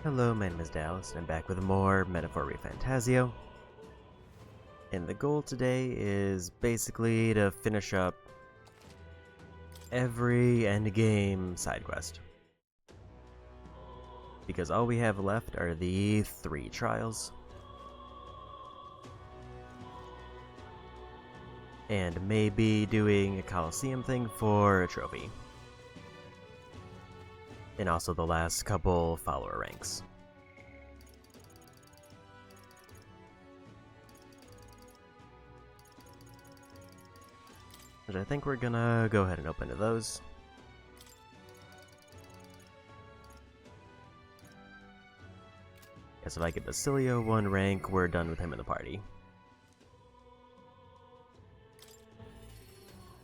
Hello, my name is Dallas, and I'm back with more Metaphor ReFantazio. And the goal today is basically to finish up every endgame side quest. Because all we have left are the 3 trials. And maybe doing a Coliseum thing for a trophy. And also the last couple follower ranks. But I think we're gonna go ahead and open to those. Guess if I get Basilio 1 rank, we're done with him in the party.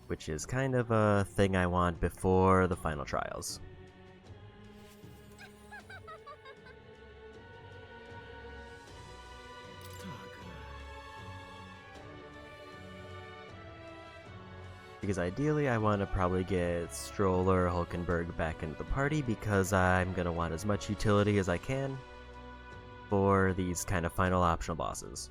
Which is kind of a thing I want before the final trials. Because ideally I want to probably get Stroller Hulkenberg back into the party because I'm going to want as much utility as I can for these kind of final optional bosses.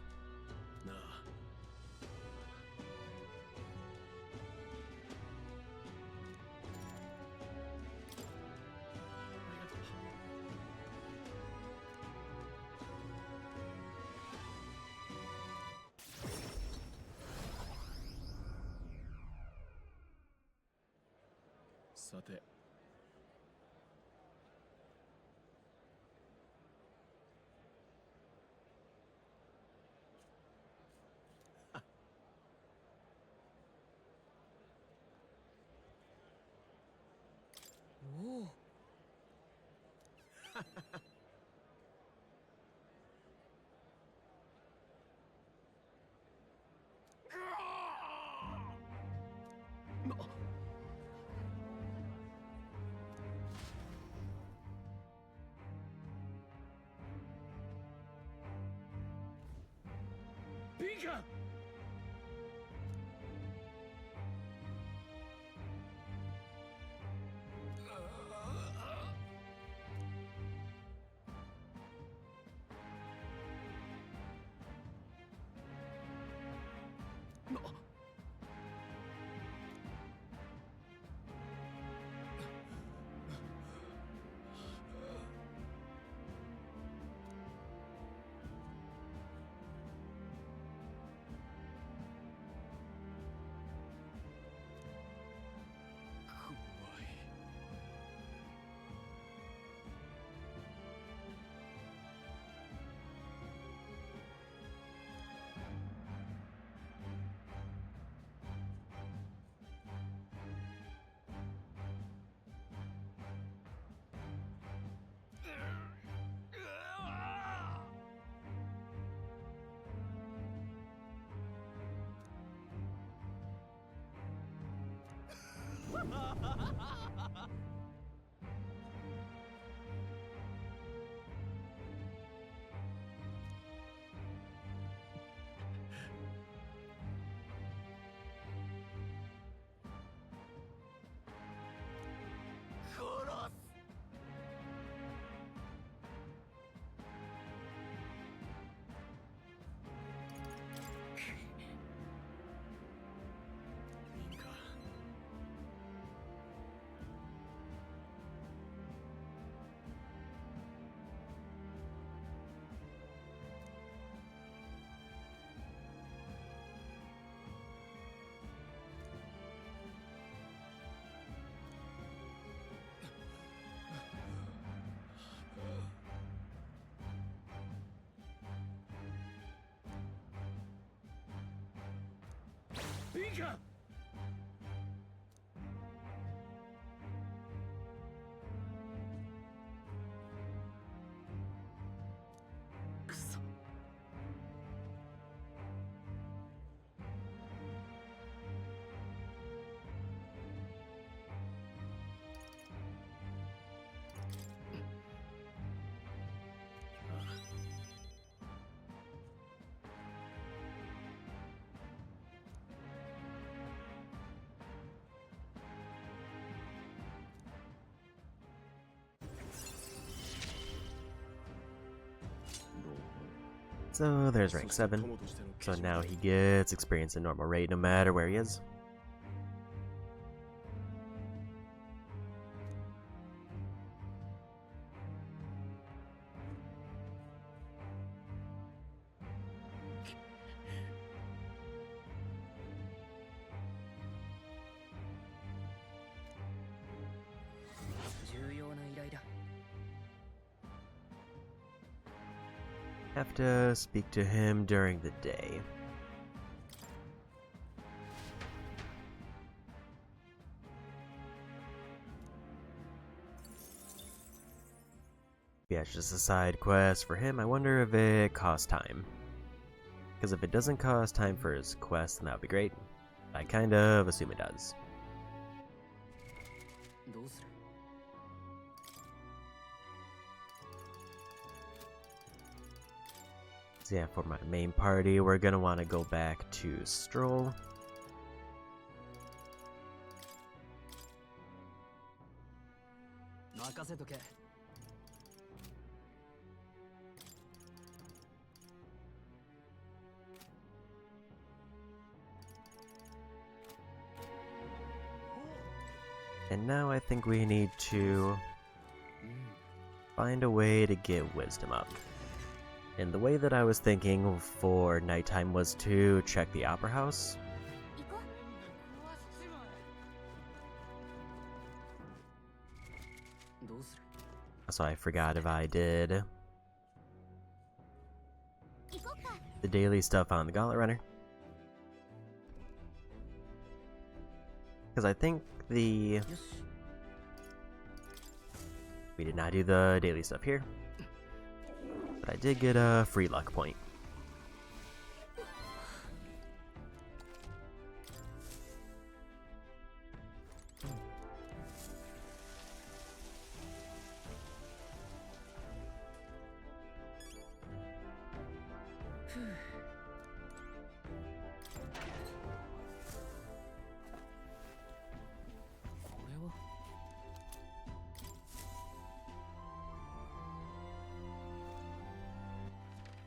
Oh. Pika! Pika! So there's rank 7. So now he gets experience in normal rate no matter where he is. Have to speak to him during the day. Yeah, it's just a side quest for him. I wonder if it costs time. Because if it doesn't cost time for his quest, then that would be great. I kind of assume it does. So yeah, for my main party, we're gonna want to go back to Stroll. And now I think we need to find a way to get wisdom up. And the way that I was thinking for nighttime was to check the opera house. So I forgot if I did the daily stuff on the Gauntlet Runner. Because I think we did not do the daily stuff here. But I did get a free luck point.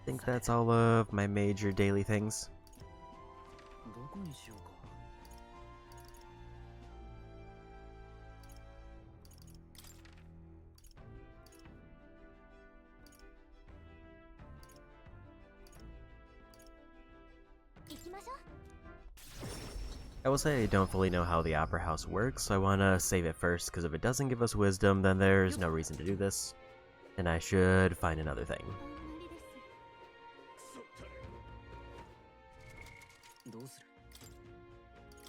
I think that's all of my major daily things. I will say I don't fully know how the opera house works, so I want to save it first, because if it doesn't give us wisdom, then there's no reason to do this. And I should find another thing.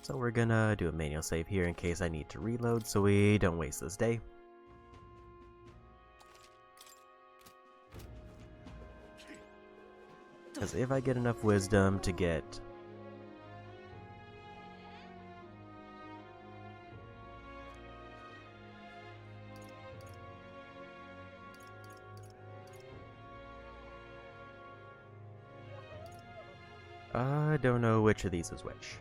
So we're gonna do a manual save here in case I need to reload so we don't waste this day. Because if I get enough wisdom to get I don't know which of these is which.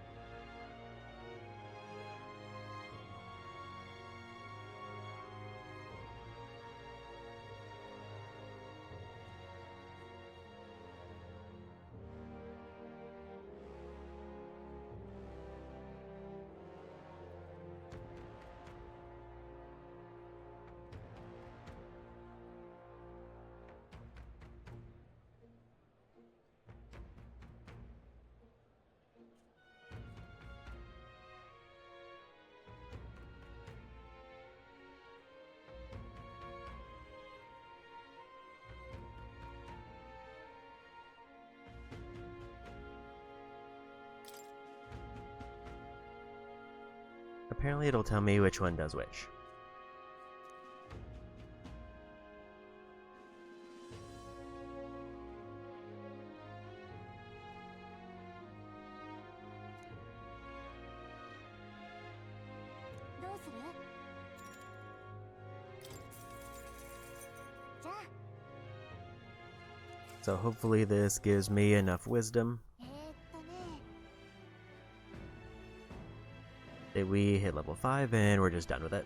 Apparently it'll tell me which one does which. So hopefully this gives me enough wisdom that we hit level 5 and we're just done with it.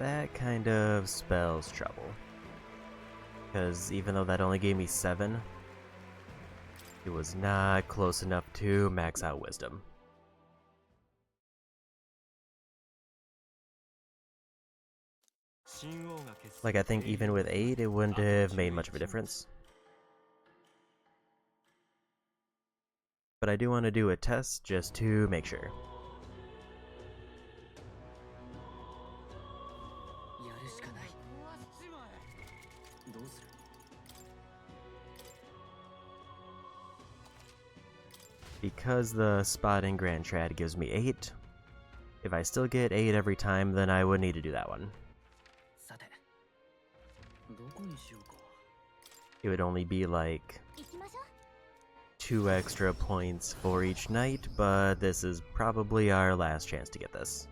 That kind of spells trouble. Because even though that only gave me 7, it was not close enough to max out wisdom. Like, I think even with 8, it wouldn't have made much of a difference. But I do want to do a test just to make sure. Because the spotting Grand Trad gives me 8, if I still get 8 every time, then I would need to do that one. It would only be like 2 extra points for each night, but this is probably our last chance to get this.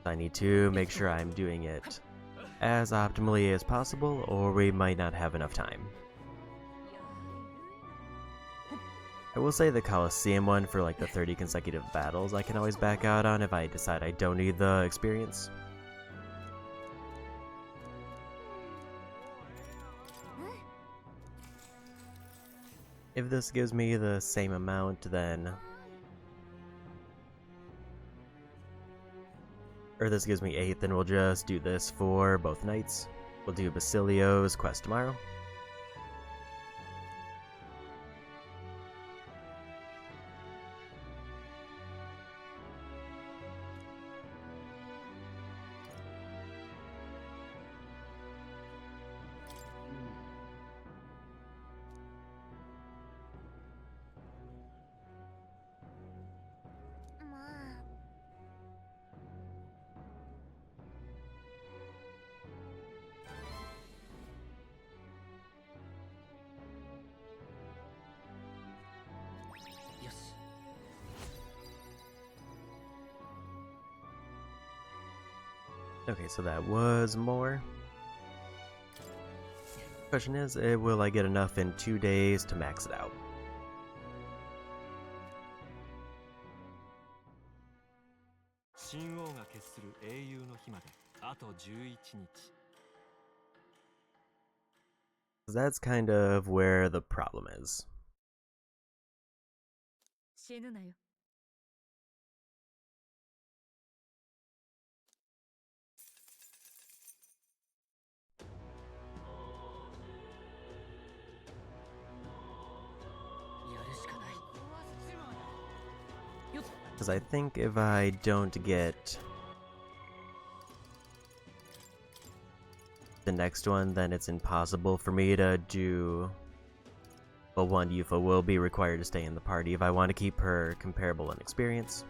I need to make sure I'm doing it as optimally as possible, or we might not have enough time. I will say the Coliseum one for like the 30 consecutive battles I can always back out on if I decide I don't need the experience. If this gives me the same amount, then... or this gives me 8, then we'll just do this for both nights. We'll do Basilio's quest tomorrow. Okay, so that was more. Question is, will I get enough in 2 days to max it out? That's kind of where the problem is. Because I think if I don't get the next one, then it's impossible for me to do... well, one, Yufa will be required to stay in the party if I want to keep her comparable in experience.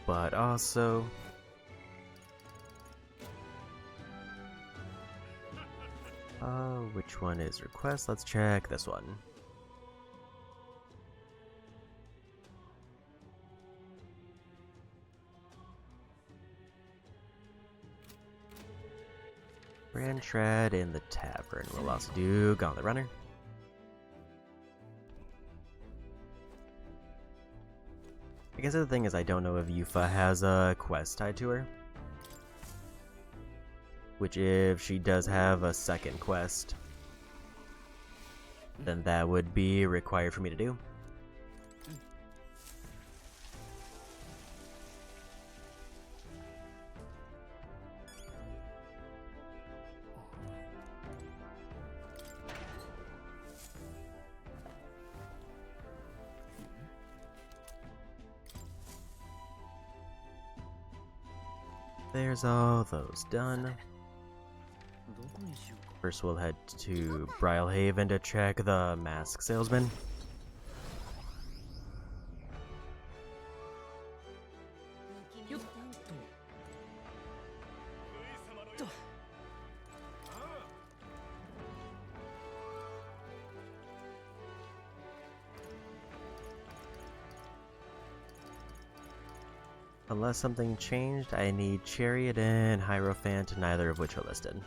But also... which one is request? Let's check this one. Grand Trad in the Tavern. We'll also do Gauntlet Runner. I guess the thing is I don't know if Yufa has a quest tied to her. Which if she does have a second quest, then that would be required for me to do. There's all those done. First we'll head to Brylehaven to check the Mask Salesman. Unless something changed, I need Chariot and Hierophant, neither of which are listed.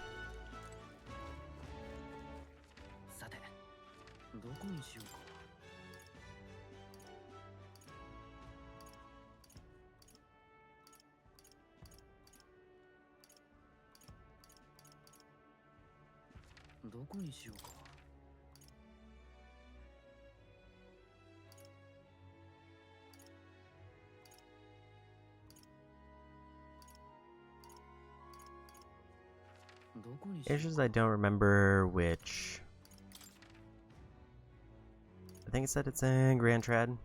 It's just I don't remember which. I think it said it's in Grand Trad.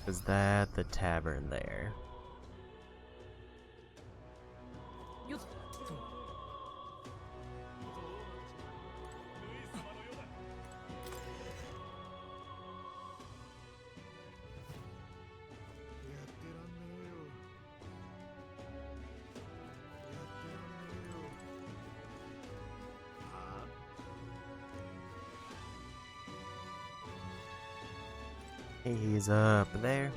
Is that the tavern there? He's up there.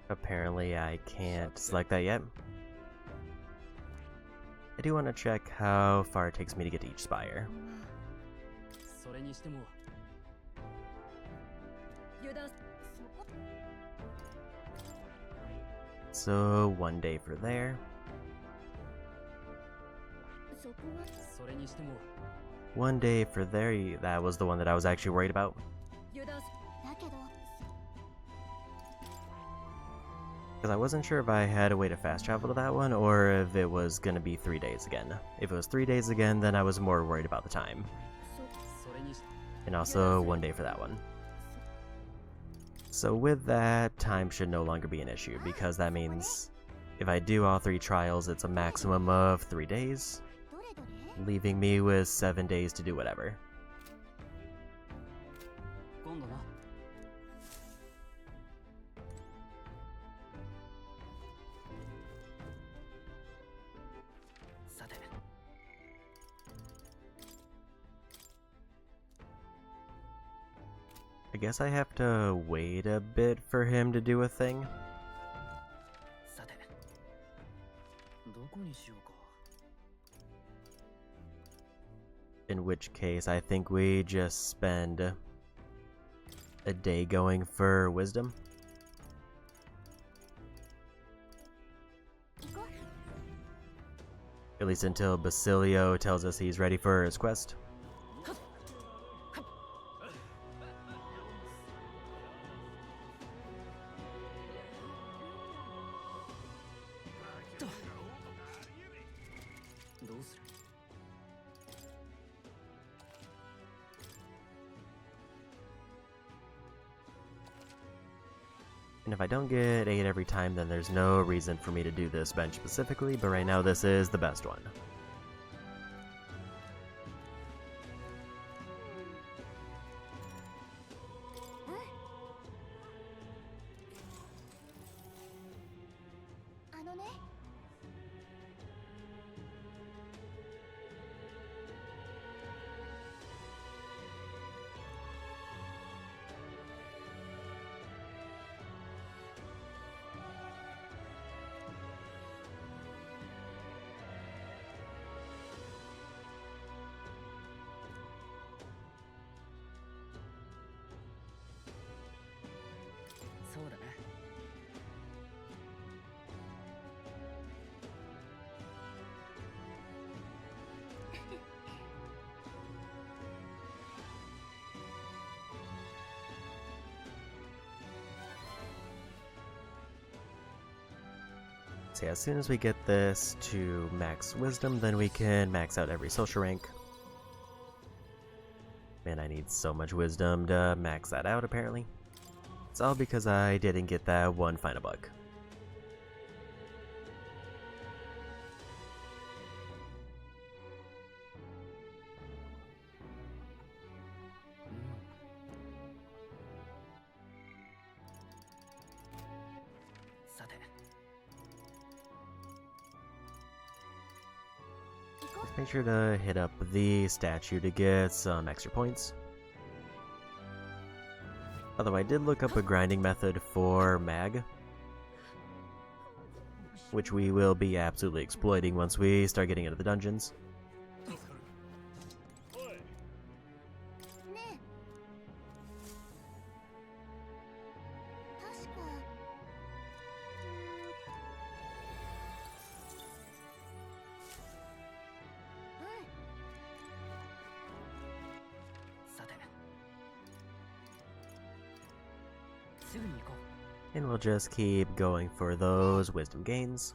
Apparently I can't select that yet. I do want to check how far it takes me to get to each spire. So 1 day for there. 1 day for there. That was the one that I was actually worried about. Because I wasn't sure if I had a way to fast travel to that one, or if it was going to be 3 days again. If it was 3 days again, then I was more worried about the time. And also 1 day for that one. So with that, time should no longer be an issue, because that means if I do all 3 trials, it's a maximum of 3 days, leaving me with 7 days to do whatever. I guess I have to wait a bit for him to do a thing. In which case, I think we just spend a day going for wisdom. At least until Basilio tells us he's ready for his quest. And if I don't get 8 every time, then there's no reason for me to do this bench specifically, but right now this is the best one. So yeah, as soon as we get this to max wisdom, then we can max out every social rank. Man, I need so much wisdom to max that out, apparently. It's all because I didn't get that one final bug. Let's make sure to hit up the statue to get some extra points. Although I did look up a grinding method for mag, which we will be absolutely exploiting once we start getting into the dungeons. And we'll just keep going for those wisdom gains.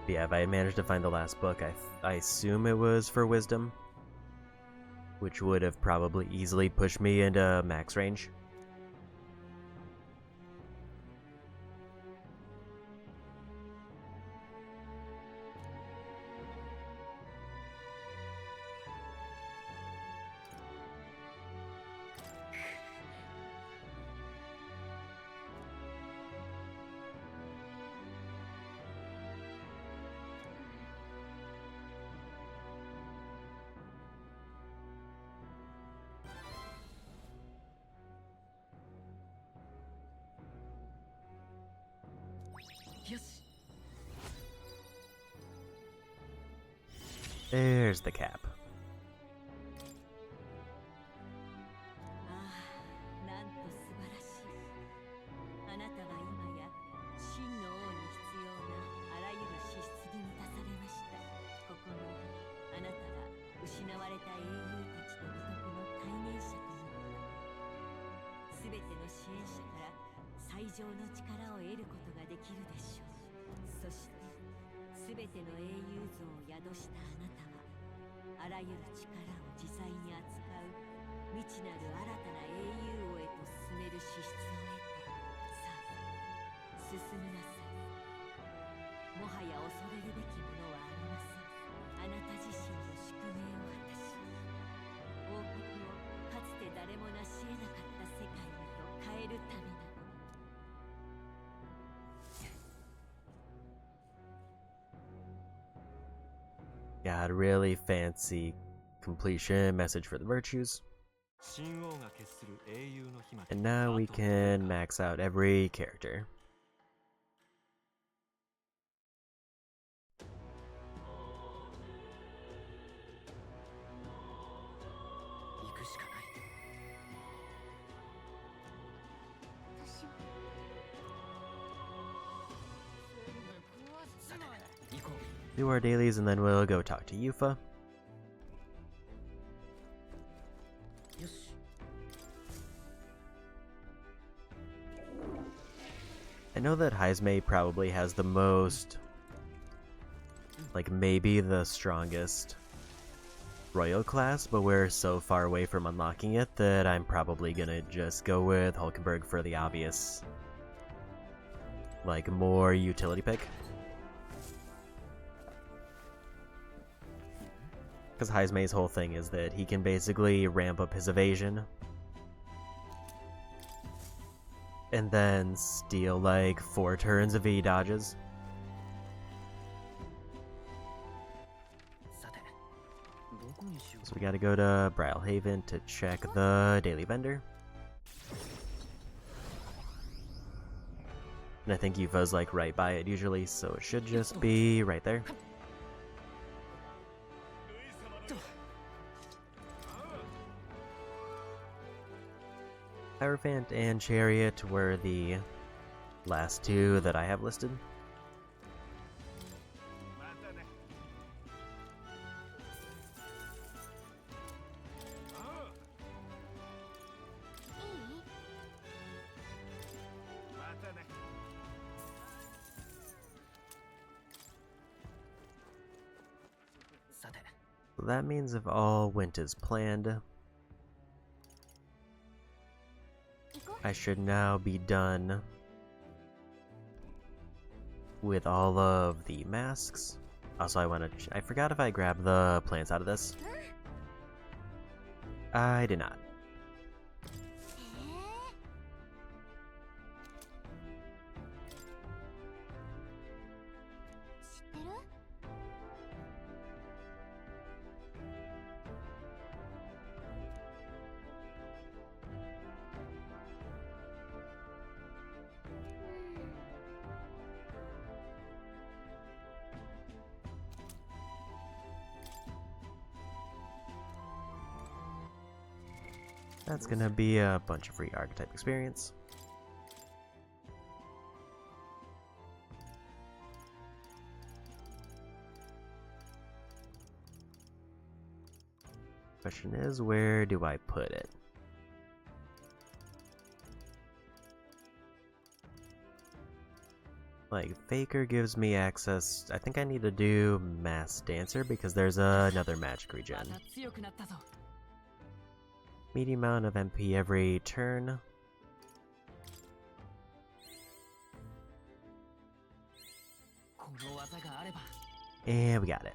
Yeah, if I managed to find the last book, I assume it was for wisdom, which would have probably easily pushed me into max range. There's the cap. Got a really fancy completion message for the virtues. And now we can max out every character. Do our dailies and then we'll go talk to Yufa. I know that Heizmei probably has the most, like maybe the strongest royal class, but we're so far away from unlocking it that I'm probably gonna just go with Hulkenberg for the obvious, like more utility pick. Because Heizmei's whole thing is that he can basically ramp up his evasion and then steal like 4 turns of E-dodges. So we gotta go to Brylehaven to check the daily vendor. And I think Yufa's like right by it usually, so it should just be right there. Hierophant and Chariot were the last 2 that I have listed. So that means if all went as planned, I should now be done with all of the masks. Also, I forgot if I grabbed the plants out of this. I did not. That's gonna be a bunch of free archetype experience. Question is, where do I put it? Like, Faker gives me access. I think I need to do Mass Dancer because there's another magic regen. Medium amount of MP every turn. And we got it.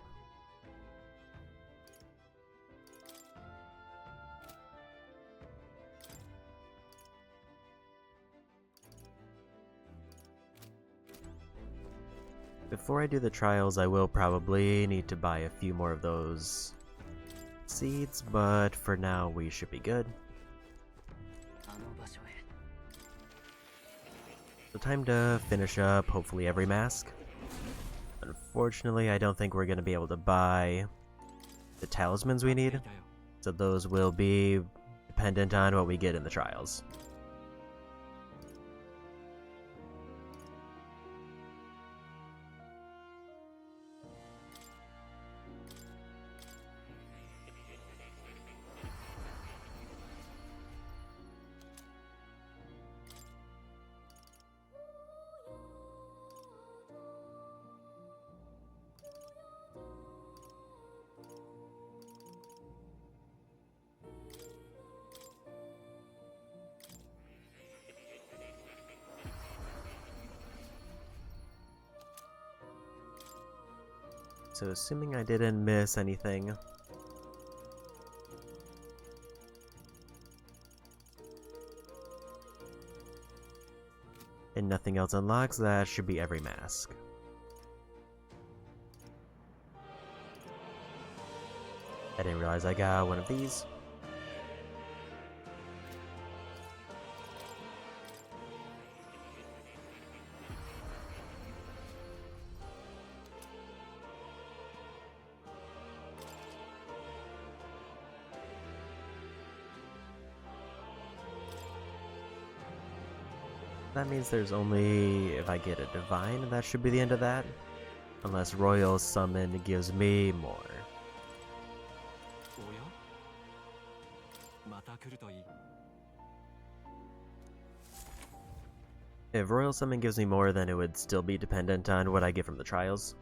Before I do the trials, I will probably need to buy a few more of those seeds, but for now we should be good. So time to finish up hopefully every mask. Unfortunately, I don't think we're going to be able to buy the talismans we need, so those will be dependent on what we get in the trials. So assuming I didn't miss anything, and nothing else unlocks, that should be every mask. I didn't realize I got one of these. That means there's only, if I get a divine, that should be the end of that. Unless Royal Summon gives me more. If Royal Summon gives me more, then it would still be dependent on what I get from the trials.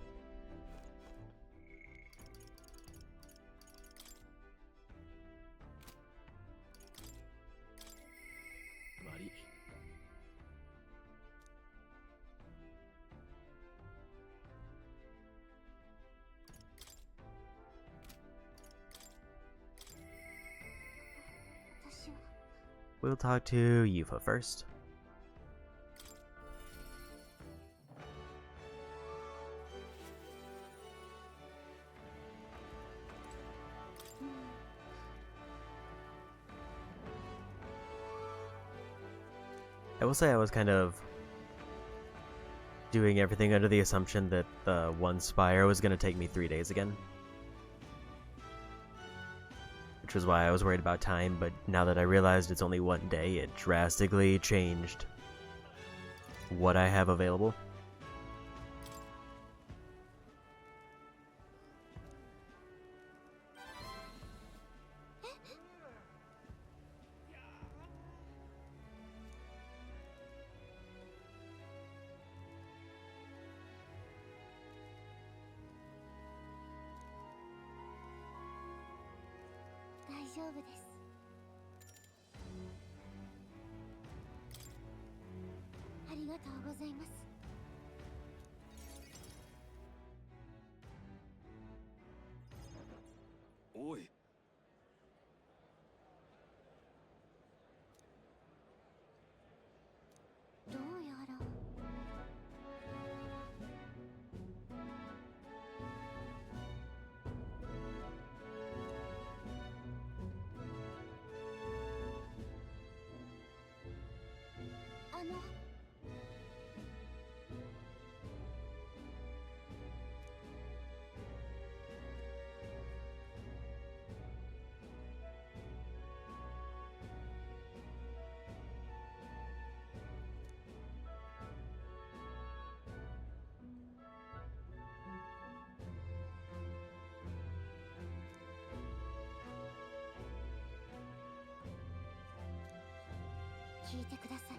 We'll talk to Yufa first. I will say I was kind of doing everything under the assumption that the one spire was going to take me 3 days again. Which was why I was worried about time, but now that I realized it's only 1 day, it drastically changed what I have available. 丈夫です。ありがとうございます。おい。どうやら聞いてください。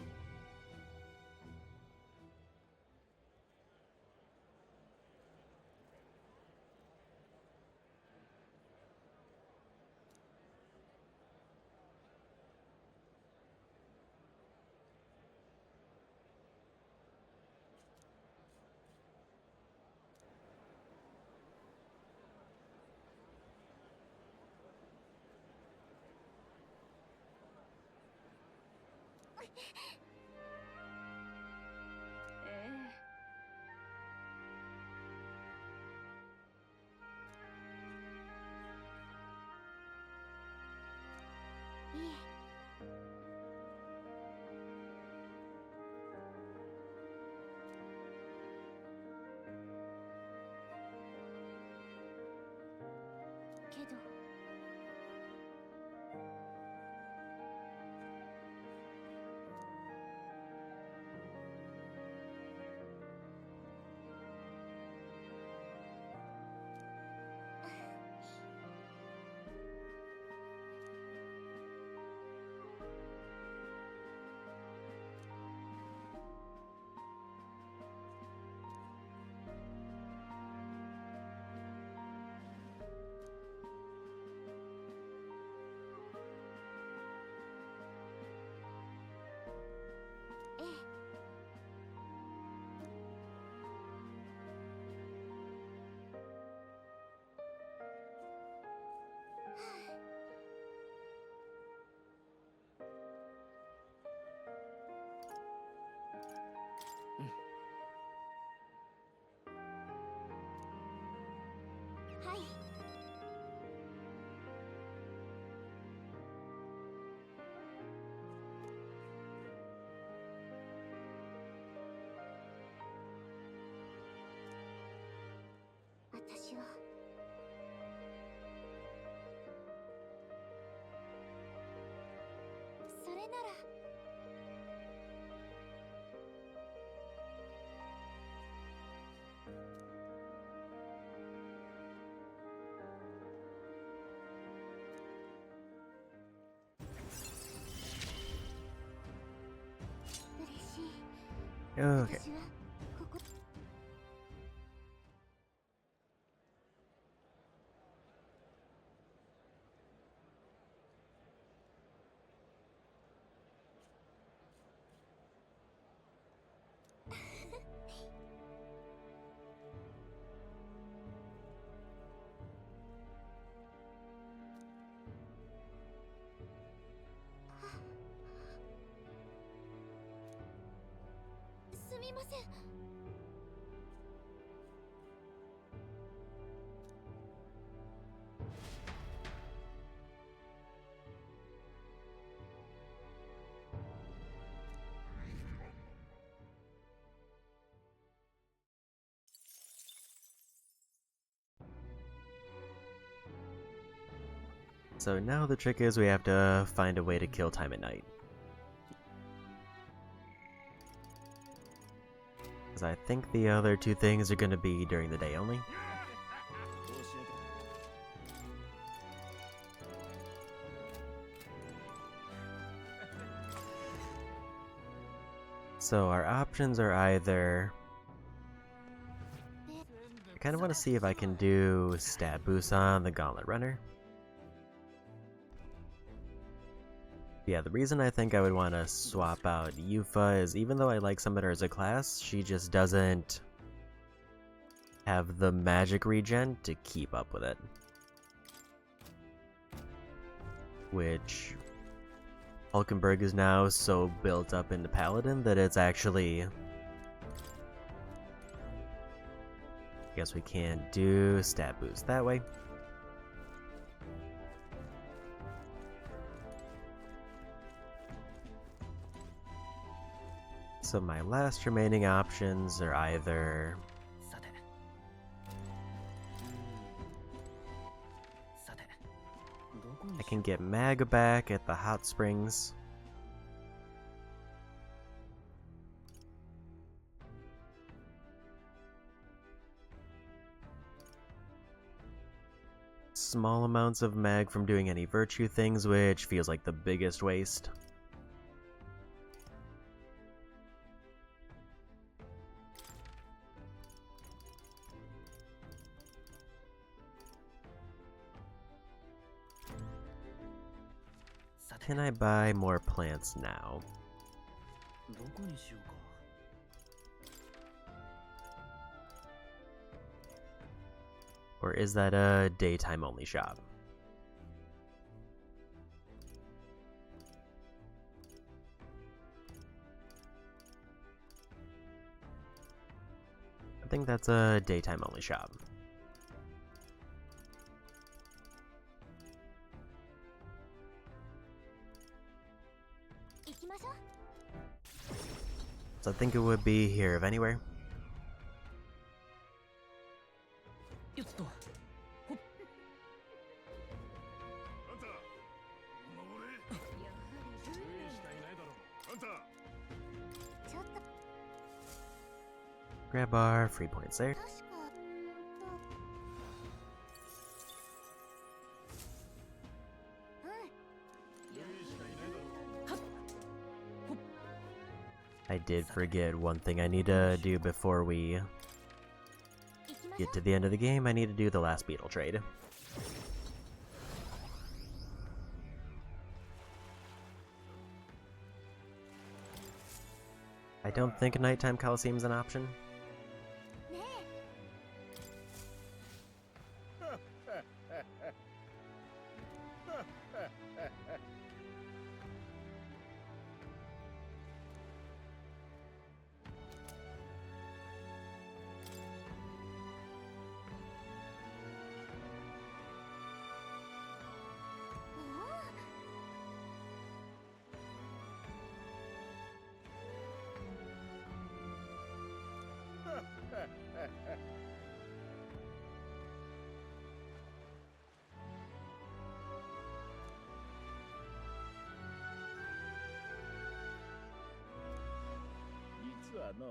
いえ。けどええ。はい。私はそれなら。嬉しい。 Okay. 私はここ。すみません。So now the trick is we have to find a way to kill time at night. Because I think the other two things are going to be during the day only. So our options are either... I kind of want to see if I can do stat boost on the Gauntlet Runner. Yeah, the reason I think I would want to swap out Yufa is even though I like Summoner as a class, she just doesn't have the magic regen to keep up with it. Which Hulkenberg is now so built up into Paladin that it's actually... Guess we can't do stat boost that way. So my last remaining options are either... I can get Maga back at the hot springs. Small amounts of mag from doing any virtue things, which feels like the biggest waste. Can I buy more plants now? Or is that a daytime only shop? I think that's a daytime only shop. So I think it would be here of anywhere. Grab our free points there. I did forget one thing I need to do before we get to the end of the game. I need to do the last beetle trade. I don't think Nighttime Coliseum is an option. No.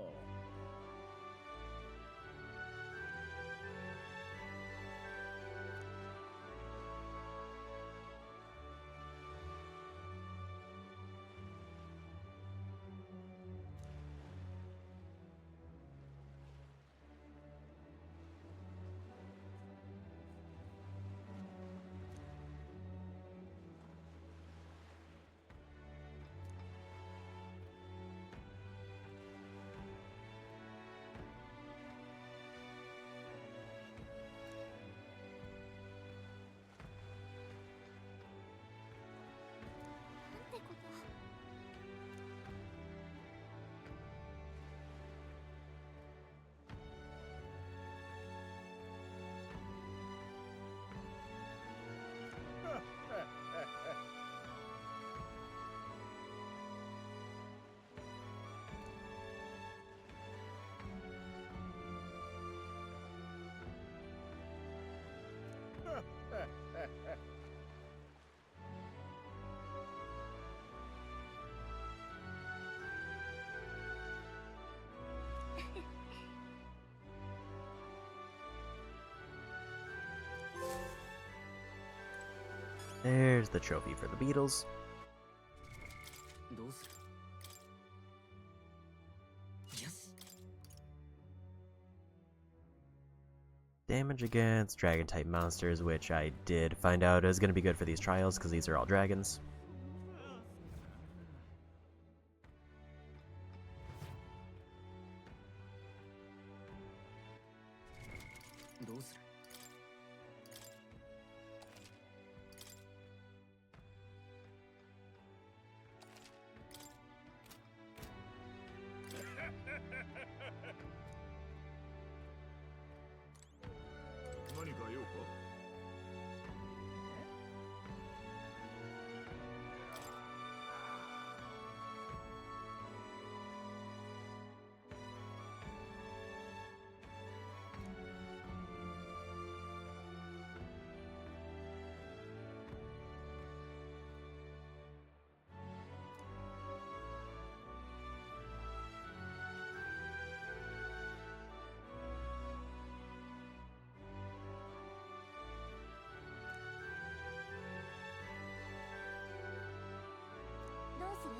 There's the trophy for the beetles. Damage against dragon-type monsters, which I did find out is going to be good for these trials, because these are all dragons. どうする？何か用か？どうする？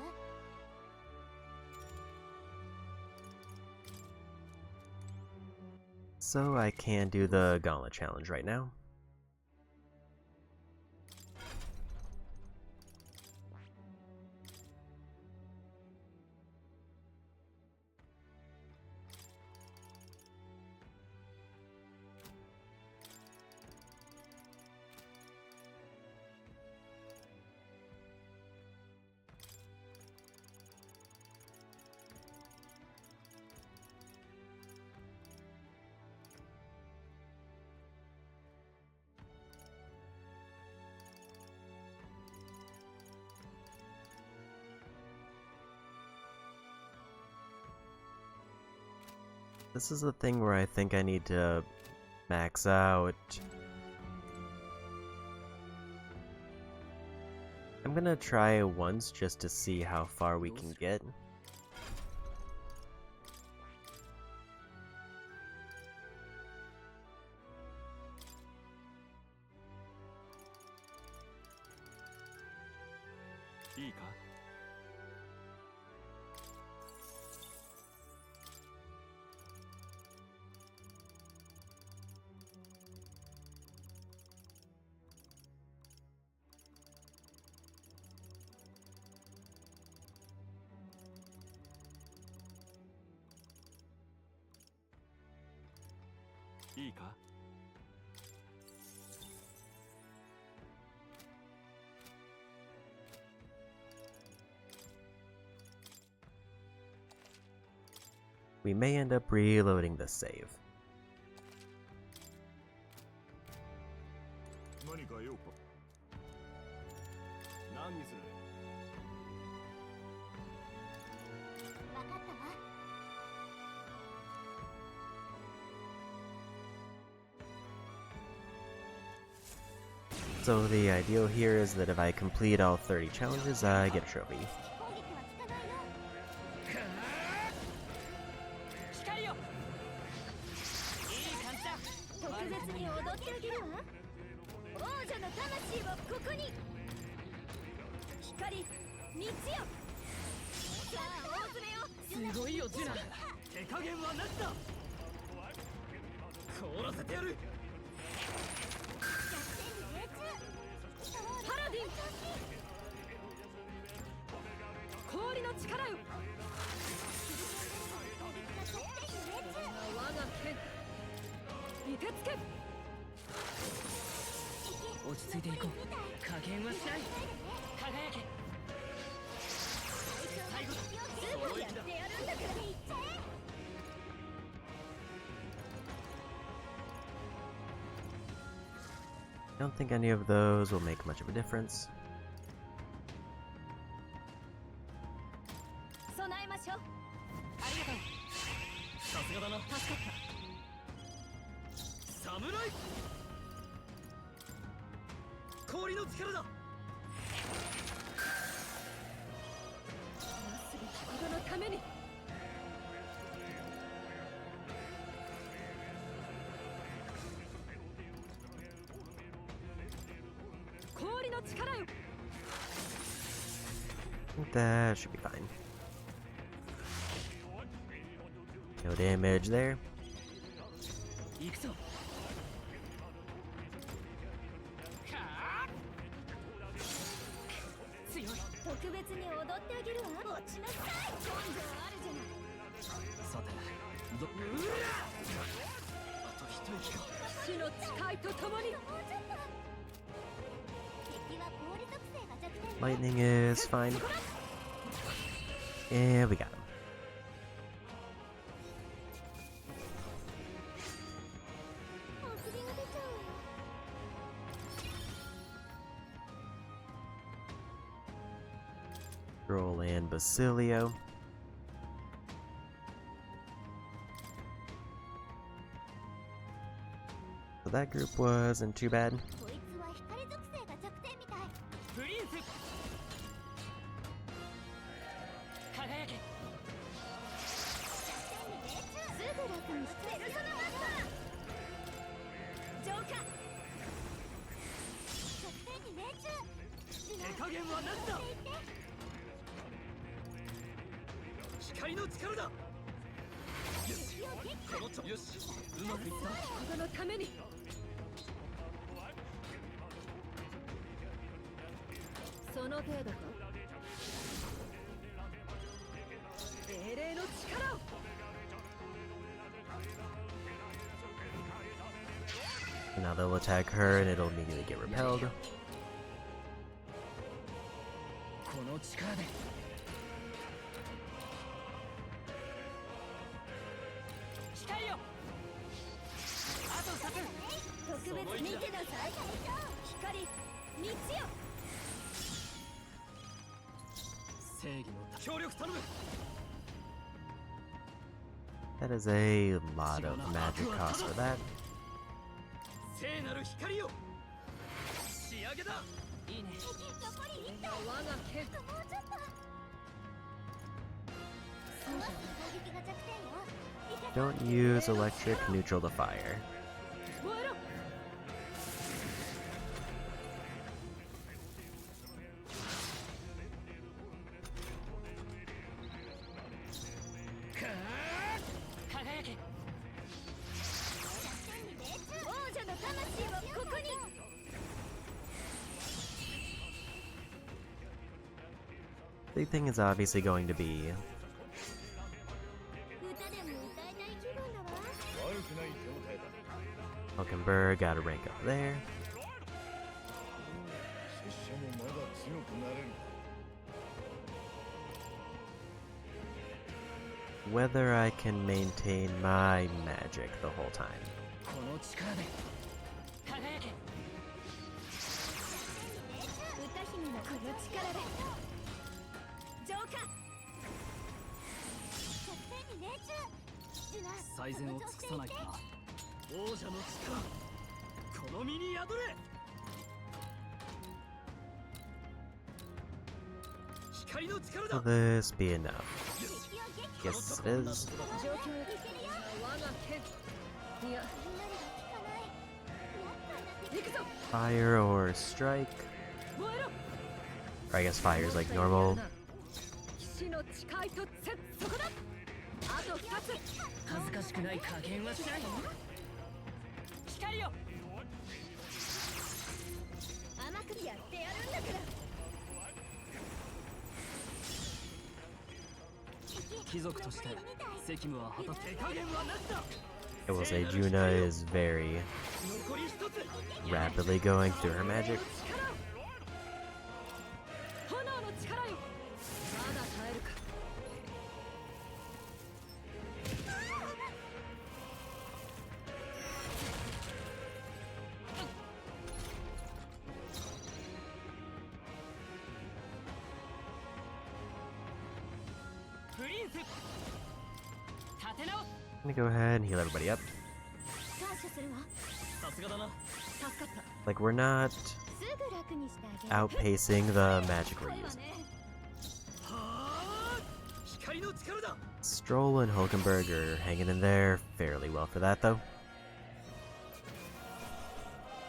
So I can't do the gauntlet challenge right now. This is the thing where I think I need to max out. I'm gonna try once just to see how far we can get. We may end up reloading the save. 何か用か？何にする？わかったわ。 So the ideal here is that if I complete all 30 challenges, I get a trophy. 攻撃は効かないよ。光よ。いい感じだ。特別に踊ってあげるわ。王女の魂はここに。光、道よ。さあ、大詰めよ。すごいよ、ジュナ。手加減はなしだ。凍らせてやる。パラディン。氷の力よ。我が剣。凍てつけ。落ち着いていこう。加減はしない。輝け。最後だ。その息だ。 I don't think any of those will make much of a difference. 備えましょう。ありがとう。さすがだな。助かった。侍。氷の力だ。なすべきことのために。氷の力よ。 I think that should be fine. No damage there. 行くぞ。強い。特別に踊ってあげるわ。落ちなさい。根性あるじゃない。さて、うら。あと死の誓いとともに。 Lightning is fine. And we got him. Stroll and Basilio. So that group wasn't too bad. プリンス輝け。手加減は何だ。光の力だ。よし、このちょよし、うまくいったことのために。その程度か。精霊の力を。 Now they'll attack her and it'll immediately get repelled. この力で。光よ。あと2つ。特別見てなさい。光、道よ。正義の協力頼む。 That is a lot of magic cost for that. 聖なる光よ。仕上げだ。いいね。我が剣。 Don't use electric neutral to fire. 燃えろ。 輝け。王者の魂をここに。 Big thing is obviously going to be Hulkenberg got a rank up there. Whether I can maintain my magic the whole time. この力で。輝け。歌姫のこの力で。浄化。最善を尽くさないとな。王者の力、この身に宿れ。光の力だ。 Will this be enough? Yes, it is. 状況よ。我が剣。いや。行くぞ。 Fire or strike? 燃えろ。 Or I guess fire is like normal. 騎士の誓いとそこだ。あと2つ。恥ずかしくない加減はしない。光よ。甘くやってやるんだから。貴族として責務は果たす。手加減はなしだ。 I will say Juna is very 残り1つ。 rapidly going through her magic. 炎の力よ。まだ耐えるか。 プリンス。立て直す。 I'm gonna go ahead and heal everybody up. 感謝するわ。さすがだな。助かった。 Like, we're not すぐ楽にしてあげる。 outpacing the magic we're using. はあ。光の力だ。 Stroll and Hulkenberg are hanging in there fairly well for that, though.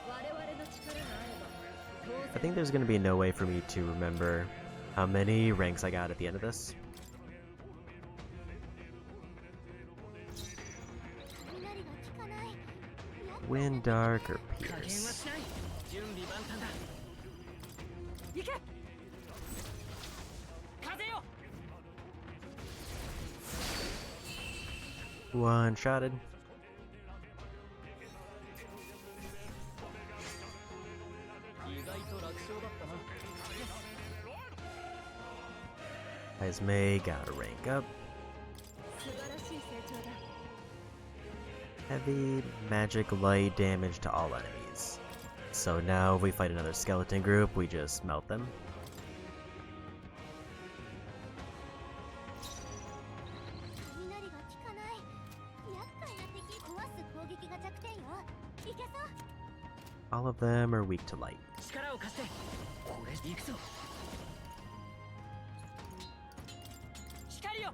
我々の力があれば I think there's gonna be no way for me to remember how many ranks I got at the end of this. Wind, Dark, or 加減は Pierce. しない。準備万端だ。行け。風よ。 One-shotted. guys may gotta rank up. 素晴らしい成長だ Heavy magic light damage to all enemies. So now if we fight another skeleton group, we just melt them. 雷が効かない厄介な敵壊す攻撃が弱点よいけそう All of them are weak to light. 力を貸してこれ行くぞ光よ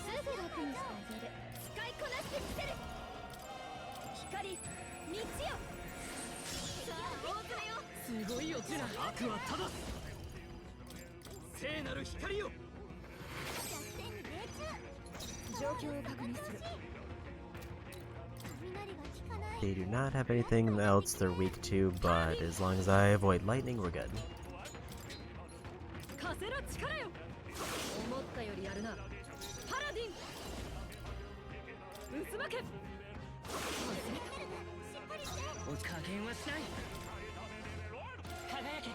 すぐ楽にしてあげる使いこなしてみせる光道よさあ大詰めよすごい落ちな悪はただ聖なる光よ弱点に命中状況を確認する雷が効かない They do not have anything else they're weak to, but as long as I avoid lightning, we're good. 貸せろ力よ思ったよりやるなパラディン渦巻けしっかりして加減はしない輝け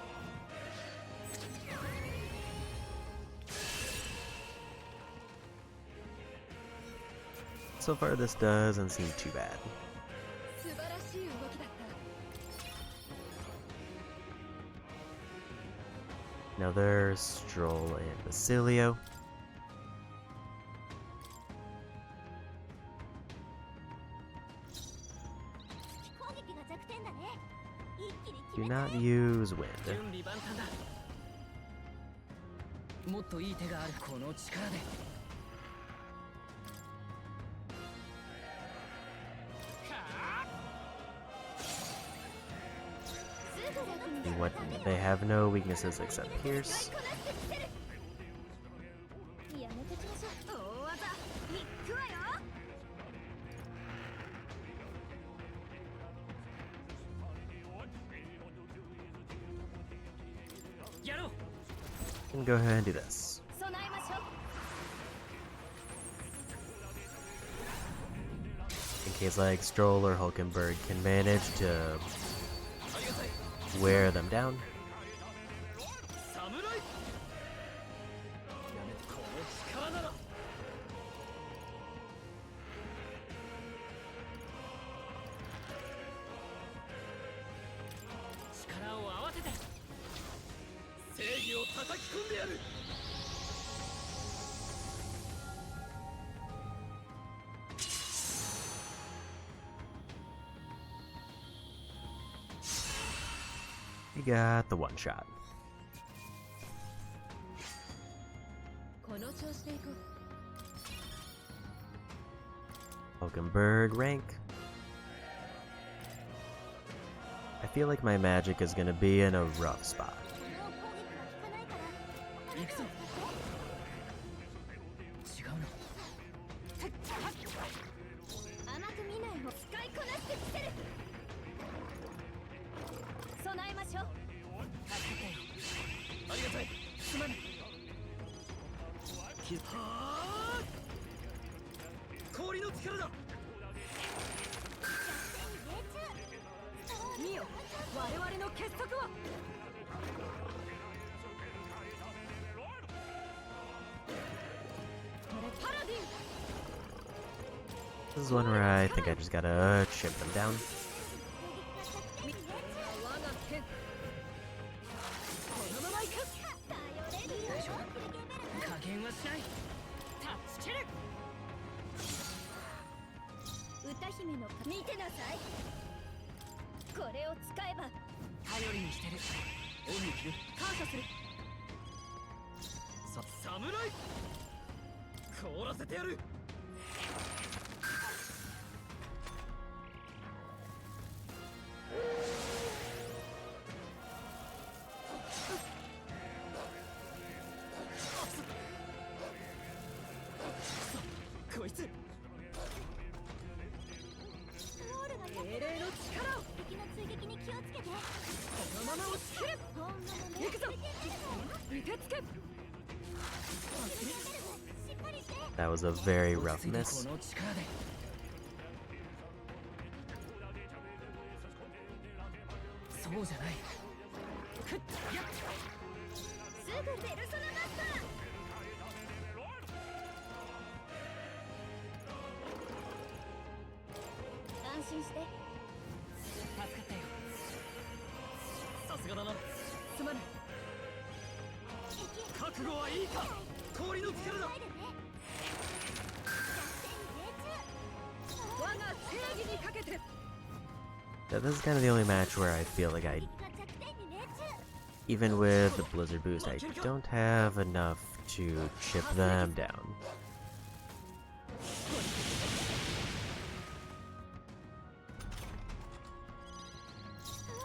So far, this doesn't seem too bad. 素晴らしい動きだった Now there's Stroll and Basilio. 攻撃が弱点だね一気に Do 決め not て use wind. 準備万端だもっといい手があるこの力で What they have no weaknesses except Pierce. やめてきましょう大技いくわよ やろう And go ahead and do this. 備えましょう In case like Stroll or Hulkenberg can manage to wear them down. 侍やめてこの力なら力を合わせて正義を叩き込んでやる We got the one shot. この調子でいこう Hulkenberg rank. I feel like my magic is gonna be in a rough spot. もう攻撃は効かないから行くぞ違うの甘く見ないも使いこなしてみせる備えましょう助けてよありがたいすまないはー氷の力だ見よ我々の結束はパラディン This is one where I think I just gotta chip them down. 我が剣このまま行く頼れるよ大丈夫加減はしないタッチキル歌姫の見てなさいこれを使えば頼りにしてる恩に着る感謝する侍凍らせてやるこいつロールが英霊の力を敵の追撃に気をつけてこのまま押し切る本物の行くぞ受け付け しっかりして That was a very rough miss. この力でそうじゃないぐペルソナマスター。安心して。助かったよ。さすがだな。すまない。覚悟はいいか。氷の力だ。我が正義にかけて。 Yeah, this is kind of the only match where I feel like even with the Blizzard boost, I don't have enough to chip them down.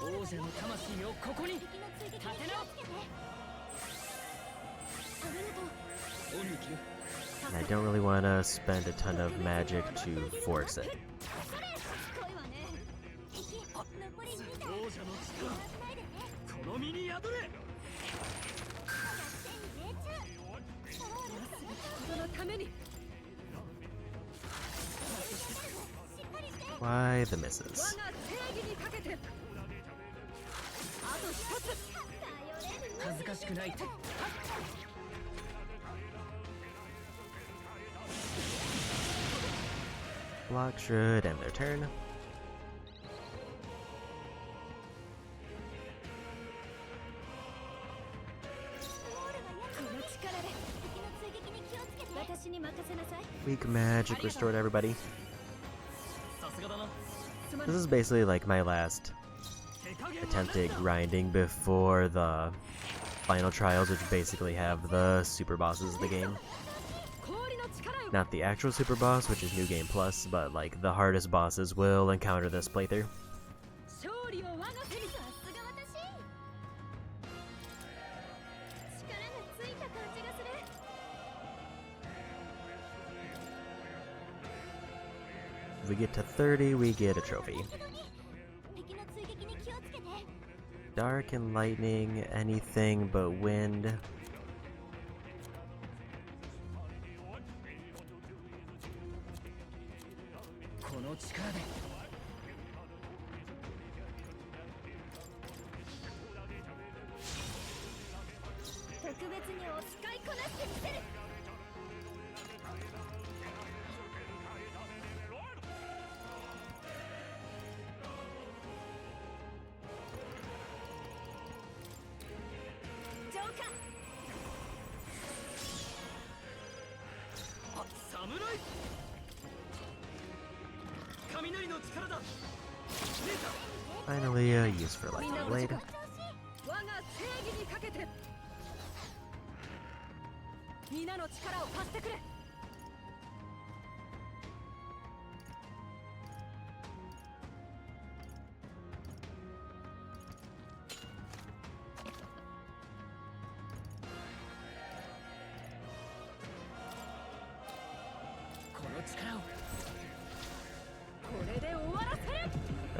王者の魂をここに立て直す。恩に着る。 And I don't really want to spend a ton of magic to force it. 王者の力、この身に宿れ。そのために。 Why the misses? 我が正義にかけて。あと一つ。恥ずかしくない。 Block should end their turn. Weak magic restored everybody. This is basically like my last attempt at grinding before the final trials, which basically have the super bosses of the game. Not the actual super boss, which is New Game Plus, but like the hardest bosses will encounter this playthrough. If we get to 30, we get a trophy. Dark and lightning, anything but wind. Finally, a use for Lightning Blade.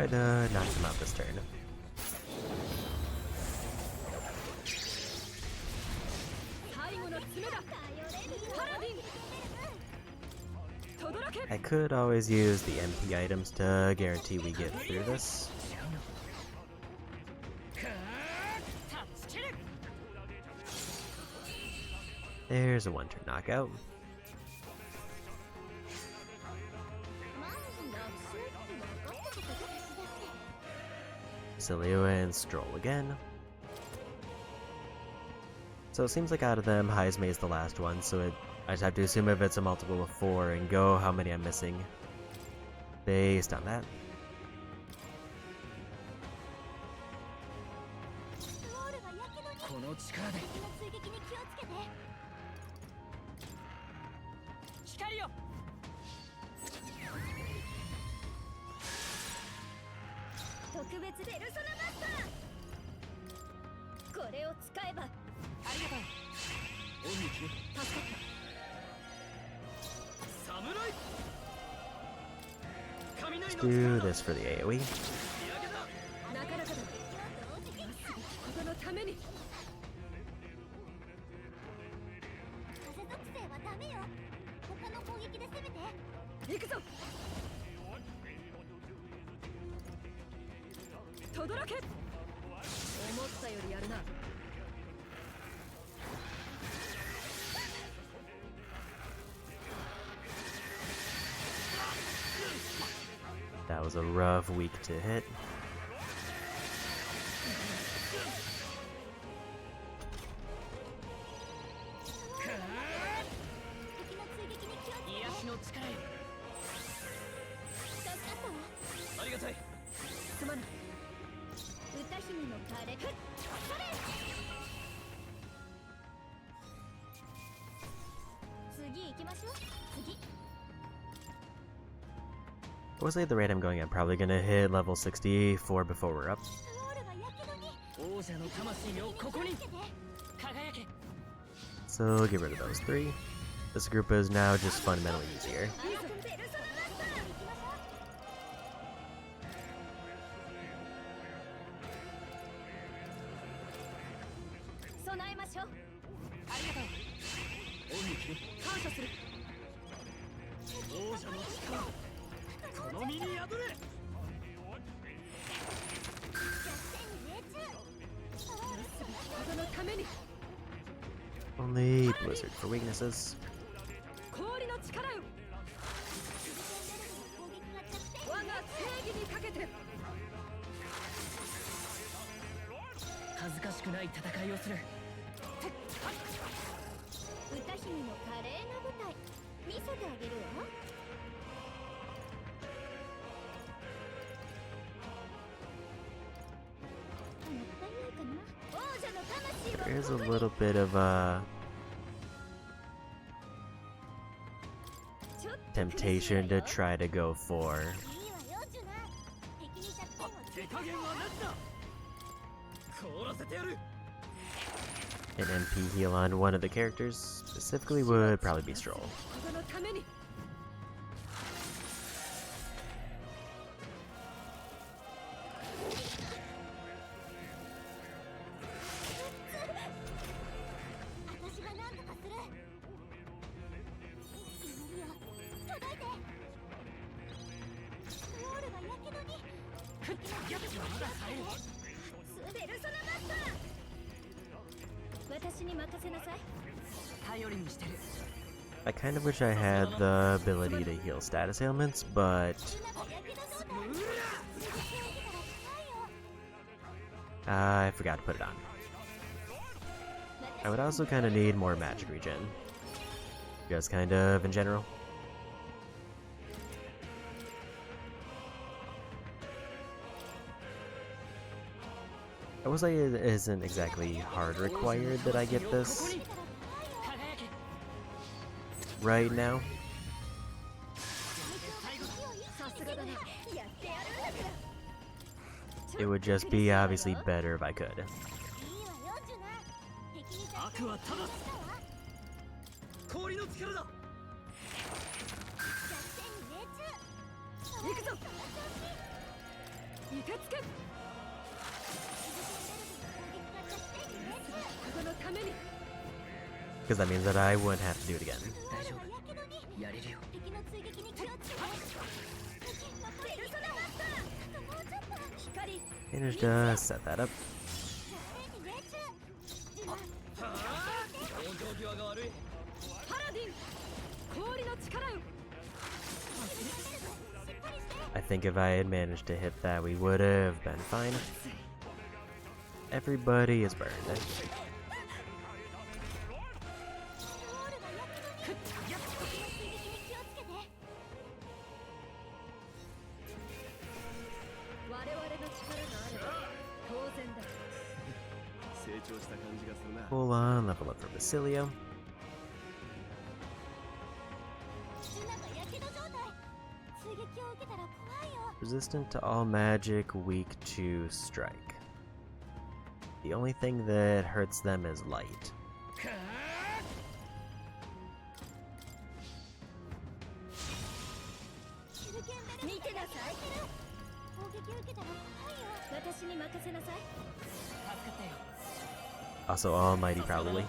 I'd knock him out this turn. I could always use the MP items to guarantee we get through this. There's a one-turn knockout. Cilio and Stroll again. So it seems like out of them, Heisme is the last one, so I just have to assume if it's a multiple of 4 and go how many I'm missing based on that. Let's do this for the AoE. ったよりやるな。 That was a rough week to hit. I would say at the rate I'm going, I'm probably gonna hit level 64 before we're up. So get rid of those 3. This group is now just fundamentally easier. Only Blizzard for weaknesses. There's a little bit of temptation to try to go for an MP heal on one of the characters. Specifically would probably be Stroll. I kind of wish I had the ability to heal status ailments, but I forgot to put it on. I would also kind of need more magic regen. Just kind of in general. I will say it isn't exactly hard required that I get this right now. It would just be obviously better if I could. Because that means that I wouldn't have to do it again. Managed to set that up. I think if I had managed to hit that, we would have been fine. Everybody is burned. Full on level up for Basilio. Resistant to all magic, weak to strike. The only thing that hurts them is light. Also almighty probably.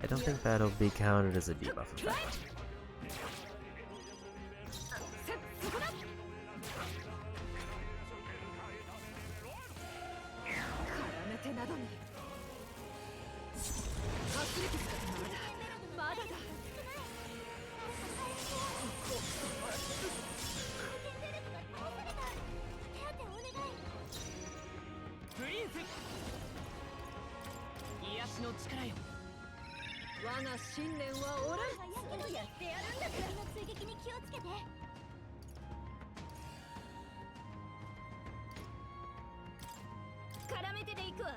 I don't think that'll be counted as a debuff effect. そこだ絡めてなどに発力したまだだプリンス癒しの力よ我が信念はおらんすぐやってやるんだから敵の追撃に気をつけて絡めてでいくわ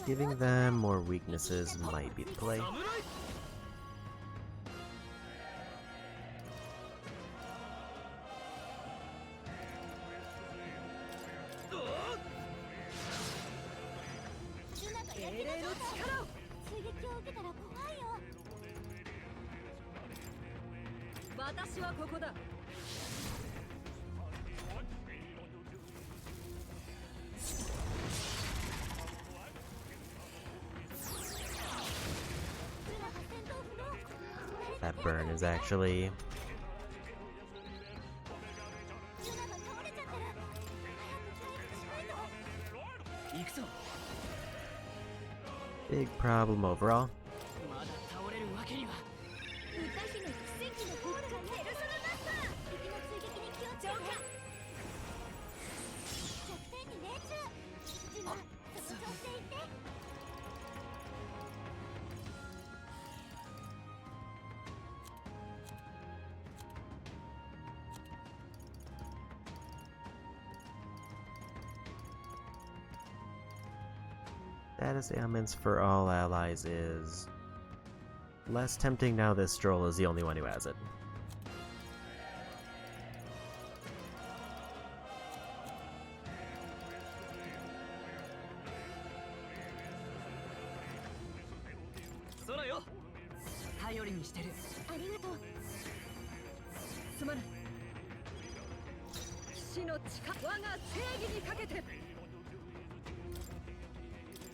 Giving them more weaknesses might be the play. That burn is actually big problem overall. まだ倒れるわけには歌姫奇跡の復活ペルソナマスター敵の追撃に気をつけて弱点に命中ジュナその調子でいって Status ailments for all allies is less tempting now this Stroll is the only one who has it. Soraよ頼りにしてるありがとうすまない騎士の力我が正義にかけて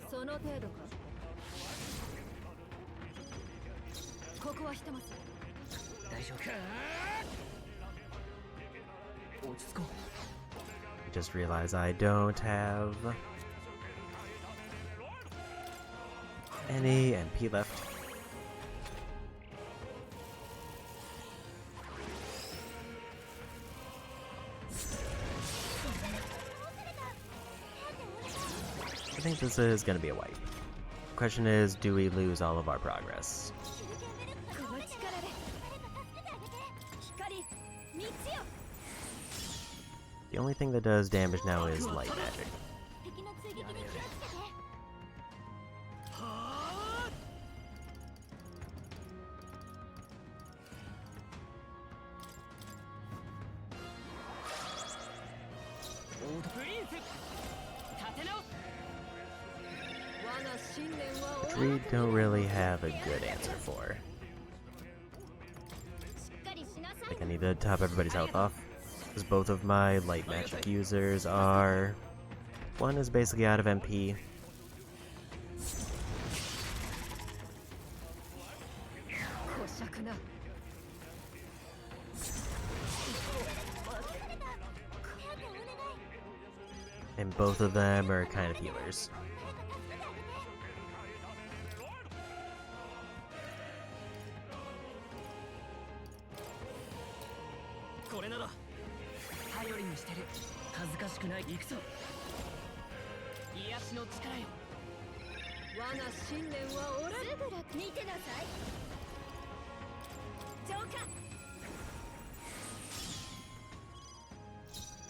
その程度かここはひとまず大丈夫か落ち着こう I just realized I don't have any MP left. I think this is gonna be a wipe. Question is, do we lose all of our progress? この力で誰か助けてあげて光道よ The only thing that does damage now is light magic. 敵の追撃に気をつけて オートプリンス立て直す我が信念は Which we don't really have a good answer for. しっかりしなさい Like I need to top everybody's health off. Because both of my light magic users are... One is basically out of MP. こしゃくな And both of them are kind of healers. これなら頼りにしてる恥ずかしくない行くぞ癒しの力よ我が信念は俺すぐ楽見てなさい浄化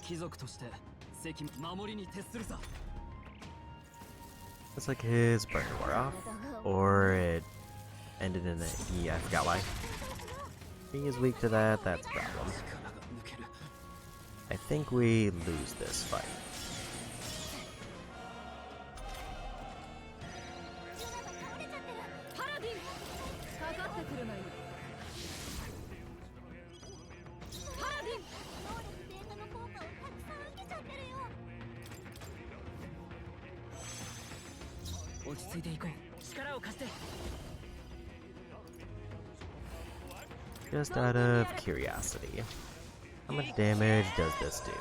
貴族として責守りに徹するさ Looks like his burn wore off. Or it ended in a E, I forgot why. He is weak to that, that's a problem. 力が抜ける I think we lose this fight. パラディンかかってくるなよパラディン能力低下の効果をたくさん受けちゃってるよ落ち着いていこう。力を貸して。 Just out of curiosity, how much damage does this do?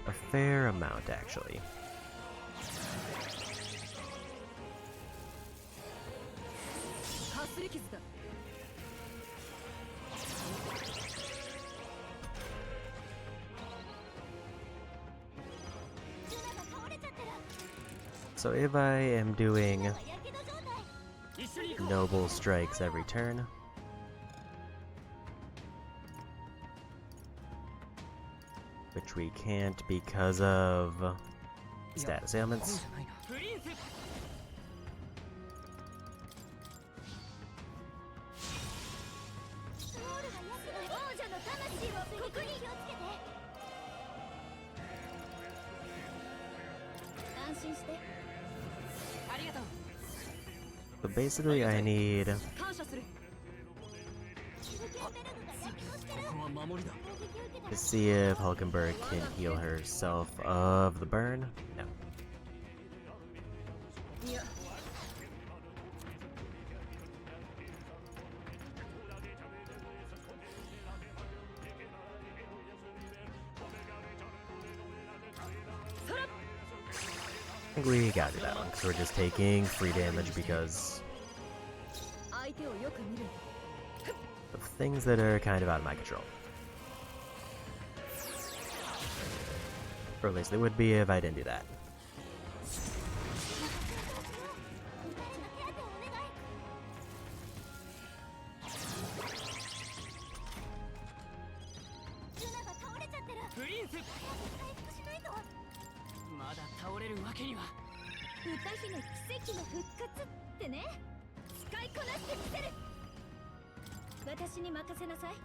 A fair amount, actually. So if I am doing noble strikes every turn, which we can't because of status ailments. So basically I need to see if Hulkenberg can heal herself of the burn. No. I think we gotta do that one, because we're just taking free damage because of things that are kind of out of my control. Or at least they would be if I didn't do that.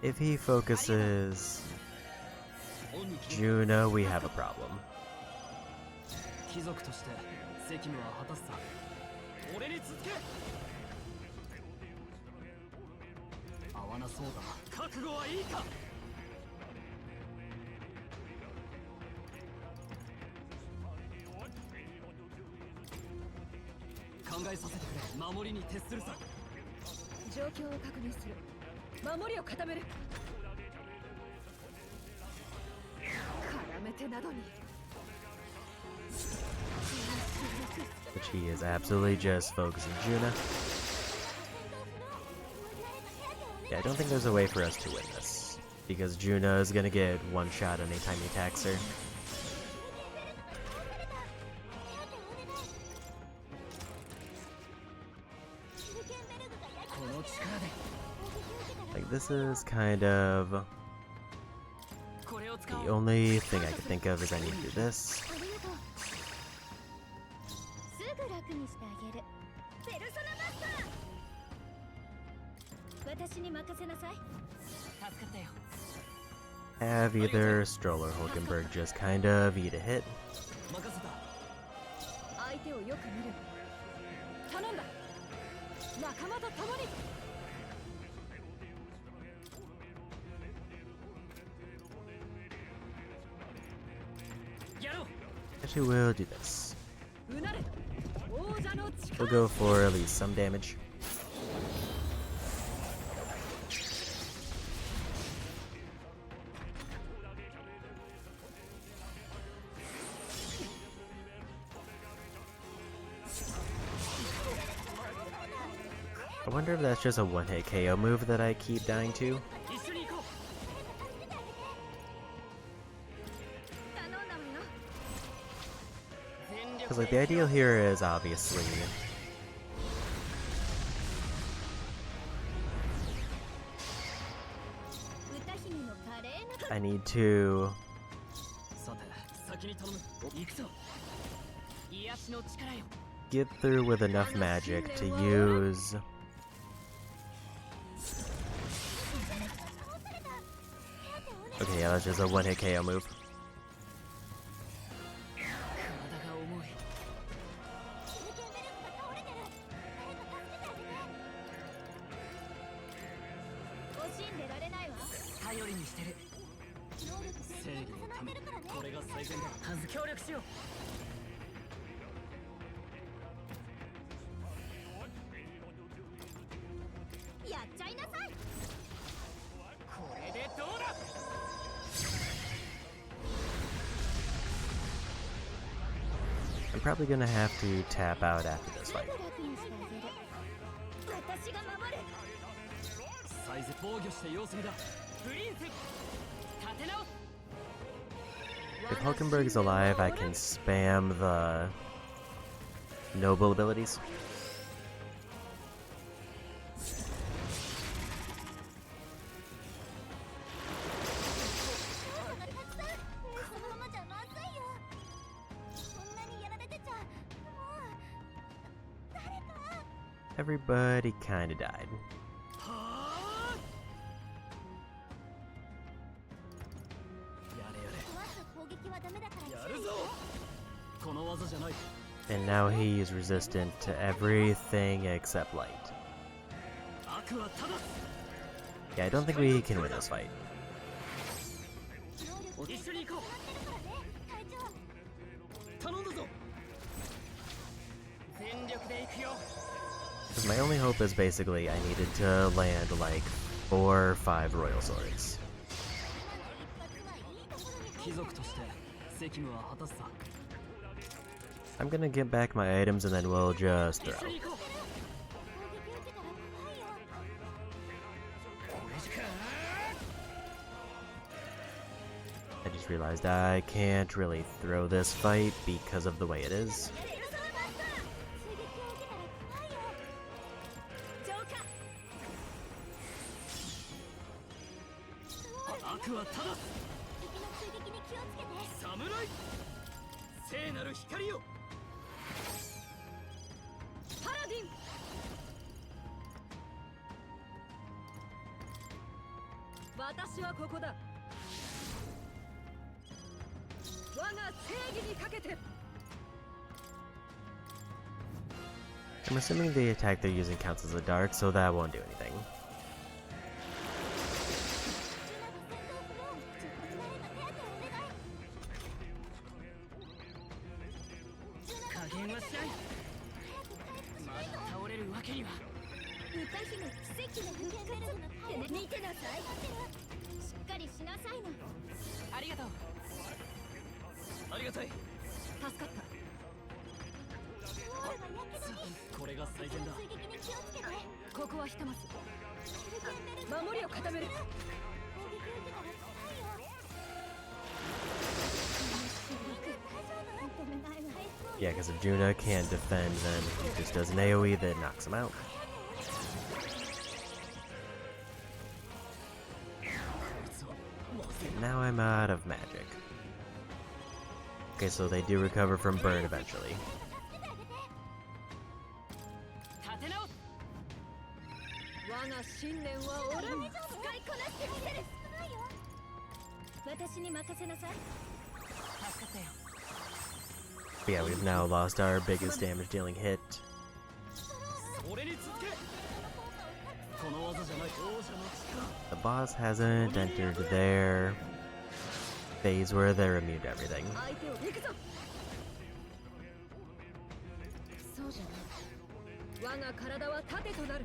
If he focuses Juno, we have a problem. Which he is absolutely just focusing Juna. Yeah, I don't think there's a way for us to win this, because Juna is gonna get one shot anytime he attacks her. Like, this is kind of the only thing I can think of is I need to do this. Have either Stroll or Hulkenberg just kind of eat a hit. Actually, we'll do this. We'll go for at least some damage. I wonder if that's just a one-hit KO move that I keep dying to. Because, like, the ideal here is obviously I need to get through with enough magic to use okay, yeah, that's just a one-hit KO move. 正義のためこれが最善だ。協力しよう。やっちゃいなさい。これでどうだ。 I'm probably gonna have to tap out after this fight. 楽にしてあげる。私が守る。サイズ防御して様子見だ。プリンス立て直す。 If Hulkenberg's alive, I can spam the noble abilities. Everybody kinda died. やれやれ。やるぞ。この技じゃない。 And now he's resistant to everything except light. 悪は正す。 Yeah, I don't think we can win this fight. 一緒に行こう。頼んだぞ。全力で行くよ。 Because my only hope is basically I needed to land like 4 or 5 royal swords. 貴族として責務は果たすさ。 I'm gonna get back my items and then we'll just 一 throw. 緒に行こう。これしか。 I just realized I can't really throw this fight because of the way it is. 悪は正す。侍。聖なる光よ。パラディン。私はここだ。我が正義にかけて。 I'm assuming the attack they're using counts as a dart, so that won't do anything. 加減はしない。まだ倒れるわけには。歌姫奇跡の復活ってね。見てなさい。しっかりしなさいな。ありがとう。ありがたい。助かった。これが最善だ。ここはひとまず守りを固める。 Yeah, because if Juna can't defend, then he just does an AoE that knocks him out. And now I'm out of magic. Okay, so they do recover from burn eventually. 立て直す。我が信念は折れん。使いこなしてみせる。私に任せなさい。助かったよ。 But yeah, we've now lost our biggest damage dealing hit. 俺に続け。この技じゃない。王者の力。 The boss hasn't entered their phase where they're immune to everything. 相手を行くぞ。そうじゃない。我が体は盾となる。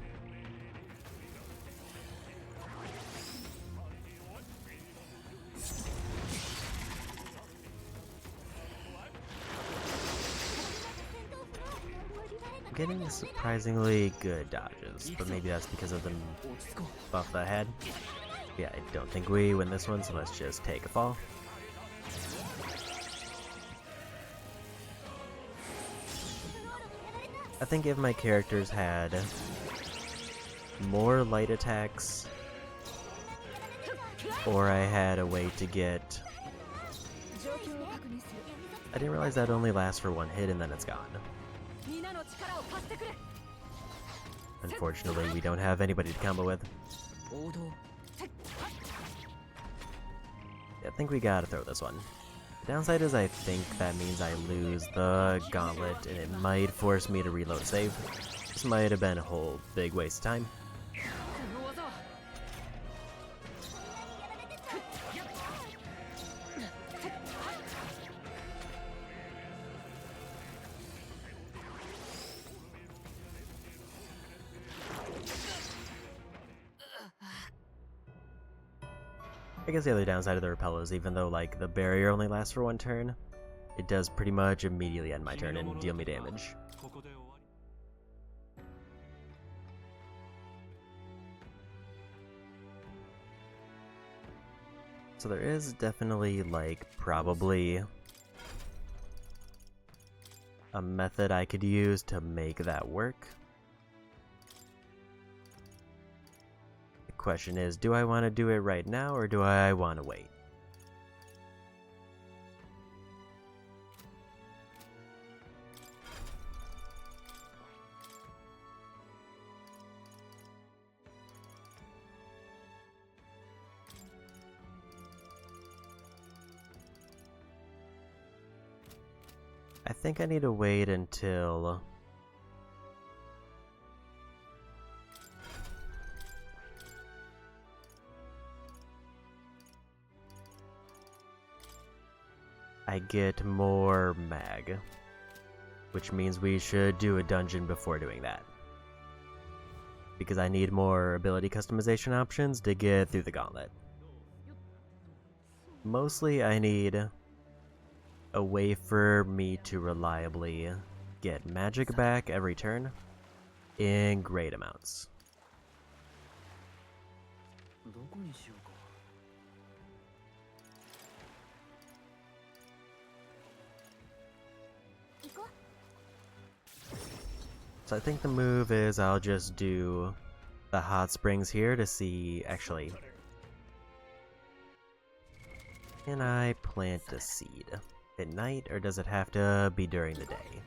I'm getting surprisingly good dodges, but maybe that's because of the buff I had. Yeah, I don't think we win this one, so let's just take a fall. I think if my characters had more light attacks, or I had a way to get... I didn't realize that only lasts for one hit and then it's gone. Unfortunately, we don't have anybody to combo with. I think we gotta throw this one. The downside is I think that means I lose the gauntlet and it might force me to reload a save. This might have been a whole big waste of time. I guess the other downside of the repel is even though like the barrier only lasts for one turn, it does pretty much immediately end my turn and deal me damage. So there is definitely like probably a method I could use to make that work. The question is, do I want to do it right now or do I want to wait? I think I need to wait until I get more mag, which means we should do a dungeon before doing that. Because I need more ability customization options to get through the gauntlet. Mostly I need a way for me to reliably get magic back every turn in great amounts. So I think the move is I'll just do the hot springs here to see, actually, can I plant a seed at night or does it have to be during the day?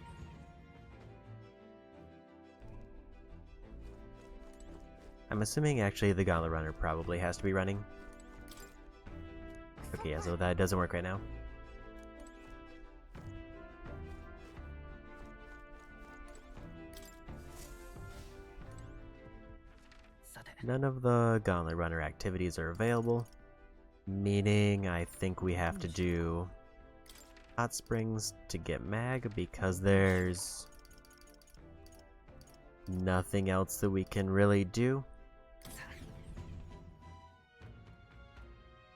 I'm assuming actually the Gauntlet Runner probably has to be running. Okay, yeah, so that doesn't work right now. None of the Gauntlet Runner activities are available, meaning I think we have to do hot springs to get mag because there's nothing else that we can really do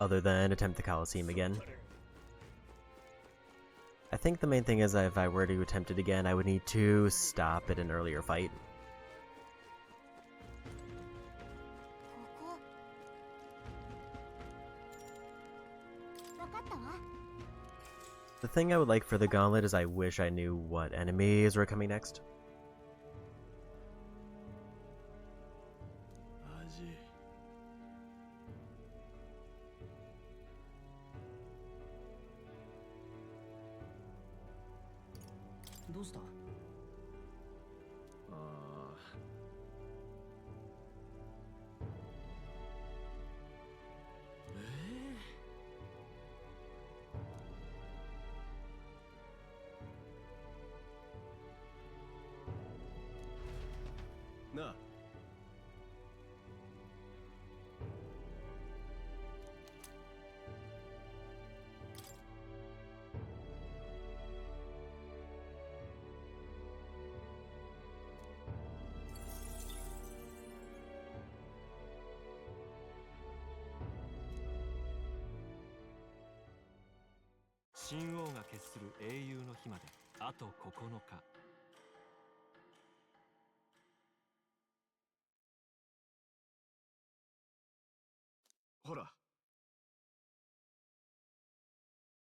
other than attempt the Coliseum again. I think the main thing is that if I were to attempt it again, I would need to stop at an earlier fight. The thing I would like for the gauntlet is I wish I knew what enemies were coming next.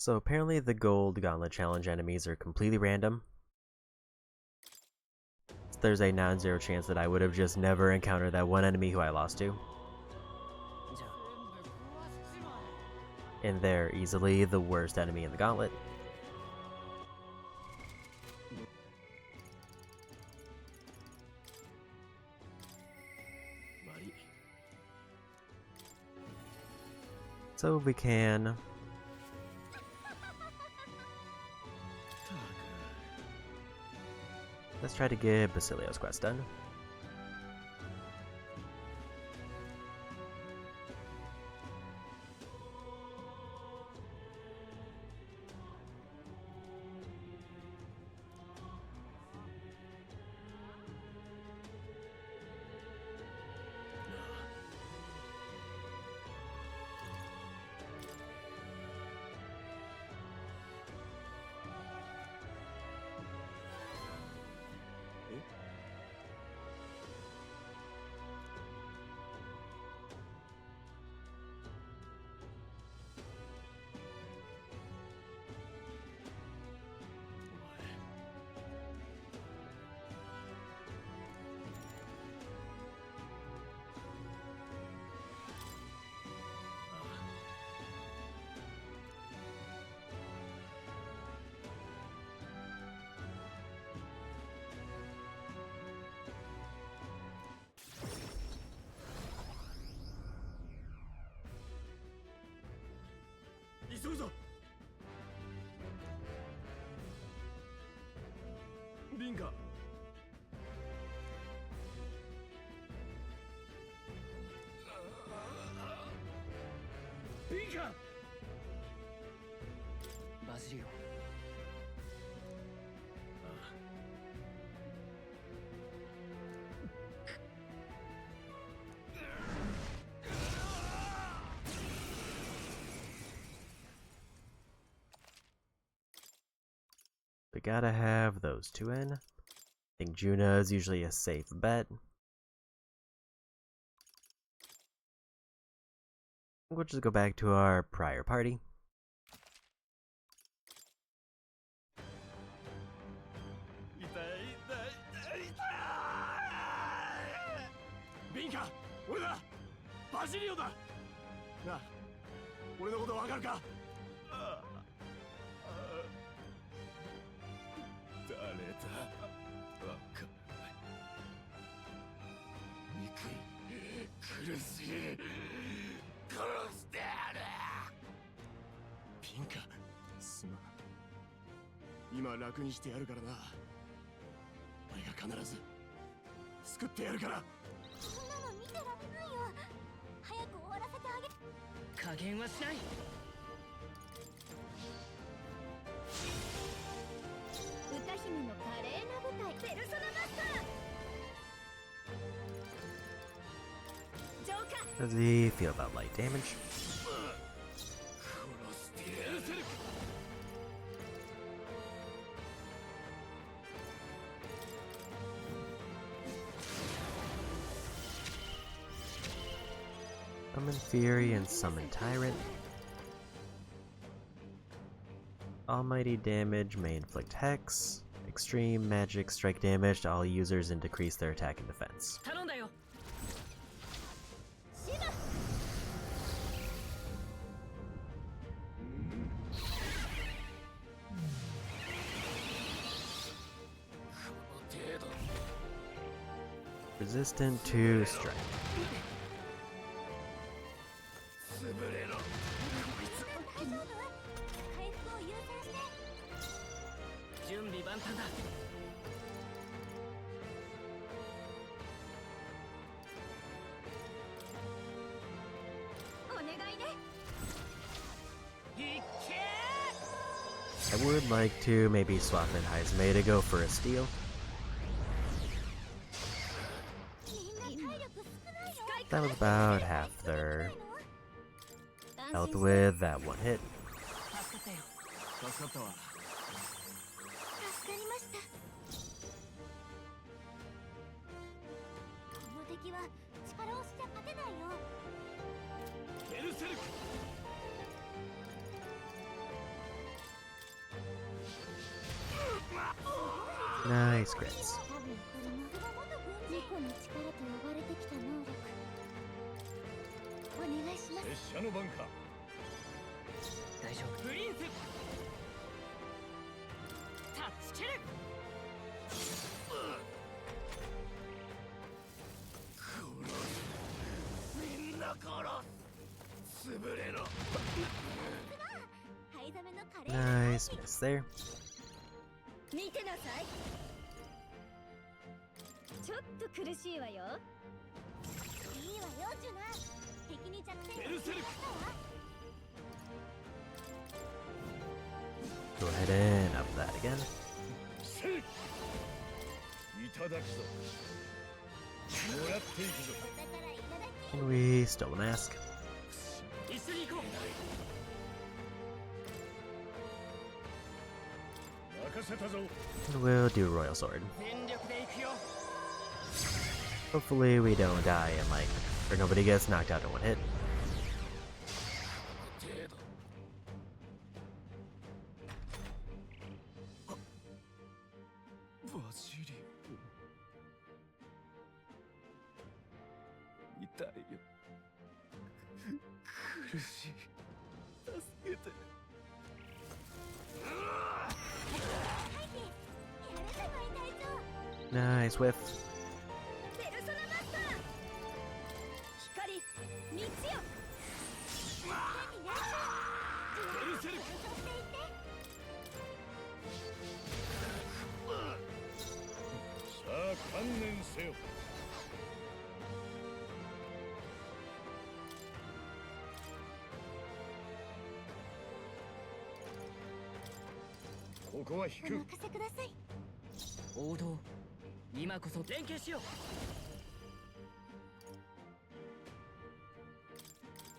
So apparently the Gold Gauntlet Challenge enemies are completely random. There's a non-zero chance that I would have just never encountered that one enemy who I lost to. And they're easily the worst enemy in the gauntlet. So we can let's try to get Basilio's quest done. we gotta have those two in. I think Juna is usually a safe bet. We'll just go back to our prior party. Binka! 俺だバジリオだなあ、俺のことわかるか誰だわかんない憎い苦しい殺してやるピンカすまん今楽にしてやるからな俺が必ず救ってやるからそんなの見てられないよ。早く終わらせてあげ。加減はしない。歌姫の華麗な舞台。ペルソナマスター。浄化。 How does he feel about light damage? 殺してやる Summon Fury and Summon Tyrant. Almighty damage may inflict Hex. Extreme magic strike damage to all users and decrease their attack and defense. 頼んだよ。シマ。Resistant to strike. 潰れろこいつ大丈夫？回復を優先して。準備万端だ。お願いね。いっけ I would like to maybe swap in Heizme to go for a steal. みんな体力少ないよ。 That was about half their health with that one hit. 助かったよ。助かったわ助かりました。この敵は力押しじゃ勝てないよ。ベルセルク Nice crits. 多分これもニコの力と呼ばれてきた能力。お願いします。拙者の番か大丈夫。プリンス。タッチキル。みんな殺す潰れろ灰ザメの華麗な Nice miss there. 見てなさい。ちょっと苦しいわよ。いいわよ、ジュナ。敵に弱点ベルセルク Go ahead and up that again. せいいただくぞもらっていくぞ お宝いただき。 And we stole a mask. 一緒に行こう。任せたぞ And we'll do Royal Sword. 全力で行くよ。 Hopefully we don't die and like, or nobody gets knocked out in one hit. 程度バジリオ痛いよ苦しい助けてやるじゃない隊長。 Nice whiff. ペルソナマスター。光、道よ。何ね。ベルセルクそしていて。さあ観念せよここは引くお任せください。王道。今こそ連携しよう。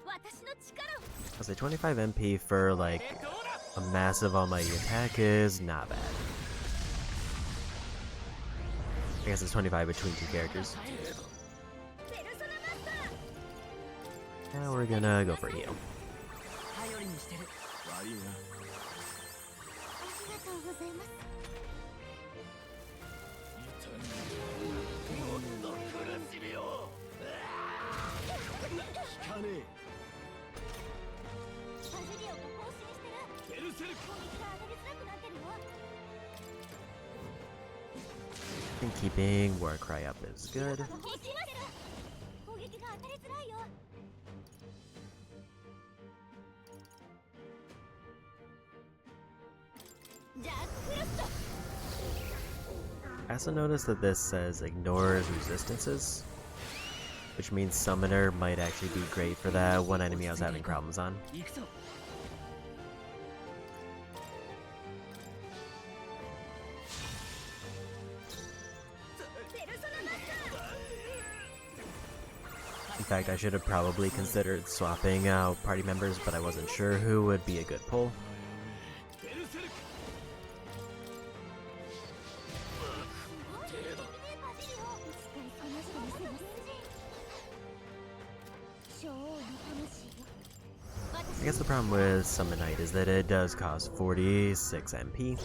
私の力を。 I'll say 25 MP for like どうだ。 a massive almighty attack is not bad. I guess it's 25 between two characters. ペルソナマスター Now we're gonna go for heal. 頼りにしてる。悪いな。ありがとうございます。もっと苦しみを。聞かねえ。バジリオが更新してる。ベルセルク。攻撃が当たりづらくなってるよ。 I think keeping Warcry up is good. 攻撃が当たりづらいよ。 I also noticed that this says ignores resistances, which means Summoner might actually be great for that one enemy I was having problems on. 行くぞ。 In fact, I should have probably considered swapping out party members, but I wasn't sure who would be a good pull. ベルセルク。I guess the problem with Summon Knight is that it does cost 46 MP.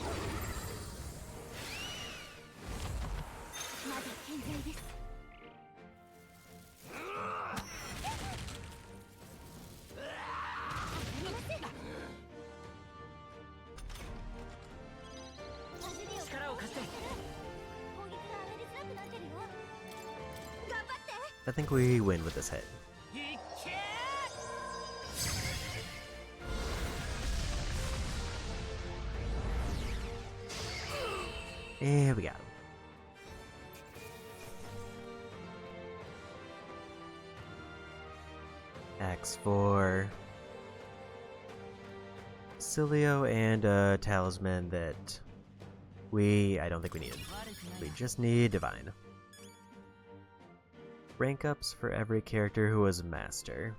まだ健在です。 力を貸して。 攻撃が当たりづらくなってるよ。頑張って。 I think we win with this hit. いっけ And we got him. Axe for Cilio and a talisman that I don't think we needed. 悪くない We just need Divine. Rank ups for every character who was Master.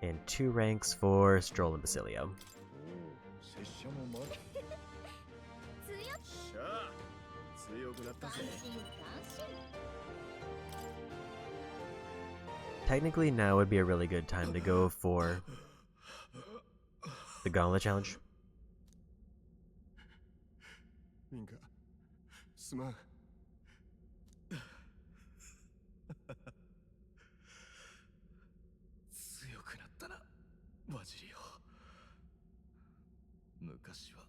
And 2 ranks for Stroll and Basilio. 拙者も負け。強っ。しゃあ。強くなったぜ。 Technically, now would be a really good time to go for the Gauntlet Challenge. ミンカ、すまん。強くなったな、バジリオ。昔は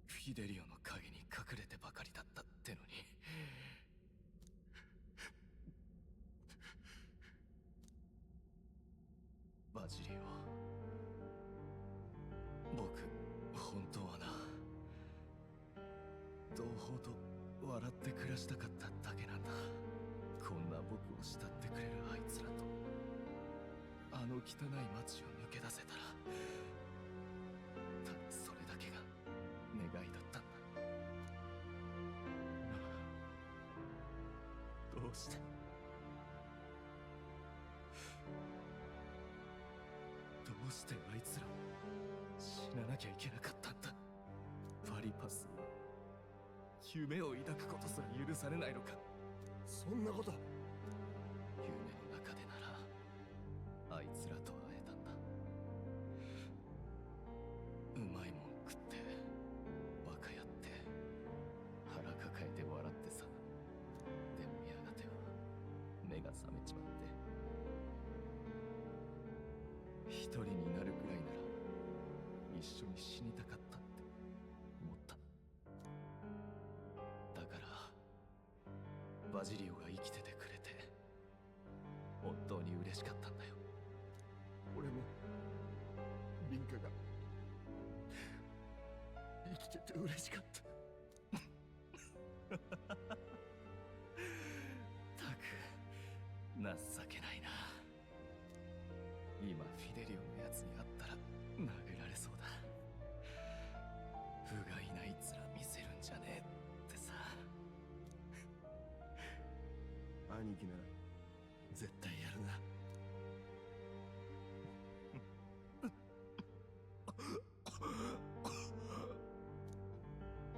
フィデリオの影に隠れてばかりだったってのに。バジリオ、僕、本当はな、同胞と笑って暮らしたかっただけなんだ。こんな僕を慕ってくれるあいつらと、あの汚い街を抜け出せたら、ただそれだけが願いだったんだ。どうしてどうしてあいつら死ななきゃいけなかったんだ。ファリパスは夢を抱くことすら許されないのか。そんなこと。夢の中でならあいつらと会えたんだ。うまいもん食ってバカやって腹抱えて笑ってさ。でもやがては目が覚めちまって、一人になるぐらいなら一緒に死にたかったって思った。だからバジリオが生きててくれて本当に嬉しかったんだよ。俺もリンカが生きてて嬉しかった。たく情けないな。今フィデリオのやつに会ったら殴られそうだ。不甲斐ない面見せるんじゃねえってさ。兄貴なら絶対やるな。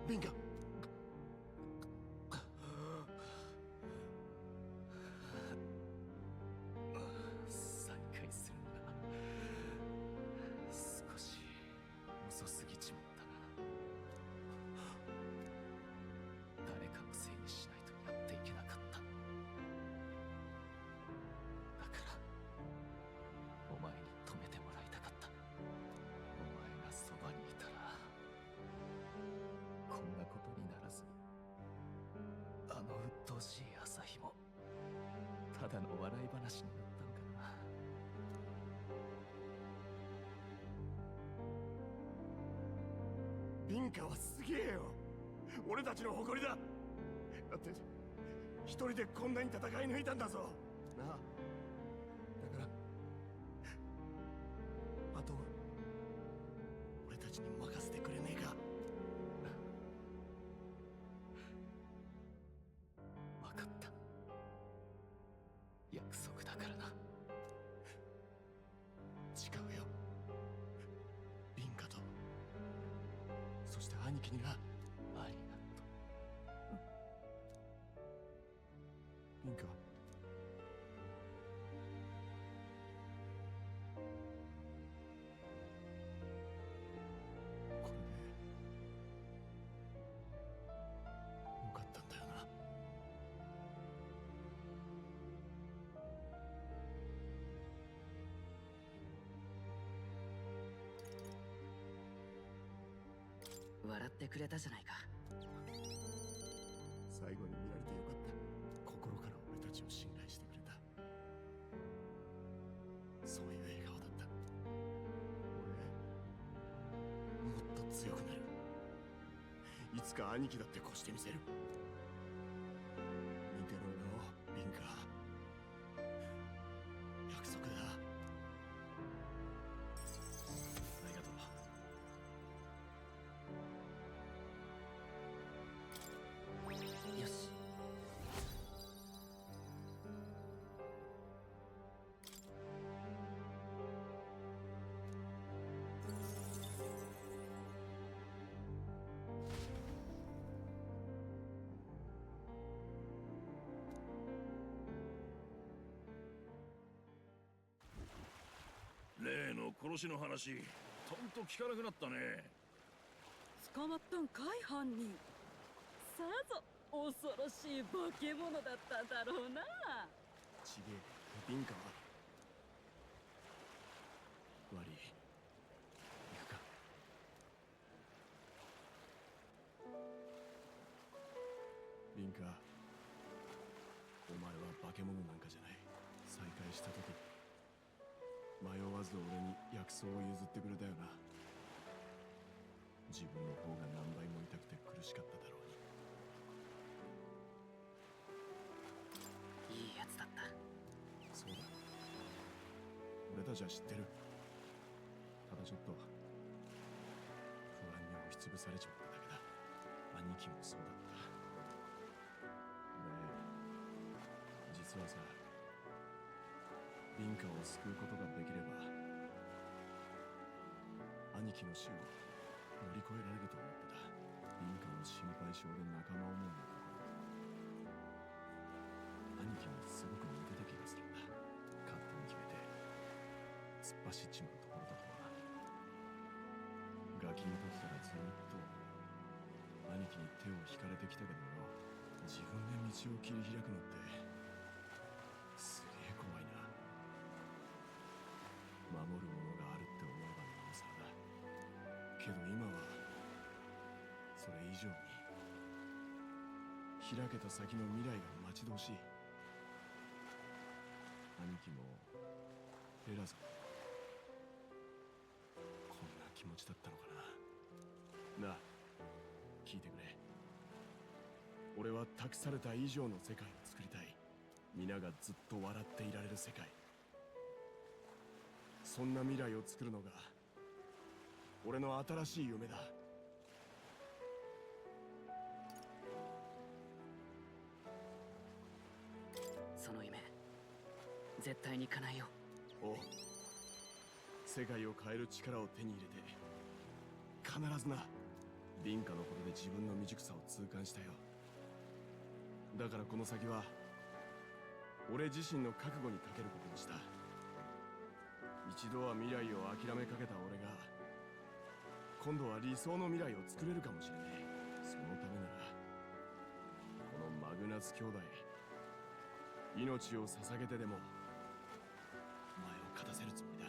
ビンカ、ただの笑い話になったんかな。ビンカはすげえよ。俺たちの誇りだ。だって一人でこんなに戦い抜いたんだぞなあ。だからあとは俺たちに任せてくれねえか。分かった。約束だからな。誓うよ。ビンカとそして兄貴にな。ありがとビンカこれでよかったんだよな。う。笑ってくれたじゃないか。最後に見られてよかった。心から俺たちを信頼してくれた。そういう笑顔だった。俺もっと強くなる。いつか兄貴だって越してみせる。見てろよビンカ。約束だ。ありがとう。よし。例の殺しの話、とんと聞かなくなったね。捕まったんかい犯人。さぞ恐ろしい化け物だったんだろうな。ちげえビンカは悪い。行くか。ビンカ、お前は化け物なんかじゃない。再会した時迷わず俺に薬草を譲ってくれたよな。自分の方が何倍も痛くて苦しかっただろうに。いいやつだった。そうだ、俺たちは知ってる。ただちょっと不安に押しつぶされちまっただけだ。兄貴もそうだった。俺実はさ、ビンカを救うことができれば兄貴の死を乗り越えられると思ってた。ビンカの心配性で仲間思いのところ、兄貴もすごく似てた気がするんだ。勝手に決めて突っ走っちまうところだとはな。ガキの時からずっと兄貴に手を引かれてきたけどよ、自分で道を切り開くのってすげえ怖いな。守るものがあるって思えばなおさらだ。けど今はそれ以上に開けた先の未来が待ち遠しい。兄貴もエラさんもこんな気持ちだったのかな。なあ、聞いてくれ。俺は託された以上の世界を作りたい。皆がずっと笑っていられる世界。そんな未来を作るのが俺の新しい夢だ。その夢絶対に叶えよう。おう、世界を変える力を手に入れて必ずな。ビンカのことで自分の未熟さを痛感したよ。だからこの先は俺自身の覚悟にかけることにした。一度は未来を諦めかけた俺が今度は理想の未来を作れるかもしれない。そのためならこのマグナス兄弟命を捧げてでもお前を勝たせるつもりだ。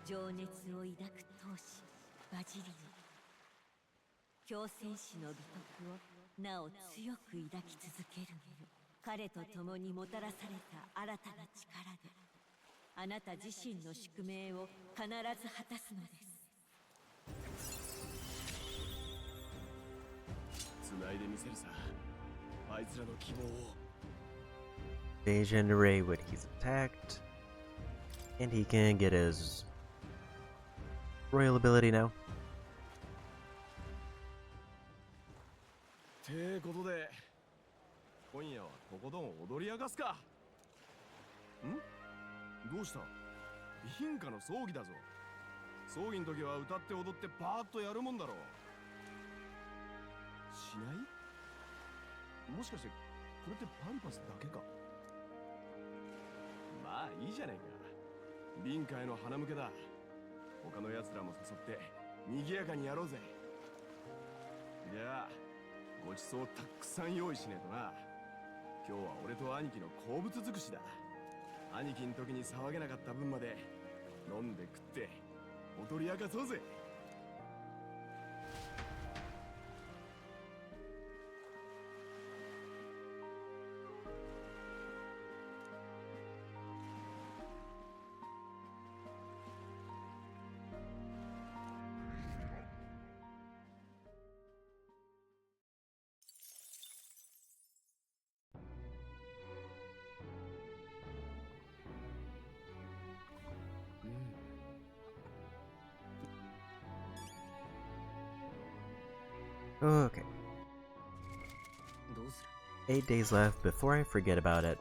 情熱を抱く闘士バジリオ。強戦士の美徳をなお強く抱き続ける者。彼と共にもたらされた新たな力であなた自身の宿命を必ず果たすのです。繋いでみせるさ、あいつらの希望を。They generate when he's attacked, and he can get his royal ability now. てことで今夜はとことん踊り明かすか。ん？どうした？貧家の葬儀だぞ。葬儀の時は歌って踊ってパーッとやるもんだろう。しない？もしかしてこれってパリパスだけか？まあいいじゃねえか。貧家への花向けだ。他の奴らも誘って賑やかにやろうぜ。じゃあごちそうたくさん用意しねえとな。今日は俺と兄貴の好物尽くしだ。兄貴ん時に騒げなかった分まで飲んで食って踊り明かそうぜ。Okay. どうする？ 8 days left before I forget about it.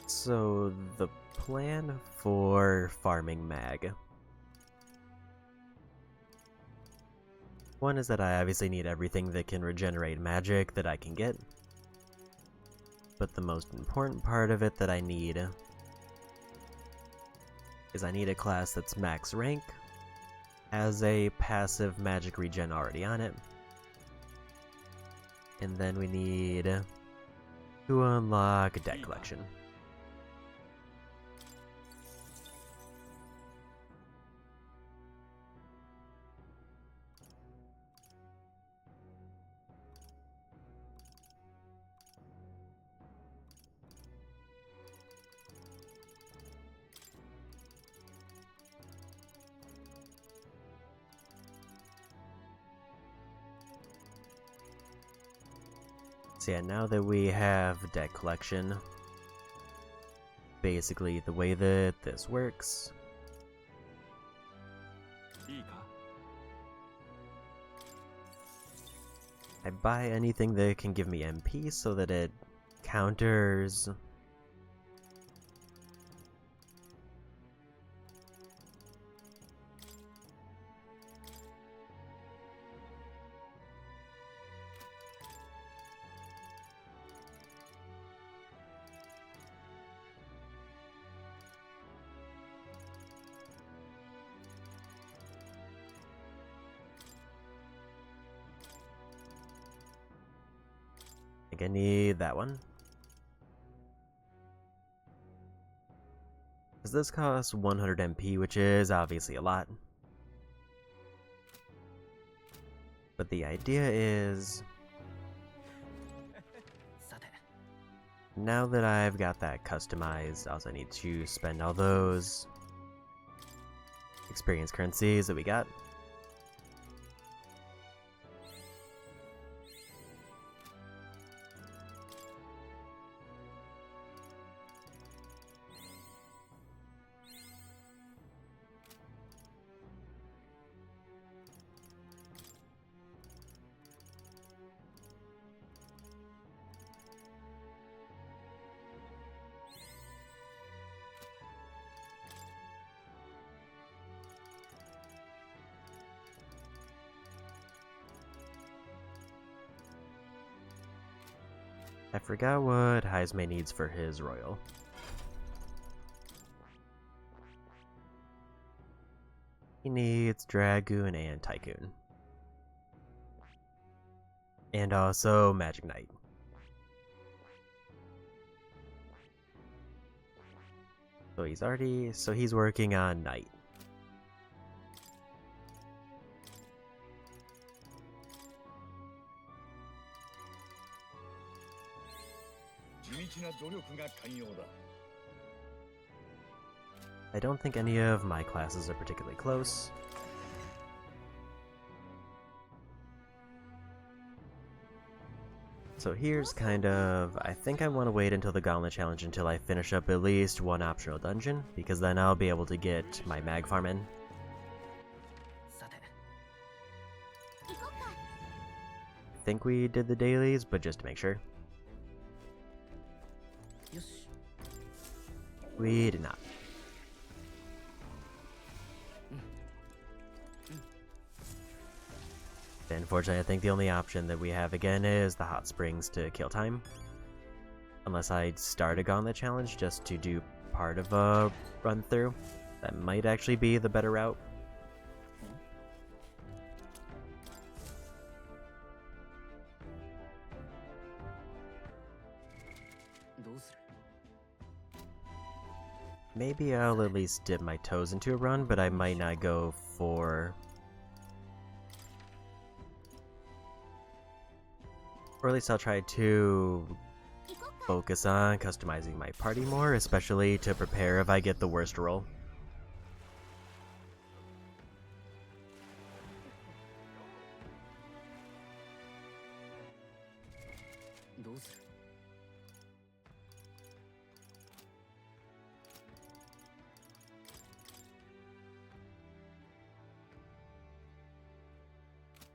So, the plan for farming mag. One is that I obviously need everything that can regenerate magic that I can get. But the most important part of it that I need is I need a class that's max rank, has a passive magic regen already on it, and then we need to unlock a deck collection. So yeah, now that we have deck collection, basically the way that this works I buy anything that can give me MP so that it counters I need that one. Because this costs 100 MP, which is obviously a lot. But the idea is, now that I've got that customized, I also need to spend all those experience currencies that we got. I forgot what Heisme needs for his royal. He needs Dragoon and Tycoon. And also Magic Knight. So he's working on night. I don't think any of my classes are particularly close. So here's kind of, I think I want to wait until the Gauntlet Challenge until I finish up at least one optional dungeon, because then I'll be able to get my mag farm in. I think we did the dailies, but just to make sure. We did not. Unfortunately, I think the only option that we have again is the hot springs to kill time. Unless I start a Gauntlet Challenge just to do part of a run through. That might actually be the better route. Maybe I'll at least dip my toes into a run, but I might not go for... Or at least I'll try to focus on customizing my party more, especially to prepare if I get the worst roll.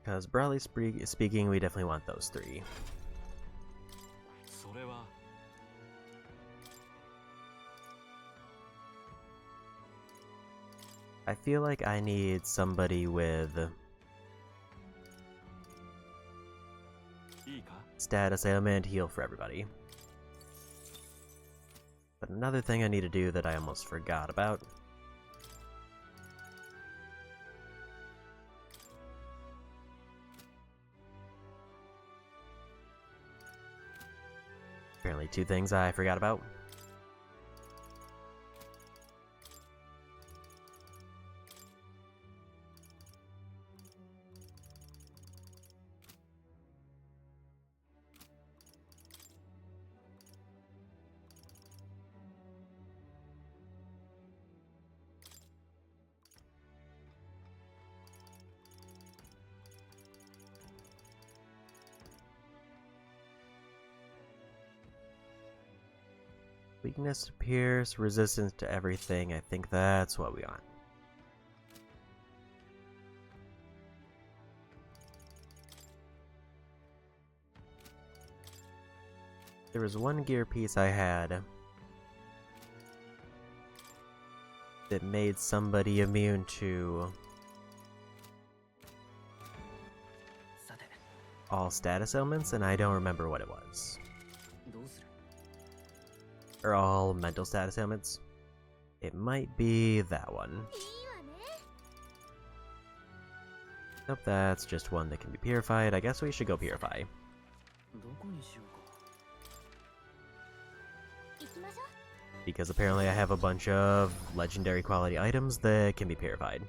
Because broadly speaking, we definitely want those three. I feel like I need somebody with status ailment heal for everybody. But another thing I need to do that I almost forgot about. Apparently two things I forgot about. Weakness to pierce, resistance to everything. I think that's what we want. There was one gear piece I had that made somebody immune to all status ailments, and I don't remember what it was. Or all mental status ailments. It might be that one. Nope, that's just one that can be purified. I guess we should go purify. Because apparently I have a bunch of legendary quality items that can be purified.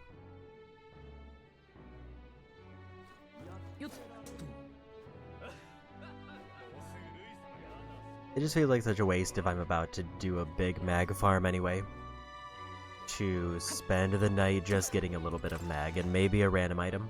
It just feels like such a waste if I'm about to do a big mag farm anyway. To spend the night just getting a little bit of mag and maybe a random item.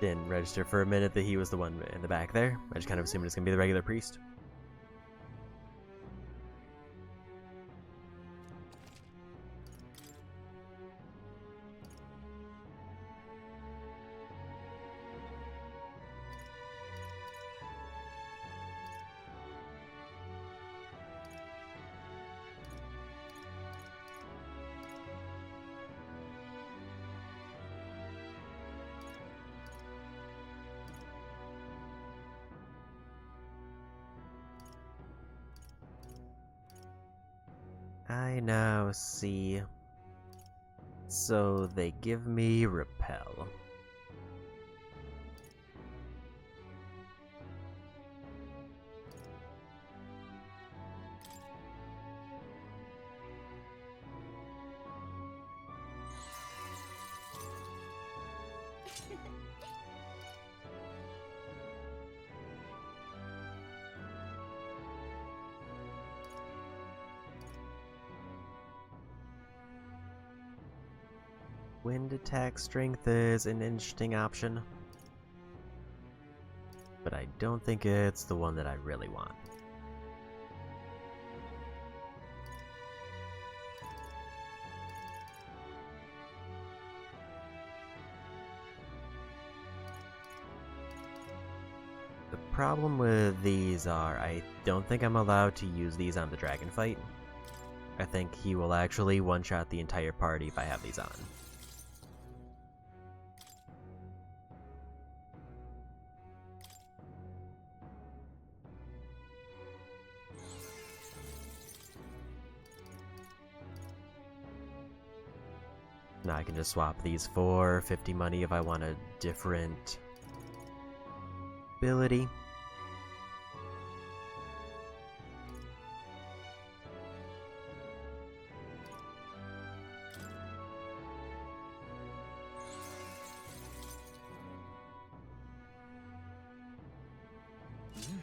Didn't register for a minute that he was the one in the back there. I just kind of assumed it's gonna be the regular priest. I now see. So they give me repel. Wind attack strength is an interesting option, but I don't think it's the one that I really want. The problem with these are I don't think I'm allowed to use these on the dragon fight. I think he will actually one-shot the entire party if I have these on. Now I can just swap these for 50 money if I want a different ability.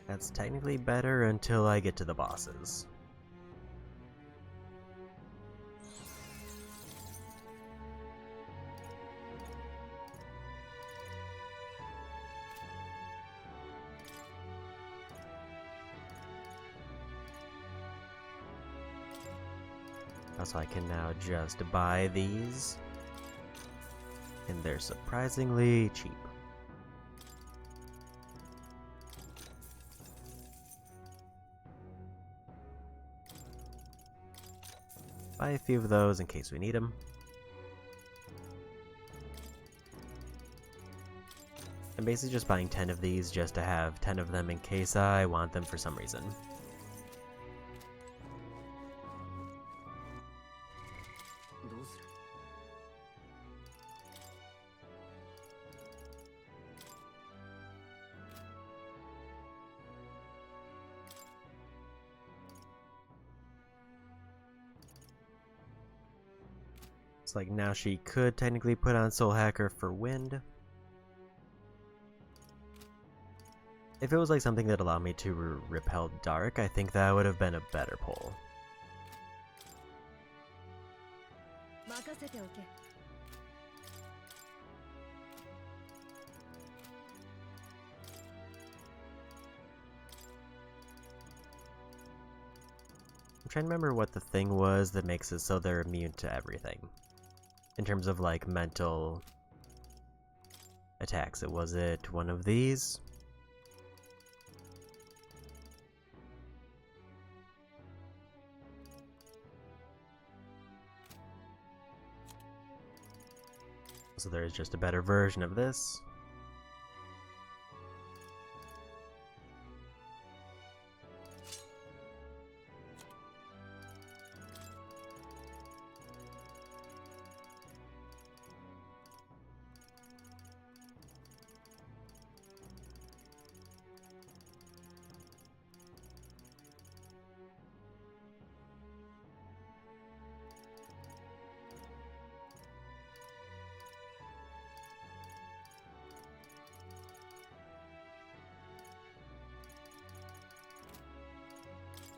That's technically better until I get to the bosses. So I can now just buy these, and they're surprisingly cheap. Buy a few of those in case we need them. I'm basically just buying 10 of these just to have 10 of them in case I want them for some reason. It's like now she could technically put on Soul Hacker for wind. If it was like something that allowed me to repel dark, I think that would have been a better pull. I'm trying to remember what the thing was that makes it so they're immune to everything. In terms of like mental attacks, was it one of these? So there is just a better version of this.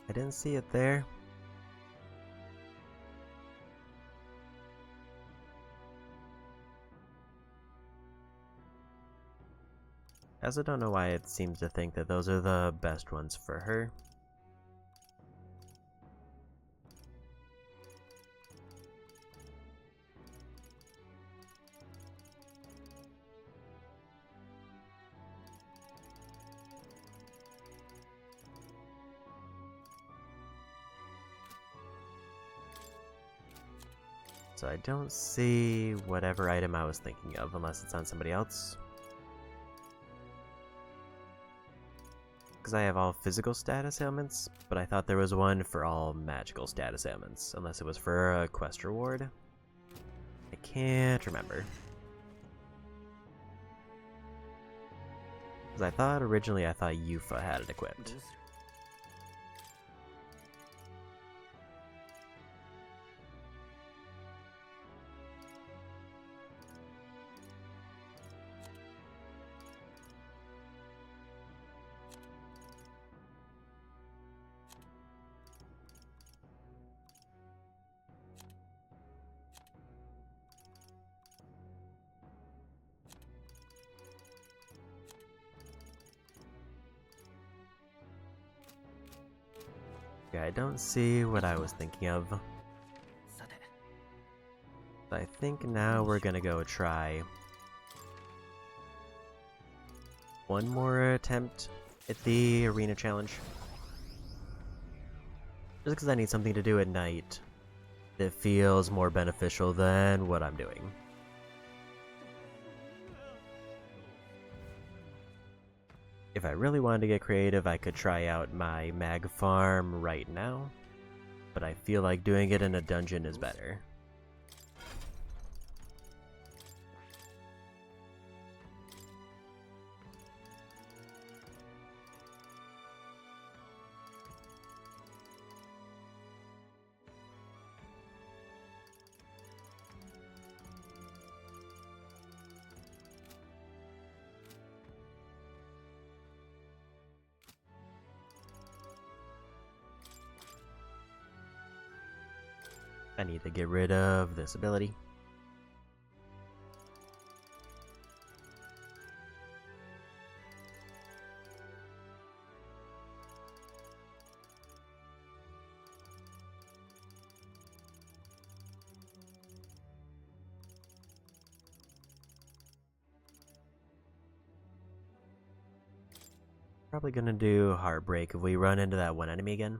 I didn't see it there. I also don't know why it seems to think that those are the best ones for her. So I don't see whatever item I was thinking of, unless it's on somebody else. Because I have all physical status ailments, but I thought there was one for all magical status ailments, unless it was for a quest reward. I can't remember. Because I thought originally Yufa had it equipped. Yeah, I don't see what I was thinking of. I think now we're gonna go try one more attempt at the arena challenge. Just because I need something to do at night that feels more beneficial than what I'm doing. If I really wanted to get creative, I could try out my mag farm right now, but I feel like doing it in a dungeon is better. I need to get rid of this ability. Probably gonna do Heartbreak if we run into that one enemy again.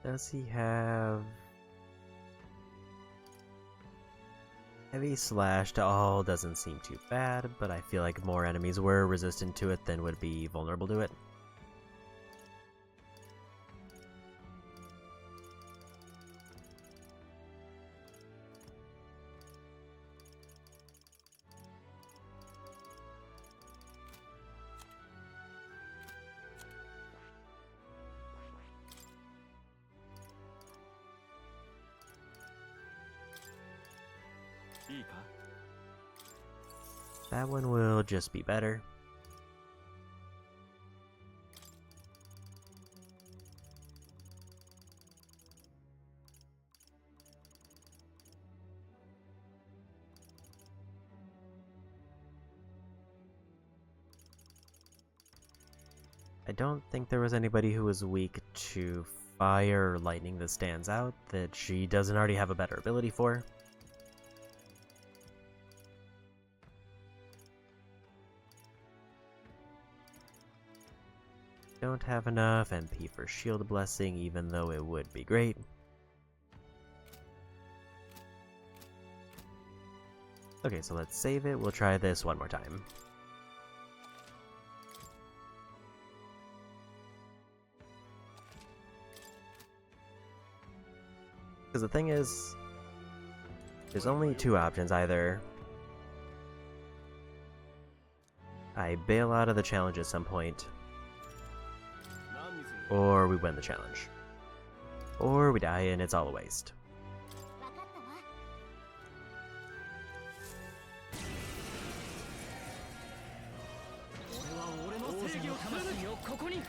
Does he have heavy slash to all? Doesn't seem too bad, but I feel like more enemies were resistant to it than would be vulnerable to it. That one will just be better. I don't think there was anybody who was weak to fire or lightning that stands out that she doesn't already have a better ability for. Don't have enough MP for Shield Blessing, even though it would be great. Okay, so let's save it. We'll try this one more time. Because the thing is, there's only two options. Either I bail out of the challenge at some point, or we win the challenge. Or we die and it's all a waste. ここに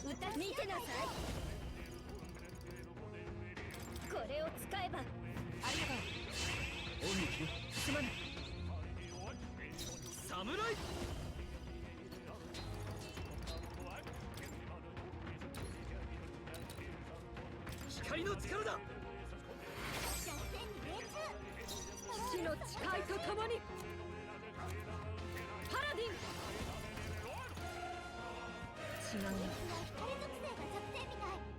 歌見てなさい。これを使えば。ありがとう恩に着るすまない侍光の力だ死の誓いとともにパラディン違うね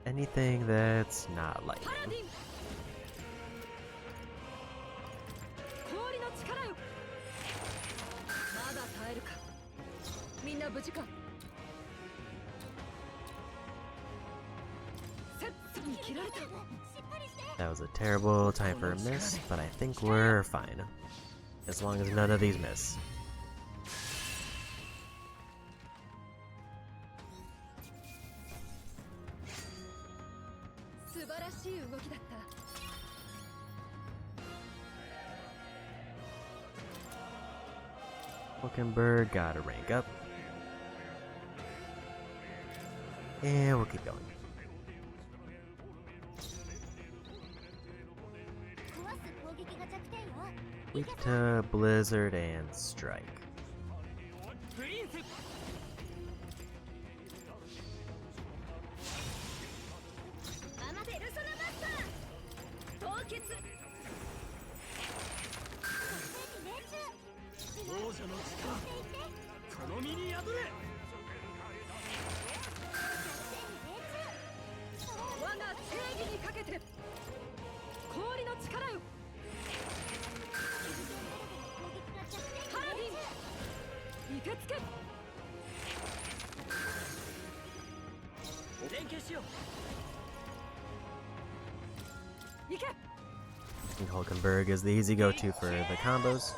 Anything that's not パラ lightning. ディン氷の力よまだ耐えるかみんな無事かセットに切られた That was a terrible time for a miss, but I think we're fine. As long as none of these miss. 素晴らしい動きだった Hulkenberg got a rank up. And we'll keep going. Weak to Blizzard and Strike. プリンスアマペルソナマスター凍結。王者の力この身に宿れ我が正義にかけて氷の力よパラディン受け付け連携しよう行け I think Hulkenberg is the easy go-to for the combos.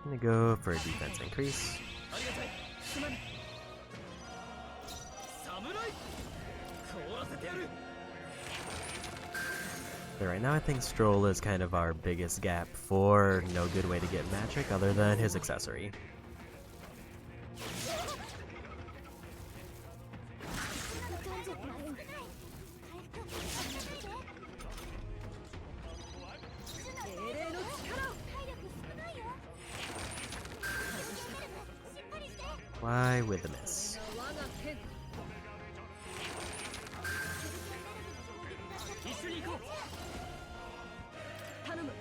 I'm gonna go for a defense increase. ありがたいすまない侍凍らせてやる But right now I think Stroll is kind of our biggest gap for no good way to get magic other than his accessory. Why with the miss? 我が剣一緒に行こう頼む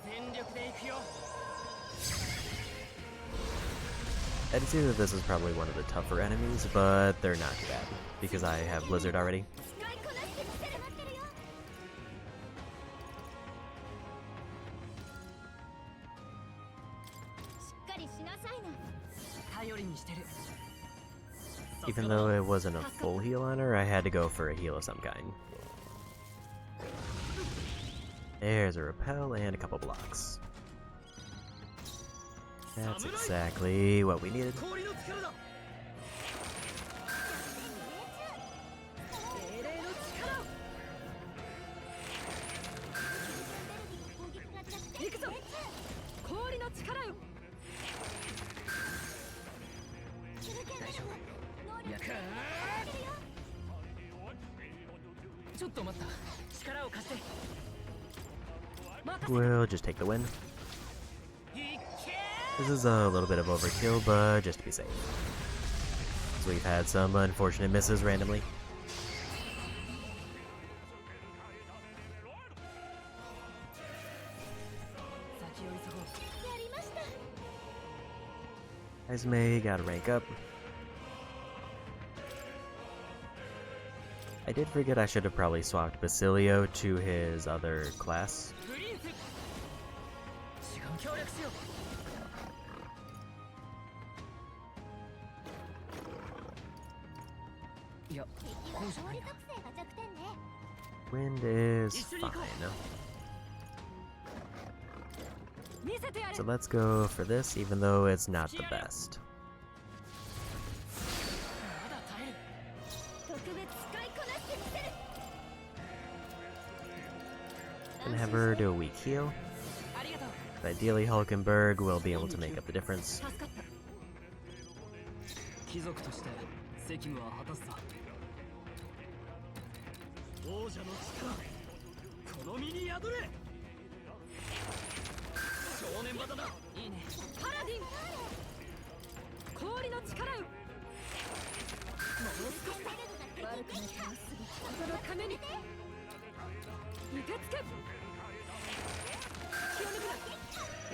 全力で行くよ I can see that this is probably one of the tougher enemies, but they're not too bad because I have Blizzard already. 使いこなしてみせる。待ってるよ。しっかりしなさいな。頼りにしてる Even though it wasn't a full heal on her, I had to go for a heal of some kind. There's a repel and a couple blocks. That's exactly what we needed. 氷の力だ精霊の力行くぞ氷の力よ大丈夫やかーちょっと待った力を貸して We'll just take the win. This is a little bit of overkill, but just to be safe. So we've had some unfortunate misses randomly. Esme got a rank up. I did forget I should have probably swapped Basilio to his other class. プリンス協力しよう いや、こうじゃないな Wind is fine. 見せてやれ So let's go for this, even though it's not the best. まだ耐える 特別使いこなしてみせる And have her do a weak heal. ありがとう Ideally, Hulkenberg will be able to make up the difference. 助かった貴族として責務は果たすさ王者の力この身に宿れ少年技だいいねパラディン氷の力よもう少しだ悪くないからすぐ人のために受け付け気を抜くな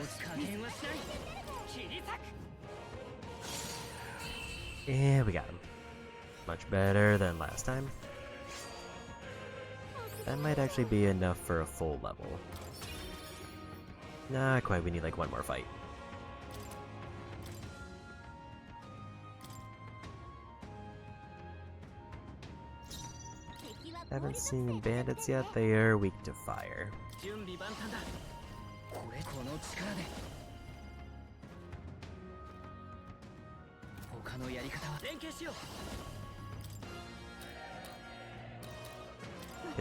落ち加減はしない切り裂く Yeah, we got him. Much better than last time. That might actually be enough for a full level. Not quite, we need like one more fight. Haven't seen bandits yet, they are weak to fire. 準備万端だこの力で他のやり方は連携しよう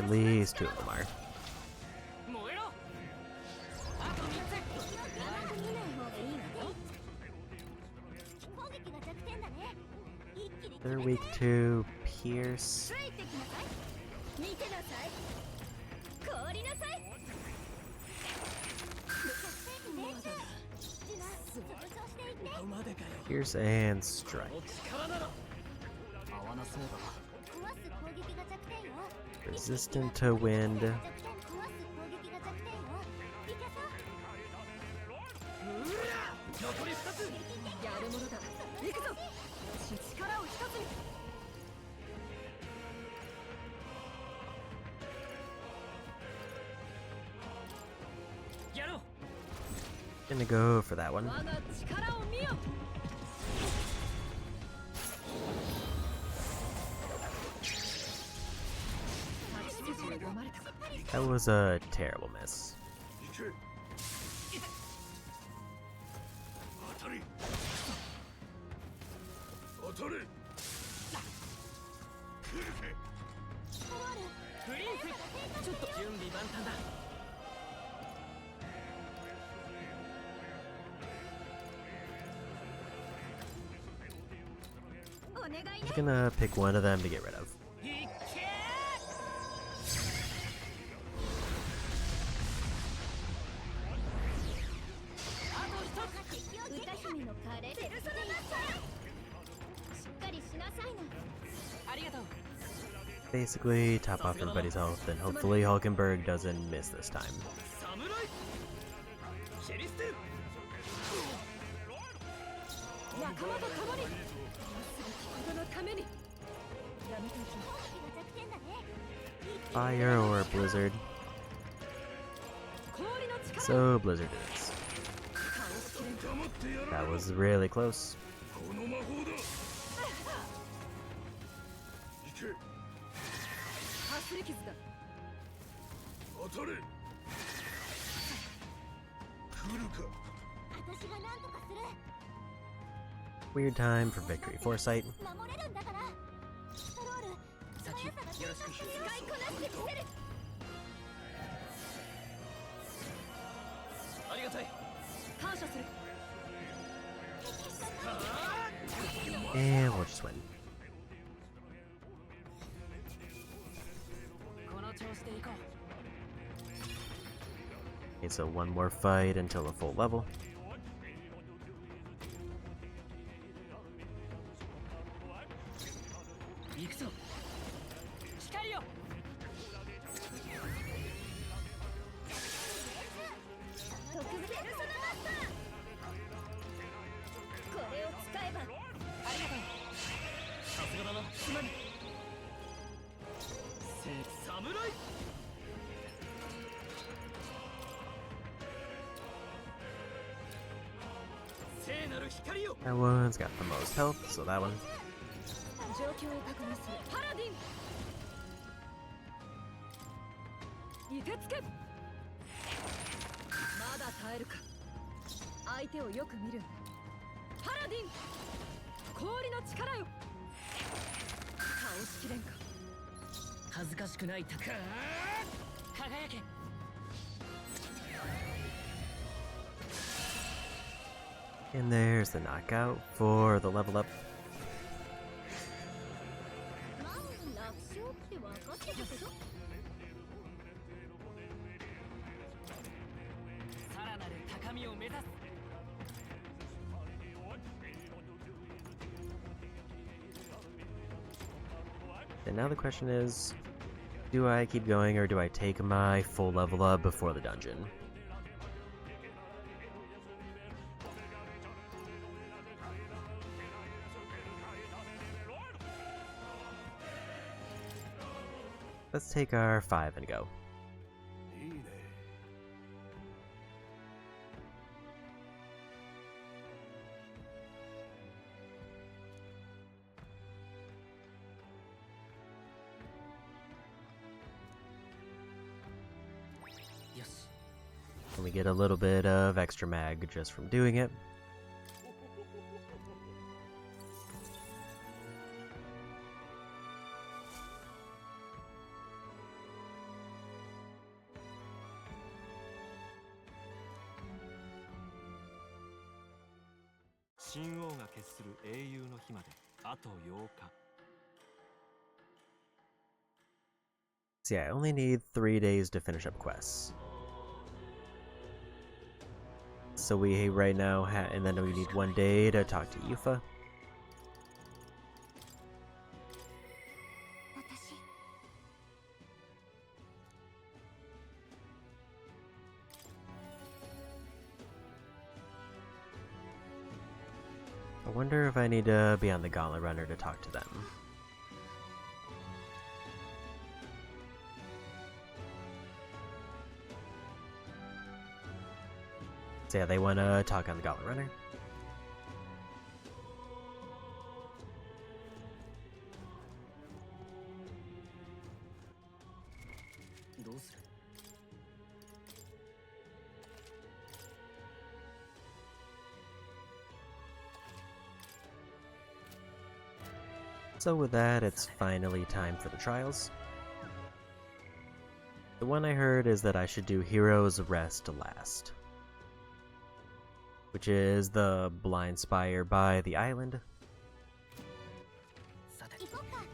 At least 2 of them are. 燃えろあと3つ見ない方がいいわね攻撃が弱点だね一気に They're weak to pierce. ついてきなさい見てなさい凍りなさいまでかよ Pierce and strike. 力なら合わなそうだ 壊す攻撃が弱点よ Resistant to wind. 弱点壊す攻撃が弱点よいけそう残り2つやるものだ行くぞ力を一つに やろう Gonna go for that one. 我が力を見よ That was a terrible miss. 行け当たり当たれプリンスちょっと準備万端だ お願いね Just gonna pick one of them to get rid of. いっけ 歌姫のカレーペルソナマスターしっかりしなさいな ありがとう Basically, top off everybody's health, and hopefully Hulkenberg doesn't miss this time. 侍切り捨てる仲間と共にもうすぐ人のためにやめておきま攻撃が弱点だね Fire or blizzard. 氷の力 So blizzard it is. 倒しきれん 黙ってやら That な was really close. この魔法だ行けかすり傷だ当たれ来るか私が何とかする Weird time for victory foresight. 守れるんだからストロールさっきよろしく使いこなしてみせるありがたい感謝する And we'll just win. この調子でいこう Okay, so one more fight until a full level. 行くぞ光よ 特別ペルソナマスターこれを使えばありがとうさすがだなすまん侍聖なる光よ That one's got the most health, so that one. 状況を確認するパラディンいてつけまだ耐えるか相手をよく見る。パラディン、氷の力よ。倒しきれんか。恥ずかしくないたか。輝け。And there's the knockout for the level up. まあ楽勝って分かってたけど。さらなる高みを目指す。And now the question is, do I keep going or do I take my full level up before the dungeon? Let's take our 5 and go. いいね。よし。 And we get a little bit of extra mag just from doing it. So yeah, I only need 3 days to finish up quests. So we right now and then we need 1 day to talk to Yufa. 私 I wonder if I need to be on the Gauntlet Runner to talk to them. So yeah, they want to talk on the Gauntlet Runner. どうする。 So with that, it's finally time for the trials. The one I heard is that I should do Hero's Rest last, which is the Blind Spire by the island. さて。 行こっか。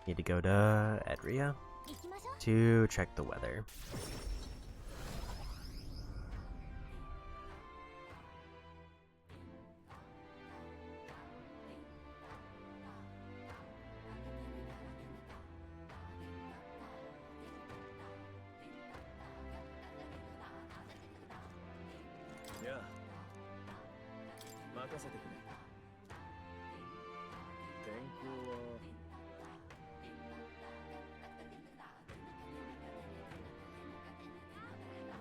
Need to go to Edria 行きましょう。 to check the weather. Yeah. 任せてくれ。天候は。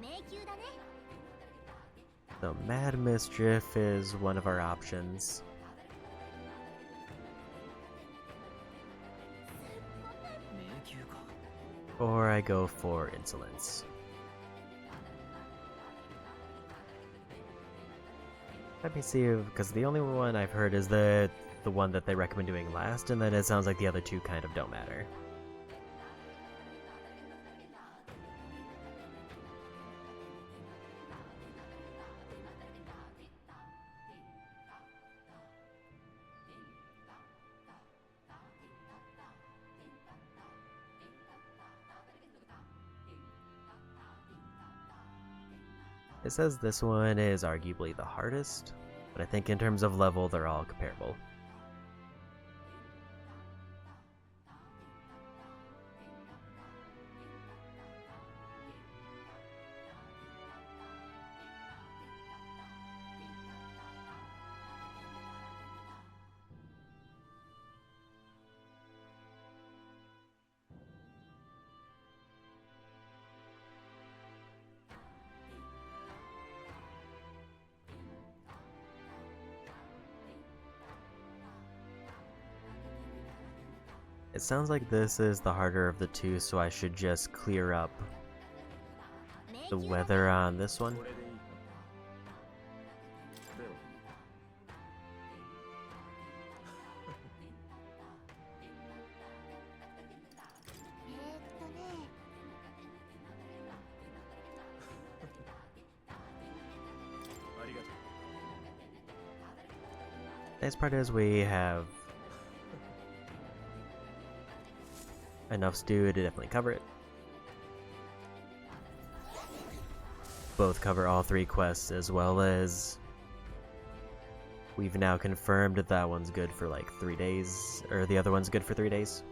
迷宮だね。 So Mad Mischief is one of our options. Or I go for Insolence. Let me see, because the only one I've heard is the one that they recommend doing last, and then it sounds like the other two kind of don't matter. It says this one is arguably the hardest, but I think in terms of level, they're all comparable. It sounds like this is the harder of the two, so I should just clear up the weather on this one. これでいいかでは ありがとう Nice part is we have enough stew to definitely cover it. Both cover all 3 quests, as well as we've now confirmed that that one's good for like 3 days, or the other one's good for 3 days.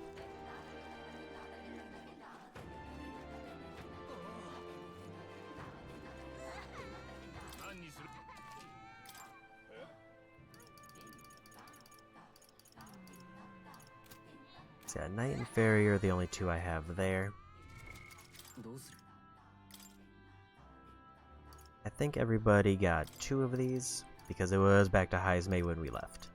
So yeah, Knight and Fairy are the only 2 I have there. どうする I think everybody got 2 of these, because it was back to Heismei when we left.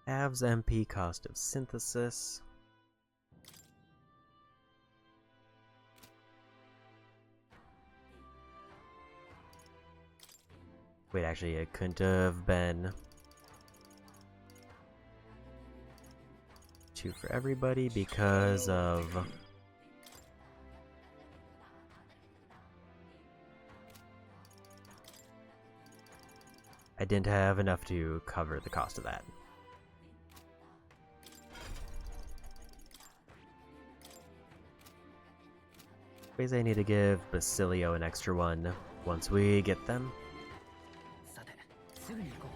Halves MP cost of synthesis. Wait, actually, it couldn't have been 2 for everybody because of I didn't have enough to cover the cost of that. Ways I need to give Basilio an extra one once we get them. さてすぐに行こ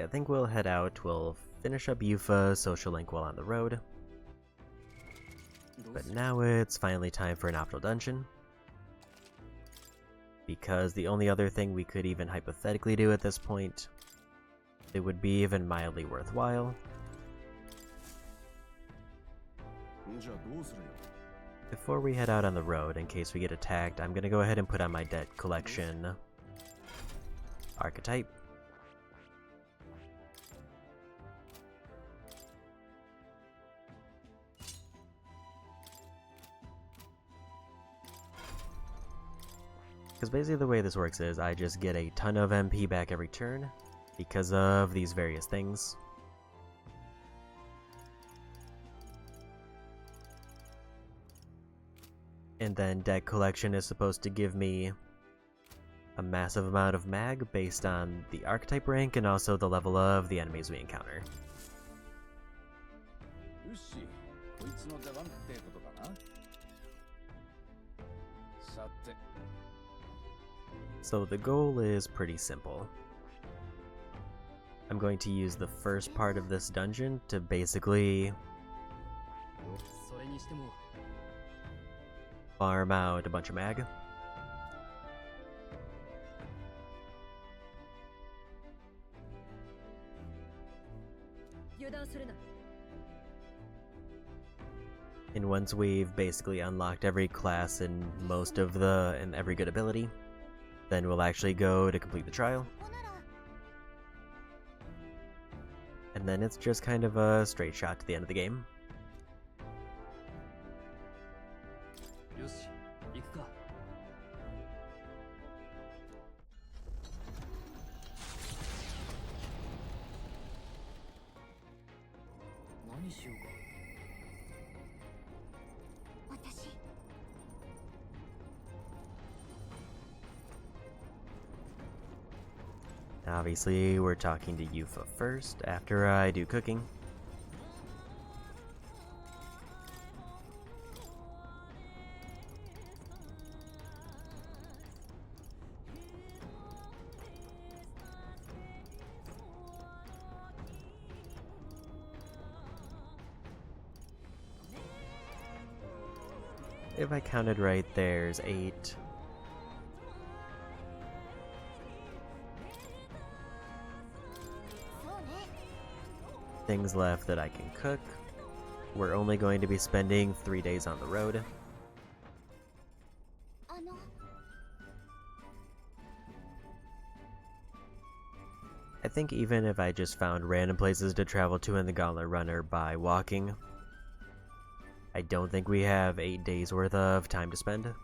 I think we'll head out. We'll finish up Yufa Social Link while on the road. うどう But する now it's finally time for an optional dungeon. Because the only other thing we could even hypothetically do at this point, it would be even mildly worthwhile, じゃあどうするよ before we head out on the road in case we get attacked, I'm gonna go ahead and put on my debt collection archetype. Because basically the way this works is I just get a ton of MP back every turn because of these various things. And then deck collection is supposed to give me a massive amount of mag based on the archetype rank and also the level of the enemies we encounter. よし、こいつの出番ってことだな。さて、 So the goal is pretty simple. I'm going to use the first part of this dungeon to basically それにしても farm out a bunch of mag. 油断するな And once we've basically unlocked every class and most of and every good ability, then we'll actually go to complete the trial. ここなら And then it's just kind of a straight shot to the end of the game. よし行くか何しようか 私 Obviously, we're talking to Yufa first, after I do cooking. If I counted right, there's 8. Things left that I can cook. We're only going to be spending 3 days on the road. I think even if I just found random places to travel to in the Gauntlet Runner by walking, I don't think we have 8 days worth of time to spend.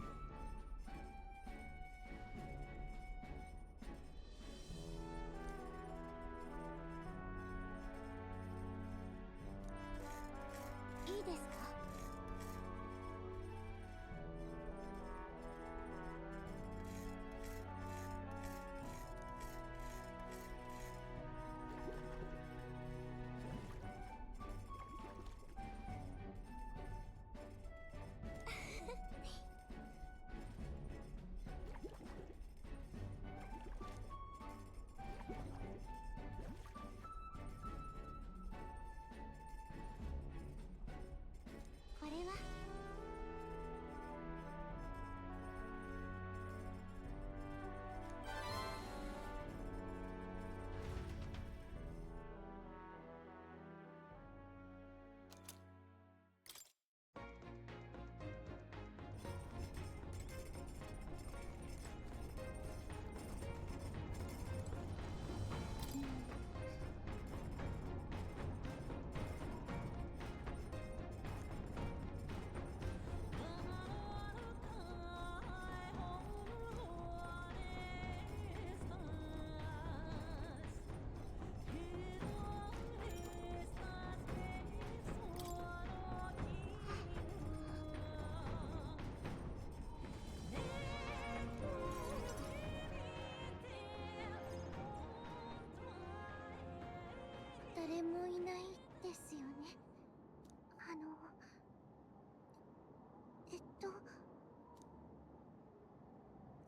誰もいないですよね。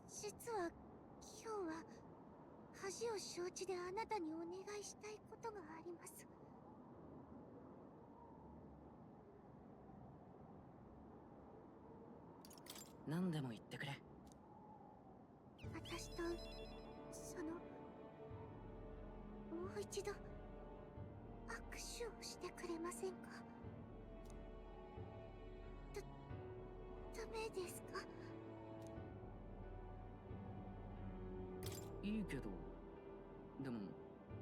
実は今日は恥を承知であなたにお願いしたいことがあります。何でも言ってくれ。私ともう一度握手をしてくれませんか？ダメですか？いいけど、でも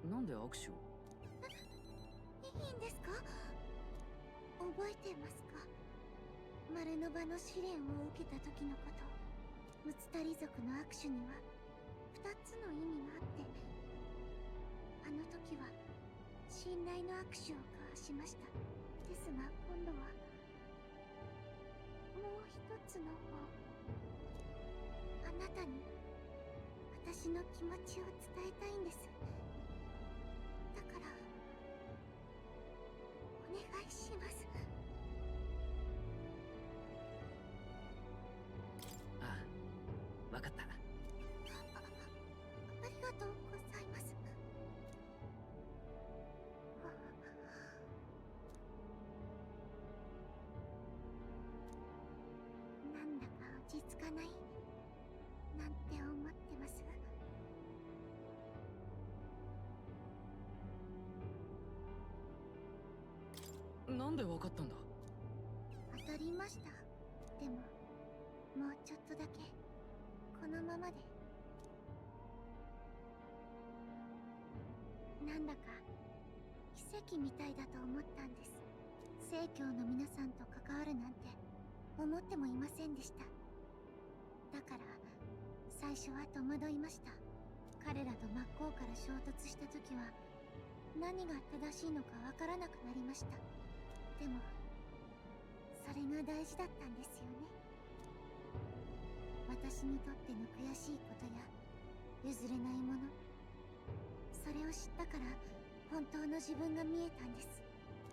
なんで握手を？いいんですか？覚えてますか？丸の場の試練を受けた時のこと。ムツタリ族の握手には2つの意味があって、あの時は信頼の握手を交わしました。ですが今度はもう一つの方、あなたに私の気持ちを伝えたいんです。だからお願いします。ああ、わかった。ありがとうございます。なんだか落ち着かないなんて思ってます。なんでわかったんだ？当たりました。でももうちょっとだけこのままで。なんだか奇跡みたいだと思ったんです。聖教の皆さんと関わるなんて思ってもいませんでした。だから最初は戸惑いました。彼らと真っ向から衝突した時は何が正しいのかわからなくなりました。でもそれが大事だったんですよね。私にとっての悔しいことや譲れないもの、それを知ったから本当の自分が見えたんです。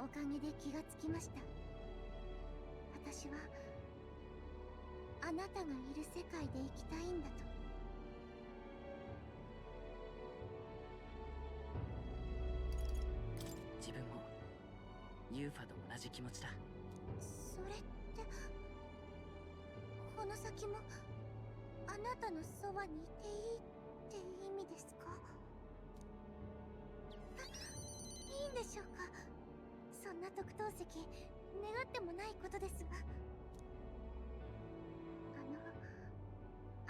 おかげで気がつきました。私はあなたがいる世界で生きたいんだと。自分もユーファと同じ気持ちだ。それってこの先もあなたのそばにいていいって意味ですか？いいんでしょうか？そんな特等席願ってもないことですが。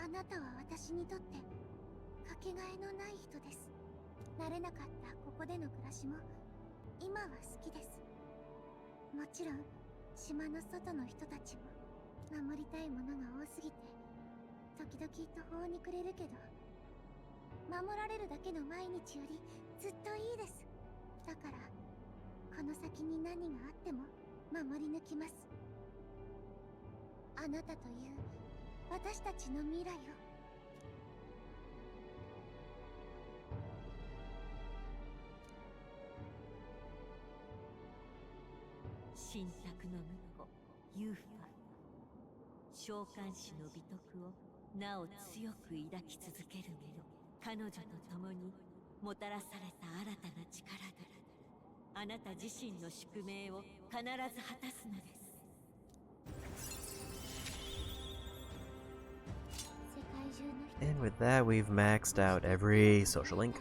あなたは私にとってかけがえのない人です。慣れなかったここでの暮らしも今は好きです。もちろん島の外の人たちも守りたいものが多すぎて時々途方に暮れるけど、守られるだけの毎日よりずっといいです。だからこの先に何があっても守り抜きます。あなたという私たちの未来を。神託の婿ユーファ、召喚師の美徳をなお強く抱き続ける者、彼女と共にもたらされた新たな力であなた自身の宿命を必ず果たすのです。And with that, we've maxed out every social link.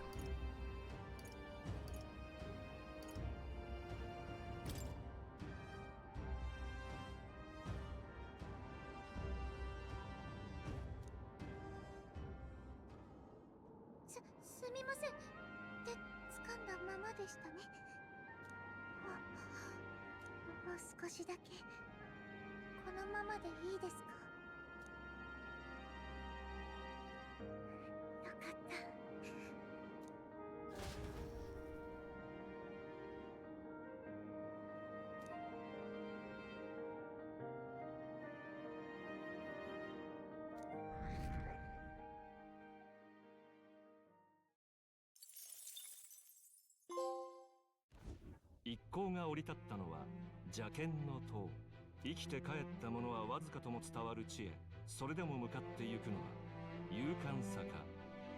すみません。手掴んだままでしたね。もう少しだけこのままでいいですか？よかった。一行が降り立ったのは邪剣の塔。生きて帰った者はわずかとも伝わる地へそれでも向かってゆくのは勇敢さか、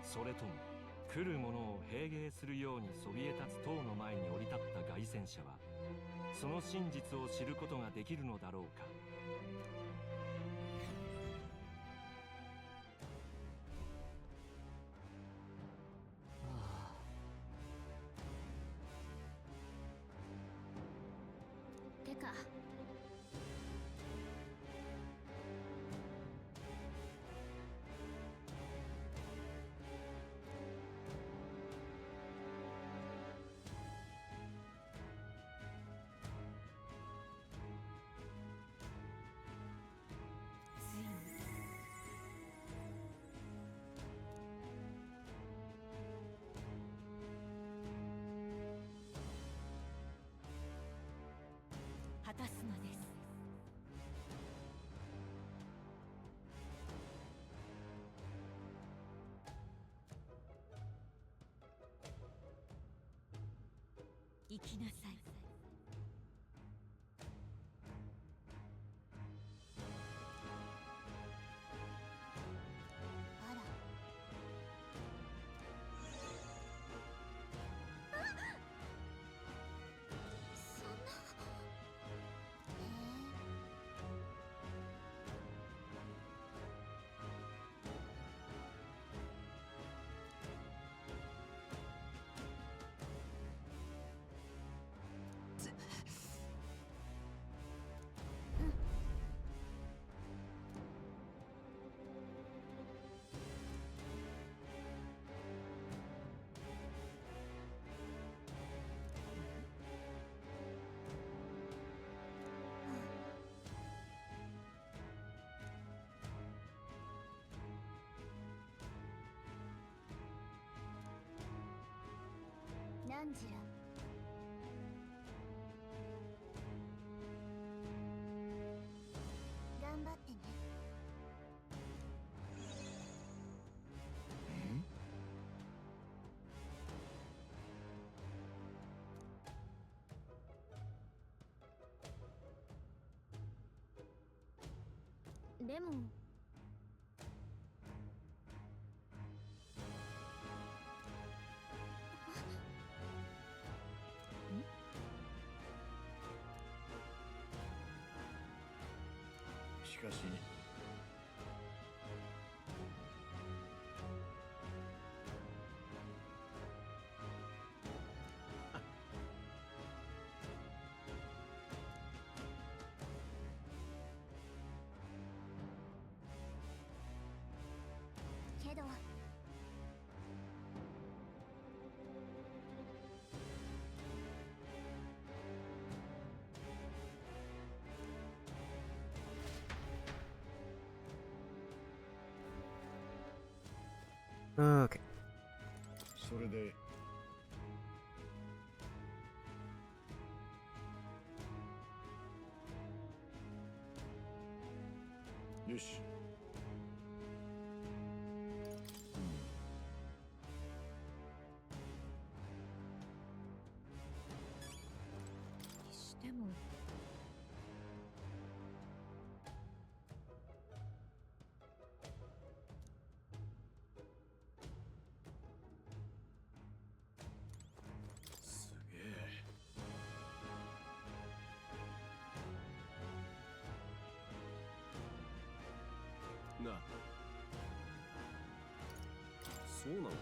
それとも来る者を平芸するようにそびえ立つ塔の前に降り立った凱旋者はその真実を知ることができるのだろうか。てかついに果たすのです。行きなさい。あら。そんな。ランジラ、頑張ってね。でもしかしけどOkay. それでよし。にしてもすげえ。なあ、そうなのか？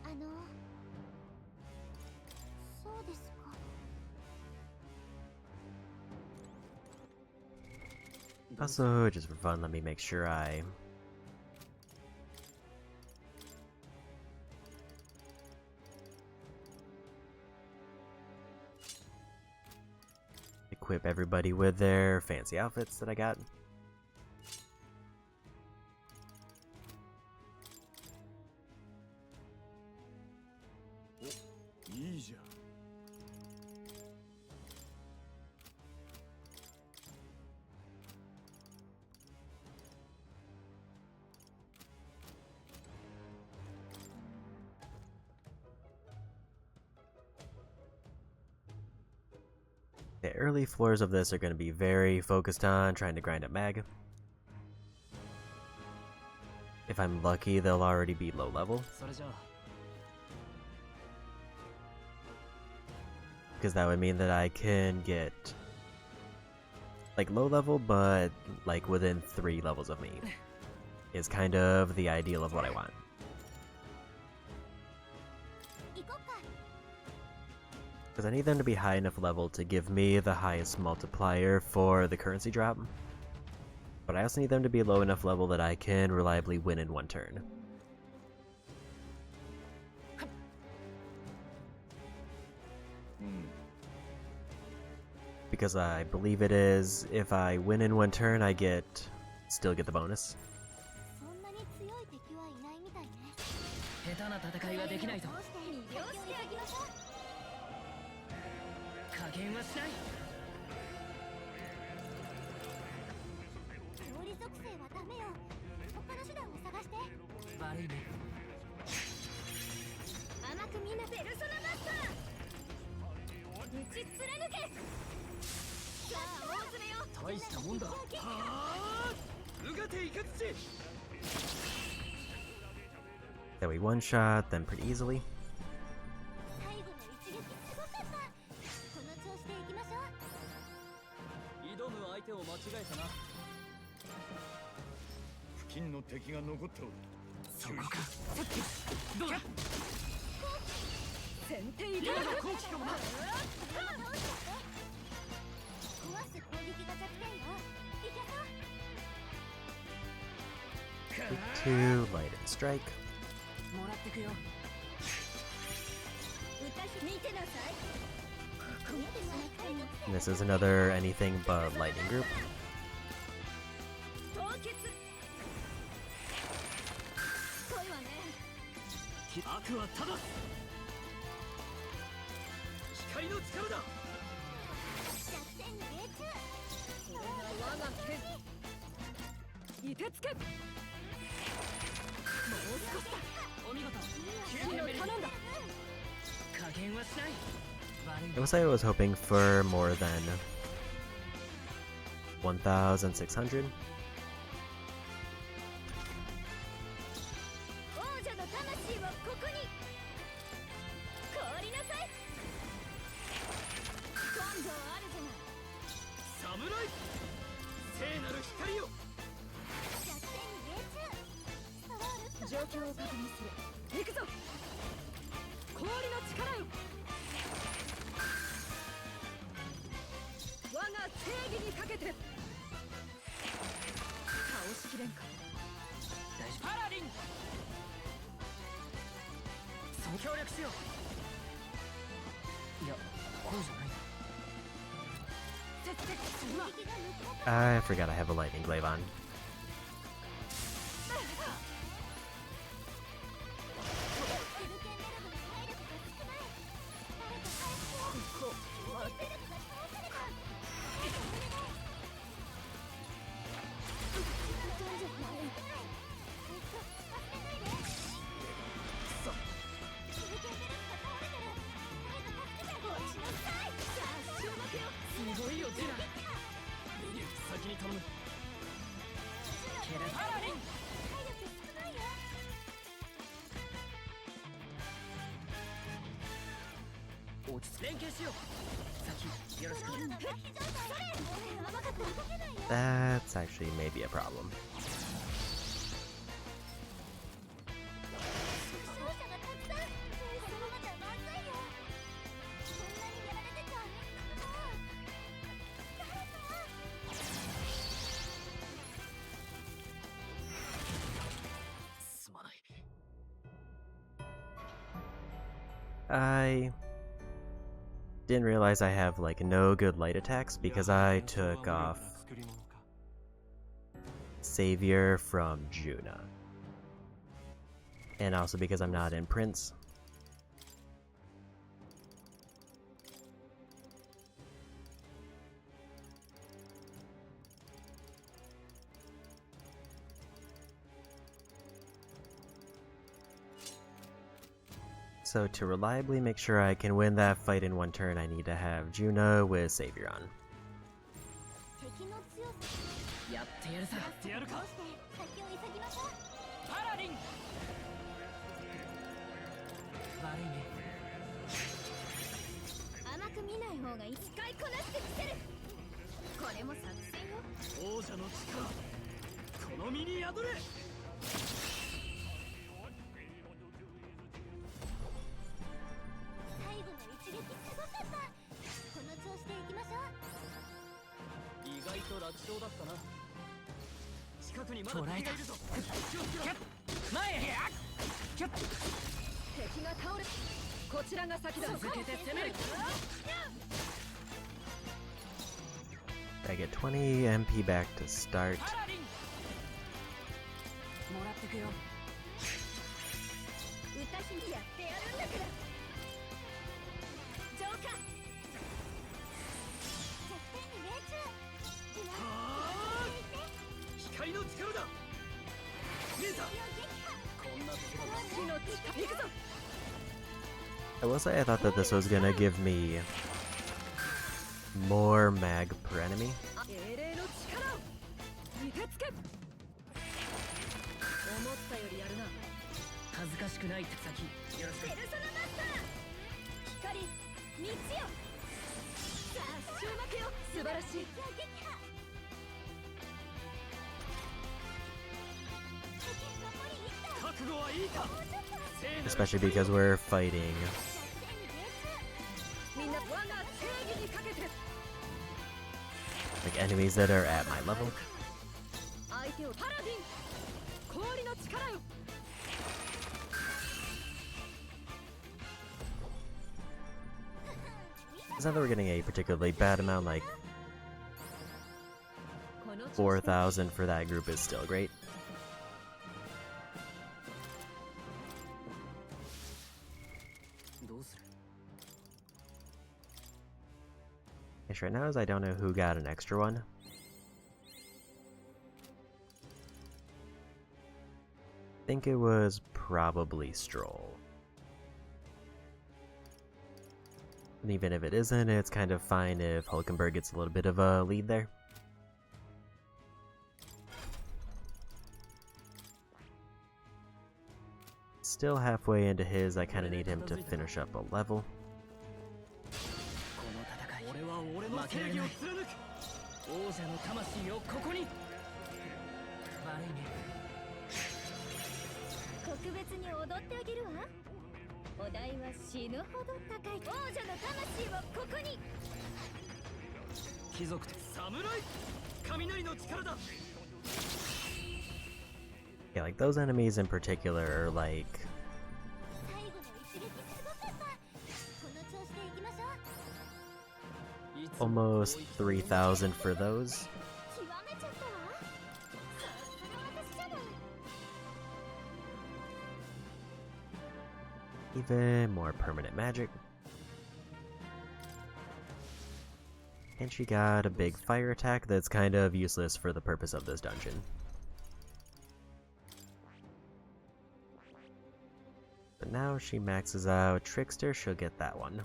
あのそうですか。Also, just for fun, let me make sure I equip everybody with their fancy outfits that I got. いいじゃん。The early floors of this are going to be very focused on trying to grind up mag. If I'm lucky, they'll already be low level, それじゃあ because that would mean that I can get like low level, but like within 3 levels of me is kind of the ideal of what I want. 行こっか。 Because I need them to be high enough level to give me the highest multiplier for the currency drop. But I also need them to be low enough level that I can reliably win in one turn. Because I believe it is, if I win in one turn, I still get the bonus. そんなに強い敵はいないみたいね。下手な戦いはできないとどうして魅了してあげましょう。加減はしない。料理属性はダメよ。他の手段を探して。悪いね。甘く見なペルソナマスター。打ち貫け。さあ大詰めよ。大したもんだ。はあ、うがていかつち。 That we one shot them pretty easily. 最後の一撃すごかった。この調子でいきましょう。挑む相手を間違えたな。付近の敵が残っておる。そこか。どうだ。先手いける後期かもな。壊す攻撃が弱点よ。いけそう。 2, light and strike. もらってくよ。歌見てなさい。ここ見てないか。 And this is another anything but lightning group. 凍結。濃いわね。悪はただ光の力だ。弱点に命中。それが我が剣。凍てつけ。少しだ。お見事。指導頼んだ。加減はしない。I will say I was hoping for more than 1,600. 王者の魂はここに。凍りなさい。根性あるじゃない。侍聖なる光よ。弱点に命中。状況を確認する。行くぞ。氷の力よ。我が正義にかけて。倒しきれんか。大丈夫。パラディン。そう協力しよう。いや、こうじゃないな。 I forgot I have a lightning glaive on. That's actually maybe a problem. I didn't realize I have like no good light attacks because I took off Savior from Juna. And also because I'm not in Prince. So to reliably make sure I can win that fight in one turn, I need to have Juna with Savior on. やってやるさ。やってやるか。先を急ぎましょう。パラディン。悪いね。甘く見ない方がいい。使いこなしてみせる。これも作戦よ。王者の力、この身に宿れ。最後の一撃すごかった。この調子でいきましょう。意外と楽勝だったな。近くにまだ敵がいるぞ。気をつけろ。前へ。キャッ。敵が倒れ。こちらが先だ。続けて攻める。 I get 20 MP back to start. もらってくよ。歌姫やってやるんだから。浄化。弱点に命中。光の力だ。見えた。こんなところ。火の力。行くぞ。 I will say I thought that this was gonna give me more mag per enemy. 英霊の力を見てつけ。思ったよりやるな。恥ずかしくない。先よろしく。ペルソナマスター。光、道よ。さあ、終幕よ。素晴らしい。覚悟はいいか。 Especially because we're fighting みんな我が正義にかけて。 like enemies that are at my level. 相手をパラディン。氷の力よ。 It's not that we're getting a particularly bad amount, like 4,000 for that group is still great. Issue right now is I don't know who got an extra one. think it was probably Stroll. And even if it isn't, it's kind of fine if Hulkenberg gets a little bit of a lead there. Still halfway into his, I kind of need him to finish up a level. Yeah, like those enemies in particular are like almost 3,000 for those. Even more permanent magic. And she got a big fire attack that's kind of useless for the purpose of this dungeon. But now she maxes out Trickster, she'll get that one.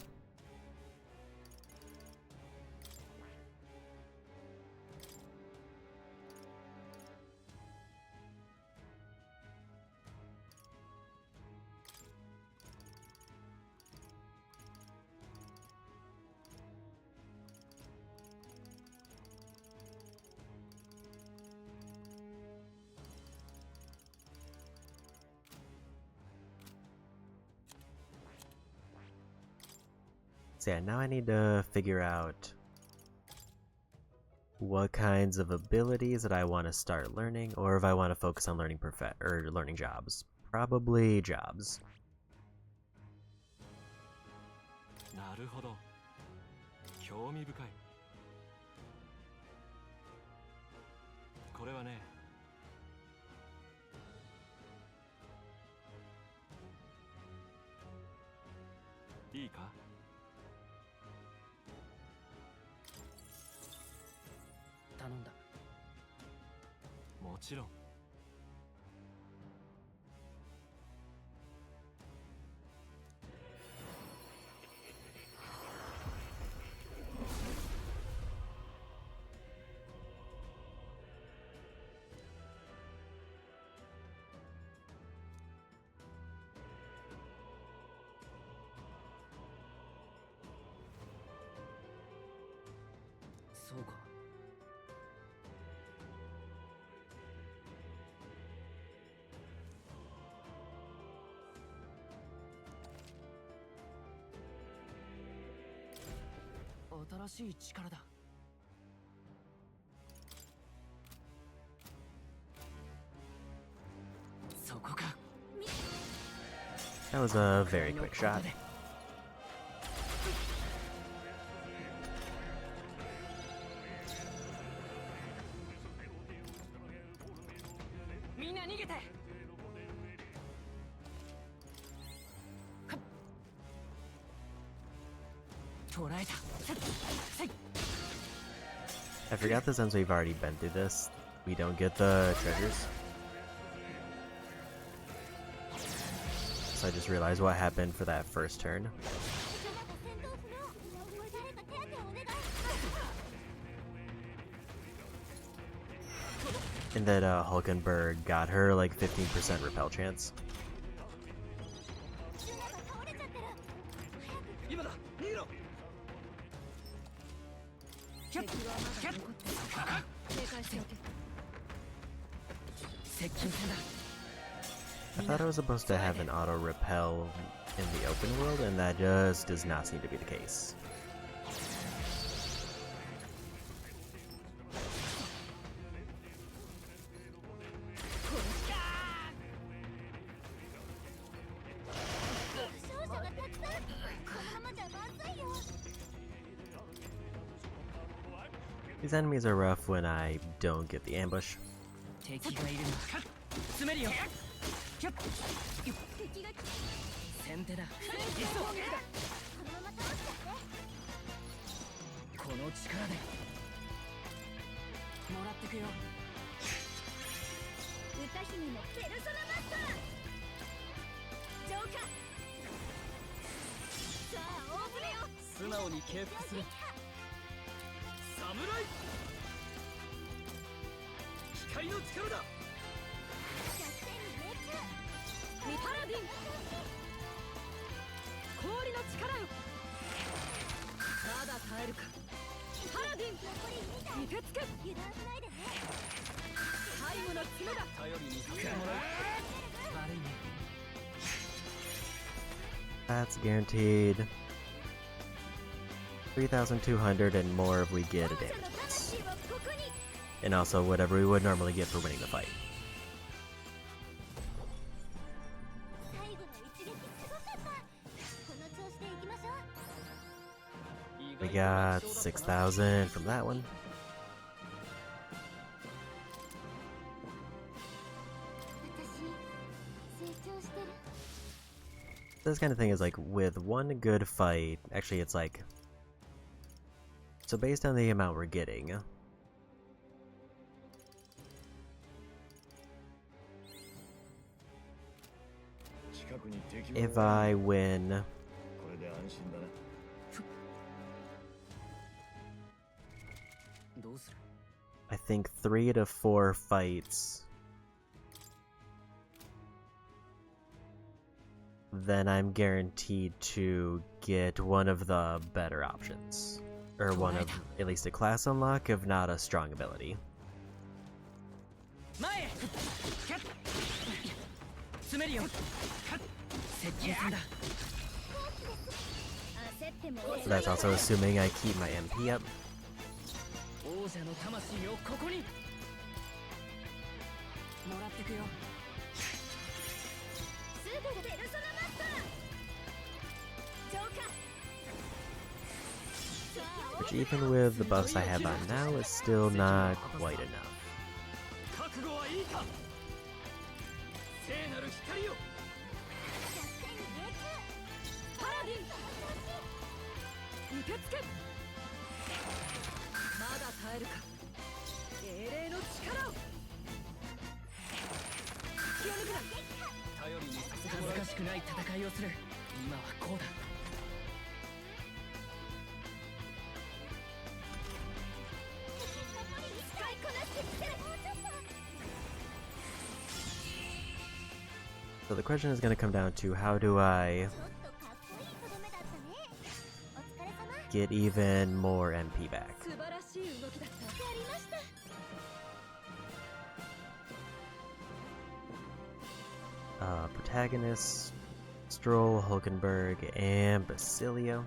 So yeah, now I need to figure out what kinds of abilities that I want to start learning, or if I want to focus on learning learning jobs. Probably jobs. なるほど。興味深い。これはね。いいか？頼んだ。もちろん。そうか。新しい力だ。そこか。That was a very quick shot. みんな逃げて。捕らえた。I forgot that since we've already been through this, we don't get the treasures. So I just realized what happened for that first turn. And that Hulkenberg got her like 15% repel chance. I thought I was supposed to have an auto repel in the open world, and that just does not seem to be the case. These enemies are rough when I don't get the ambush. 敵がいるの。詰めるよ。先手だ。この力でもらってくよ。歌姫のペルソナマスター浄化さあ大詰めよ素直に敬服する侍光の力だパラディン氷の力よまだ耐えるかパラディン見てつけ油断しないでね最後の爪だ頼りにさせてもらう悪いね That's guaranteed 3,200 and more if we get a damage boost. And also whatever we would normally get for winning the fight. We got 6,000 from that one. This kind of thing is like with one good fight, actually it's like, so based on the amount we're getting, if I win I think 3 to 4 fights, then I'm guaranteed to get one of the better options. Or one of at least a class unlock, if not a strong ability. That's also assuming I keep my MP up. Which even with the buffs I have on now is still not quite enough. So the question is going to come down to how do I get even more MP back? Protagonist, Stroll, Hulkenberg, and Basilio.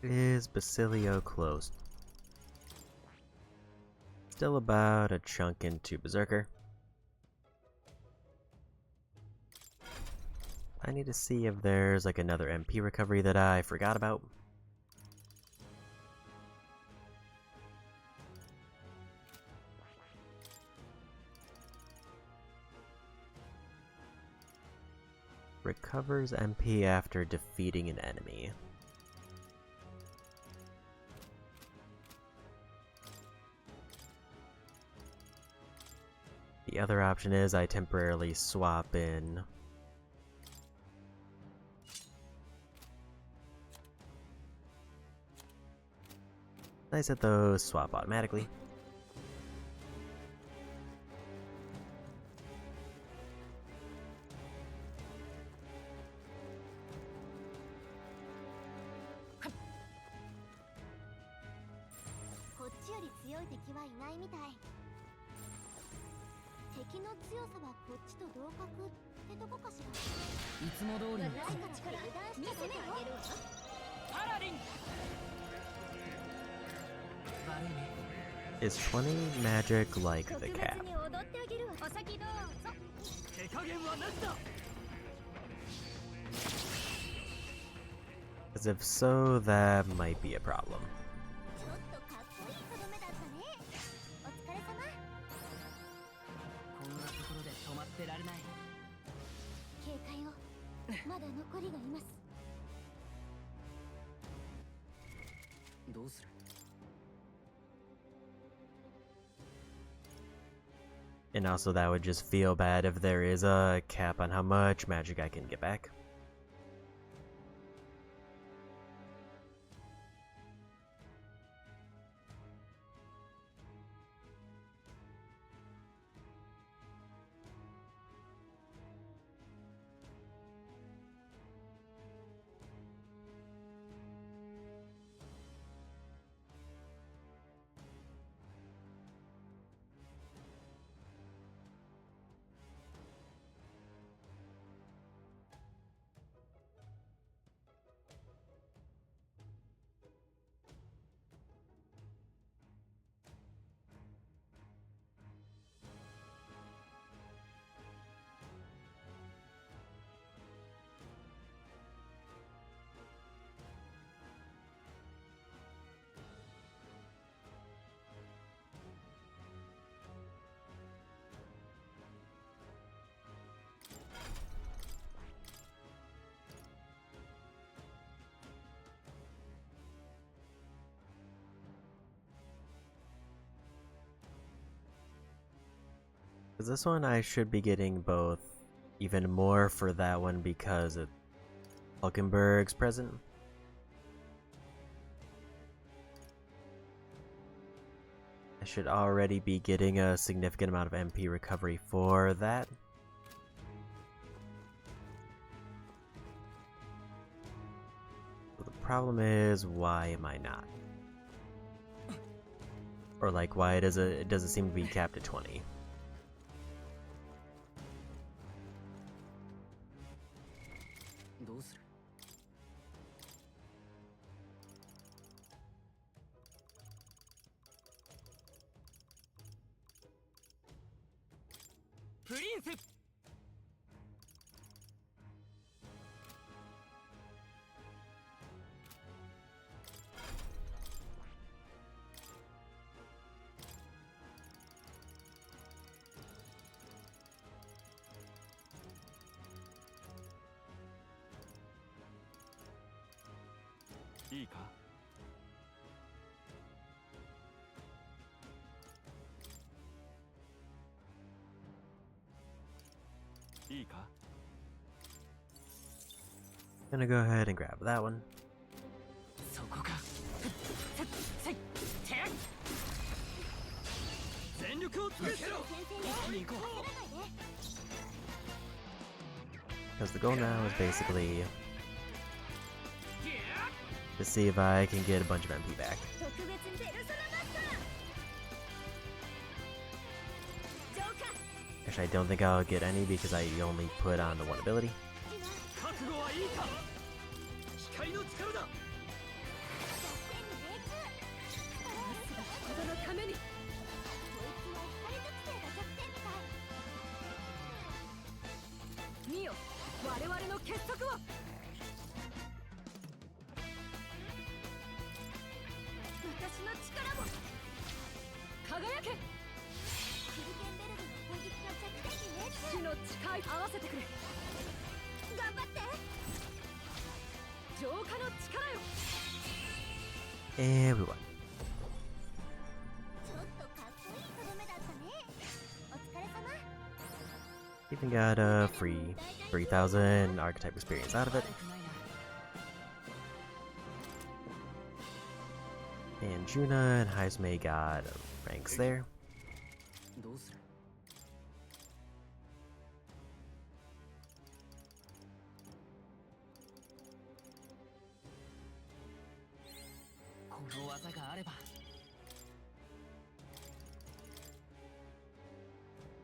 Is Basilio close? Still about a chunk into Berserker. I need to see if there's like another MP recovery that I forgot about. Recovers MP after defeating an enemy. The other option is I temporarily swap in I set those swap automatically. の強さはこっちと同格ってとこかしら。いつも通りの私たちから油断しちゃダメよ。パラディン。悪いね。 Is 20 magic like 特 the 別 cap? に踊ってあげるわ。お先どうぞ。手加減はなしだ。 As if so, that might be a problem. ちょっとかっこいいとどめだったね。お疲れ様。こんなところで止まってられない。警戒を。まだ残りがいます。どうする？ And also, that would just feel bad if there is a cap on how much magic I can get back. Because this one I should be getting both even more for that one because of Hulkenberg's present. I should already be getting a significant amount of MP recovery for that. So the problem is, why am I not? Or like, why it doesn't seem to be capped at 20.いいか？いいか？ Gonna go ahead and grab that one. そこか。全力を尽くせろ。一緒に行こう。 Because the goal now is basically to see if I can get a bunch of MP back. Actually, I don't think I'll get any because I only put on the one ability. And we won. Even got a free 3,000 archetype experience out of it. And Juna and Heisme got ranks there.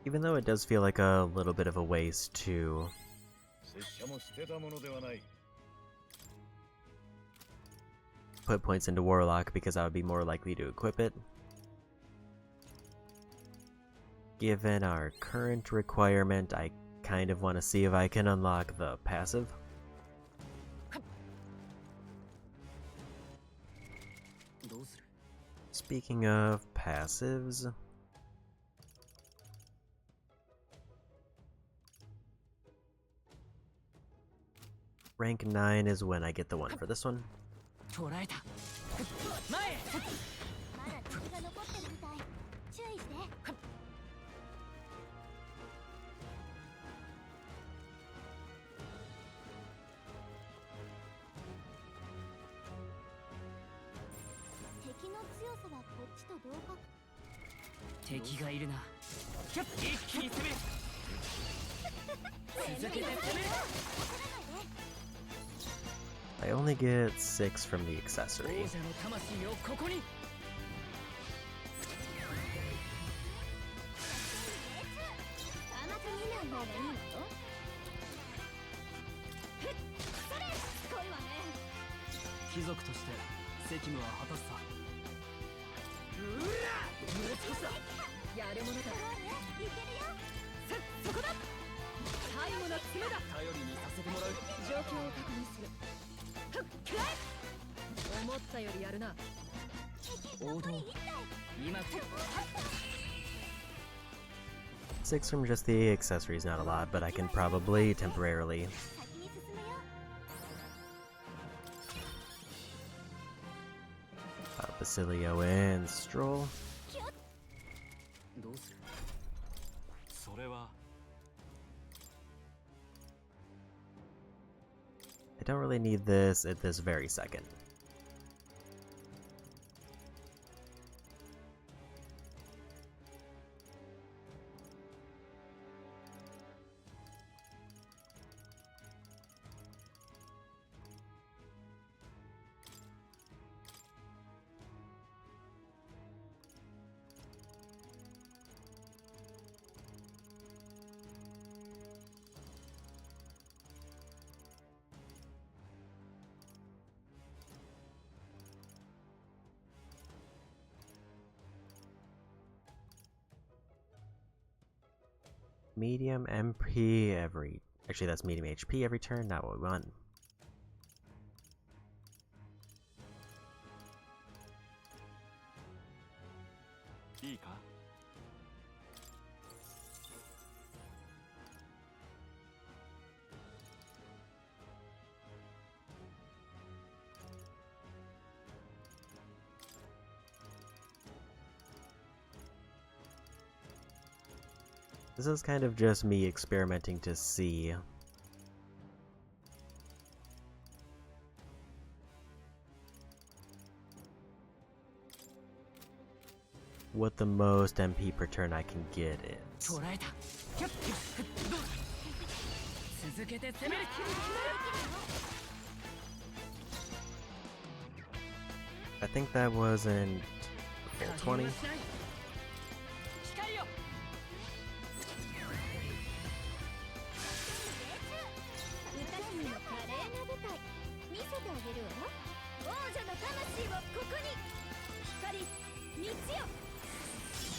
Even though it does feel like a little bit of a waste to 拙者も捨てたものではない。 put points into Warlock because I would be more likely to equip it. Given our current requirement, I kind of want to see if I can unlock the passive. Speaking of passives, rank 9 is when I get the one for this one. 捕らえた。前へ。まだ敵が残ってるみたい。注意して。敵の強さはこっちと同格。敵がいるな。一気に攻める。続けて攻める。 I only get 6 from the accessory. 王者の魂をここに。甘く見ない方がいいのよ。それ、すごいわね。貴族として責務は果たすさ。うら、もう少しだ。やるものだ。いけるよ。そこだ。最後の爪だ。頼りにさせてもらう。状況を確認する。思ったよりやるな。王道。今。 6 from just the accessories, not a lot, but I can probably temporarily. 先に進むよ。Basilio and Stroll. どうする？それは I don't really need this at this very second. Medium MP every... Actually, that's medium HP every turn, not what we want. This is kind of just me experimenting to see what the most MP per turn I can get is. 捕らえた。続けて攻める。 I think that wasn't full 20. 光よ。 歌姫の華麗な舞台見せてあげるわ。王女の魂をここに。光、道よ。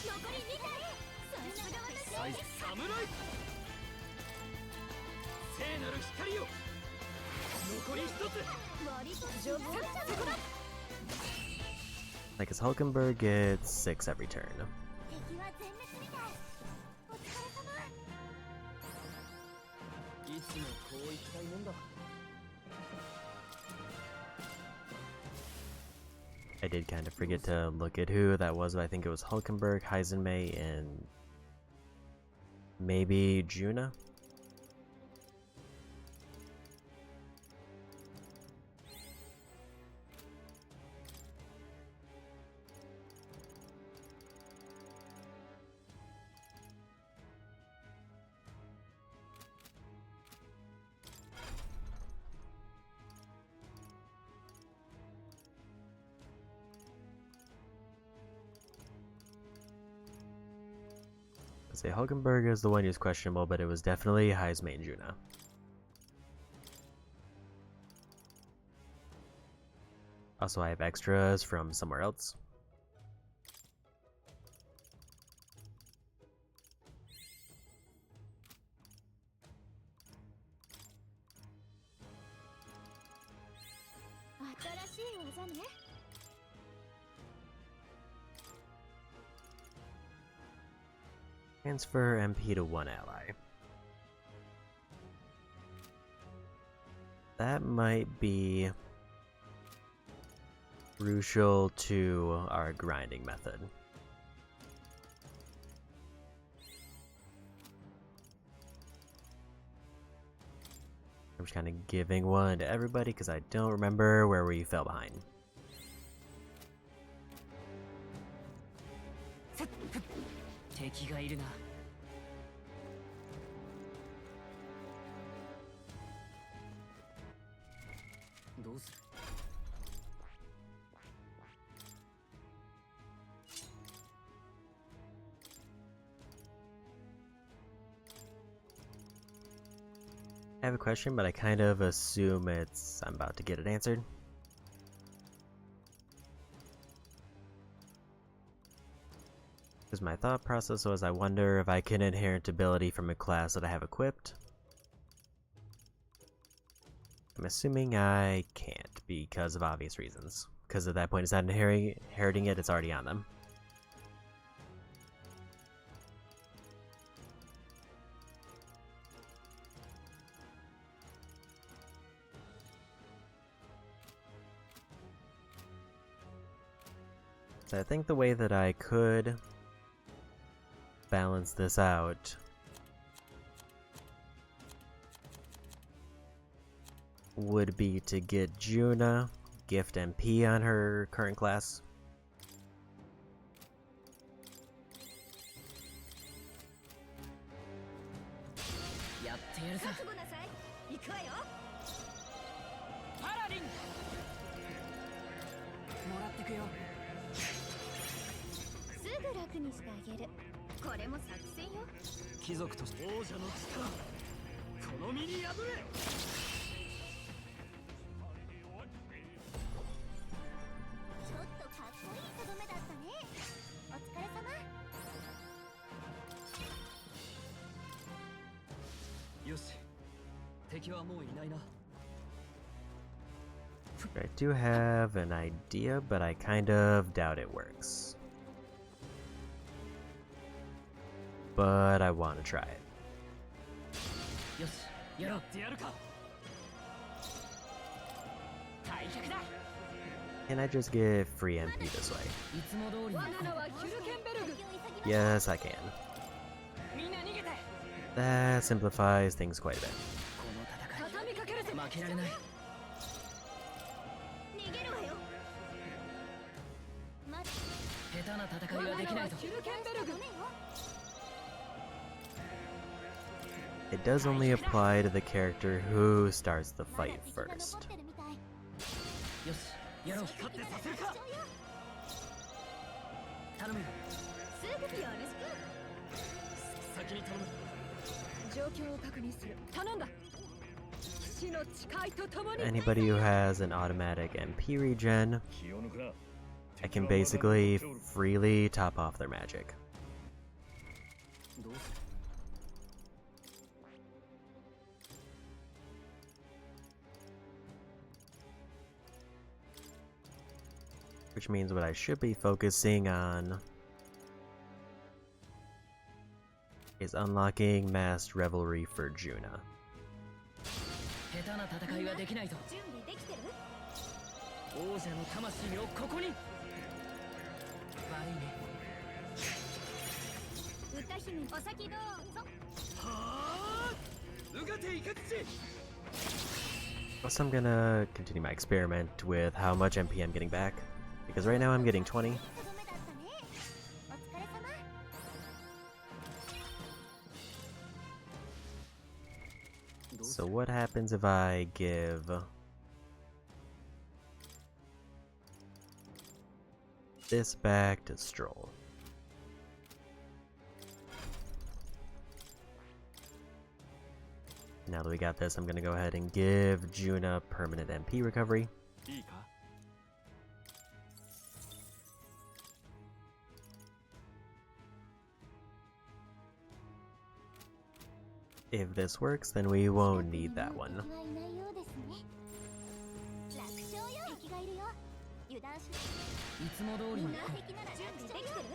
残り2体。さすが私。侍。聖なる光よ。残り一つ。割と上手じゃない。 Like his Hulkenberg gets 6 every turn. 敵は全滅みたい。お疲れ様。いつもこういきたいもんだ。 I did kind of forget to look at who that was, but I think it was Hulkenberg, Heisenmei, and maybe Juna? say Hulkenberg is the one who's questionable, but it was definitely Heisme and Juna. Also, I have extras from somewhere else. Transfer MP to one ally. That might be crucial to our grinding method. I'm just kind of giving one to everybody because I don't remember where we fell behind. I have a question, but I kind of assume I'm about to get it answered. Because my thought process was, I wonder if I can inherit ability from a class that I have equipped. I'm assuming I can't because of obvious reasons. Because at that point it's not inheriting it, it's already on them. So I think the way that I could balance this out would be to get Juna gift MP on her current class. I do have an idea, but I kind of doubt it works. But I want to try it. Can I just get free MP this way? Yes, I can. That simplifies things quite a bit. It does only apply to the character who starts the fight first. Anybody who has an automatic MP regen, I can basically freely top off their magic. Which means what I should be focusing on is unlocking Masked Revelry for Juna. Plus I'm gonna continue my experiment with how much MP I'm getting back, because right now I'm getting 20. So what happens if I give this back to Stroll? Now that we got this, I'm gonna go ahead and give Juna permanent MP recovery. いいか If this works, then we won't need that one. 敵はいないようですね。楽勝よ。敵がいるよ。油断しない。いつも通りに行こう。敵なら準備できてる？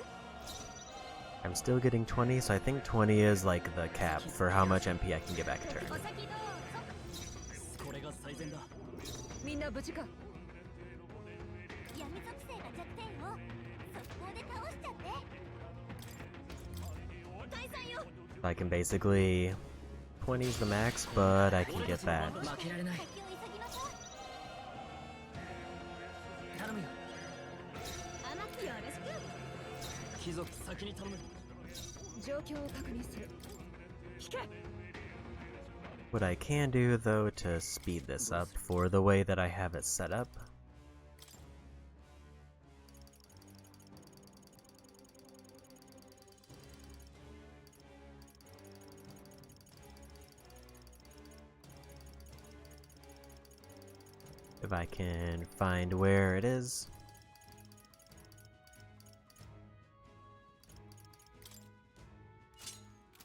I'm still getting 20, so I think 20 is like the cap for how much MP I can get back a turn. お先どうぞ。これが最善だ。みんな無事か。闇属性が弱点を速攻で倒しちゃって。退散よ。 I can basically 20 is the max, but I can get that. 負けられない。先を急ぎましょう。頼むよ。甘くよろしく。貴族先に頼む。状況を確認する。引け。 What I can do though to speed this up for the way that I have it set up, if I can find where it is.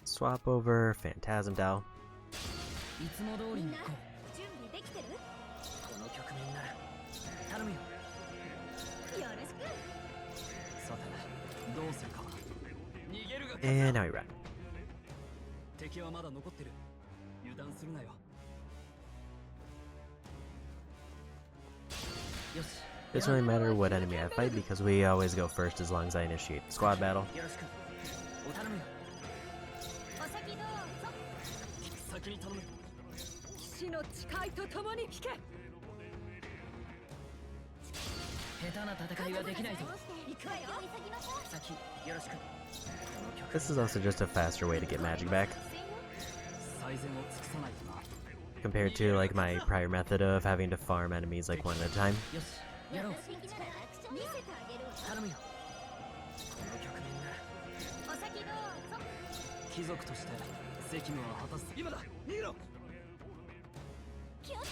Swap over Phantasm Doll. いつも通りに行こう。準備できてる？この局面なら頼むよ。よろしく。さてどうするか。逃げるが勝ち And だ。 now we run. 敵はまだ残ってる。油断するなよ。よし。 Doesn't really matter what enemy I fight because we always go first as long as I initiate the squad battle. よろしく。お頼むよ。お先どうぞ。先に頼む。騎士の誓いとともに引け。下手な戦いはできないぞ。行くわよ。急ぎましょう。先よろしく。この局 This is also just a faster way to get magic back 最善を尽くさないとな。 compared to like my prior method of having to farm enemies like one at a time. よし、やろう。私的なら楽勝見せてあげるわ。頼むよ。この局面ならお先どうぞ。貴族として責務は果たす。今だ、逃げろ。気をつ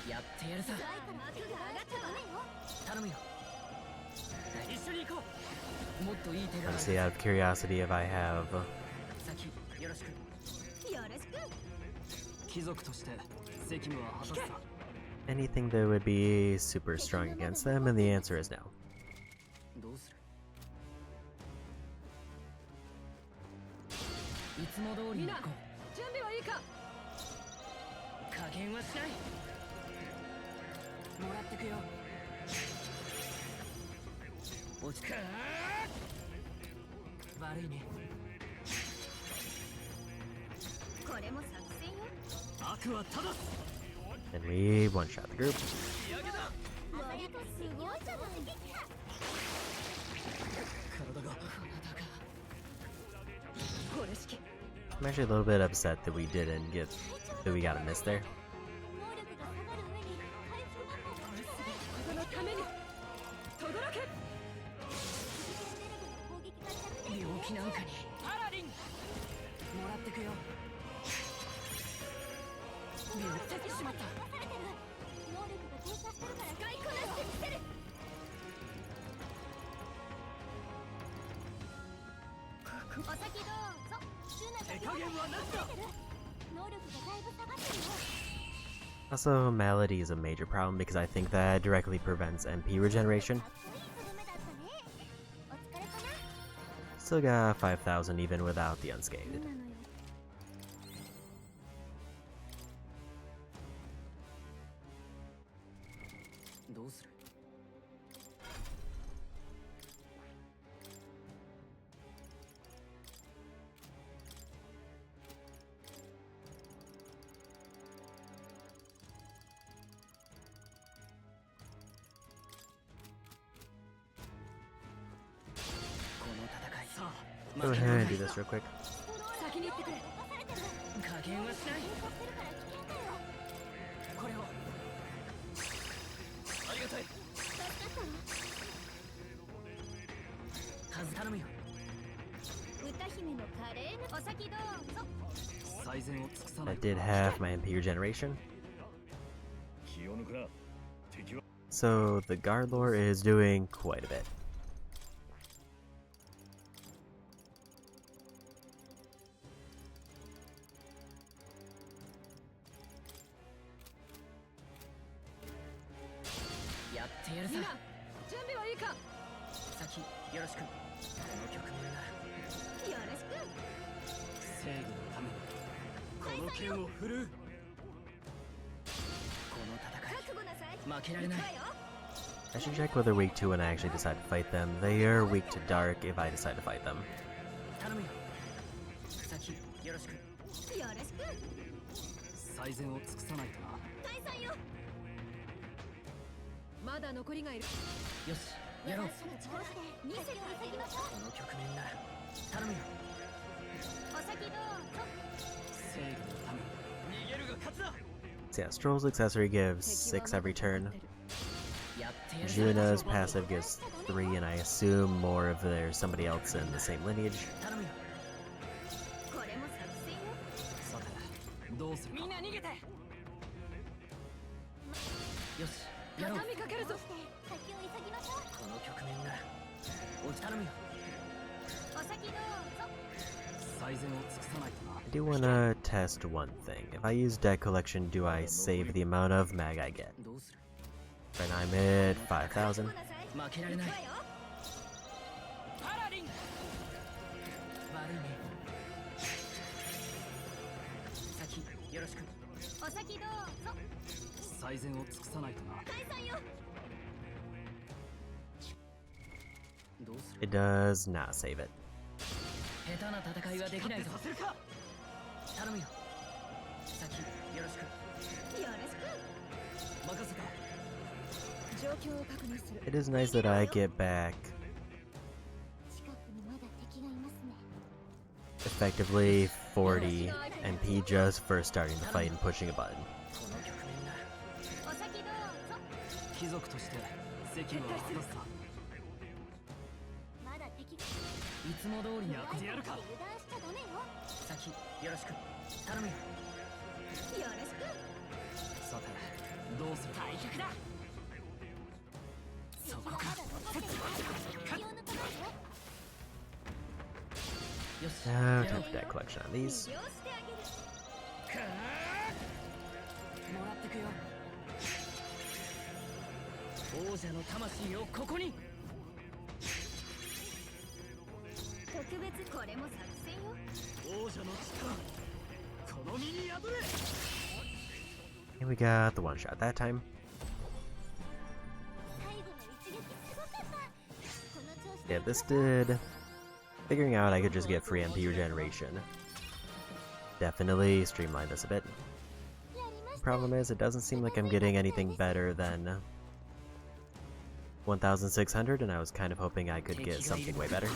け。やってやるさ。幕が上がっちゃダメよ。頼むよ。一緒に行こう。もっといい手がある。 Honestly, out of curiosity, if I have 先よろしく。よろしく。貴族として責務は果たすさ。 anything that would be super strong against them, and the answer is no. どうする？いつも通りみんなに行こ準備はいいか。う。加減はしない。もらってくよ。落ち着く。悪いね。これも作戦よ。悪は正す。 And we one-shot the group. 仕上げだ。割とすごいじゃない。体が。これしき。 I'm actually a little bit upset that we got a miss there. 能力が下がる上に回復方法もこのために轟け。攻撃が弱点。病気なんかに。パラディン。もらってくよ。見つけてしまった。生かされてる。能力が低下してるから使いこなしてみせる。お先どうぞ。シュナが手加減はなしだ。能力がだいぶ下がってるよ。 Also, Malady is a major problem because I think that directly prevents MP regeneration. かっこいいとどめだったね。お疲れ様。 Still got 5,000 even without the unscathed. なのよ。どうする？この戦いさあ、 Go ahead and do this real quick. 先に行ってくれ。犯されてる。加減はしない。喧嘩してるから危険だよ。これを。ありがたい。助かったわ。数頼むよ。歌姫 That did half my MP regeneration. So the guard lore is doing quite a bit. I should check whether weak to when I actually decide to fight them. They are weak to dark if I decide to fight them. So yeah, Stroll's accessory gives 6 every turn. Juna's passive gives 3, and I assume more if there's somebody else in the same lineage. I do want to test one thing. If I use deck collection, do I save the amount of mag I get? Right now I'm at 5,000. It does not save it. It is nice that I get back effectively 40 MP just for starting the fight and pushing a button. Now, time for deck collection on these. And we got the one shot that time. Yeah, this did. Figuring out I could just get free MP regeneration. Definitely streamline this a bit. The problem is, it doesn't seem like I'm getting anything better than 1,600, and I was kind of hoping I could get something way better.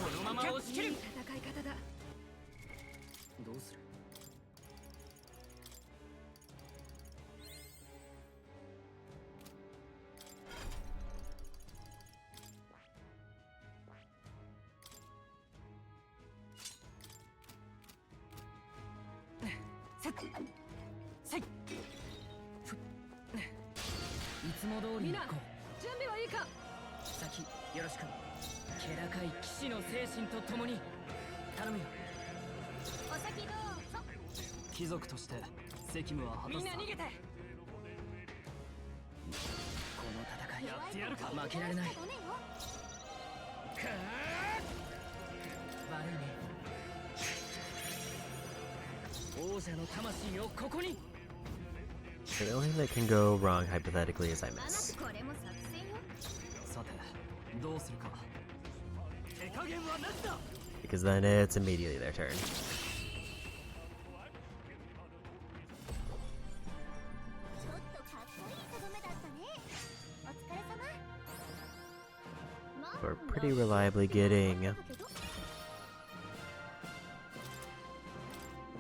The only thing that can go wrong hypothetically is I miss. Because then it's immediately their turn. We're pretty reliably getting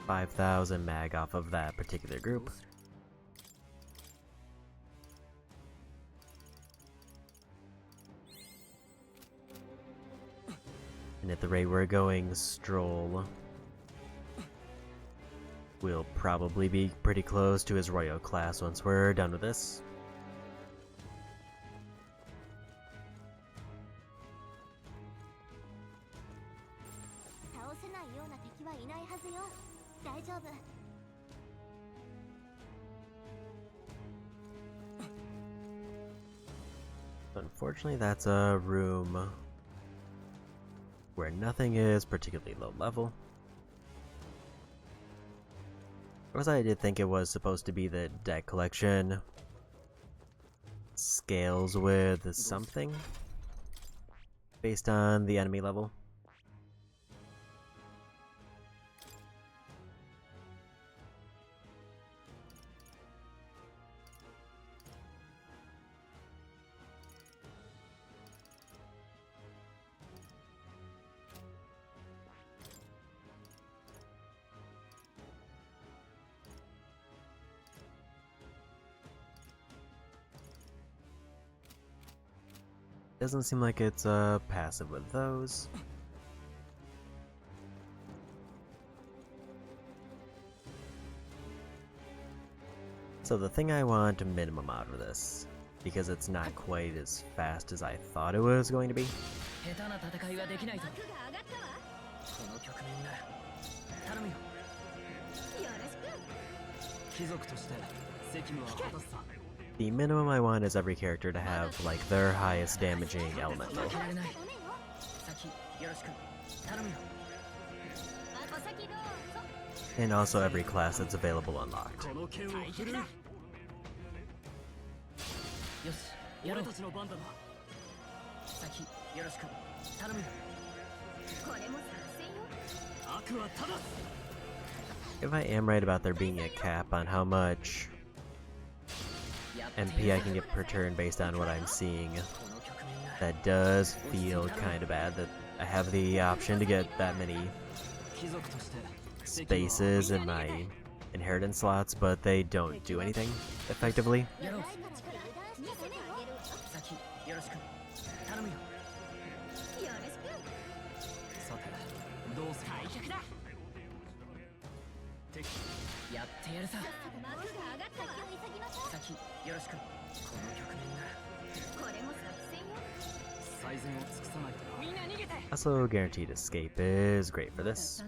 5,000 mag off of that particular group. And at the rate we're going, Stroll will probably be pretty close to his Royal class once we're done with this. Unfortunately, that's a room where nothing is particularly low level. Of course, I did think it was supposed to be that deck collection scales with something based on the enemy level. Doesn't seem like it's passive with those. So the thing I want to minimum out of this, because it's not quite as fast as I thought it was going to be. The minimum I want is every character to have, like, their highest damaging elemental. And also every class that's available unlocked. If I am right about there being a cap on how much MP I can get per turn based on what I'm seeing, that does feel kind of bad that I have the option to get that many spaces in my inheritance slots, but they don't do anything effectively. Also, guaranteed escape is great for this.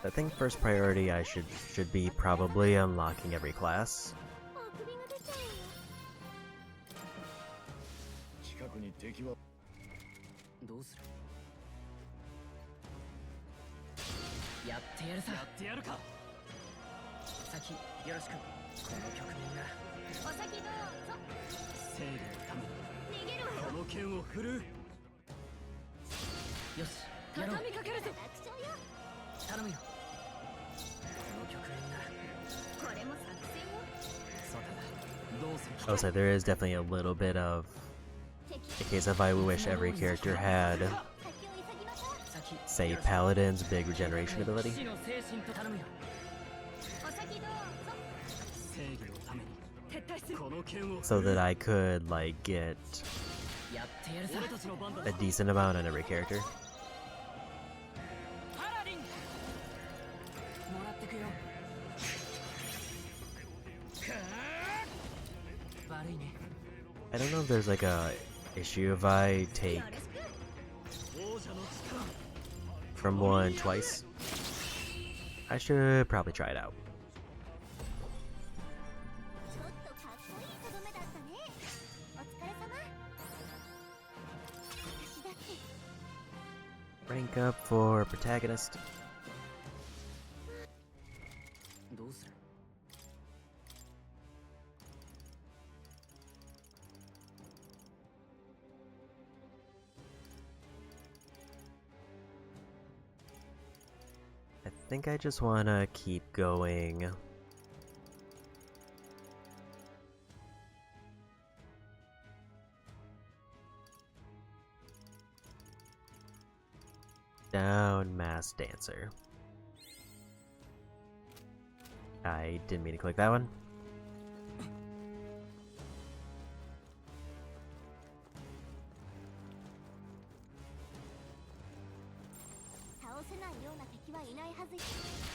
I think first priority I should be probably unlocking every class. Oh, so there is definitely a little bit of a case of I wish every character had, say, Paladin's big regeneration ability. So that I could, like, get a decent amount on every character. I don't know if there's like a issue if I take from one twice. I should probably try it out. Rank up for protagonist. I think I just want to keep going. Down Mass Dancer. I didn't mean to click that one.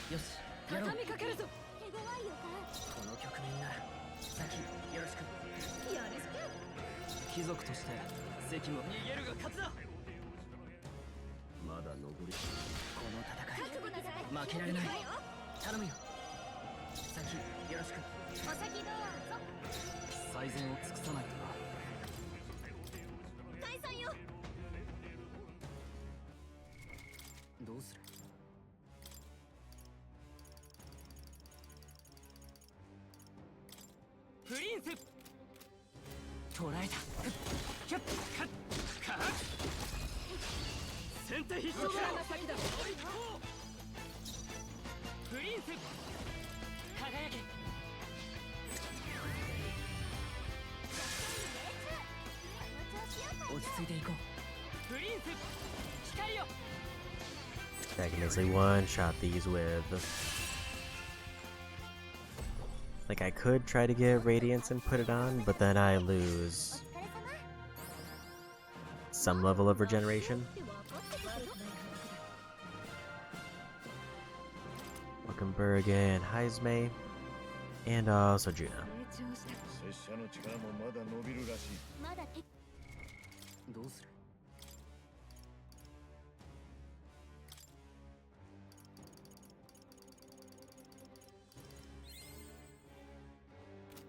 よしやろう。畳みかけるぞ。手強いよか。この局面なら先よろしく。よろしく。貴族として責務。逃げるが勝つだ。まだ残り。この戦い覚悟なさい。負けられない。頼むよ。先よろしく。お先どうぞ。最善を尽くさないとな。解散よ。どうする？プリンセ捕らえた。キャッカッカッ先手必勝だ。先だ。プリンセ輝け。落ち着いていこう。プリンセ光よ。I can easily one-shot these with... Like, I could try to get Radiance and put it on, but then I lose some level of regeneration. Walkenberg and Heismay, and also Juna. 拙者の力もまだ伸びるらしい。まだ手。どうする？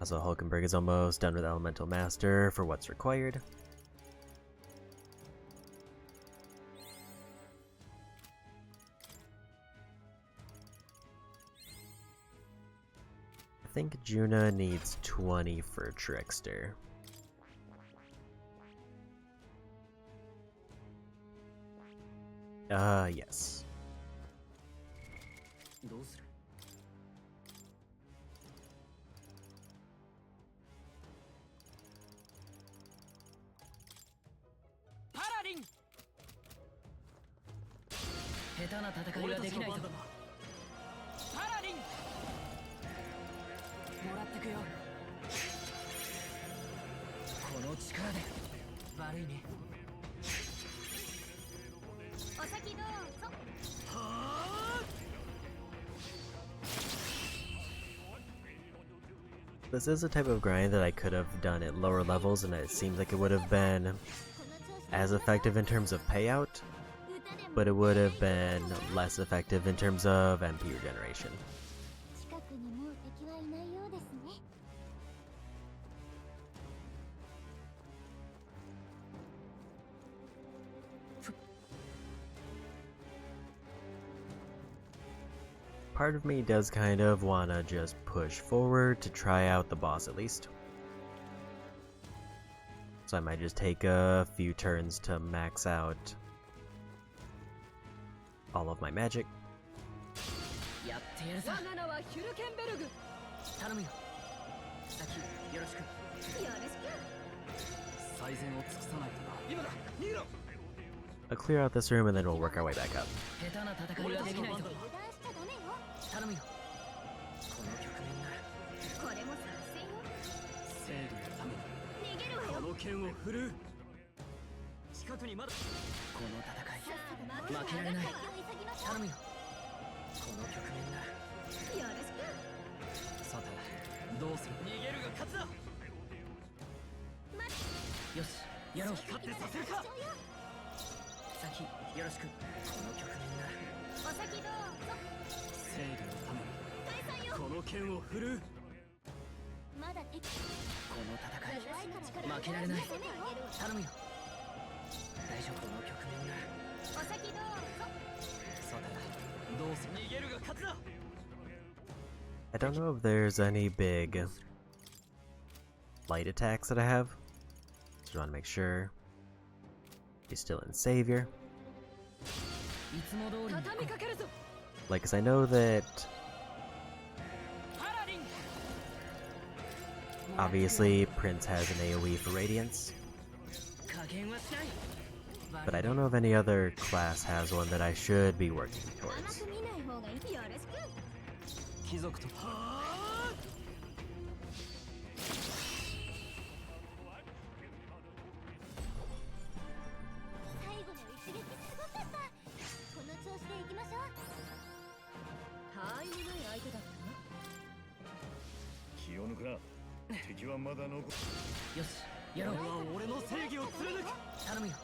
Also, Hulkenberg is almost done with Elemental Master for what's required. I think Juna needs 20 for Trickster. Yes. どうする？パラディン。下手な戦いはできないぞ。パラディン。もらってくよ。この力で悪いね。 お先どうぞ。 This is a type of grind that I could have done at lower levels, and it seems like it would have been as effective in terms of payout, but it would have been less effective in terms of MP regeneration. 近くにもう敵はいないようですね。 Part of me does kind of want to just push forward to try out the boss at least. So I might just take a few turns to max out all of my magic. やってやるぞ。我が名はヒュルケンベルグ。頼むよ。先よろしく。よろしく。最善を尽くさないとな。今だ。逃げろ。 I'll clear out this room and then we'll work our way back up. 下手な戦いはできないぞ。油断しちゃダメよ。頼むよ。この局面ならこれも作戦よ。正義のために逃げるわよ。この剣を振るう。近くにまだ。この戦い負けられない。頼むよ。この局面ならよろしく。さてどうする？逃げるが勝つだ。よしやろう。勝ってさせるか。先よろしく。この局面ならお先どうぞ。正義のため解散よ。にこの剣を振るう。まだ敵。この戦い負けられない。頼むよ。大丈夫。この局面ならお先どうぞ。さてどうする？逃げるが勝つだ。 I don't know if there's any big light attacks that I have. Just want to make sure he's still in Savior. いつも通りに畳みかけるぞ。Like, 'cause I know that obviously Prince has an AoE for Radiance, but I don't know if any other class has one that I should be working towards. 貴族と最後の一撃すごかった。この調子でいきましょう。他愛のない相手だったな。気を抜くな。敵はまだ残よしやろう。俺の正義を貫く。頼むよ。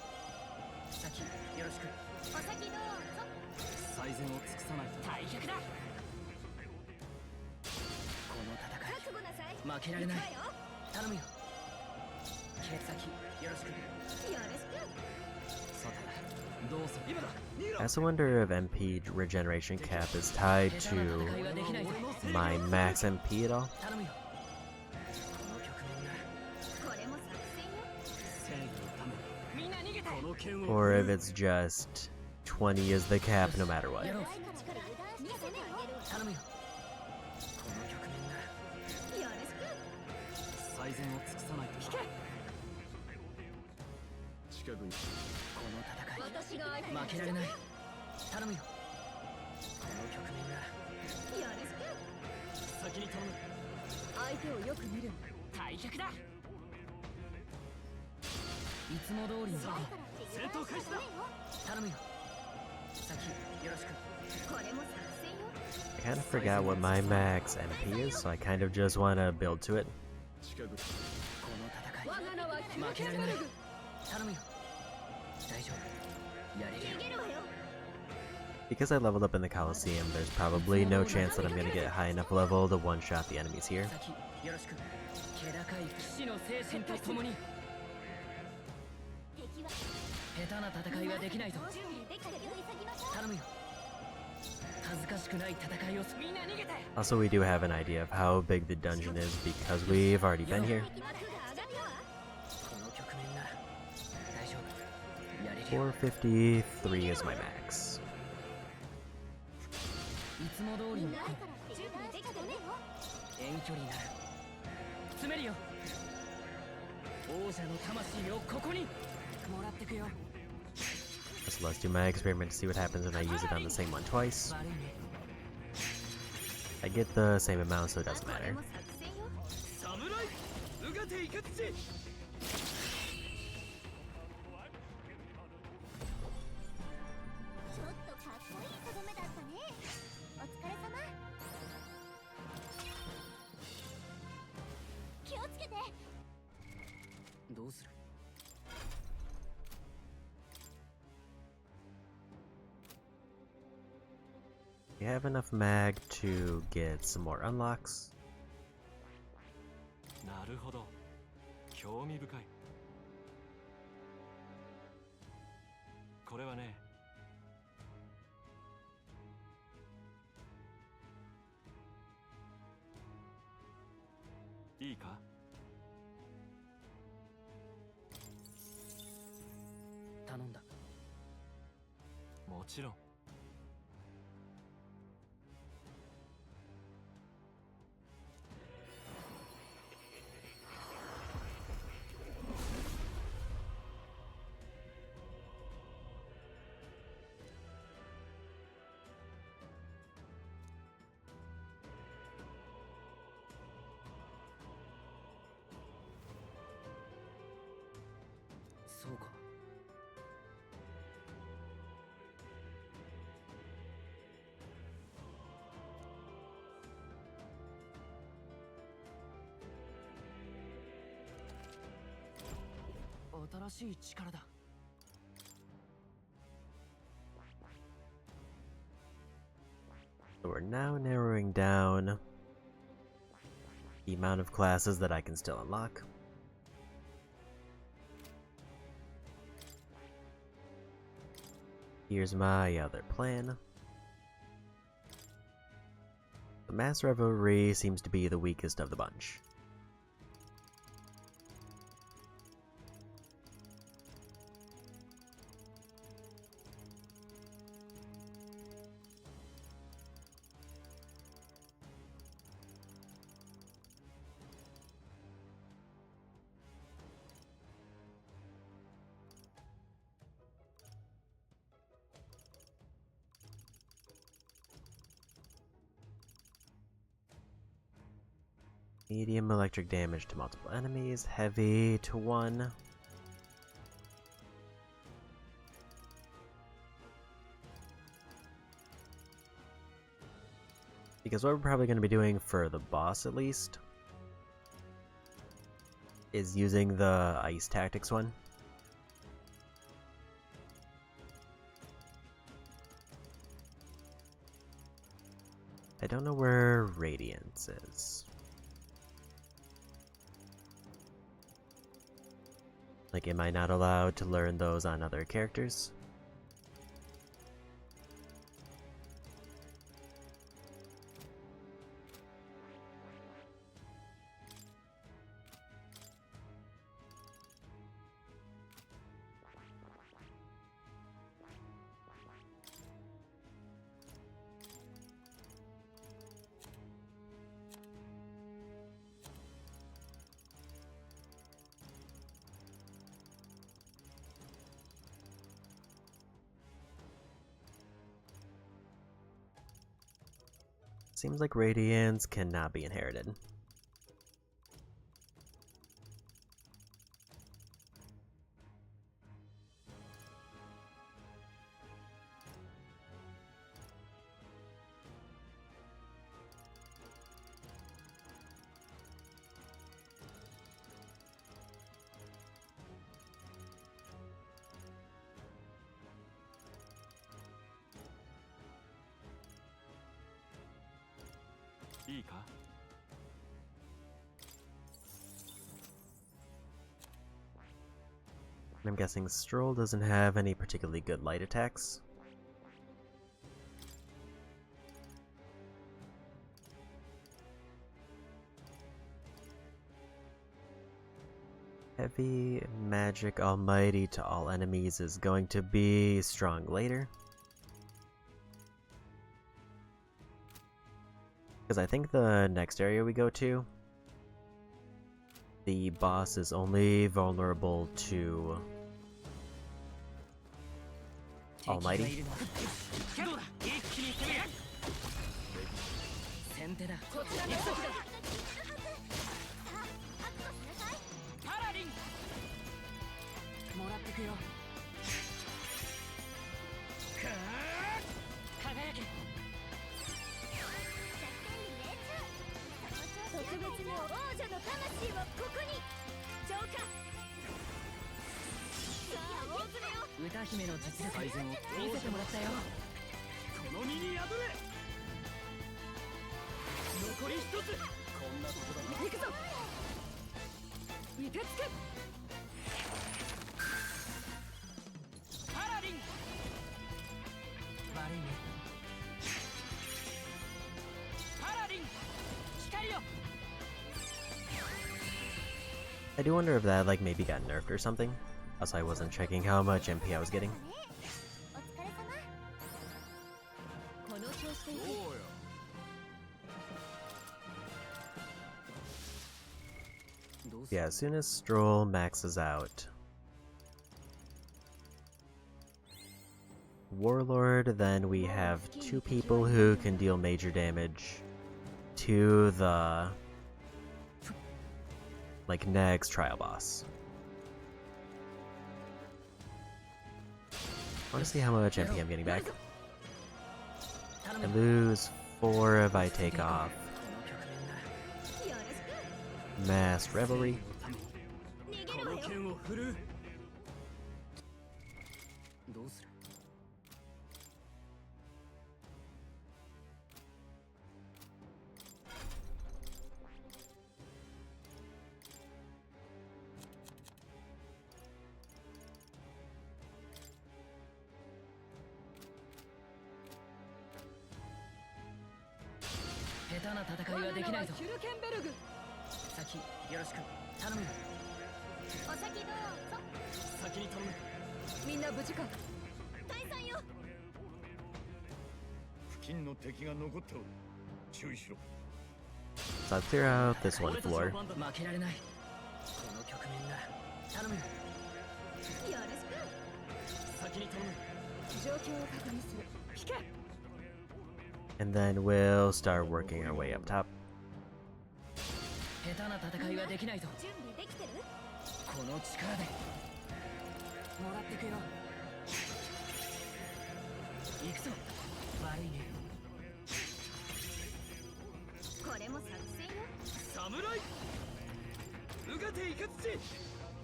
先よろしく。お先どうぞ。最善を尽くさないと退却だ。この戦い覚悟なさい。負けられない。行くわよ。頼むよ。先よろしく。よろしく。そうだ。どうする今だ。 I also wonder if MP regeneration cap is tied to my max MP at all, 頼むよ。この局面がこれも作戦よ。正義のためみんな逃げて。この剣を or if it's just 20 is the cap no matter what. やろう。力油断見せてあげるわ。頼むよ。この局面がよろしく。最善を尽くさないと。引け。近くにこの戦い私が相手負けられない。頼むよ。この局面がよろしく。先に頼む。相手をよく見るんだ。退却だ。いつも通りに戦闘開始だ。頼むよ。先よろしく。これも作戦よ。 I kind of forgot what my max MP is, so I kind of just want to build to it. 近く。この戦い我が名は負けられない。頼むよ。大丈夫。やれるよ。逃げるわよ。 Because I leveled up in the Coliseum, there's probably no chance that I'm gonna get high enough level to one-shot the enemies here. 先よろしく。気高い騎士の精神とともに敵は下手な戦いはできないぞ。準備できてる。急ぎましょう。頼むよ。恥ずかしくない戦いをみんな逃げて。 Also, we do have an idea of how big the dungeon is because we've already been here. 幕が上がるわ。この局面が大丈夫。やれるよ。 453 is my max. いつも通りに前から準備できてるよ。遠距離になる。詰めるよ。王者の魂をここにもらってくよ。 So let's do my experiment to see what happens when I use it on the same one twice. 悪いね。 I get the same amount, so it doesn't これ matter. も作戦よ。侍うがていかつち。ちょっとかっこいいとどめだったね。お疲れ様。気をつけて。どうする。 You have enough mag to get some more unlocks. なるほど。興味深い。これはね、いいか。頼んだ。もちろん。そうか。新しい力だ。 So we're now narrowing down the amount of classes that I can still unlock. Here's my other plan. The Mass Revelry seems to be the weakest of the bunch. Medium electric damage to multiple enemies, heavy to one. Because what we're probably going to be doing for the boss, at least, is using the ice tactics one. I don't know where Radiance is. Like, am I not allowed to learn those on other characters? Seems like Radiance cannot be inherited. I'm guessing Stroll doesn't have any particularly good light attacks. Heavy Magic Almighty to all enemies is going to be strong later. Because I think the next area we go to, the boss is only vulnerable to Almighty. I do wonder if that like maybe got nerfed or something. Also, I wasn't checking how much MP I was getting. Yeah, as soon as Stroll maxes out Warlord, then we have two people who can deal major damage to the like next trial boss. I want to see how much MP I'm getting back. I lose 4 if I take off Mass Revelry. So I'll clear out this one floor. And then we'll start working our way up top. 下手な戦いはできないぞ。準備できてる？この力でもらってくよ。行くぞ。悪いね。これも作戦よ。侍うがていかつち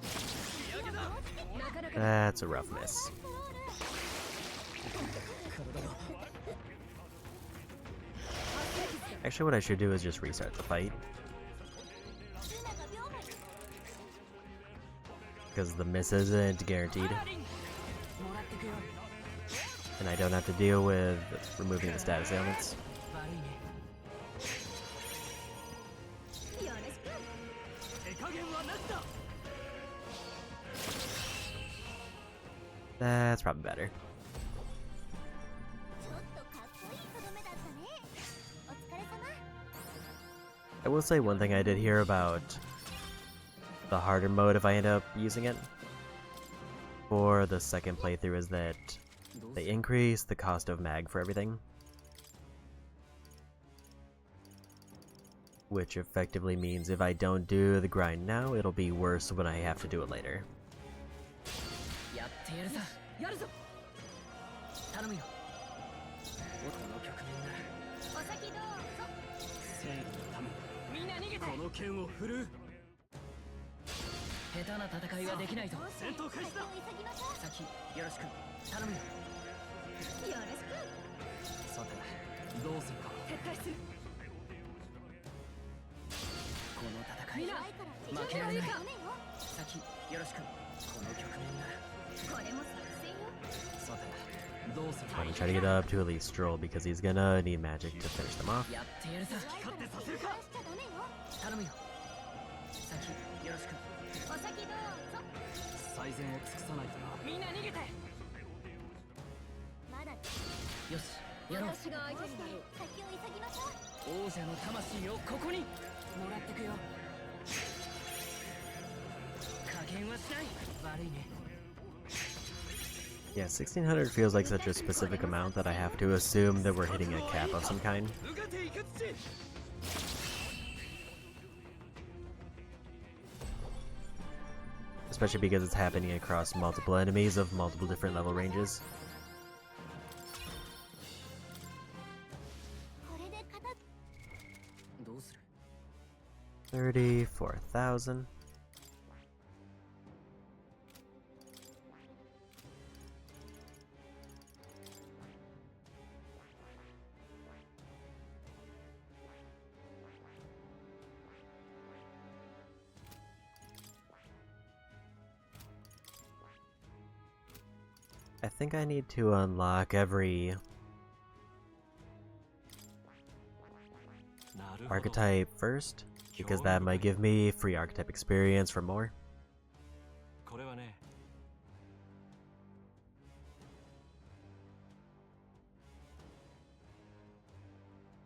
仕上げだ。なかなか That's a rough miss. Actually, what I should do is just restart the fight. Because the miss isn't guaranteed. もらってくよ。 And I don't have to deal with removing the status ailments. 悪いね。よろしく。手加減はなしだ。 That's probably better. ちょっとかっこいいとどめだったね。お疲れ様。 I will say one thing I did hear about the harder mode if I end up using it for the second playthrough is that they increase the cost of mag for everything, which effectively means if I don't do the grind now, it'll be worse when I have to do it later. やってやるさ。やるぞ。頼むよ。この局面ならお先どうぞ。正義のためみんな逃げて。この剣を振るう。下手な戦いはできないぞ。戦闘開始だ。先を急ぎましょう。先よろしく頼むよ。よろしく。さてどうするか。撤退する。この戦いみんな負けられない。ダメよ。先よろしく。この局面ならこれも作戦よ。さてどうするか。 I'm gonna try to get up to at least Stroll because he's gonna need magic to finish them off. やってやるさ。勝ってさせるか。しちゃダメよ。頼むよ。先よろしく。お先どうぞ。最善を尽くさないとな。みんな逃げて。まだ。よしやろう。私が相手になる。先を急ぎましょう。王者の魂をここにもらってくよ。加減はしない。悪いね。 Yeah, 1600 feels like such a specific amount that I have to assume that we're hitting a cap of some kind. うがていかつち。 Especially because it's happening across multiple enemies of multiple different level ranges. これで片。どうする。 34,000. I think I need to unlock every archetype first, because that might give me free archetype experience for more. これはね。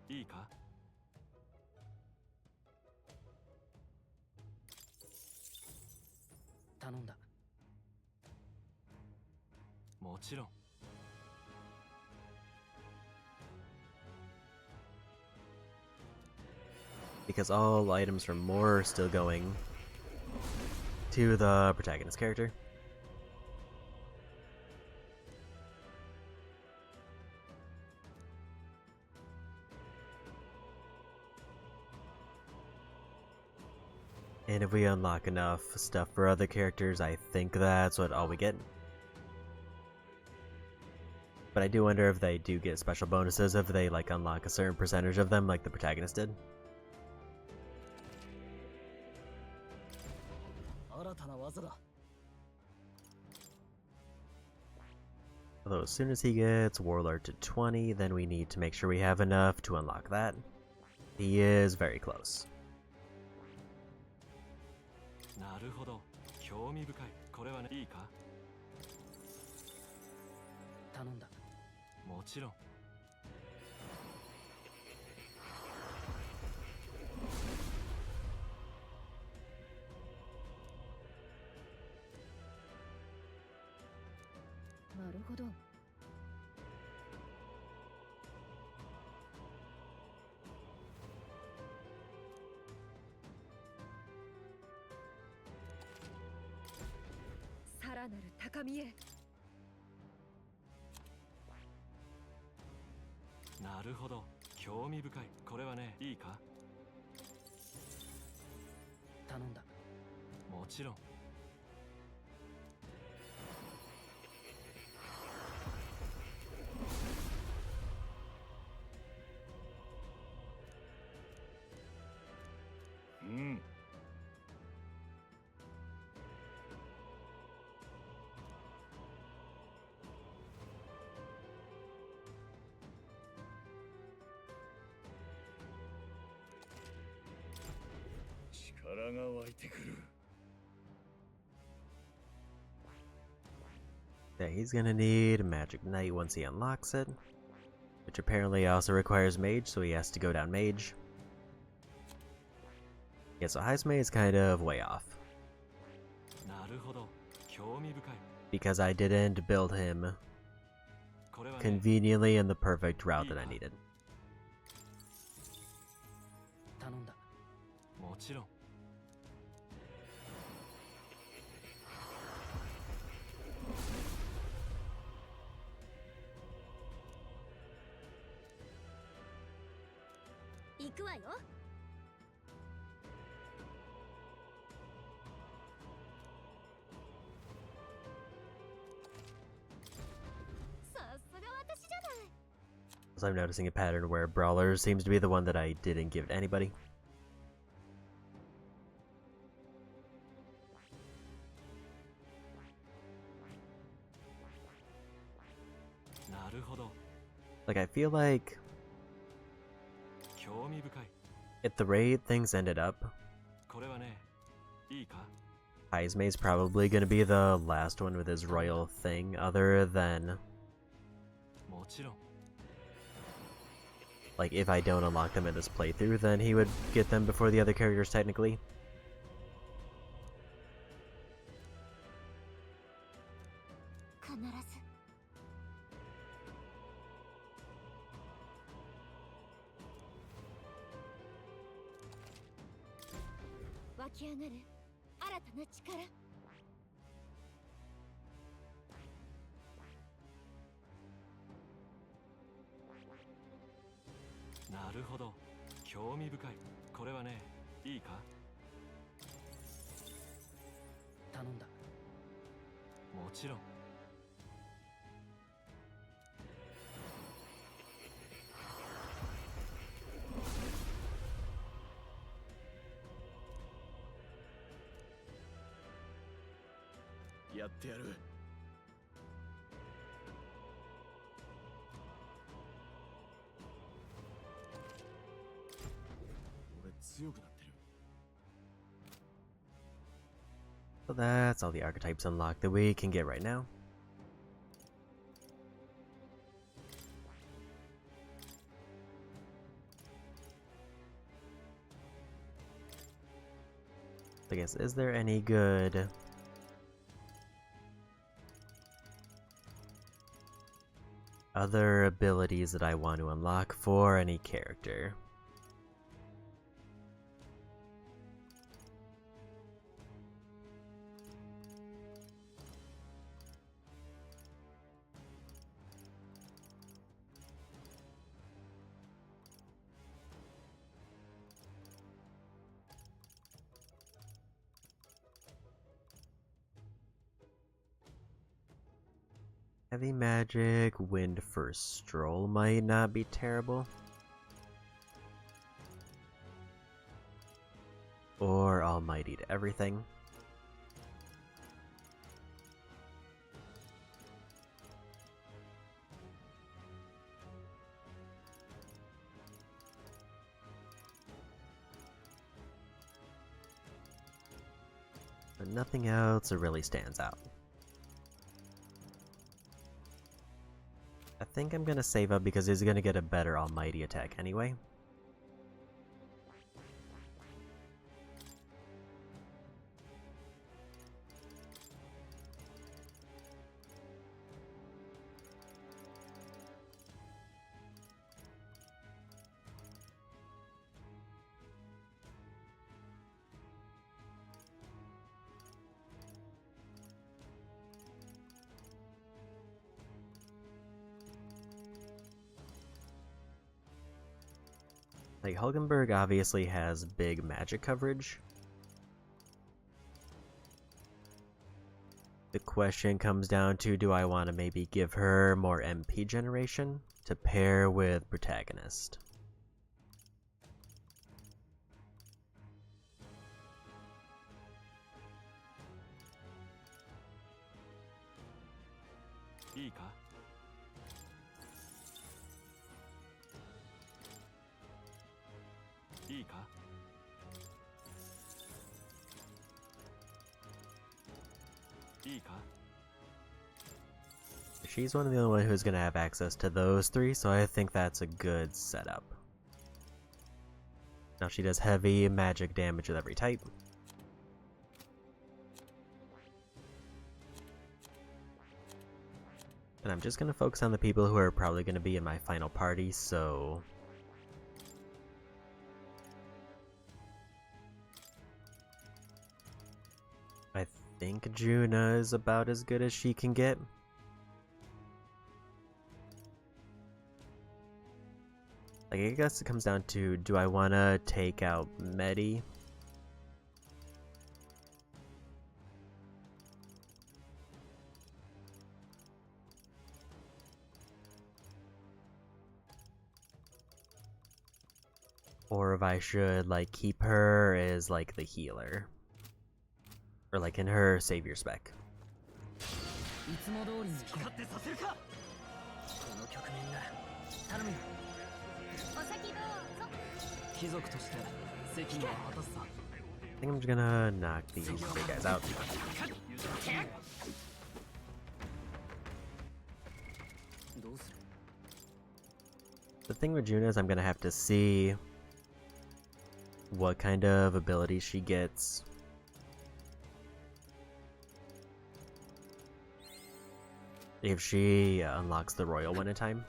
いいか。頼んだ。もちろん。 Because all items from more are still going to the protagonist character. And if we unlock enough stuff for other characters, I think that's what all we get. But I do wonder if they do get special bonuses if they like unlock a certain percentage of them like the protagonist did. 新たな技だ。 Although as soon as he gets Warlord to 20, then we need to make sure we have enough to unlock that. He is very close. なるほど。興味深い。これはね。いいか。頼んだ。もちろん。なるほど。らなる高みへ。なるほど、興味深い。これはね、いいか？頼んだ。もちろん。うん。力が湧いてくる。 Yeah, he's gonna need Magic Knight once he unlocks it, which apparently also requires Mage, so he has to go down Mage. Yeah, so Heismay is kind of way off. なるほど、興味深い。 Because I didn't build him これはね、 conveniently in the perfect route that I needed. 頼んだ。もちろん。行くわよ。さすが私じゃない。 So I'm noticing a pattern where Brawler seems to be the one that I didn't give to anybody. なるほど、 Like, I feel like 興味深い。 at the rate things ended up, これはね、いいか？ Heismay's probably gonna be the last one with his royal thing, other than, もちろん。 like, if I don't unlock them in this playthrough, then he would get them before the other characters technically. 必ず。湧き上がる新たな力。なるほど、興味深い。これはね、いいか？頼んだ。もちろん。やってやる。俺強くなってる。 So that's all the archetypes unlocked that we can get right now. I guess, is there any good other abilities that I want to unlock for any character? Heavy Magic, Wind First Stroll might not be terrible. Or Almighty to everything. But nothing else really stands out. I think I'm gonna save up because he's gonna get a better Almighty attack anyway. Like, Hulkenberg obviously has big magic coverage. The question comes down to, do I want to maybe give her more MP generation to pair with protagonist? She's one of the only one who's going to have access to those three, so I think that's a good setup. Now she does heavy magic damage with every type. And I'm just going to focus on the people who are probably going to be in my final party, so... I think Juna is about as good as she can get. Like, I guess it comes down to, do I want to take out Medi? Or if I should, like, keep her as, like, the healer. Or, like, in her savior spec. I think I'm just gonna knock these big guys out. The thing with Juna is I'm gonna have to see what kind of abilities she gets. If she unlocks the royal one in time.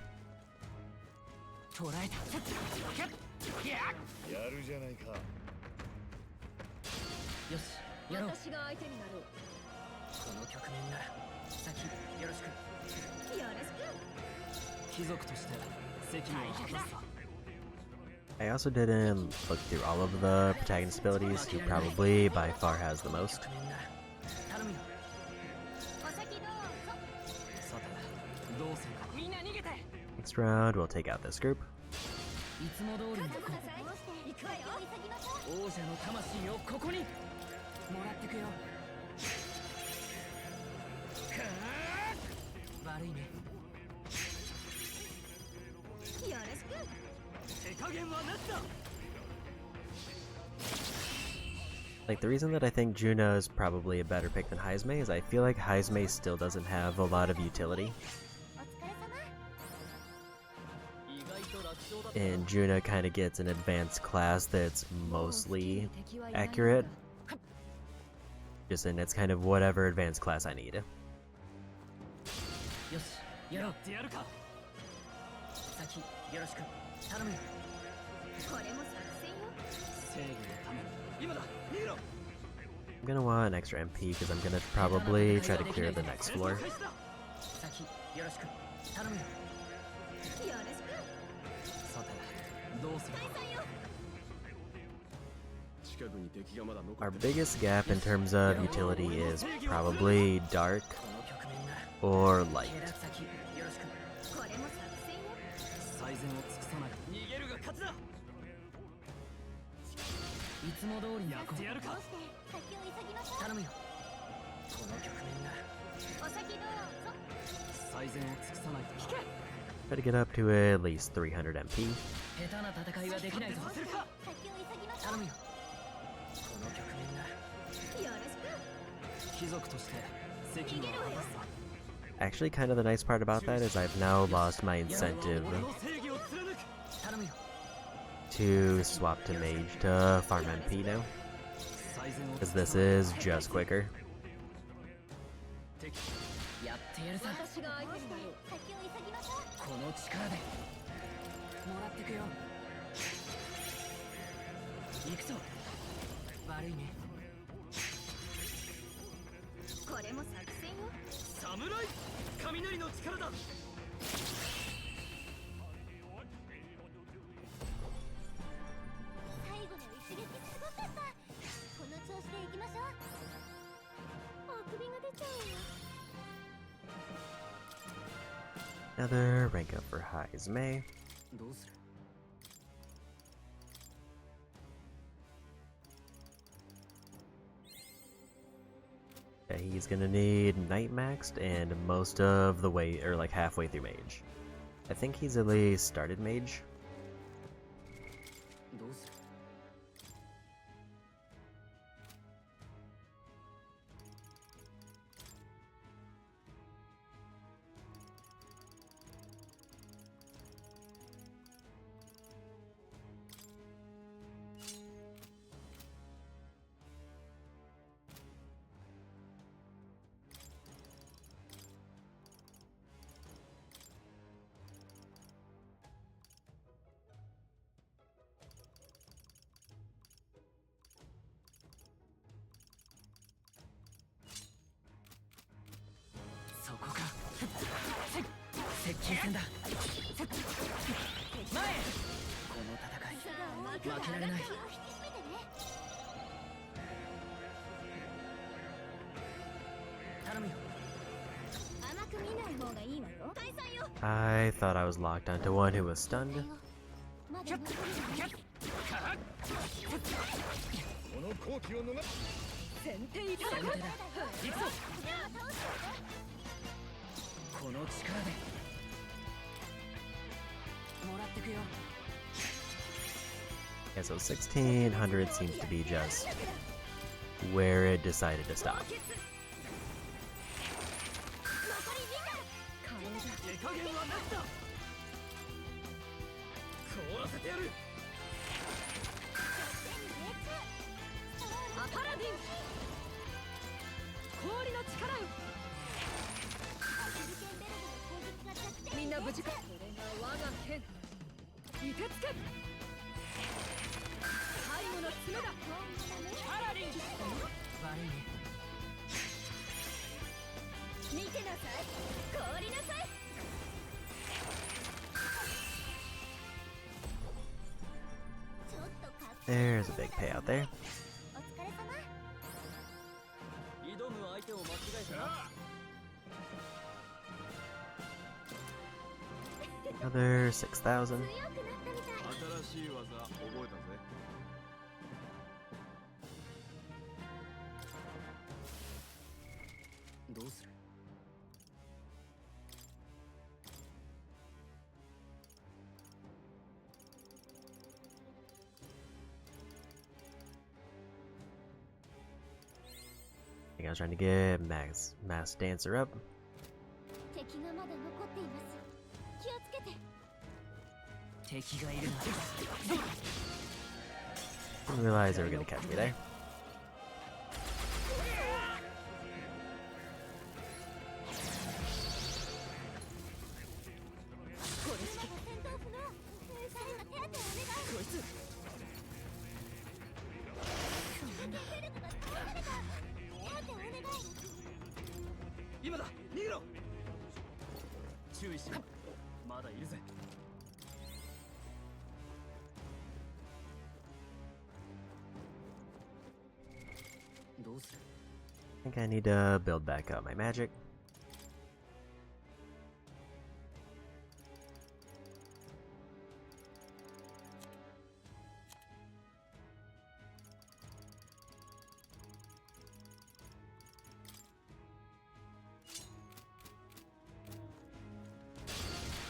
I also didn't look through all of the protagonist abilities, who probably by far has the most. Next round, we'll take out this group. Like, the reason that I think Juna is probably a better pick than Heismei is I feel like Heismei still doesn't have a lot of utility. And Juna kind of gets an advanced class that's mostly accurate. Just in it's kind of whatever advanced class I need. I'm gonna want an extra MP because I'm gonna probably try to clear the next floor. Our biggest gap in terms of utility is probably dark or light. Try to get up to at least 300 MP. Actually, kind of the nice part about that is I've now lost my incentive to swap to mage to farm MP now, because this is just quicker. きましょう。あくびが出ちゃうよ。 Another rank up for Highs May. どうする？ Yeah, he's gonna need Night Maxed and most of the way, or like halfway through Mage. I think he's at least started Mage. どうする？ そこか。接近戦だ。前へ。この戦い負けられない。頼むよ。甘く見ない方がいいわよ。退散よ。 I thought I was locked onto one who was stunned. まだ残るわよ。この好機を逃す。先手いただく。行くぞ。この力でもらってくよ。 Yeah, so 1600 seems to be just where it decided to stop. 手加減はなしだ。凍らせてやる。アパラディン氷の力よ。みんな無事か。これが我が剣。凍てつけ。最後の爪だ。パラディン。悪いね。見てなさい。凍りなさい。 There's a big payout there. お疲れ様。挑む相手を間違えたな。 Another 6,000. 強くなったみたい。新しい技覚えたぜ。どうする？ I think I was trying to get Mass Dancer up. 敵がまだ残っています。気をつけて。敵がいるな。 Didn't realize they were gonna catch me there. 今だ。逃げろ。注意しろ。まだいるぜ。 どうする？ I think I need to build back up my magic.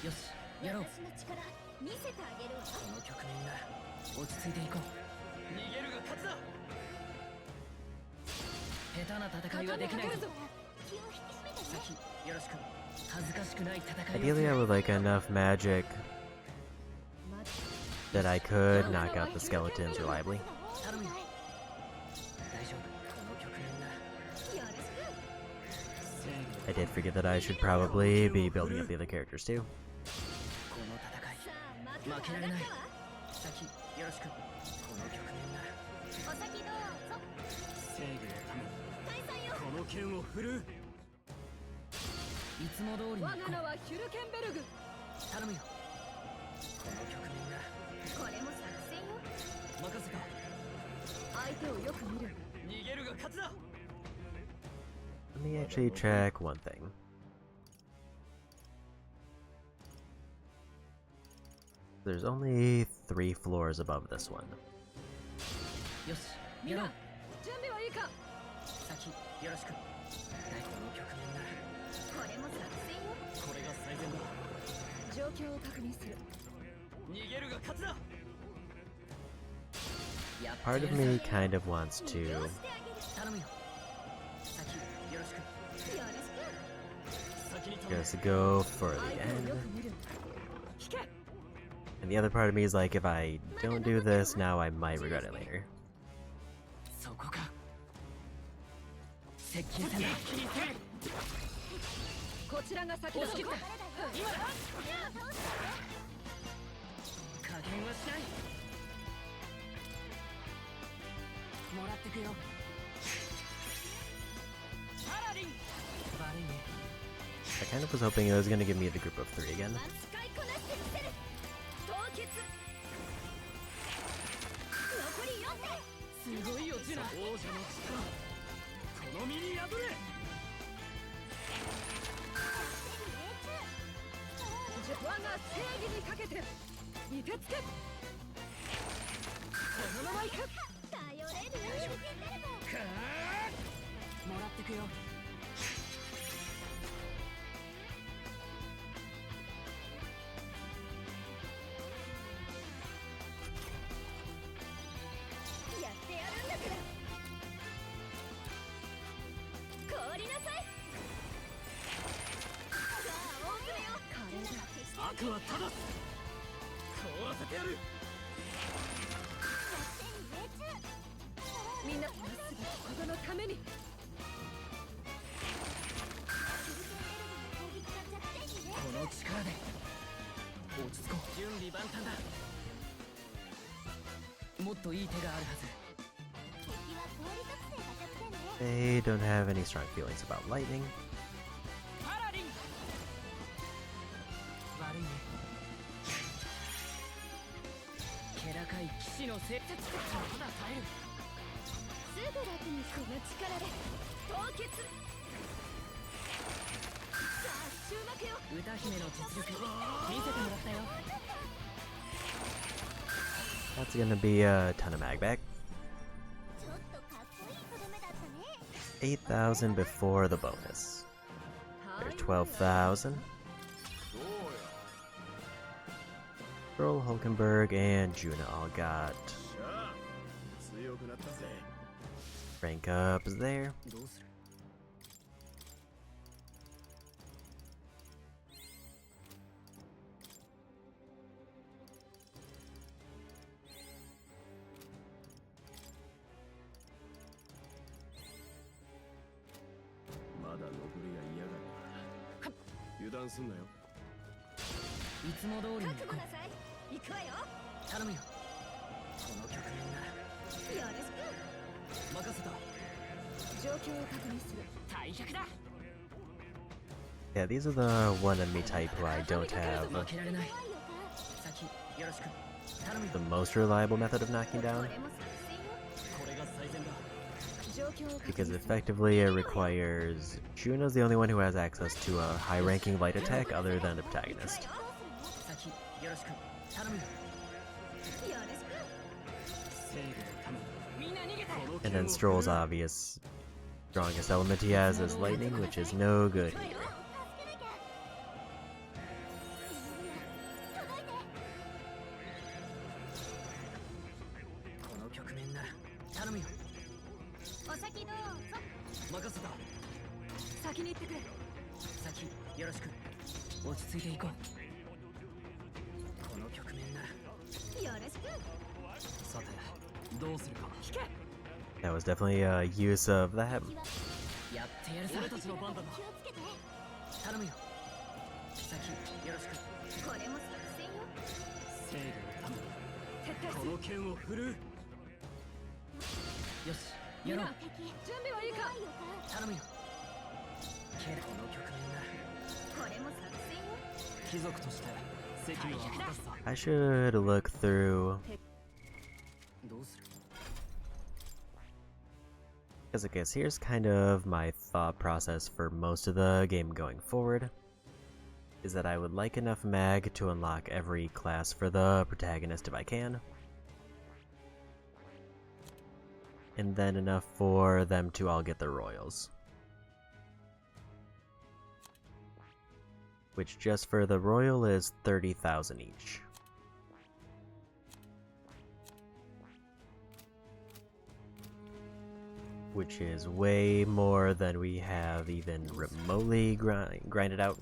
Yosh, やろう。私の力見せてあげるわ。この局面なら落ち着いていこう。逃げるが勝つだ。下手な戦いはできないぞ。気を引き締めてね。先よろしく。恥ずかしくない戦いを。 Ideally, I would like enough magic that I could knock out the skeletons reliably. 頼むよ。大丈夫。この局面なら。よろしく。 I did forget that I should probably be building up the other characters too. この戦いさあ、負けられない。幕が上がったわ。先よろしく。この局面なら。お先どうぞ。正義のために退散よ。この剣を振るう。いつも通りに我が名はヒュルケンベルグ。頼むよ。この局面なら。これも作戦よ。任せた。相手をよく見る。Let me actually check one thing. There's only 3 floors above this one. よし、みんな準備はいいか。先よろしく。この局面ならこれも作戦よ。これが最善だ。状況を確認する。逃げるが勝つだ。 Part of me kind of wants to 頼むよ。先よろしく。よろしく。先に頼む。 just go for the 相手を end. よく見る。引け。 And the other part of me is like, if I don't do this now, I might regret it later. そこか。接近戦だ。こちらが先だ。押し切った。今だ。加減はしない。もらってくよ。パラディン。悪いね。 I kind of was hoping it was going to give me the group of 3 again. 使いこなしてみせる。凍結。残り4点。すごいよジュナ。王者の力。この身に破れ。我が正義にかけて見てつけ。このままいく。頼れる。もらってくよ。やってやるんだから。凍りなさい。さあオープンよ。悪はただす。凍らせてやる。みんなまっすぐここのために。この力で落ち着こう。準備万端だ。もっといい手があるはず。 They don't have any strong feelings about lightning. パラディン。悪いね。気高い騎士のせい。まだ耐える。すぐ楽にこの力で凍結。さあ終幕よ。歌姫の実力見せてもらったよ。 That's gonna be a ton of mag back. ちょっとかっこいいとどめだったね。 8,000 before the bonus. There's 12,000. Earl Hulkenberg and Juna all got 強くなったぜ。 rank ups there. どうする。まだ残りが嫌がるな。油断すんなよ。いつも通りに行こう。覚悟なさい。行くわよ。頼むよ。この局面ならよろしく。任せた。状況を確認する。大役だ。 Yeah, these are the one enemy type who I don't have 負けられない。先よろしく。頼むよ。 the most reliable method of knocking こ down, れも作戦よ。これが最善だ。状況を確 because 認する。 effectively it requires Juno's the only one who has access to a high-ranking light attack other than the protagonist. 先よろしく。頼むよ。よろしく。正義のため。みんな逃げて。 And then Stroll's obvious strongest element he has is lightning, which is no good either. この局面なら頼むよ。お先どうぞ。任せた。先に行ってくれ。先よろしく。落ち着いていこう。この局面ならよろしく。さてどうするか。引け。 That was definitely a use of that. やってやるさ。俺たちの番だな。気をつけて。頼むよ。先よろしく。これも作戦よ。正義のため。撤退する。この剣を振るう。よしやろう。準備はいいか。頼むよ。けどこの局面ならこれも作戦よ。貴族として責務は果たすさ。 I should look through. どうする。Because I guess here's kind of my thought process for most of the game going forward, is that I would like enough mag to unlock every class for the protagonist if I can, and then enough for them to all get their royals. Which just for the royal is 30,000 each. Which is way more than we have even remotely grinded out.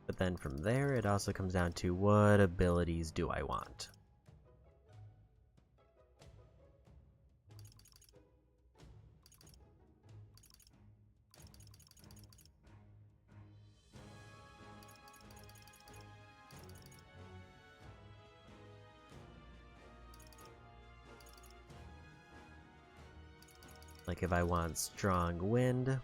But then from there, it also comes down to what abilities do I want. Like if I want strong wind,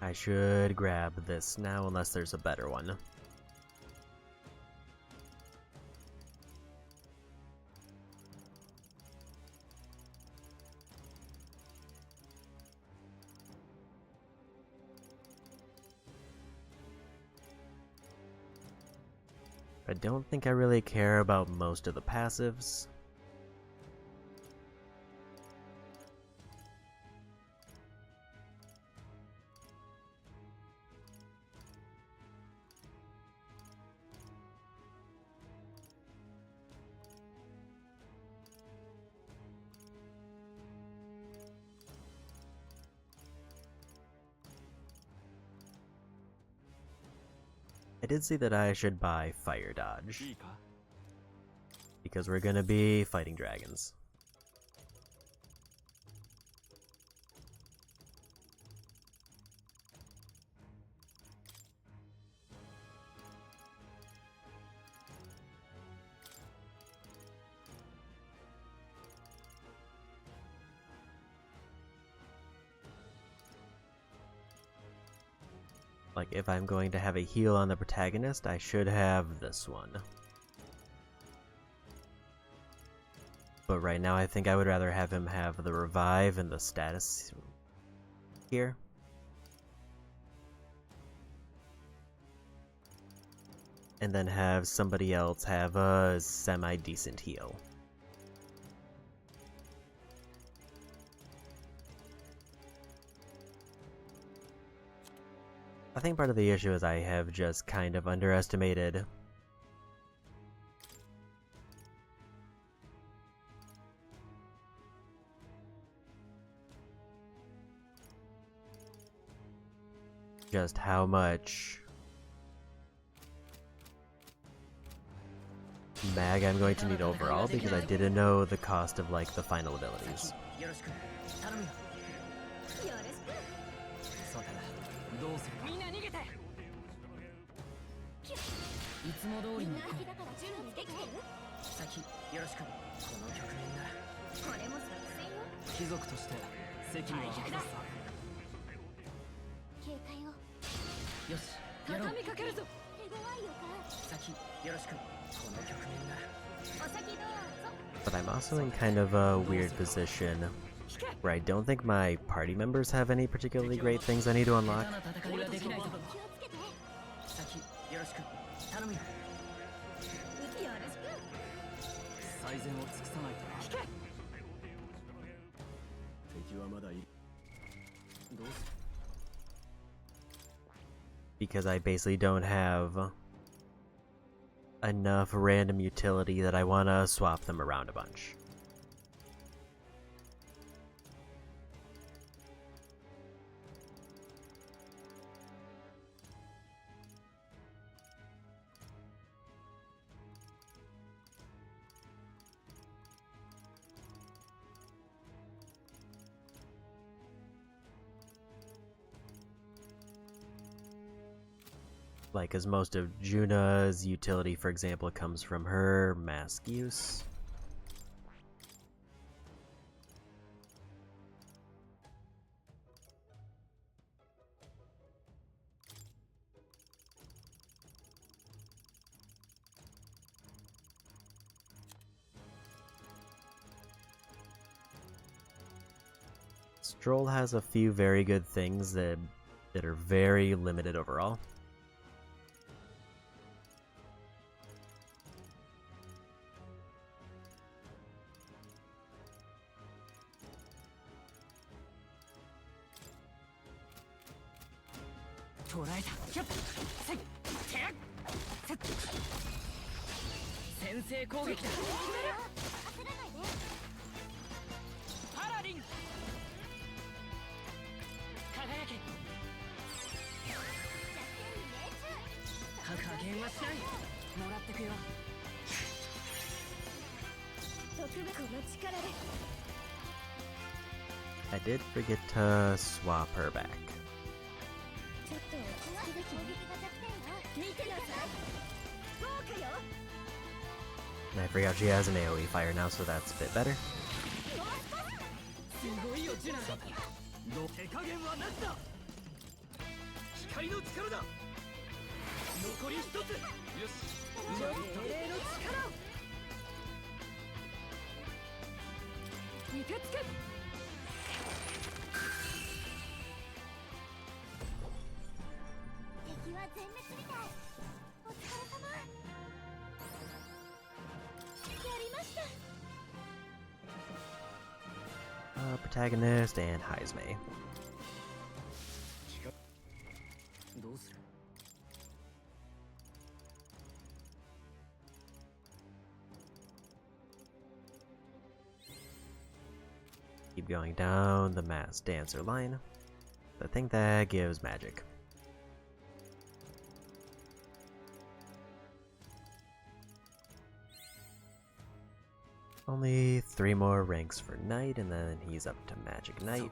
I should grab this now unless there's a better one. I don't think I really care about most of the passives. I did see that I should buy Fire Dodge, because we're gonna be fighting dragons. Like, if I'm going to have a heal on the protagonist, I should have this one. But right now, I think I would rather have him have the revive and the status here. And then have somebody else have a semi-decent heal. I think part of the issue is I have just kind of underestimated just how much mag I'm going to need overall, because I didn't know the cost of like the final abilities. どうするかみんな逃げていつも通りに行こう準備できてる先よろしくこの局面ならこれも作戦よ貴族として責務は果たすさ警戒をよしやろう畳みかけるぞ手強い予感先よろしくこの局面ならお先どうぞ But I'm also in kind of a weird position where I don't think my party members have any particularly great things I need to unlock. 下手な戦いはできないぞ気をつけて先よろしく頼むよよろしく最善を尽くさないとな敵はまだいるどうする Because I basically don't have enough random utility that I want to swap them around a bunch. Like, as most of Juna's utility, for example, comes from her mask use. Stroll has a few very good things that are very limited overall. I did forget to swap her back. And I forgot she has an AoE fire now, so that's a bit better. Protagonist and Heisme. Keep going down the mass dancer line. The thing that gives magic. Only 3 more ranks for Knight, and then he's up to Magic Knight.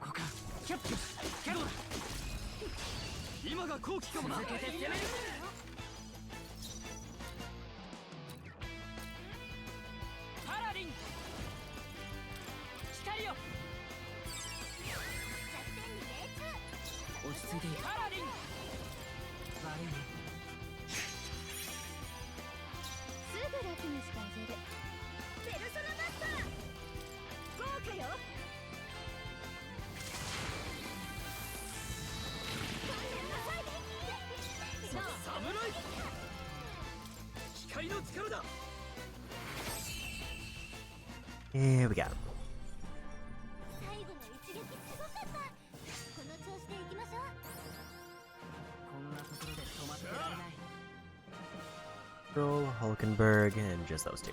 Yeah, we got him. Stroll, Hulkenberg, and just those two.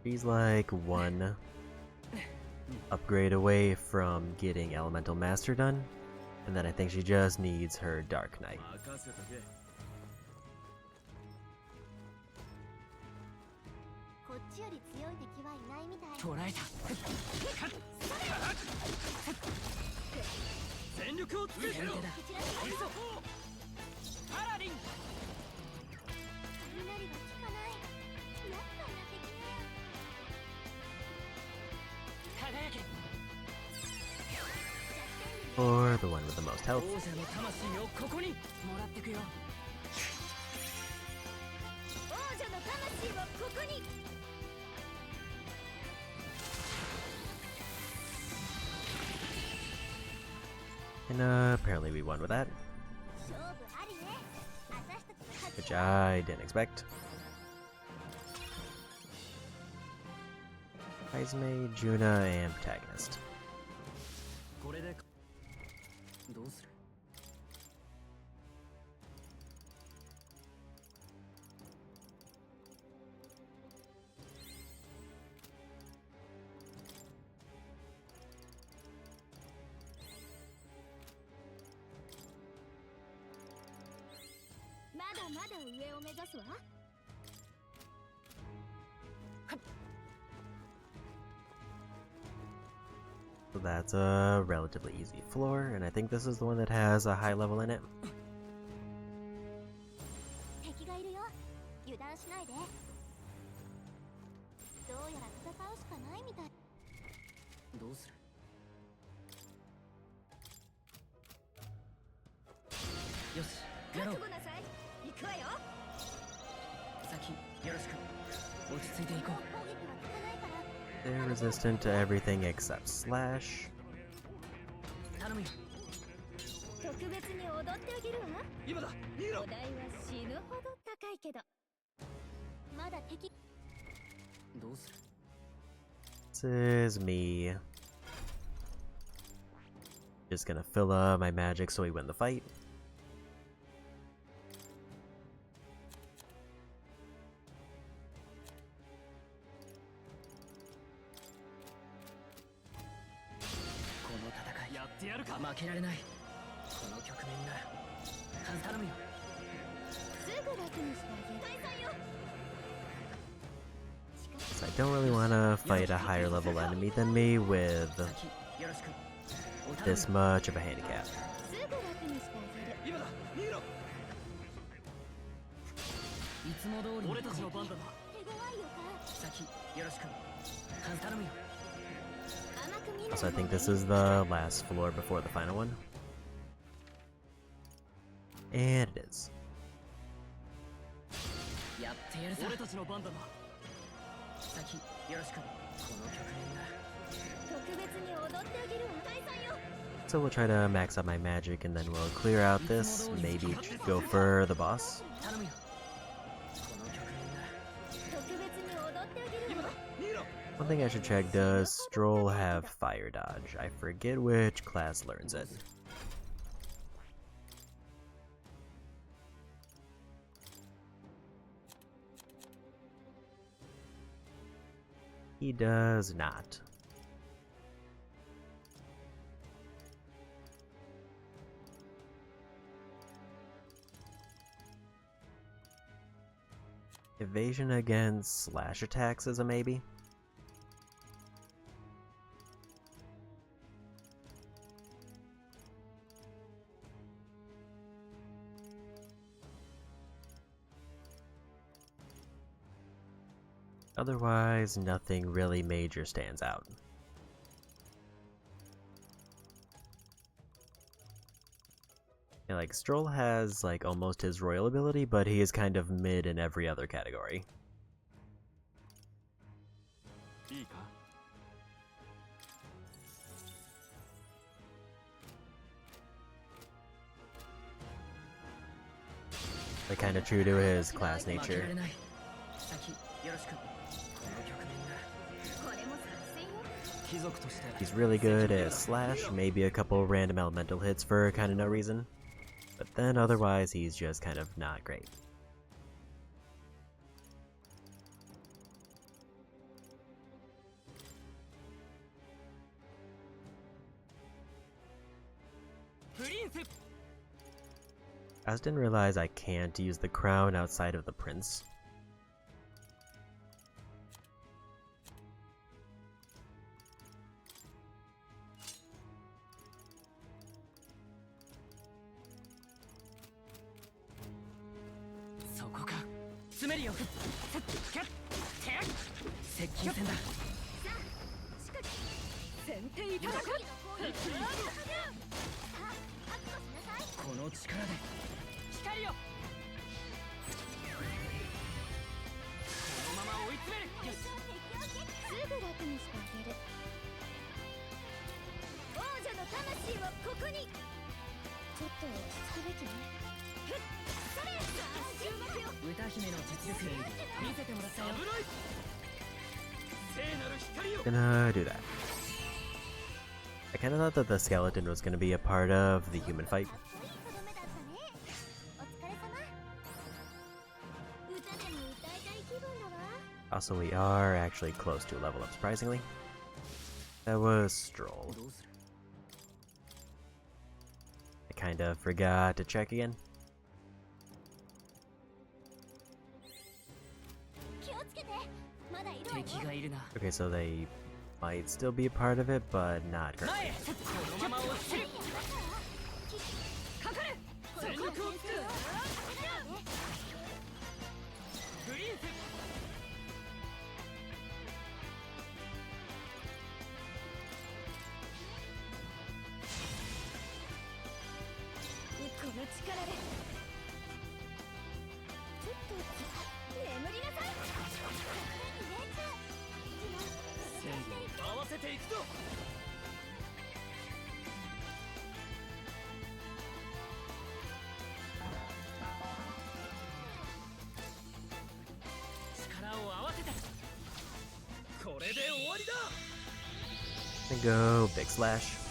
She's like one upgrade away from getting Elemental Master done, and then I think she just needs her Dark Knight. Or the one with the most health. And apparently we won with that. Which I didn't expect. Heisme, Juna, and Protagonist. So that's a relatively easy floor, and I think this is the one that has a high level in it. They're resistant to everything except slash. 頼むよ。特別に踊ってあげるわ。今だ、逃げろ。お題は死ぬほど高いけど。まだ敵。どうする？ This is me. Just gonna fill up my magic so we win the fight. So I don't really want to fight a higher level enemy than me with this much of a handicap. すぐ楽にしてあげる。今だ、逃げろ。いつも通り俺たちの番だな。手強いよか。先よろしく。頼むよ。 Also, I think this is the last floor before the final one. And it is. やってやるぞ。俺たちの番だな。先よろしく。この局面だ。 So we'll try to max out my magic and then we'll clear out this, maybe go for the boss. One thing I should check, does Stroll have fire dodge? I forget which class learns it. He does not. Evasion against slash attacks is a maybe. Otherwise, nothing really major stands out. Yeah, like, Stroll has, like, almost his royal ability, but he is kind of mid in every other category. Like, kind of true to his class nature. He's really good at slash, maybe a couple random elemental hits for kind of no reason. But then otherwise, he's just kind of not great. I just didn't realize I can't use the crown outside of the prince. Gonna do that. I kinda thought that the skeleton was gonna be a part of the human fight. Also, we are actually close to a level up, surprisingly. That was Stroll. I kinda forgot to check again. Okay, so they might still be a part of it, but not currently. わせていくぞ。力を合わせて。これで終わりだ。 And go big slash.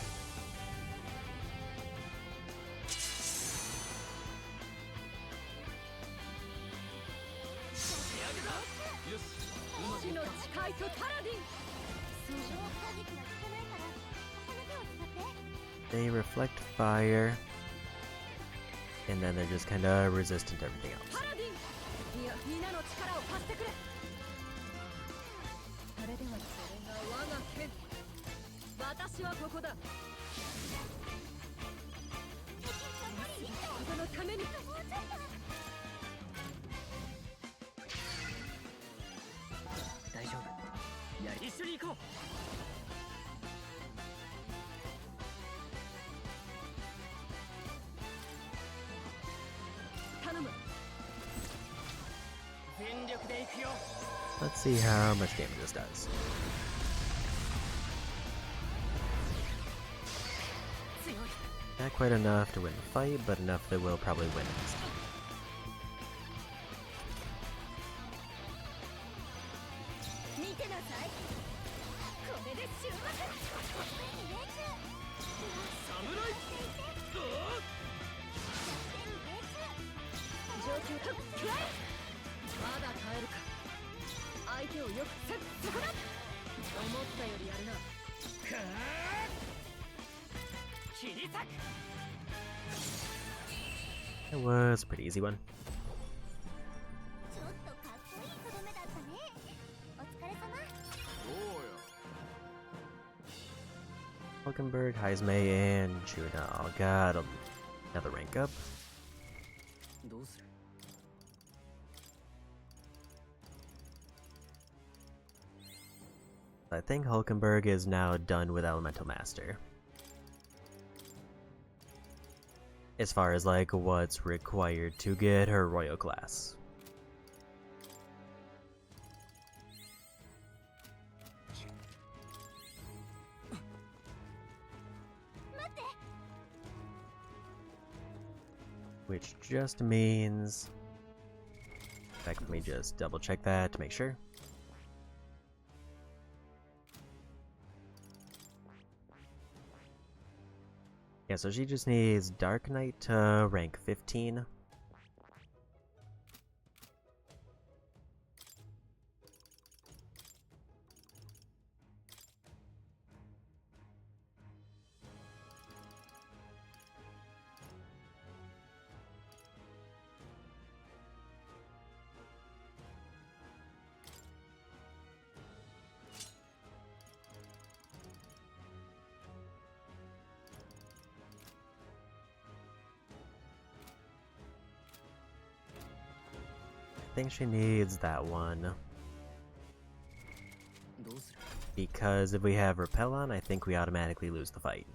They reflect fire, and then they're just kind of resistant to everything else. Let's see how much damage this does. Not quite enough to win the fight, but enough that we'll probably win it. It was a pretty easy one. Hulkenberg, Heisme, and Juna all got another rank up. I think Hulkenberg is now done with Elemental Master. As far as like what's required to get her royal class. Which just means... In fact, let me just double check that to make sure. Yeah, so she just needs Dark Knight to rank 15. I think she needs that one. Because if we have Repel on, I think we automatically lose the fight.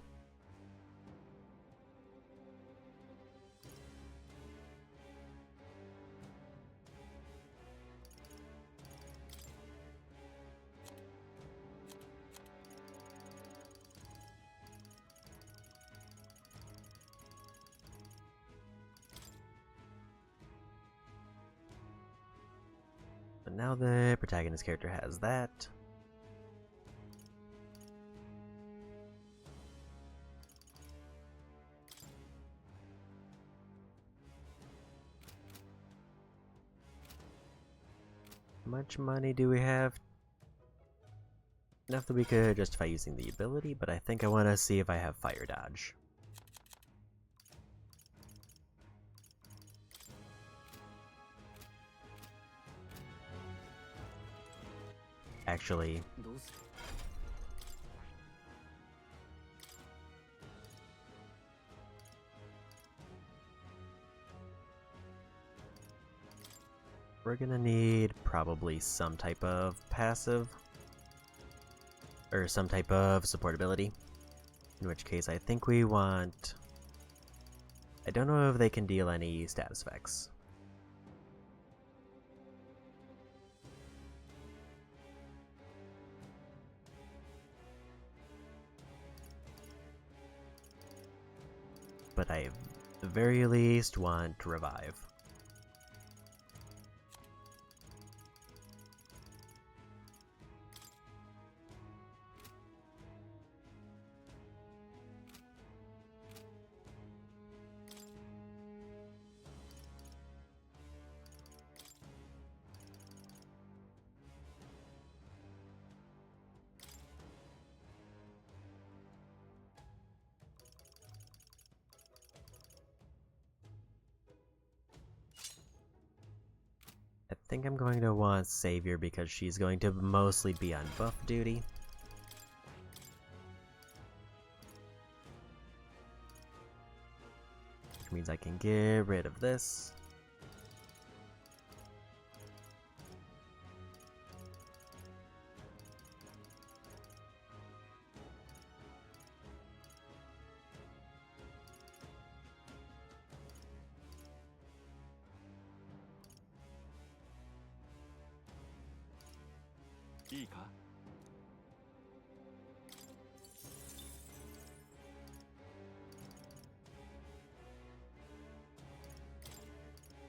But now the protagonist character has that. How much money do we have? Enough that we could justify using the ability, but I think I want to see if I have fire dodge. Actually, we're gonna need probably some type of passive or some type of support ability, in which case I think we want... I don't know if they can deal any status effects. but I at the very least want to revive. I think I'm going to want Savior because she's going to mostly be on buff duty. Which means I can get rid of this.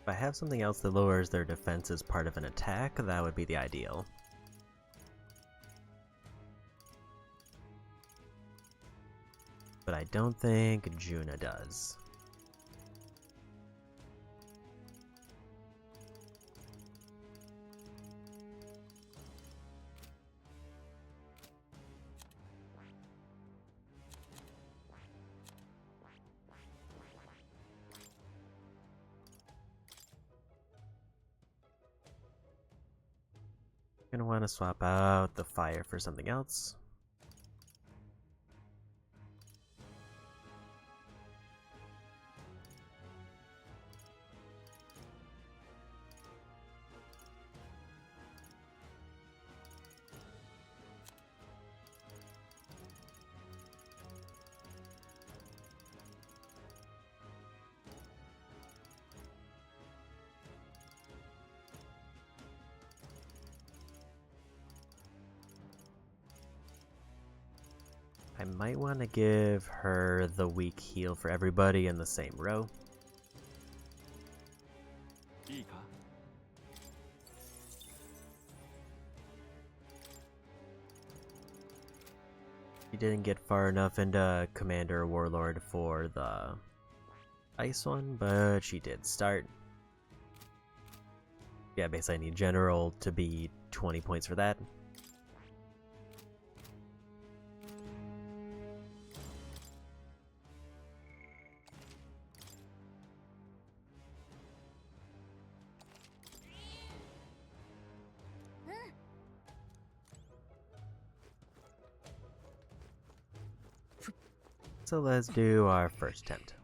If I have something else that lowers their defense as part of an attack, that would be the ideal. But I don't think Juna does. Gonna want to swap out the fire for something else. I might want to give her the weak heal for everybody in the same row. She didn't get far enough into Commander Warlord for the ice one, but she did start. Yeah, basically I need General to be 20 points for that. So let's do our first attempt.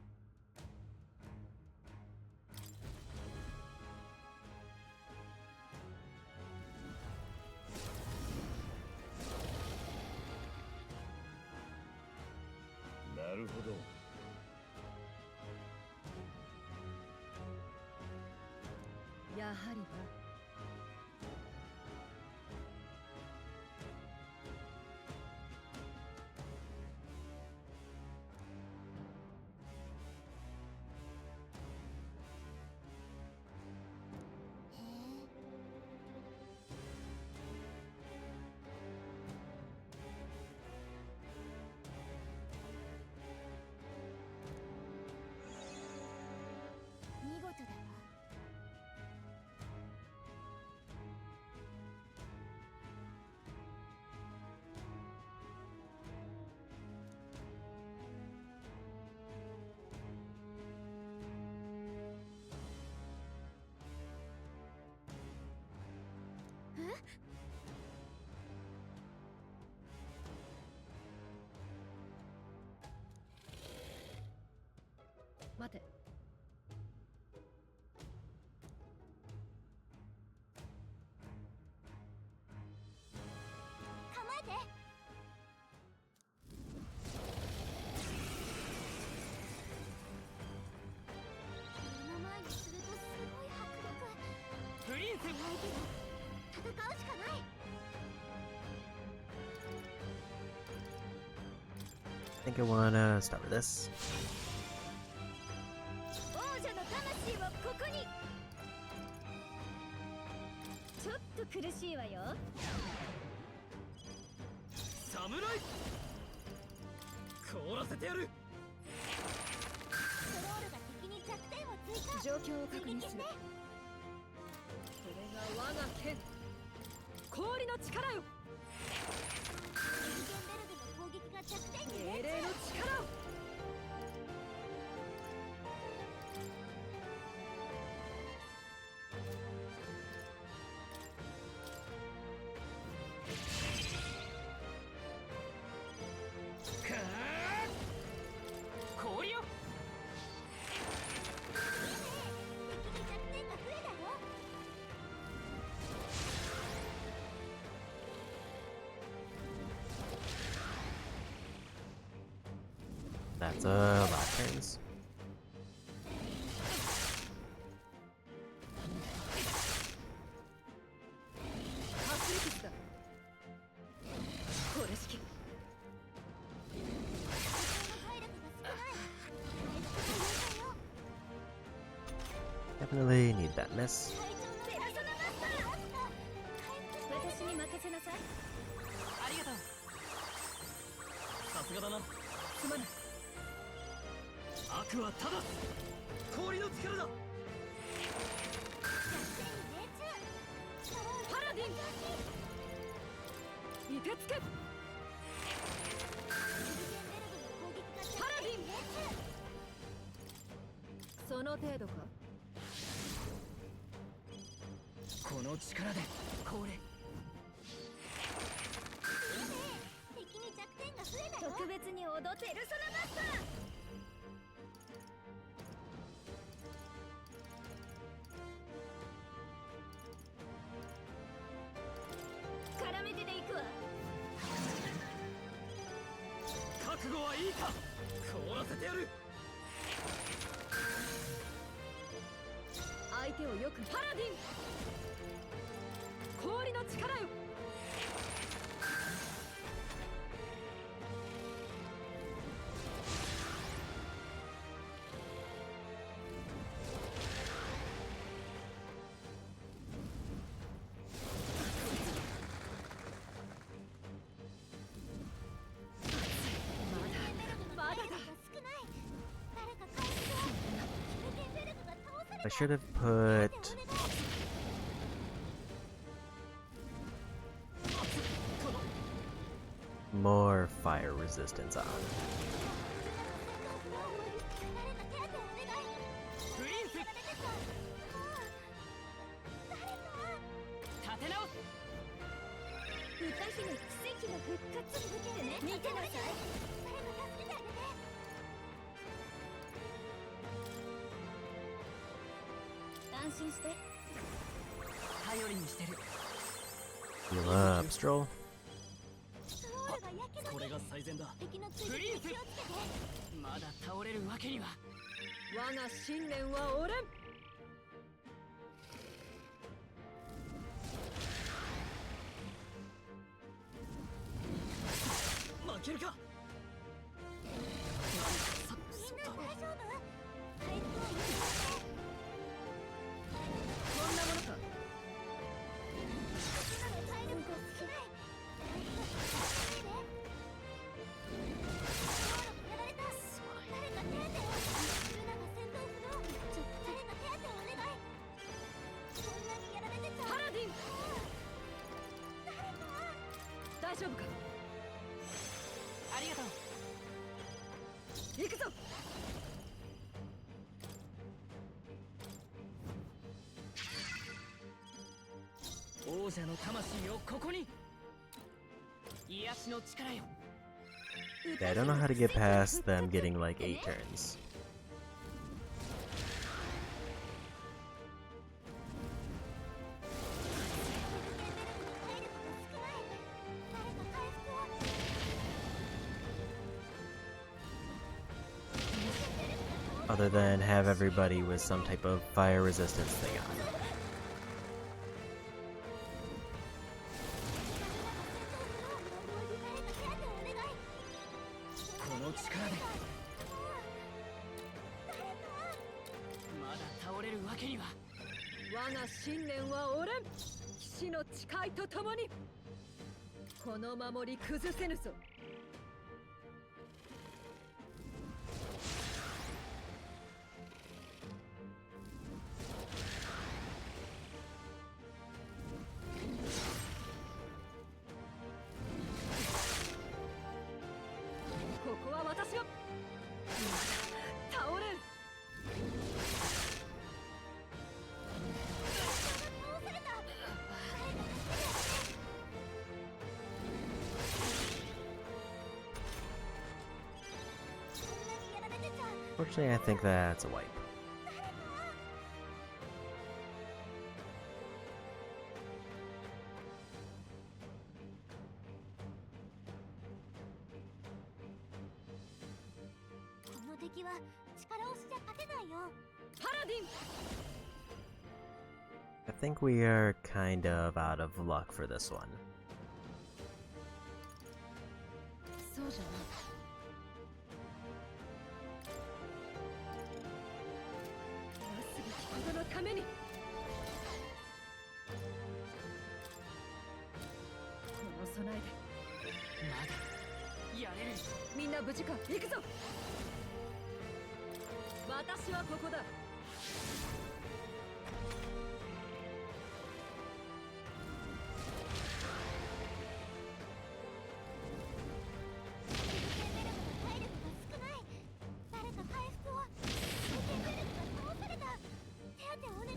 Mate. I think I wanna start with this. と苦しいわよ。侍凍らせてやる。スロールが敵に弱点を追加。状況を確認する。これが我が剣、氷の力よ。リーゲンベルグの攻撃が弱点に命令の力を。氷よ。敵に弱点が増えたよ。 That's a lot of turns. アスレティスだ。これ式。体力が少ない。回復が優先よ。 Definitely need that miss. 隊長のペルソナマスター。回復して私に任せなさい。ありがとう。さすがだな。すまない。悪はただ氷の力だ。弱点に命中。スロールパラディン凍てつけ。リーゲンベルグの攻撃が弱点に命中。その程度か。この力で凍れ。敵に弱点が増えたよ。特別に踊ってペルソナマスター。 絡めてでいくわ。覚悟はいいか。凍らせてやる。相手をよく。パラディン氷の力よ。まだだ。 I should have put more fire resistance on. プリンス立て直す。歌姫奇跡の復活続けてね。見てなさい。誰か助けてあげて。安心して。頼りにしてる。 Heal up, Stroll. スロールがやけどこれが最善だ。敵の追撃に気をつけて。まだ倒れるわけには。我が信念は折れん。負けるか。みんな大丈夫？回復は優先して。こんなものか。私なの体力が少ない。回復は優先して。スロールやられた。誰か手当てを。ルナが戦闘不能。誰か手当てをお願い。こんなにやられてちゃ。パラディン誰か。大丈夫か。ありがとう。行くぞ。王者の魂をここに。癒しの力よ。 Yeah, I don't know how to get past them getting like 8 turns. 体力が少ない。誰か回復を。 Other than have everybody with some type of fire resistance thing on. この力でまだ倒れるわけには。我が信念は折れん。奇死の誓いとともにこの守り崩せぬぞ。ここは私が倒れん。Fortunately, I think that's a wipe. この敵は力押しじゃ勝てないよ。パラディン。 I think we are kind of out of luck for this one. そうじゃな。なすべきことのために。この備えでまだやれる。みんな無事か。行くぞ。私はここだ。体力が少ない。誰か回復を。経験ベルトが倒された。手当てお願い。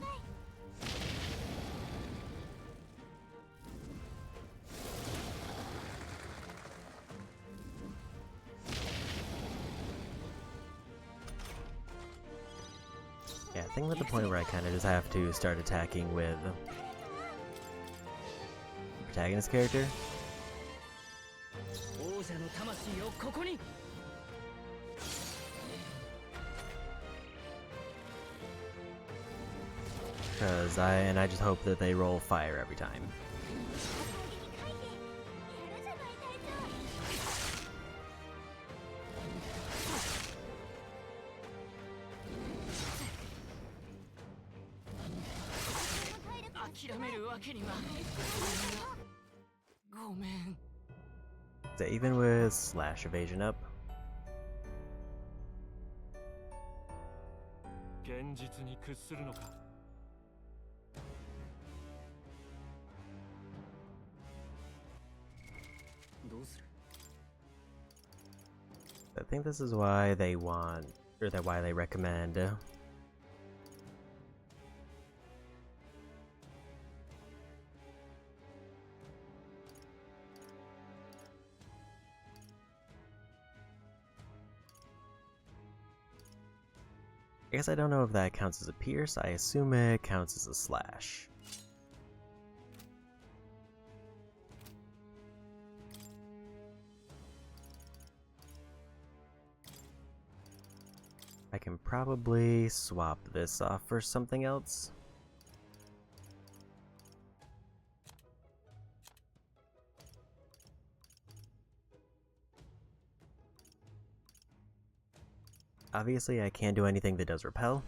Yeah, I think we're at the point where I kind of just have to start attacking with the protagonist character. 王者の魂をここに。 I just hope that they roll fire every time. やるじゃない隊長。諦めるわけには。ごめん。 So even with slash evasion up, 現実に屈するのか。どうする？ I think this is why they want, or that why they recommend I guess I don't know if that counts as a pierce. I assume it counts as a slash. I can probably swap this off for something else. Obviously, I can't do anything that does repel.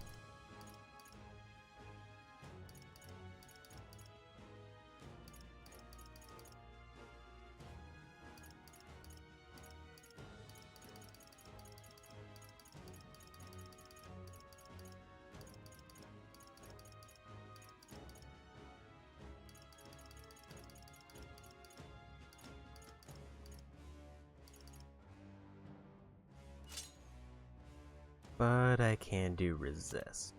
But I can do resist.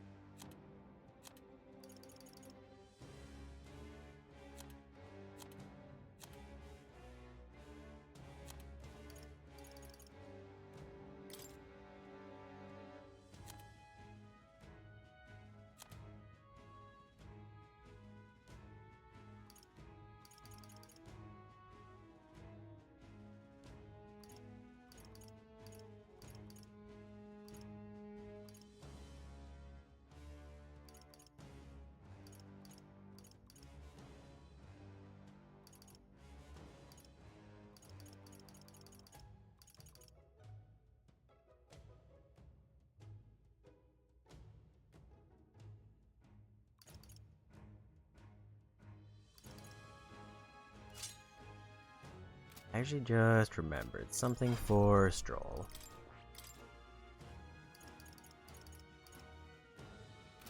actually just remembered something for Stroll.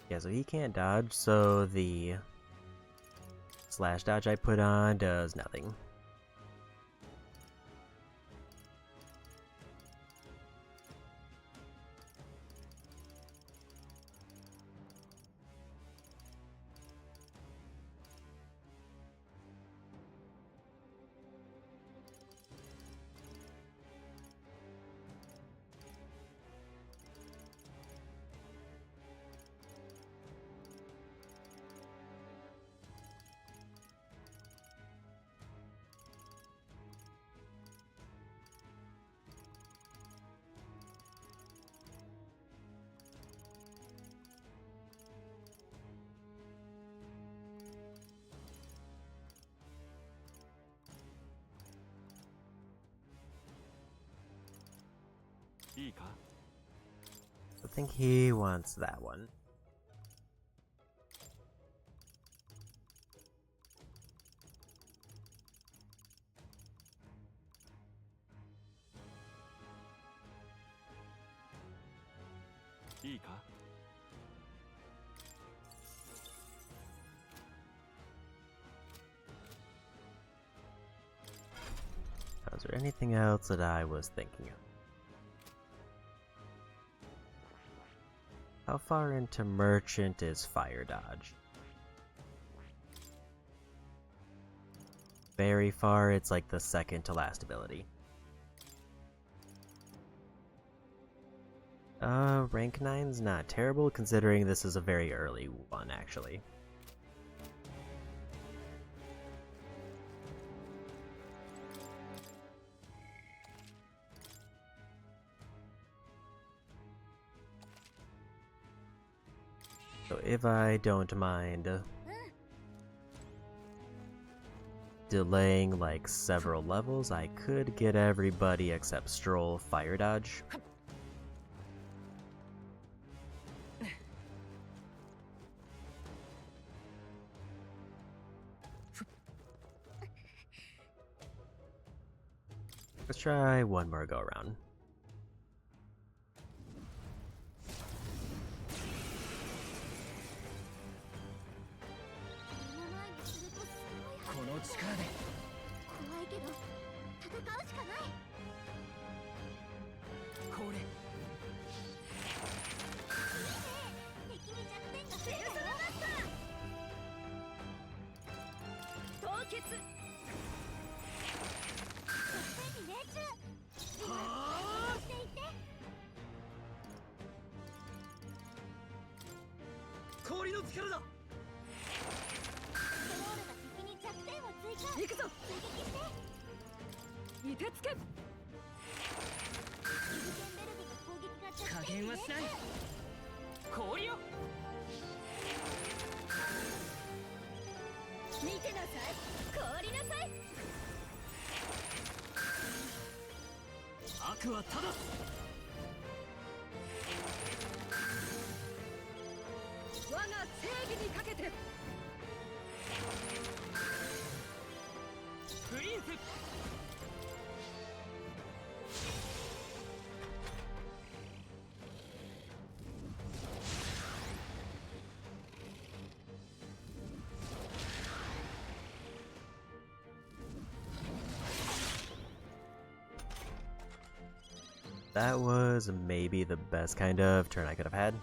Yeah, so he can't dodge, so the slash dodge I put on does nothing. I think he wants that one. Was there anything else that I was thinking of? How far into Merchant is Fire Dodge? Very far, it's like the second to last ability. Rank 9's not terrible considering this is a very early one, actually. So if I don't mind delaying like several levels, I could get everybody except Stroll Fire Dodge. Let's try one more go around. That was maybe the best kind of turn I could have had.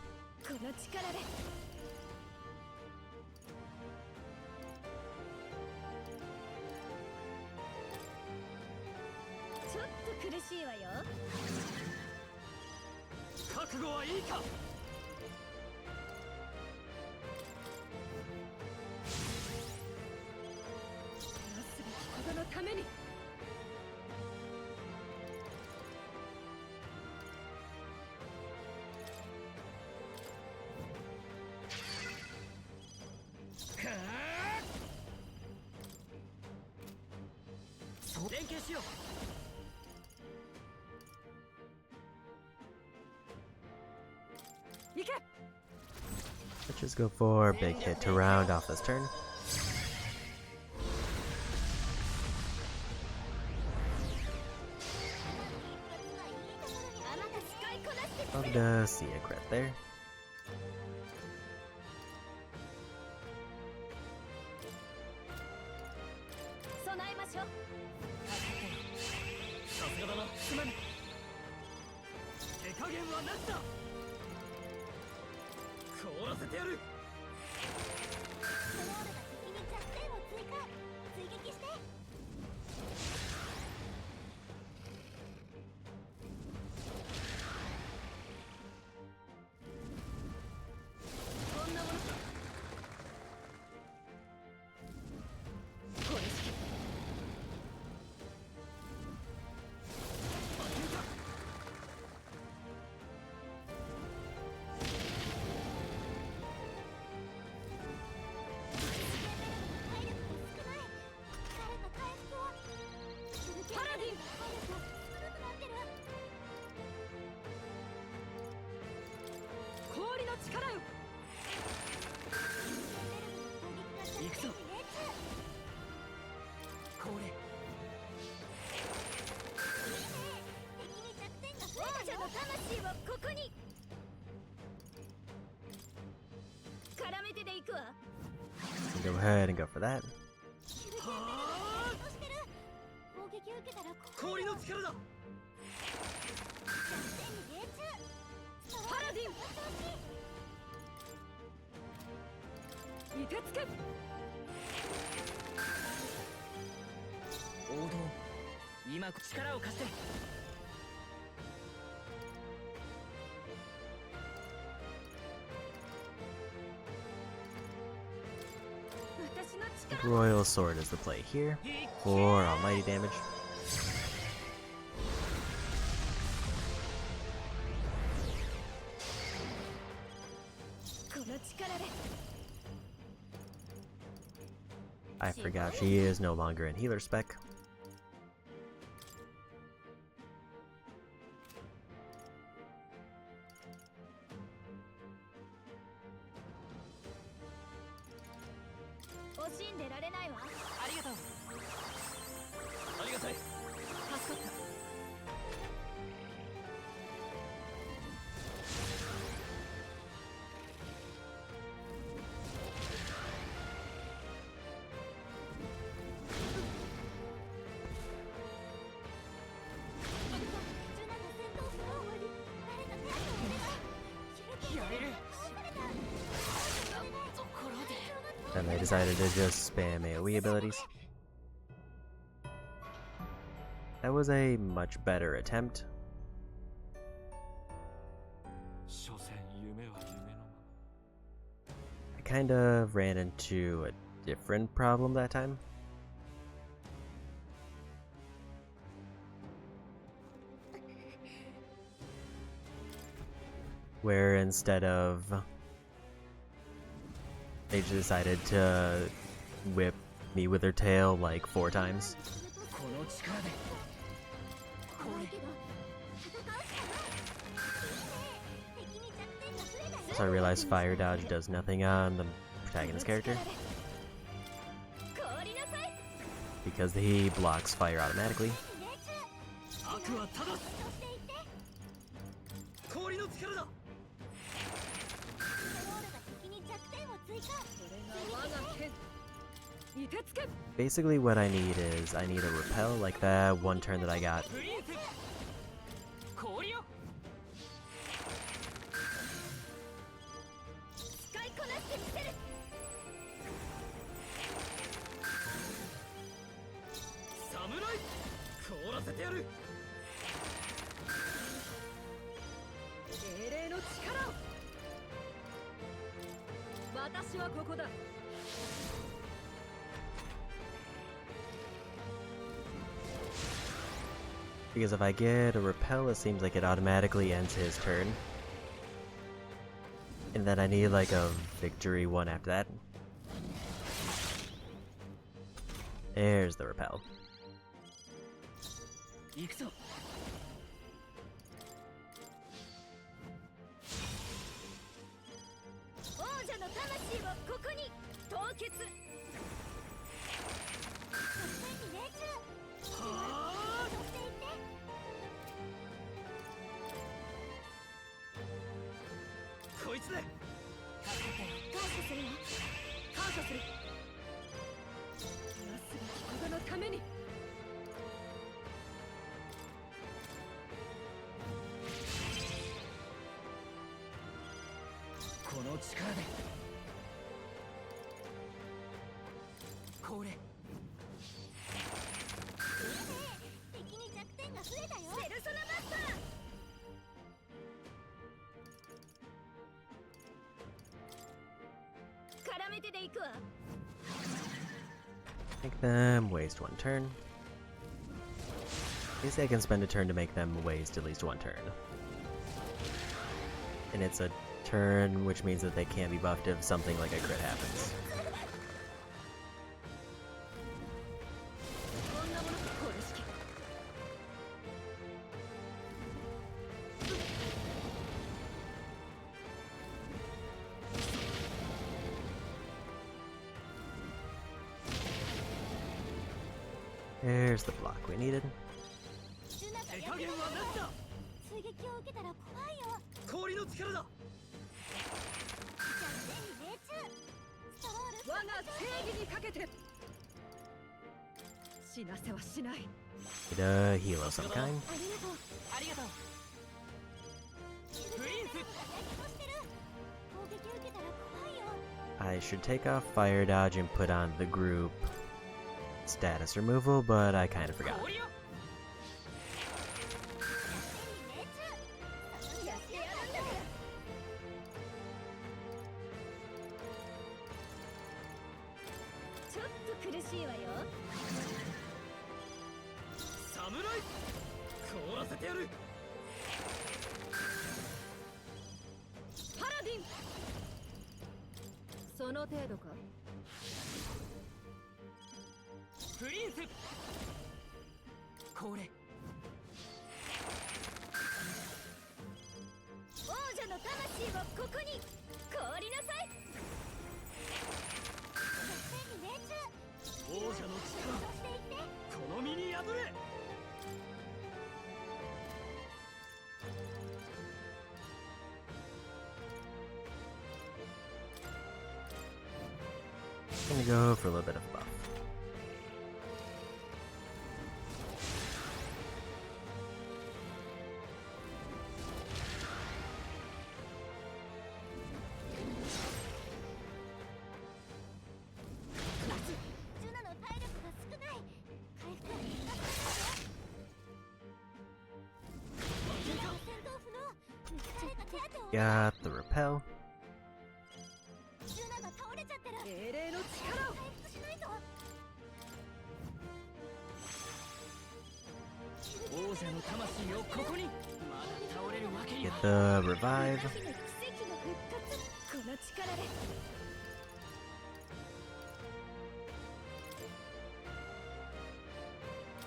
Let's just go for a big hit to round off this turn. Love to see a crit there. 備えましょう。さすがだな。すまぬ。手加減はなしだ。凍らせてやる。スロールが敵に弱点を追加。追撃して。こんなものか。これしき。体力も少ない。誰か回復を。パラディン。体力少なくなってる。氷の力よ。行くぞ。これ。敵に弱点が増王えたよ。者の魂をここに。絡めてで行くわ。 Go ahead and go for that. 攻撃受けたら氷の力だ。弱点に命中。パラディン。凍てつけ。王道。今力を貸して。私の力。 Royal Sword is the play here for almighty damage. この力で。 I forgot she is no longer in healer spec. 惜しんでられないわ。ありがとう。ありがたい。助かった。ジュナの戦闘フロー終わり。誰か手当てをお願い。やれる。倒された。ところで。 Then they decided to just spam AoE abilities. That was a much better attempt. 所詮夢は夢のまま。 I kind of ran into a different problem that time. Where instead of they just decided to whip me with their tail like 4 times. この力で。怖いけど戦うしかない。敵に弱点が増えたよ。 So I realized fire dodge does nothing on the protagonist character 凍りなさい。 because he blocks fire automatically. 悪は正す。氷の力だ。スロールが敵に弱点を追加。これが我が剣。凍てつけ。 Basically what I need is I need a repel like that one turn that I got. プリンセス。氷よ。使いこなしてみせる。侍。凍らせてやる。精霊の力を。私はここだ。 Because if I get a repel, it seems like it automatically ends his turn. And then I need like a victory one after that. There's the repel. 行くぞ。王者の魂をここに凍結。弱点に命中。はあ。そしていって。する感謝するわ感謝するなすべきことのためにこの力でこれ敵に弱点が増えたよ。ペルソナマスター絡めてでいくわ Make them waste one turn. At least I can spend a turn to make them waste at least one turn. And it's a turn, which means that they can't be buffed if something like a crit happens. There's the block we needed. 手加減はなしだ追撃を受けたら怖いよ。氷の力だ弱点に命中。ストロール我が正義にかけて死なせはしない Need a heal of some kind. ありがとう。ありがとうプリンスやけどしてる。攻撃受けたら怖いよ。 I should take off fire dodge and put on the group status removal, but I kind of forgot. 氷よ弱点に命中。やってやるんだからちょっと苦しいわよ侍凍らせてやるパラディンその程度かプリンスこれ王者の魂をここに凍りなさい弱点に命中。王者の力そしていって。この身に破れ Gonna go for a little bit of buff. Got the repel. ジュナが倒れちゃってる。精霊の力を回復しないと。王者の魂をここにまだ倒れるわけに Get は the revive. 奇跡の復活この力で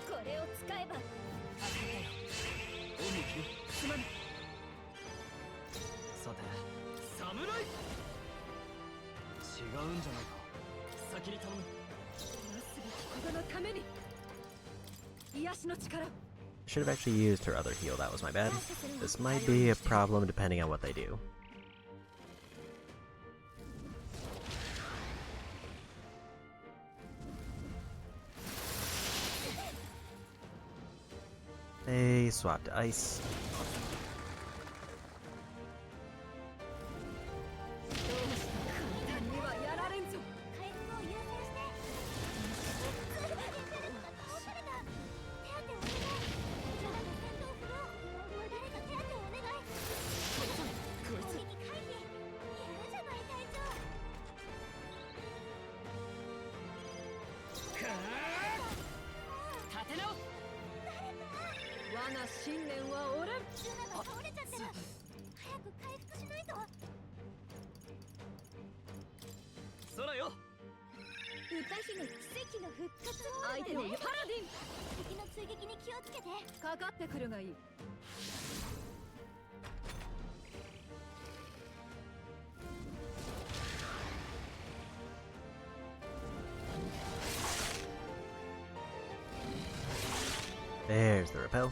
これを使えばおみきすまぬさて侍違うんじゃないか先に頼むなすべきことのために癒しの力 Should have actually used her other heal, that was my bad. This might be a problem depending on what they do. They swapped to ice. どうして簡単にはやられんぞ回復を優先して。エンペルトが倒された。手当てお願い。ジュナの戦闘不能。誰か手当てをお願い。こいつ攻撃回避。やるじゃない隊長。立て直す我が信念は折れんジュナが倒れちゃってる。早く回復しないと。空よ歌姫奇跡の復活。相手をパラディン敵の追撃に気をつけて。かかってくるがいい There's the repel.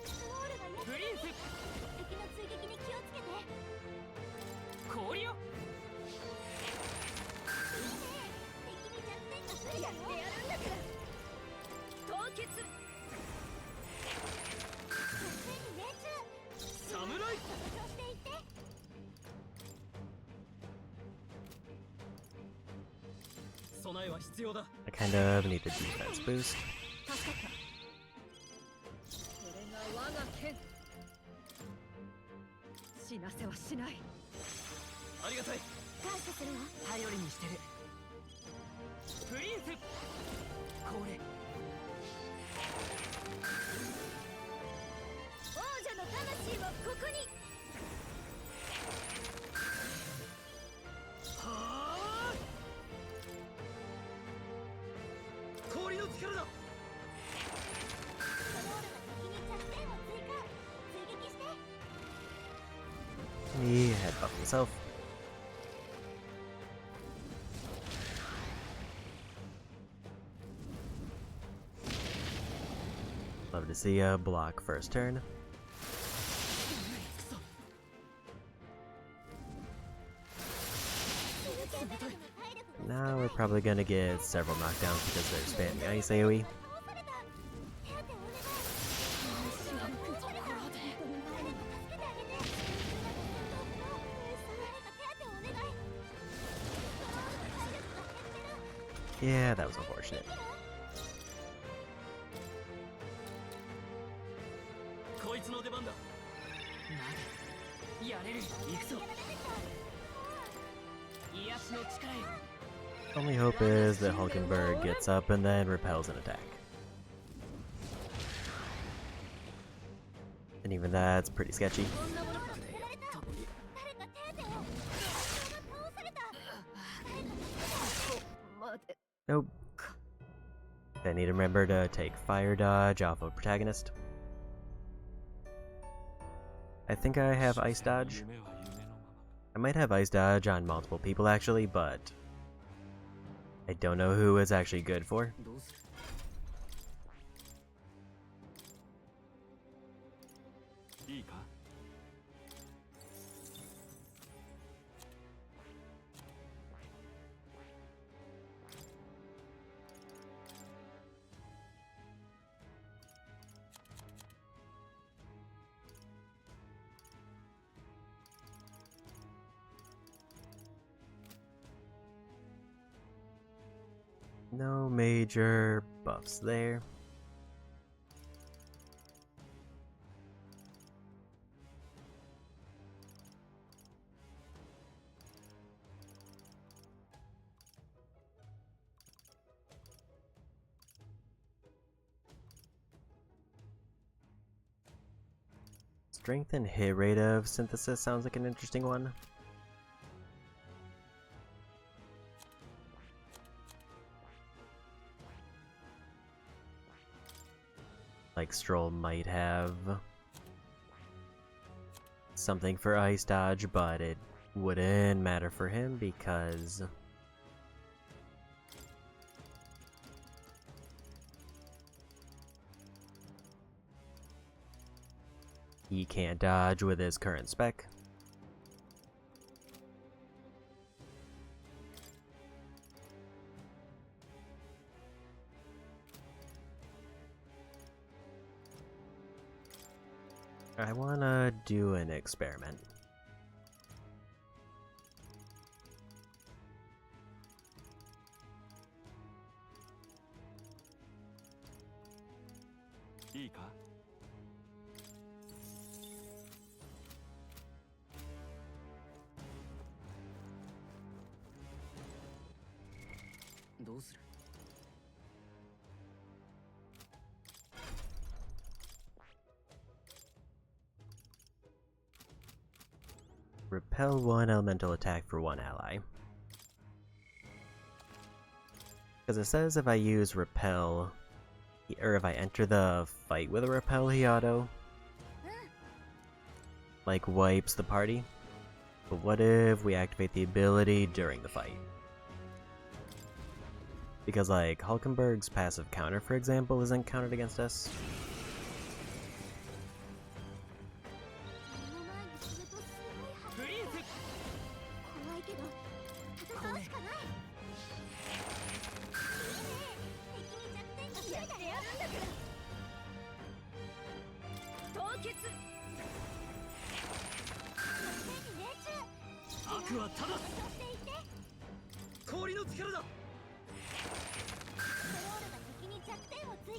ストロールがプリンスえは必要だ。 I kind of need the defense boost. 助かった。これが我が剣。死なせはしない。ありがたい。感謝するわ。頼りにしてる。プリンスこれ王者の魂をここに。はあ氷の力だ。ソロールが先に弱点を追加。追撃して。 He head buff himself. Love to see a block first turn. Now we're probably gonna get several knockdowns because they're spamming Ice AoE. Yeah, that was unfortunate. こいつの出番だ。やれる。行くぞ。癒しの力よ。 Only hope is that Hulkenberg gets up and then repels an attack. And even that's pretty sketchy. Nope. I need to remember to take fire dodge off of protagonist. I think I have ice dodge. I might have ice dodge on multiple people actually, but I don't know who it's actually good for. どうする。いいか。 No major buffs there. Strength and hit rate of synthesis sounds like an interesting one. Like Stroll might have something for ice dodge, but it wouldn't matter for him because he can't dodge with his current spec. I wanna do an experiment.いいか。 どうする。 Repel one elemental attack for one ally. Because it says if I use repel, or if I enter the fight with a repel, he auto like wipes the party. But what if we activate the ability during the fight? Because like Hulkenberg's passive counter, for example, isn't counted against us.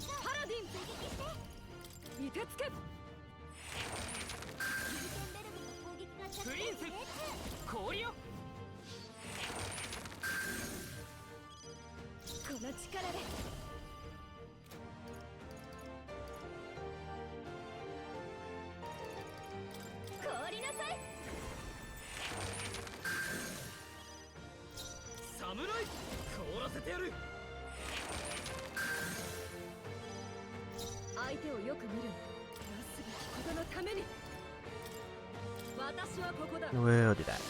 パラディン凍てつけプリンス氷よこの力で凍りなさい侍凍らせてやる相手をよく見るなすべきことのために私はここだ We'll do that.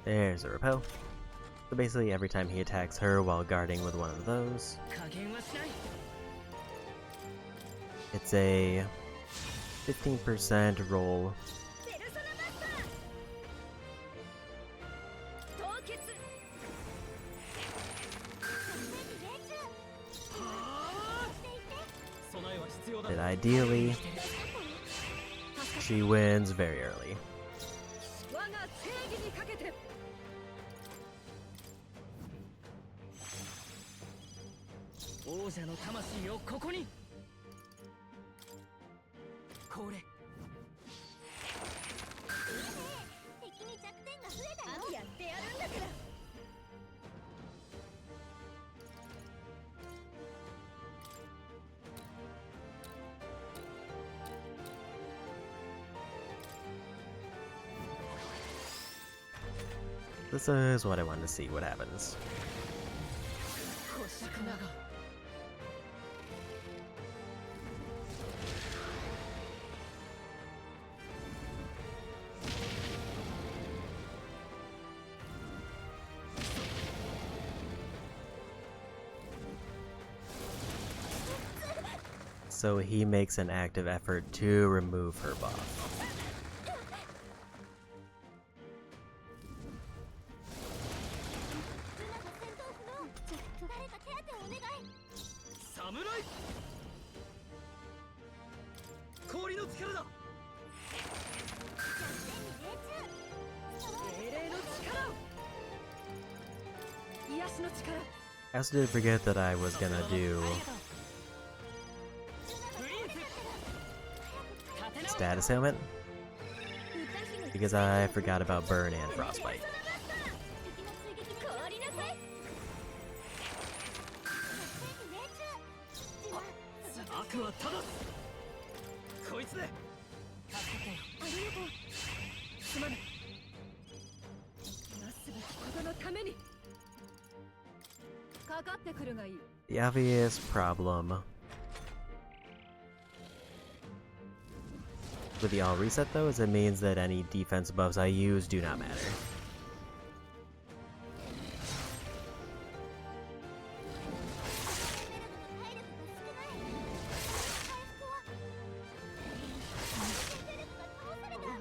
There's a repel. So basically every time he attacks her while guarding with one of those, it's a 15% roll. That ideally, she wins very early. This is what I wanted to see, what happens. So he makes an active effort to remove her buff. I also did forget that I was gonna do status ailment because I forgot about burn and frostbite. The obvious problem with the all reset though is it means that any defense buffs I use do not matter.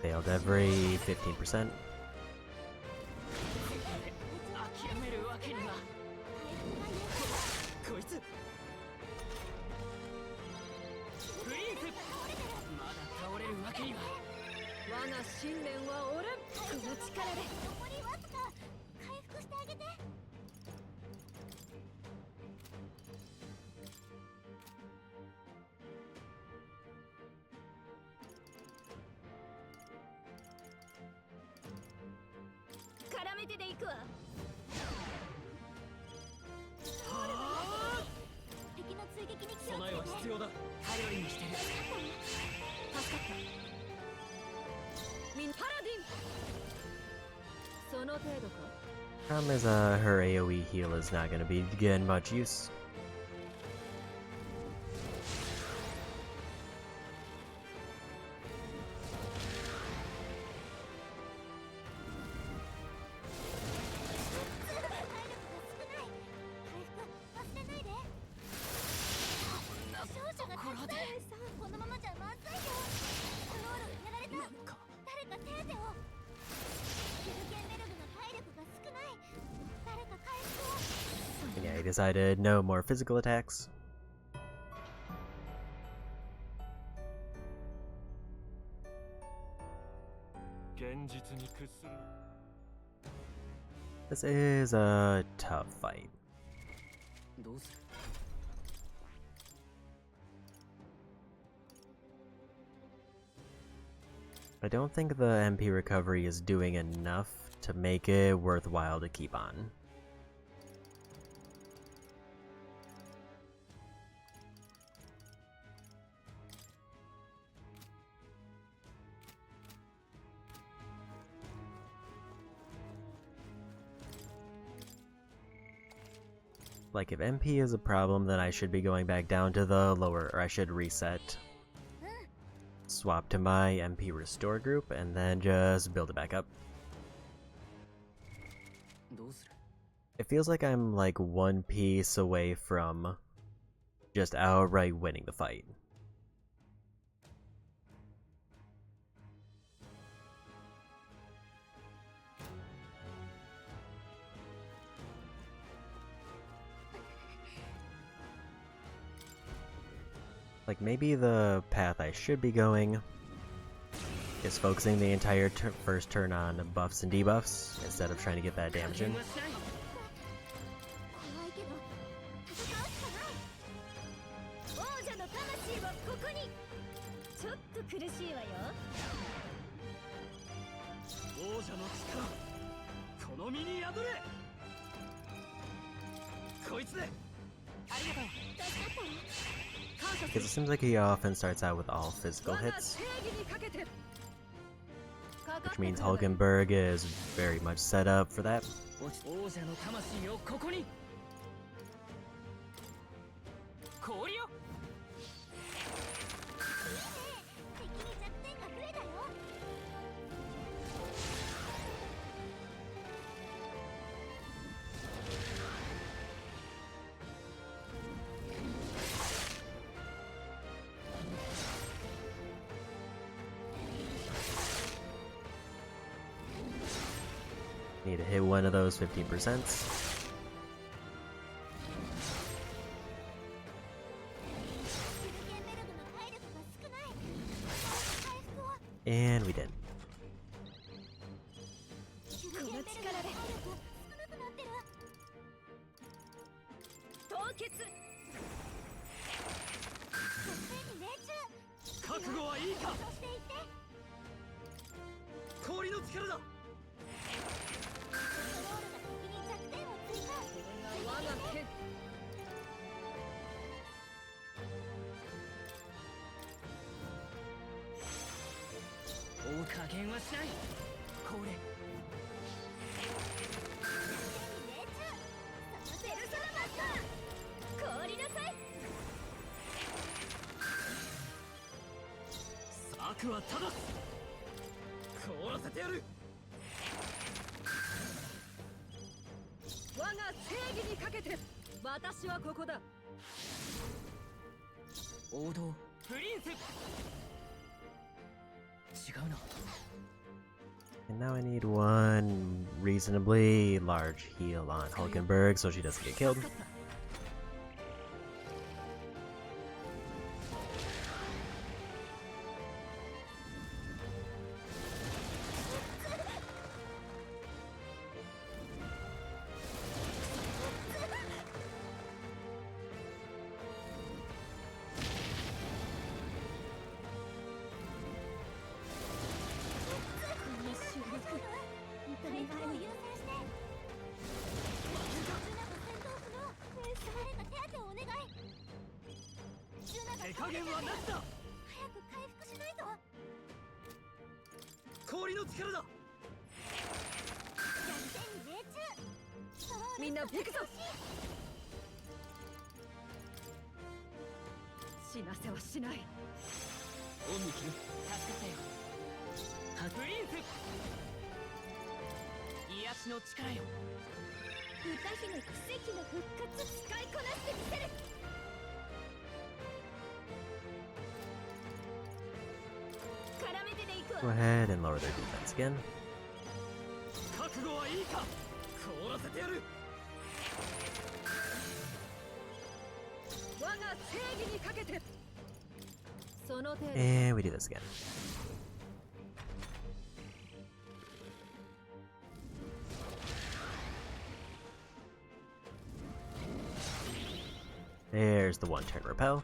Failed every 15%. Problem is, her AoE heal is not going to be getting much use. I decided no more physical attacks. This is a tough fight. I don't think the MP recovery is doing enough to make it worthwhile to keep on. Like, if MP is a problem, then I should be going back down to the lower, or I should reset. Swap to my MP restore group, and then just build it back up. It feels like I'm like one piece away from just outright winning the fight. Like, maybe the path I should be going is focusing the entire first turn on buffs and debuffs instead of trying to get that damage in. Because it seems like he often starts out with all physical hits, which means Hulkenberg is very much set up for that. Need to hit one of those 15%. And we did. And now I need one reasonably large heal on Hulkenberg so she doesn't get killed. Go ahead and lower their defense again. And we do this again. There's the one-turn repel.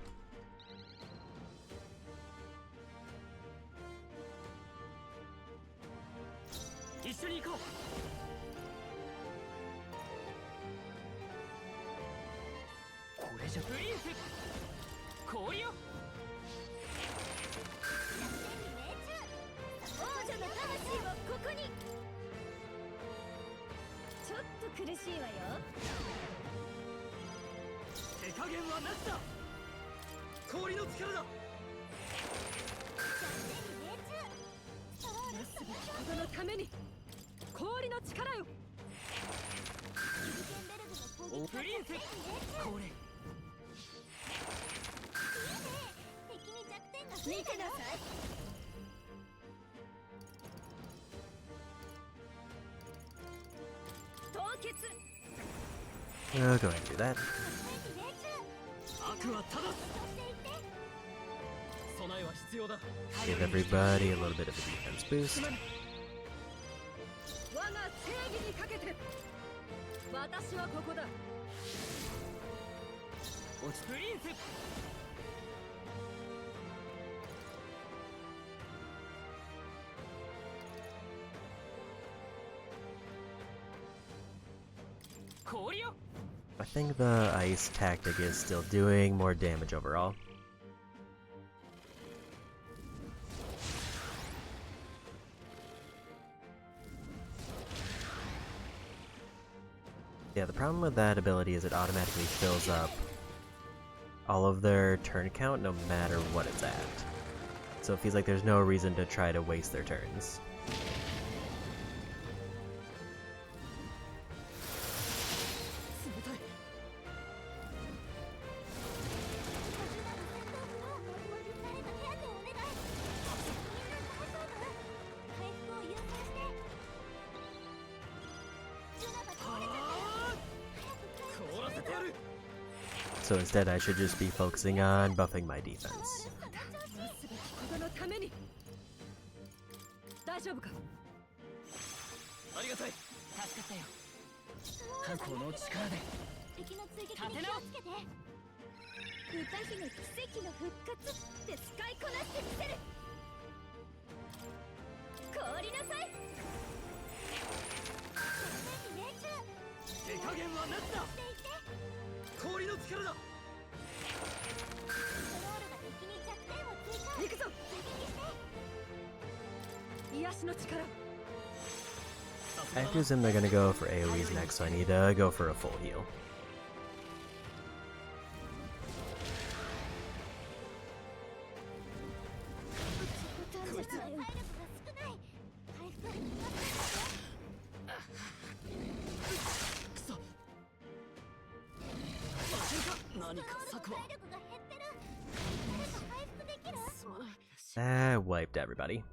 We'll go ahead and do that. Give everybody a little bit of a defense boost. I think the ice tactic is still doing more damage overall. Yeah, the problem with that ability is it automatically fills up all of their turn count no matter what it's at. So it feels like there's no reason to try to waste their turns. So instead I should just be focusing on buffing my defense. I presume they're gonna go for AoEs next, so I need to go for a full heal. That wiped everybody.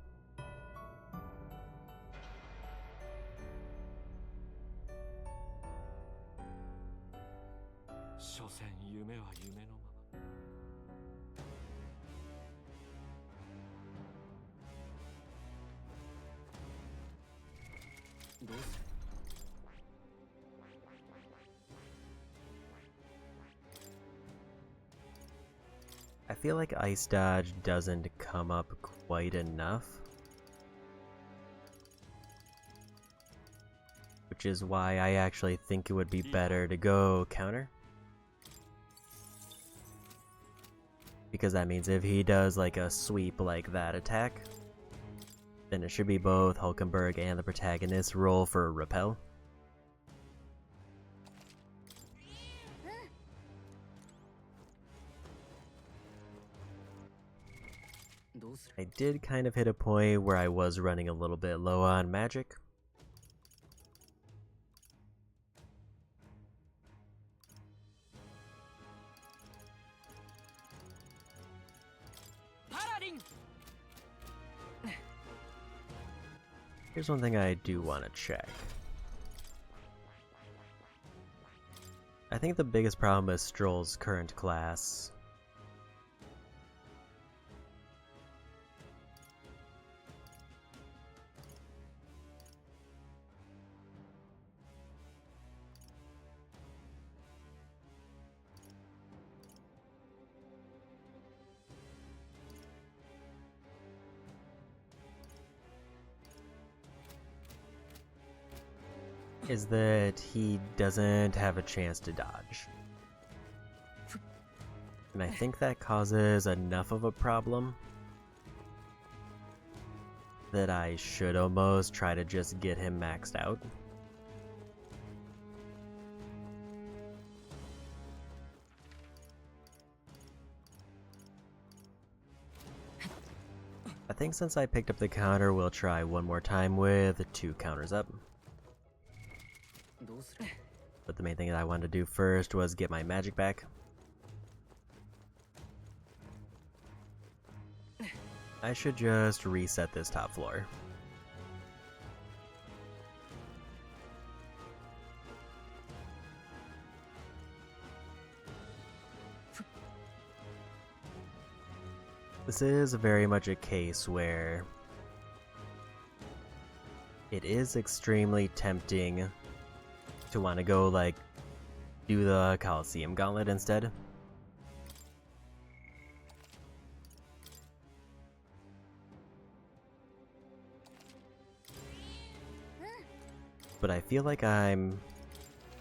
I feel like Ice Dodge doesn't come up quite enough, which is why I actually think it would be better to go counter. Because that means if he does like a sweep like that attack, then it should be both Hulkenberg and the protagonist roll for a repel. I did kind of hit a point where I was running a little bit low on magic. Here's one thing I do want to check. I think the biggest problem is Stroll's current class. Is that he doesn't have a chance to dodge. And I think that causes enough of a problem that I should almost try to just get him maxed out. I think since I picked up the counter, we'll try one more time with 2 counters up. But the main thing that I wanted to do first was get my magic back. I should just reset this top floor. This is very much a case where it is extremely tempting to want to go, like, do the Coliseum Gauntlet instead. But I feel like I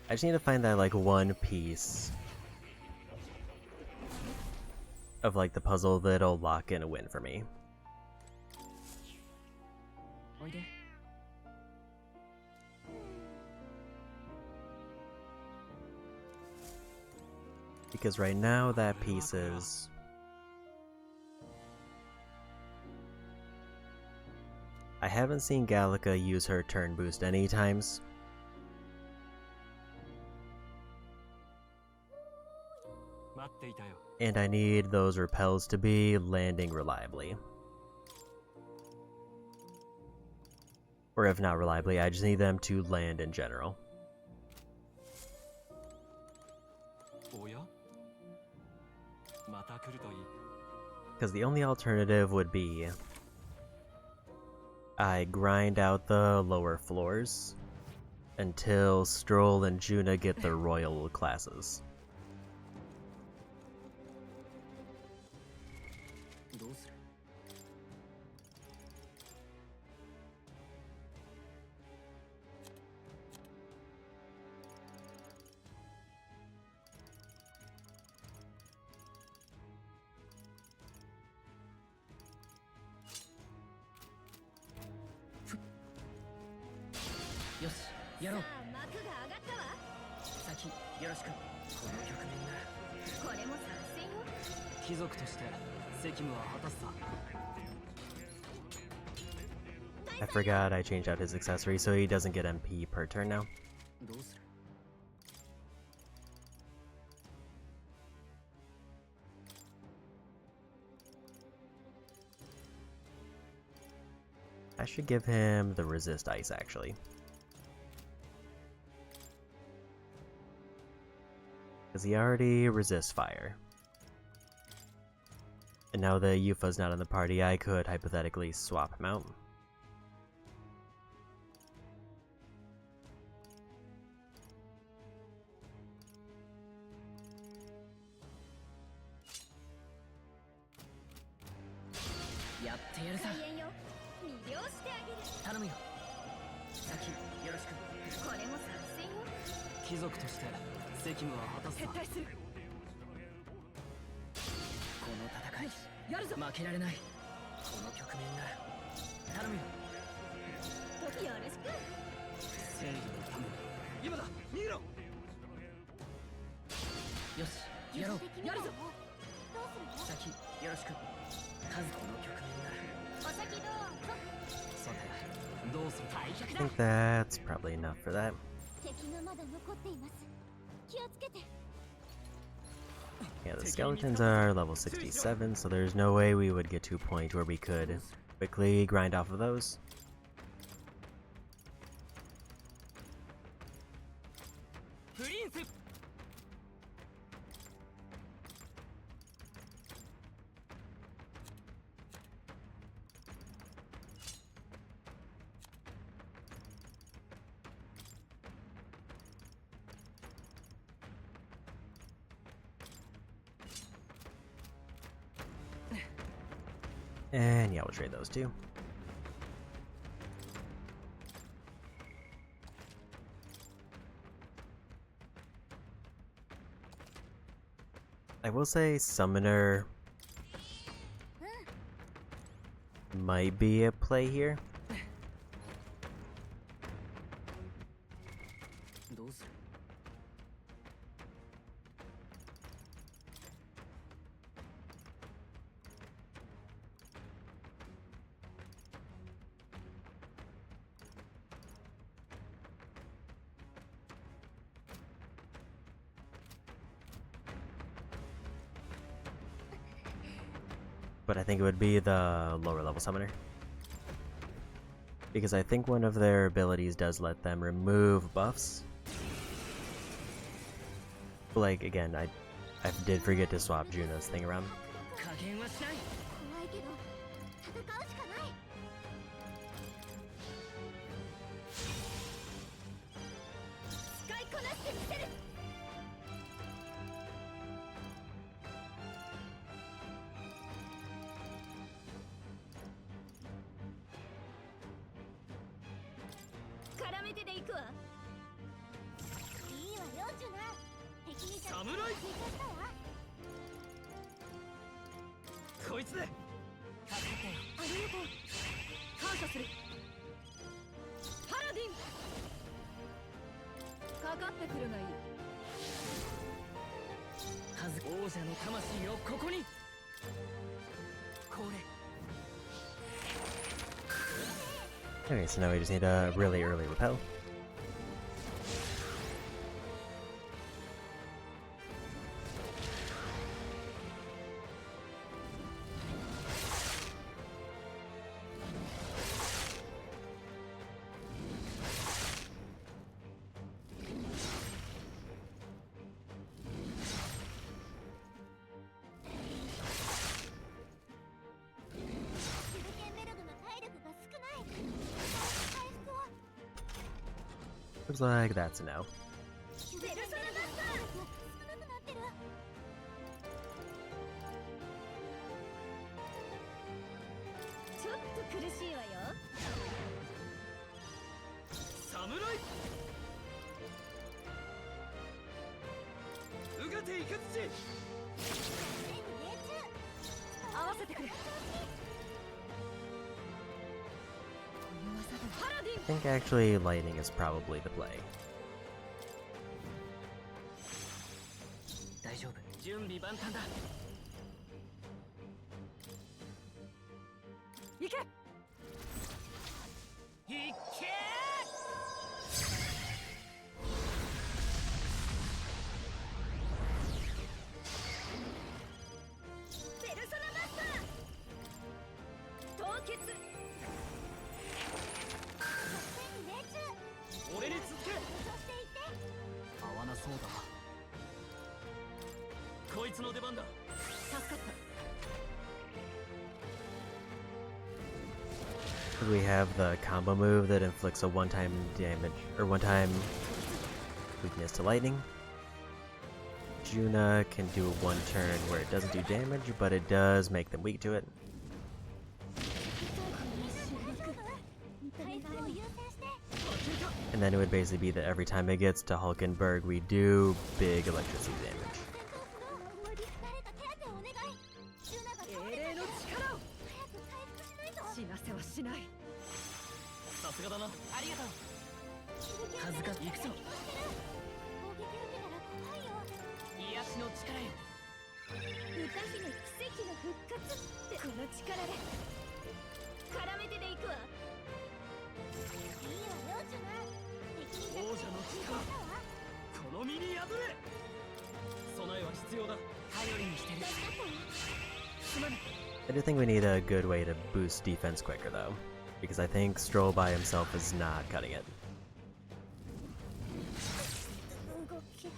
just need to find that, like, one piece of, like, the puzzle that'll lock in a win for me. Because right now that piece is... I haven't seen Gallica use her turn boost any times. And I need those repels to be landing reliably. Or if not reliably, I just need them to land in general. Because the only alternative would be I grind out the lower floors until Stroll and Juna get their royal classes. I forgot I changed out his accessory so he doesn't get MP per turn now. I should give him the resist ice actually. Because he already resists fire. And now that Yufa's not in the party, I could hypothetically swap him out. I think that's probably enough for that. Yeah, the skeletons are level 67, so there's no way we would get to a point where we could quickly grind off of those. And yeah, we'll trade those two. I will say Summoner might be a play here. どうする But I think it would be the lower level summoner. Because I think one of their abilities does let them remove buffs. But like, again, I did forget to swap Juno's thing around. 加減はしない。怖いけど戦うしかない。使いこなしてみせる。絡めてでいくわ。いいわよジュナ。敵に侍追加したわ。こいつで。ありがとう。感謝する。パラディン。かかってくるがいい。王者の魂をここに。これ。 Okay, so now we just need a really early repel. Looks like that's a no. ちょっと苦しいわよ。侍。うがていかつし。合わせてくれ。 I think actually lightning is probably the play. 大丈夫準備万端だ行け。いけ。ペルソナマスター。凍結。 俺に続け。合わなそうだ こいつの出番だ。助かった。 We have the combo move that inflicts a one-time damage or one-time weakness to lightning. Juna can do a one turn where it doesn't do damage, but it does make them weak to it. And then it would basically be that every time it gets to Hulkenberg, we do big electricity damage. 英霊の力を。死なせはしない。さすがだな。ありがとう。恥ずかしいくぞ癒しの力よ。歌姫奇跡の復活ってこの力で絡めてでいくわ。いいわよジュナ。王者の力。この身に宿れ。備えは必要だ。頼りにしてる。すまない。 I do think we need a good way to boost defense quicker though, because I think Stroll by himself is not cutting it. 動き。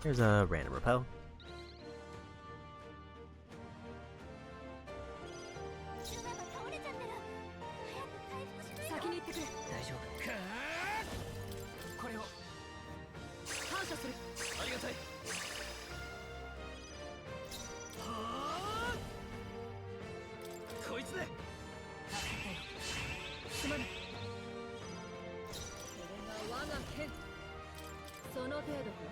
Here's a random repel. 先に行ってくれ。大丈夫程度か。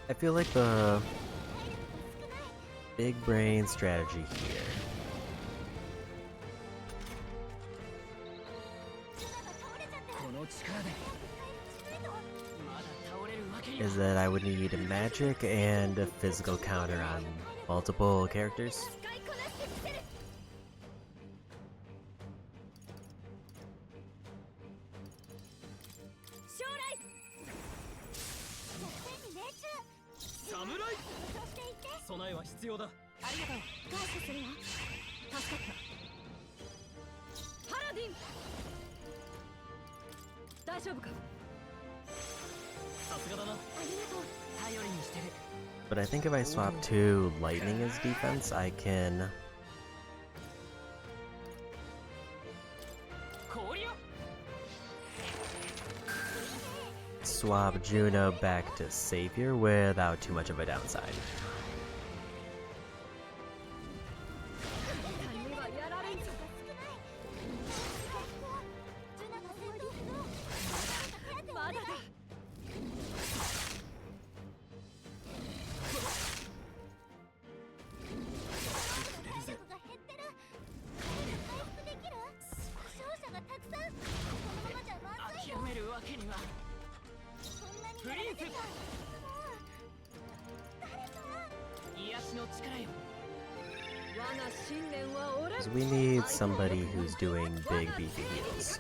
I feel like the big brain strategy here is that I would need magic and a physical counter on multiple characters. But I think if I swap to lightning as defense, I can swap Juno back to Savior without too much of a downside. Because we need somebody who's doing big beefy heals.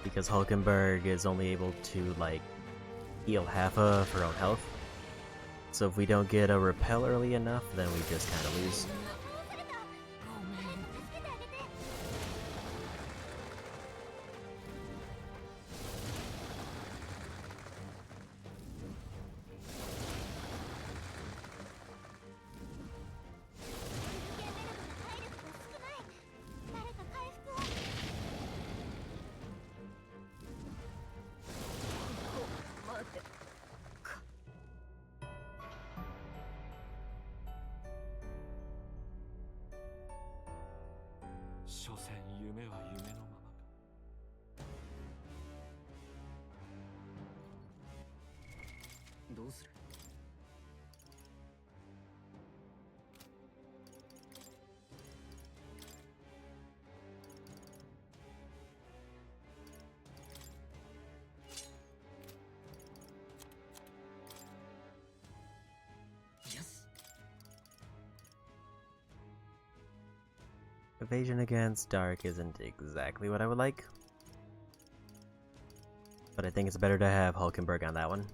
Because Hulkenberg is only able to, like, heal half of her own health. So if we don't get a repel early enough, then we just kind of lose. Evasion against Dark isn't exactly what I would like, but I think it's better to have Hulkenberg on that one.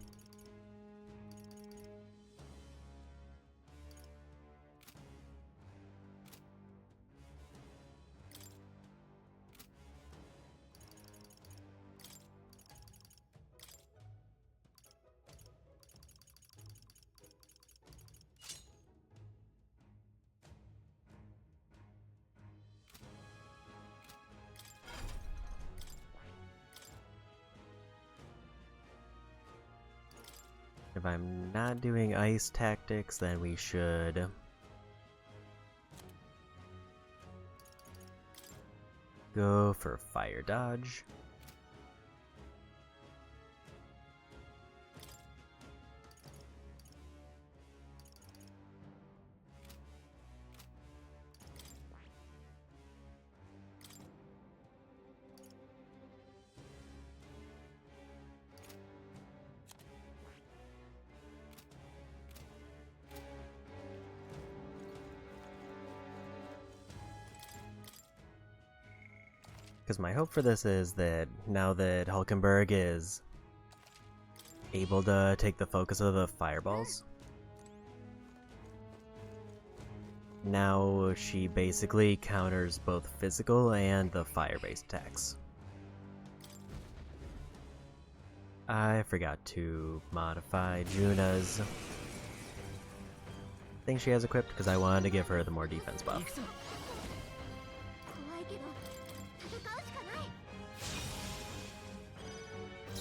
If I'm not doing ice tactics, then we should go for fire dodge. Because my hope for this is that now that Hulkenberg is able to take the focus of the fireballs, Now she basically counters both physical and the fire-based attacks. I forgot to modify Juna's thing she has equipped because I wanted to give her the more defense buff. 怖いけど戦うしかない。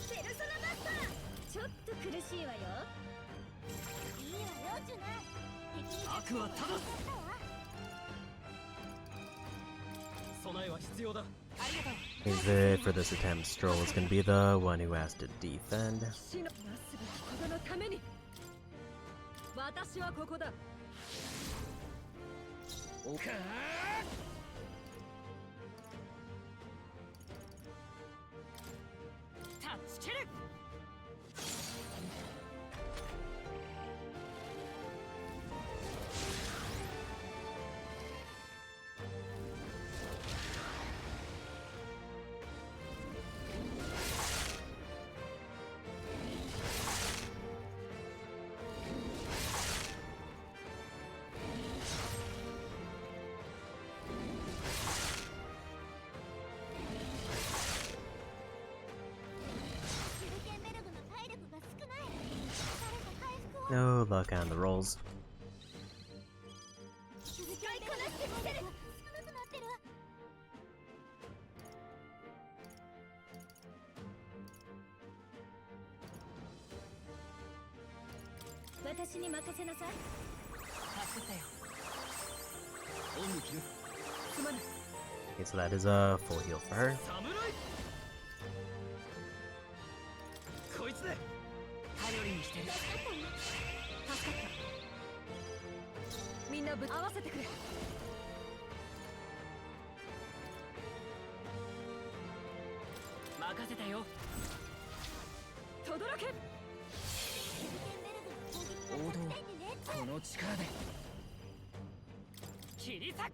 ペルソナマスター、ちょっと苦しいわよ。いいわよジュナ。敵に悪は正す。備えは必要だ。ありがとう。 Means that for this attempt, Stroll is going to be the one who has to defend. なすべきことのために私はここだ。おかタッチキル。 シルケンベルグの体力が少ない。誰か回復を。 No luck on the rolls. シルケンベルグの体力が少なくなってる。私に任せなさい。助かったよ。オンに切る。すまない。 Okay, so that is a full heal for her. 侍。こいつで。頼りにしてる。助かった。みんなぶ合わせてくれ。任せたよ。とどろけ。シルケンベルグの攻撃が弱点にね。この力で。切り裂く。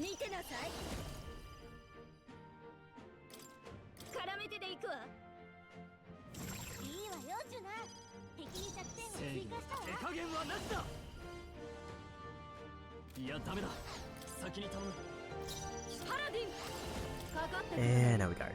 見てなさい。絡めてでいくわ。いいわよジュナ。敵に弱点を追加したわ。手加減はなしだ。いやダメだ。先に頼む。パラディンかかってる。 And now we guard.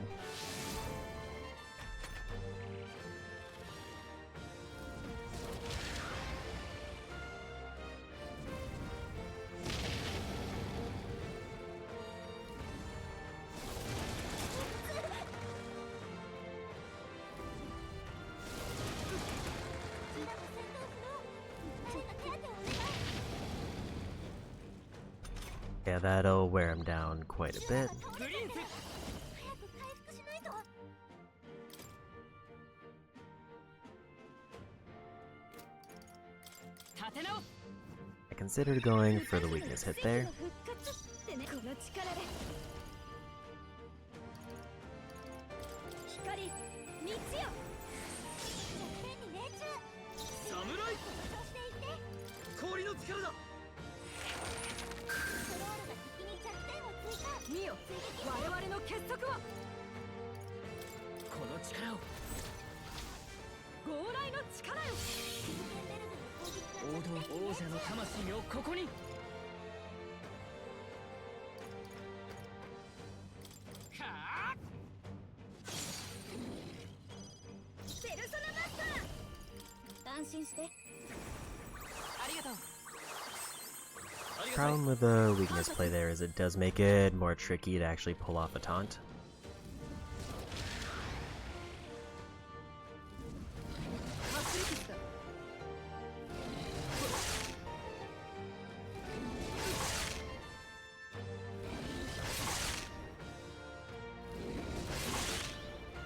Yeah, that'll wear him down quite a bit. グリーンフ。 早く回復しないと。 立て直す。 I considered going for the weakness hit there. 復活ってね。この力で。光、道よ。弱点に命中。侍。そしていって。氷の力だ。ストロールが敵に弱点を追加。見よ、我々の結束はこの力を。強来の力よ。シルケンベルグの攻撃が王弱点に道王者の魂をここに。はあ。ペルソナマスター。安心して。ありがとう。 Problem with the weakness play there is it does make it more tricky to actually pull off a taunt.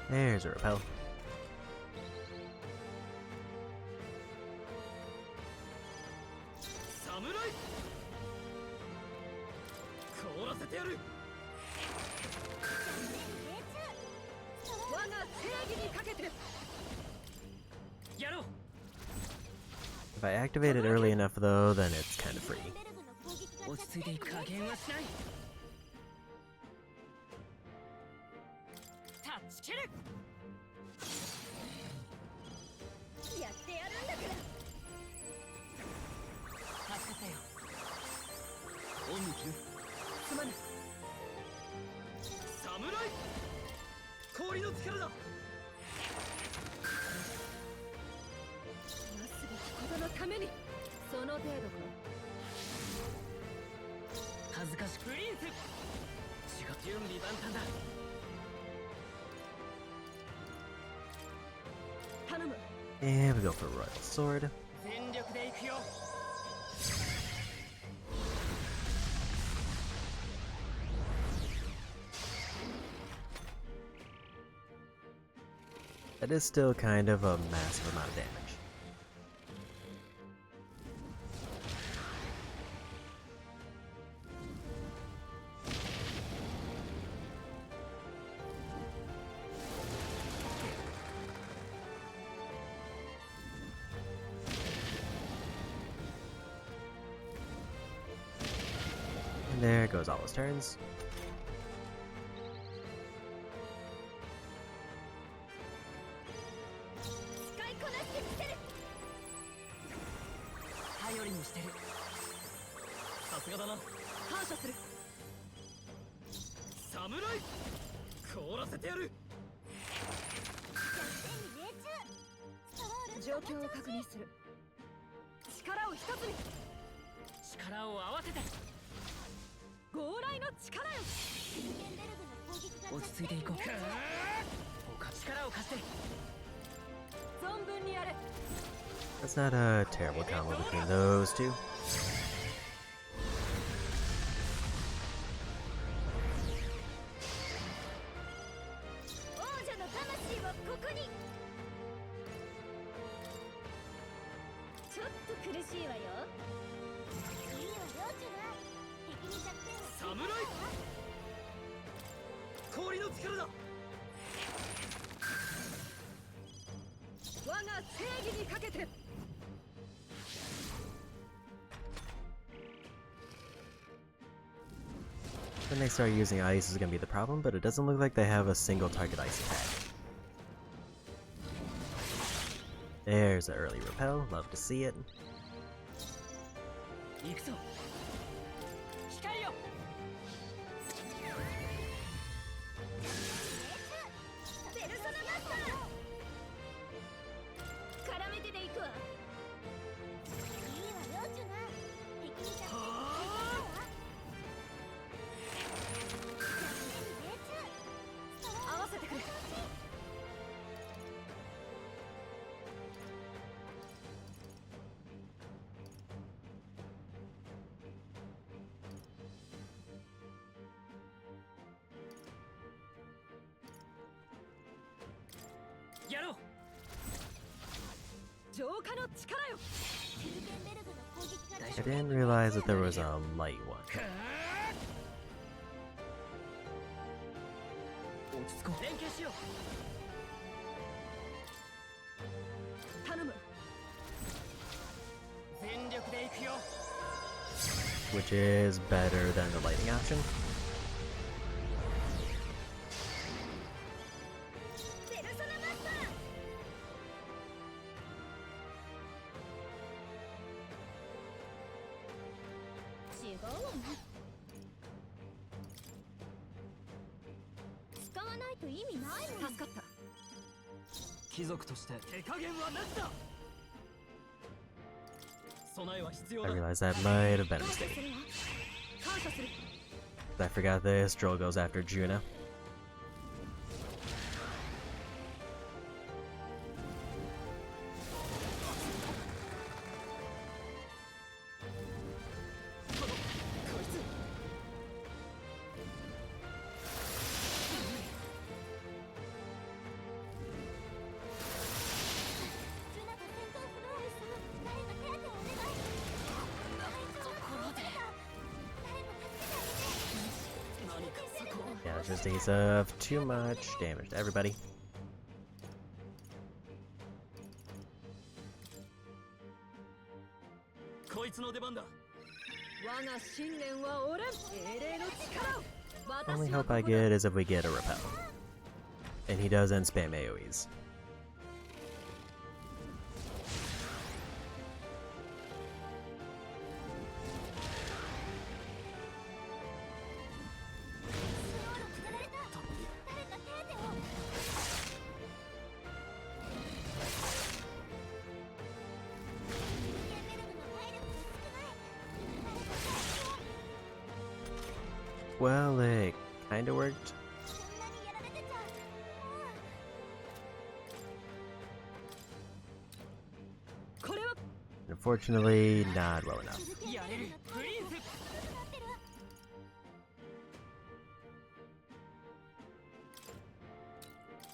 There's a repel. Samurai. 凍らせてやる。我が正義にかけてやろう。 If I activate it early enough though, then it's kind of free. 落ち着いて加減はしない。タッチキル。やってやるんだから。に切る。すまぬ。侍氷の力だ。なすべきことのためにその程度か。恥ずかしくプリンス。違う、準備万端だ。頼む。 And we go for Royal Sword. 全力で行くよ。That is still kind of a massive amount of damage. And there goes all his turns. 頼りにしてる。さすがだな。感謝する。侍凍らせてやる。状況を確認する。力を一つに。力を合わせて。強雷の力よ。落ち着いていこう。力を貸して。存分にやれ。 That's not a terrible combo between those two. 王者の魂はここに。ちょっと苦しいわよ。いいわよ、チュナ。敵に弱点を。侍氷の力だ。我が正義にかけて。 When they start using ice is gonna be the problem, but it doesn't look like they have a single target ice attack. There's an early repel, love to see it. 行くぞ。光よ。ペルソナマスター。絡めてでいくわ。いいわよ、チュナ。敵に弱点を。 合わせてくれ。やろう。浄化の力よ。 I didn't realize that there was a light one. 落ち着こう。連携しよう。頼む。全力で行くよ。 Which is better than the lighting option. ペルソナマスター。違うわね。使わないと意味ないもん。助かった。貴族として手加減はなしだ。備えは必要 I だ。 realized that might have been a 感謝 mistake. するわ。感謝する。 I forgot this. Droll goes after Juna. ジュナが戦闘不能です。誰か手当てをお願い。ところで。誰か助けてあげて。 Yeah, it's just a case of too much damage to everybody. こいつの出番だ。我が信念は折れん。英霊の力を。 Only 私は hope I ここだ。 get is if we get a repel. And he doesn't spam AoEs. Well, it kinda worked. そんなにやられてちゃこれは Unfortunately, not well enough. やれるプリンス。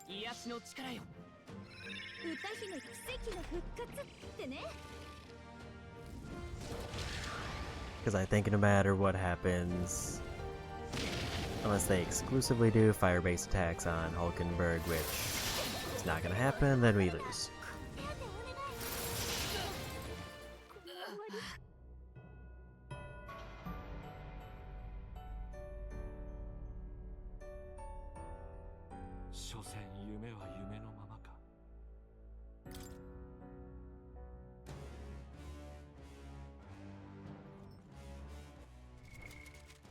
癒しの力よ。歌姫奇跡の復活ってね。 Because I think no matter what happens, unless they exclusively do fire-based attacks on Hulkenberg, which is not gonna happen, then we lose. 手当てお願い。この終わり。所詮夢は夢のままか。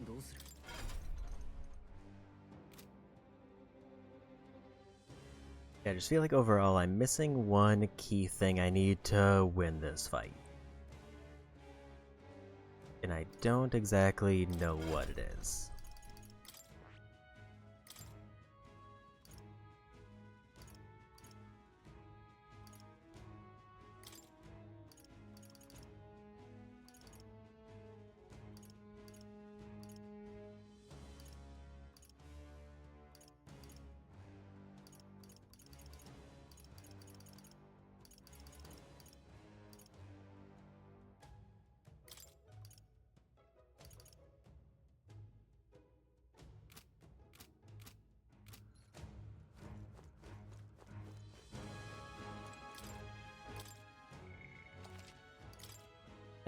どうする？ Yeah, I just feel like overall I'm missing one key thing I need to win this fight. And I don't exactly know what it is.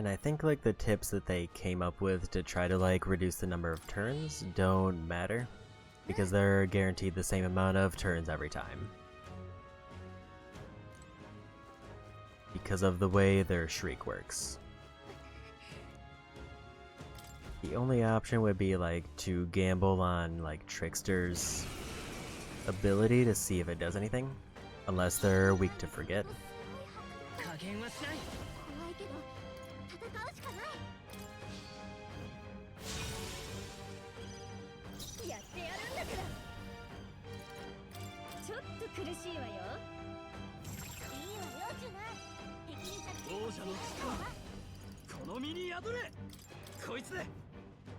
And I think like the tips that they came up with to try to like reduce the number of turns don't matter because they're guaranteed the same amount of turns every time. Because of the way their shriek works. The only option would be like to gamble on like Trickster's ability to see if it does anything, unless they're weak to forget. 加減はしない。怖いけど戦うしかない。やってやるんだから。ちょっと苦しいわよ。いいわよジュナ。敵に着王者の力、この身に宿れ。こいつで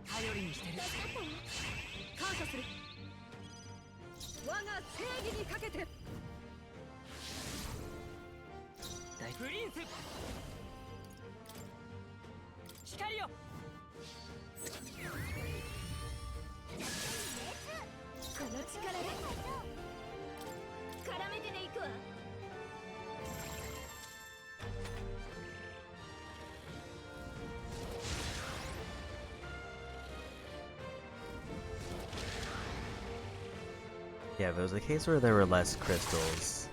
頼りにしてる。感謝する。我が正義にかけて。プリンス。光よ。この力で絡めてでいくわ。 Yeah, if it was a case where there were less crystals,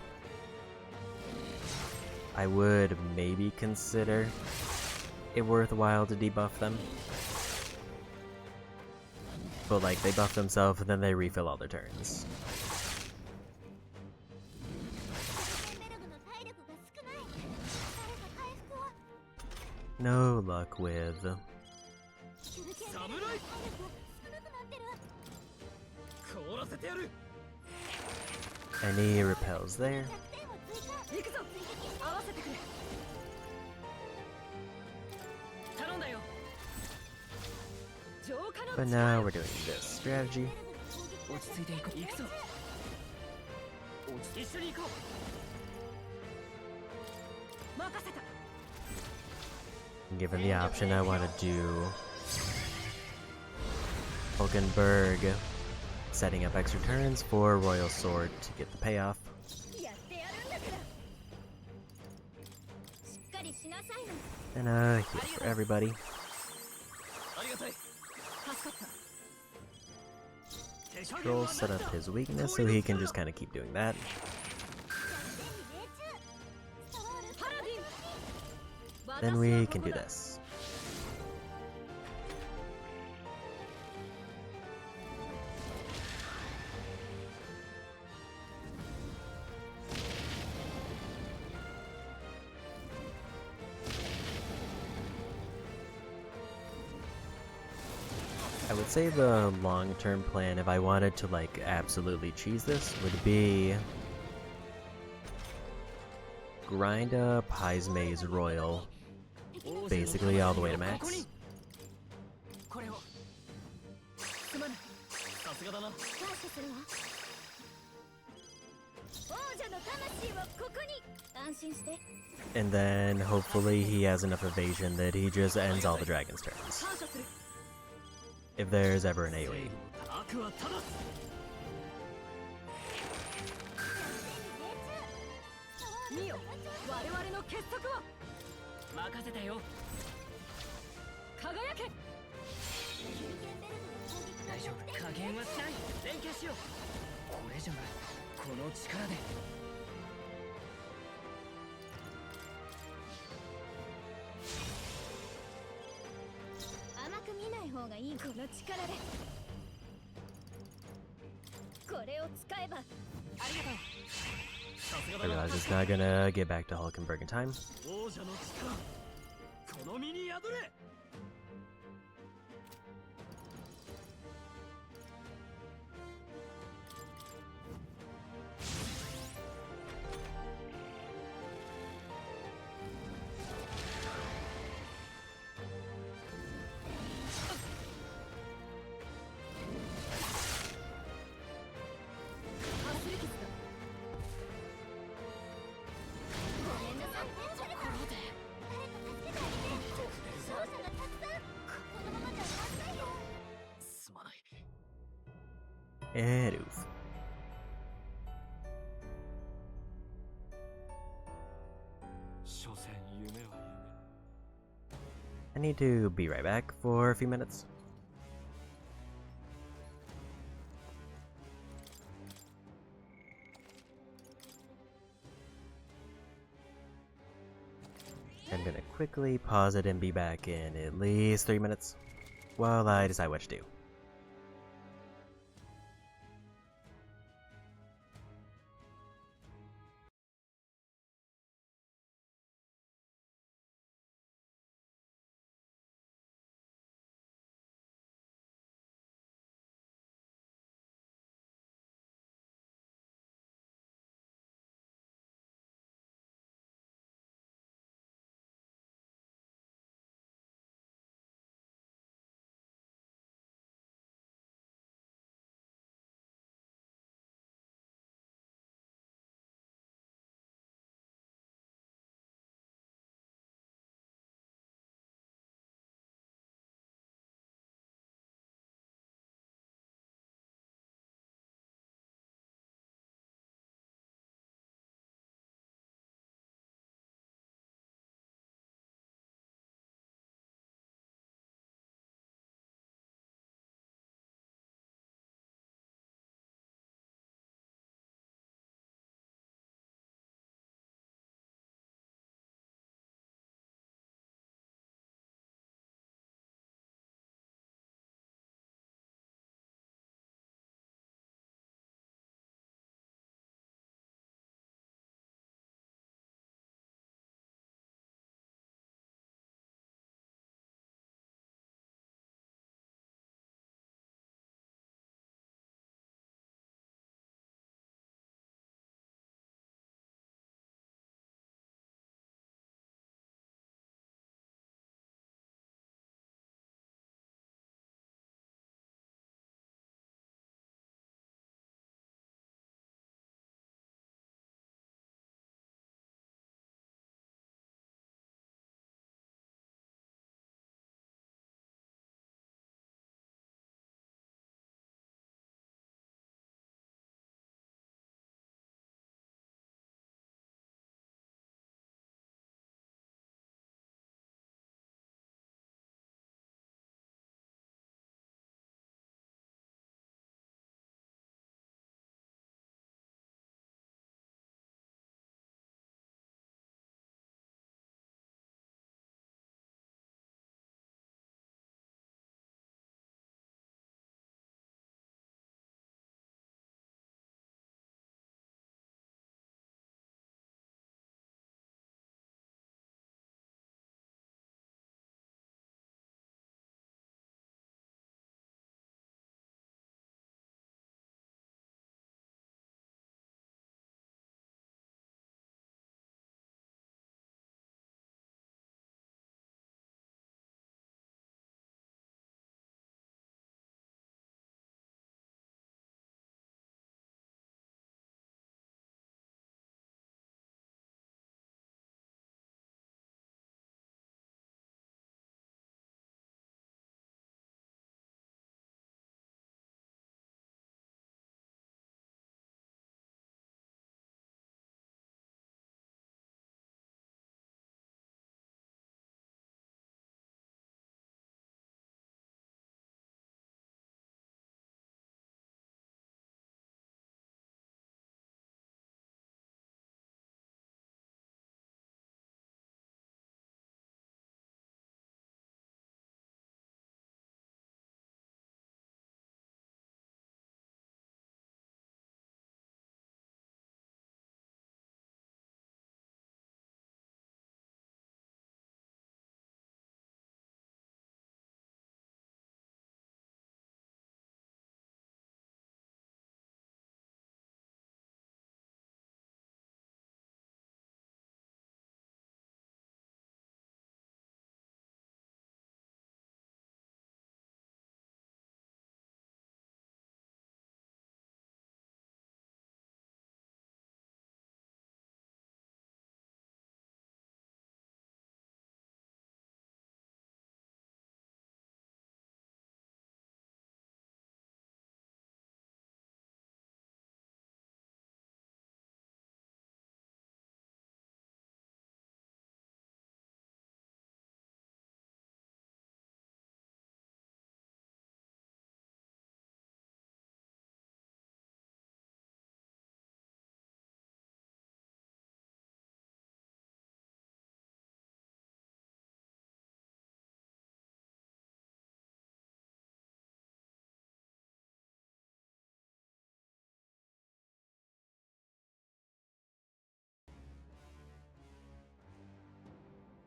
I would maybe consider it worthwhile to debuff them. But like, they buff themselves and then they refill all their turns. No luck with... Any repels there. But now we're doing this strategy. Given the option, I want to do Hulkenberg, setting up extra turns for Royal Sword to get the payoff. And heal for everybody. Troll set up his weakness so he can just kind of keep doing that. Then we can do this. I would I'd say the long-term plan, if I wanted to like absolutely cheese this, would be grind up Maze Royal basically all the way to max. これをすまないさすがだな感謝するわ王者の魂はここに安心して And then hopefully he has enough evasion that he just ends all the dragon's turns. 感謝する If there's ever an AoE. 悪は正す 見よ我々の結束を任せたよ輝け大丈夫加減はしない連携しようこれじゃないこの力で甘く見ない方がいいこの力でこれを使えばありがとう I realize it's not gonna get back to Hulkenberg in time. 王者の力この身に宿れ And oof. I need to be right back for a few minutes. I'm gonna quickly pause it and be back in at least 3 minutes while I decide what to do.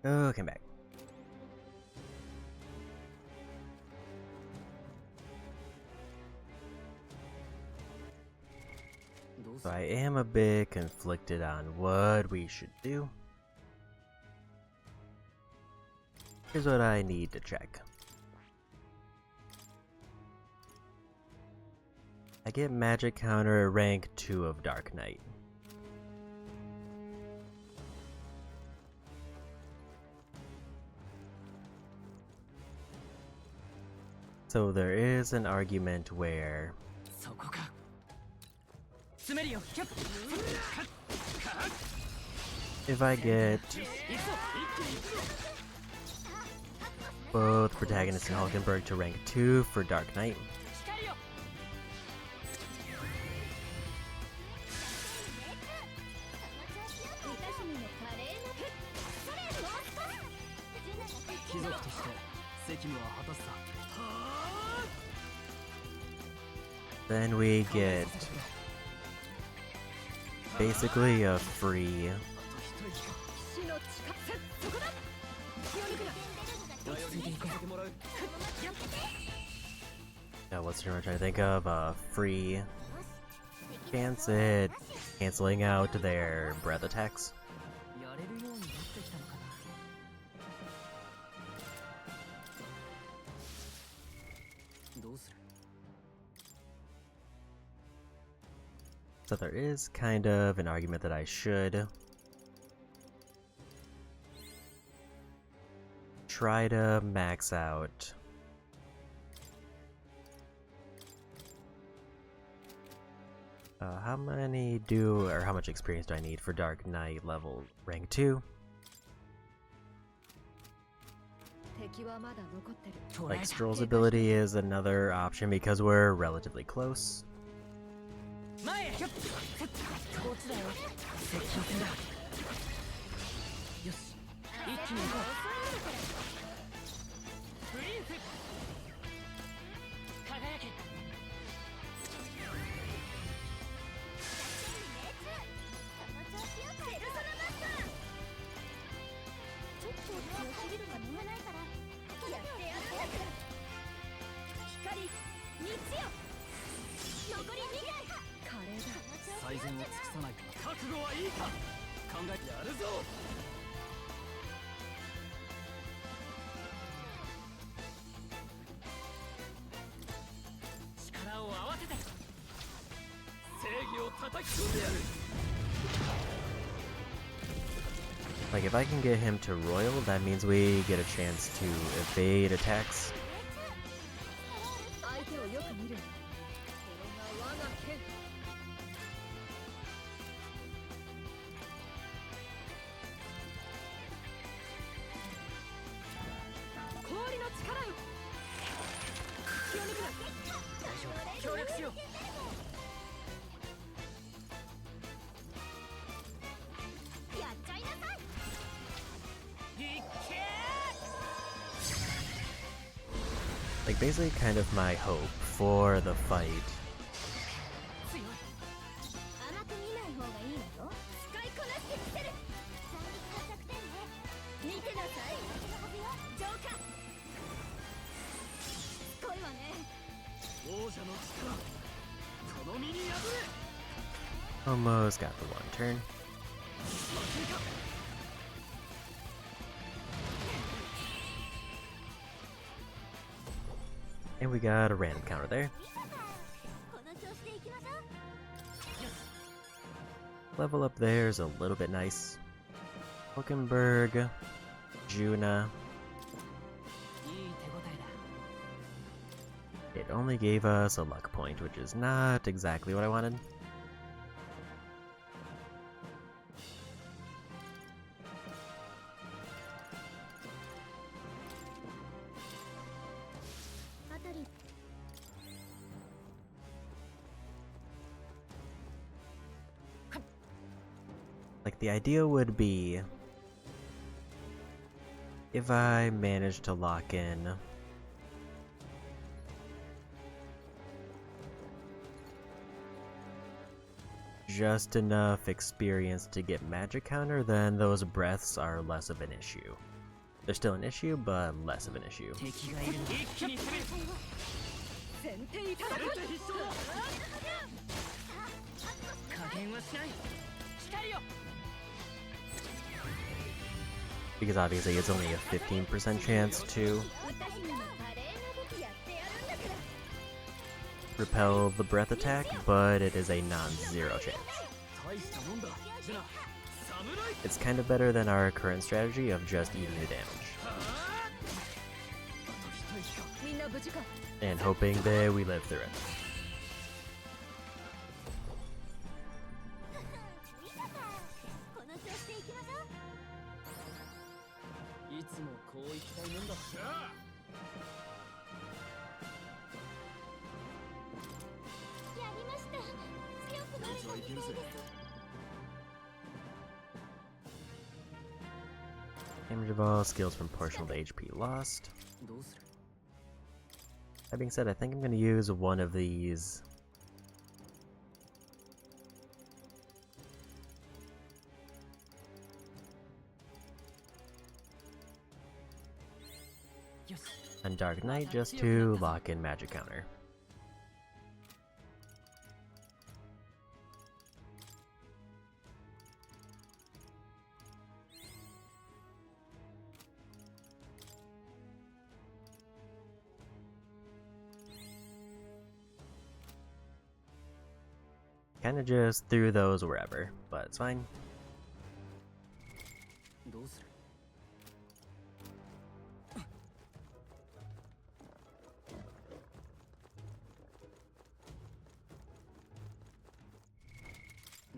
Okay, back. So I am a bit conflicted on what we should do. Here's what I need to check. I get magic counter at rank 2 of Dark Knight. So there is an argument where if I get both protagonist and Hulkenberg to rank 2 for Dark Knight, then we get basically a free what's the term I'm trying to think of? A free chance at canceling out their breath attacks. So there is kind of an argument that I should try to max out how much experience do I need for Dark Knight level rank 2? Like Stroll's ability is another option because we're relatively close. Like if I can get him to Royal, that means we get a chance to evade attacks. Like basically kind of my hope for the fight almost got the one turn. And we got a random counter there. Level up there is a little bit nice. Hulkenberg, Juna. It only gave us a luck point, which is not exactly what I wanted. Like, the idea would be if I manage to lock in just enough experience to get magic counter, then those breaths are less of an issue. They're still an issue, but less of an issue. 敵がいるの一気に攻める先手いただく加減はしない光よ Because obviously it's only a 15% chance to repel the breath attack, but it is a non-zero chance. 大したもんだジュナ侍 It's kind of better than our current strategy of just eating the damage みんな無事か and hoping that we live through it. この調子でいきましょう。いつもこういきたいもんだやりました。強くなれたみたいです。 Damage of all skills proportional to HP lost. どうする That being said, I think I'm going to use one of these. On Dark Knight just to lock in magic counter. Kinda just threw those wherever, but it's fine. どうする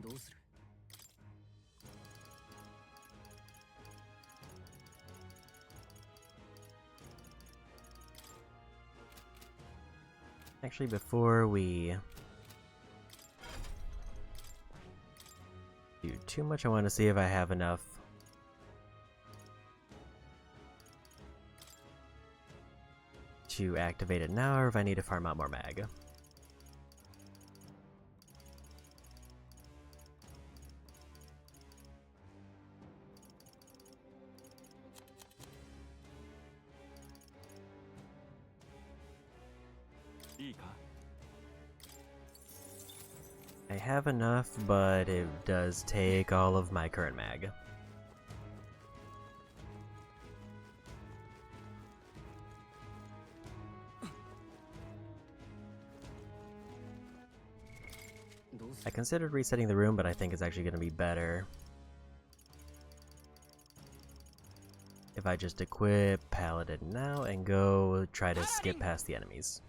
どうする Actually, before we do too much, I want to see if I have enough to activate it now, or if I need to farm out more mag. I have enough, but it does take all of my current mag. I considered resetting the room, but I think it's actually going to be better if I just equip Paladin now and go try to skip past the enemies.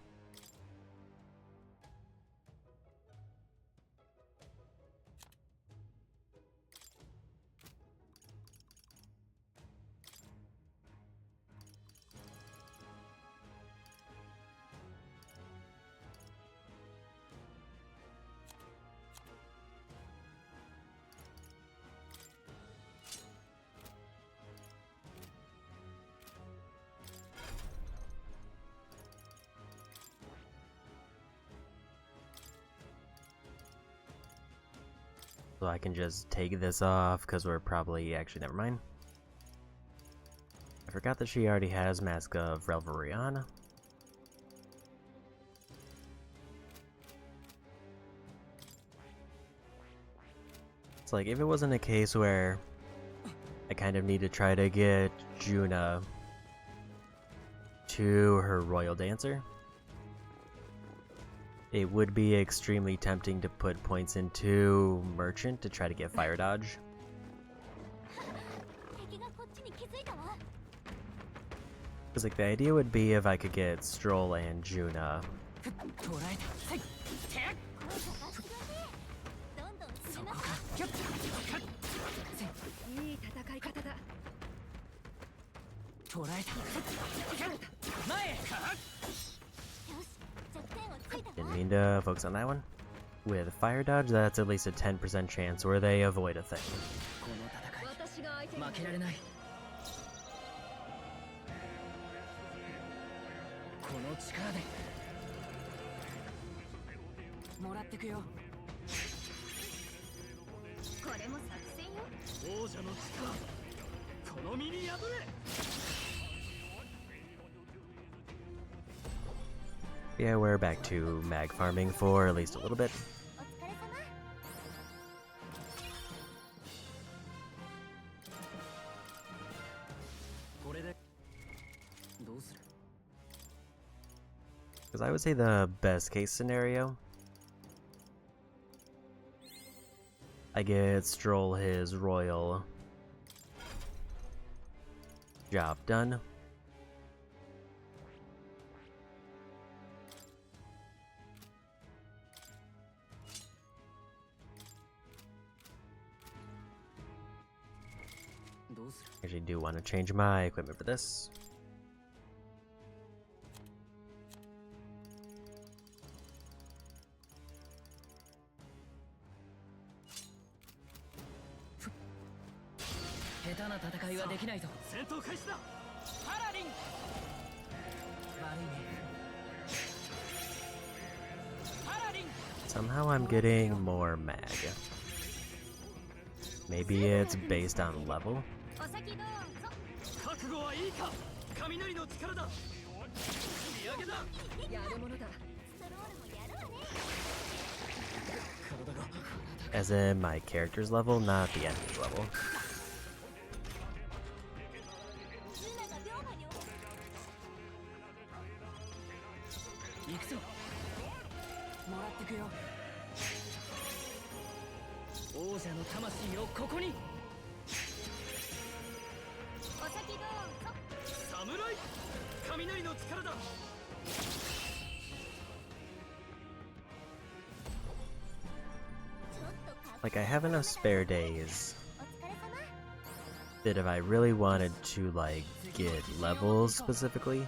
So I can just take this off, because we're probably... actually, never mind. I forgot that she already has Mask of Revelry on. It's like, if it wasn't a case where I kind of need to try to get Juna to her Royal Dancer, it would be extremely tempting to put points into Merchant to try to get Fire Dodge. Because like the idea would be if I could get Stroll and Juna. Didn't mean to focus on that one. With Fire Dodge, that's at least a 10% chance where they avoid a thing. 負けられないこの力でもらってくよこれも作戦よ。王者の力この身に破れ。 Yeah, we're back to mag farming for at least a little bit. お疲れ様。 これでどうする？ Because I would say the best case scenario, I get Stroll his royal job done. Actually, do want to change my equipment for this. Somehow I'm getting more mag. Maybe it's based on level. お先どうぞ。 覚悟はいいか。雷の力だ。仕上げだ。やるものだ。 ストロールもやるわね。 体が As in my character's level, not the enemy's level. ルナが病魔に。行くぞ。もらってくよ。王者の魂をここに。 お先どうぞ。 侍。雷の力だ。 Like, I have enough spare days お疲れ様。 that if I really wanted to, like, get levels specifically,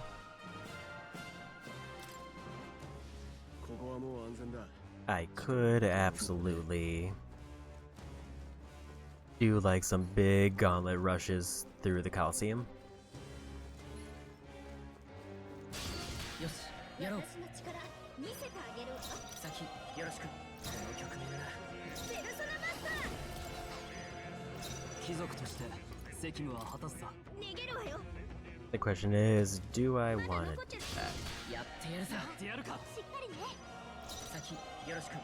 ここはもう安全だ。 I could absolutely do, like, some big gauntlet rushes through the Coliseum. よし、やろう。私の力見せてあげるわ。先よろしく。この局面な。 ペルソナマスタ貴族として責務は果たすさ。ー。逃げるわよ。 The question is, do I want to do that? やってやるさ。やってやるか。しっかりね。先よろしく。こ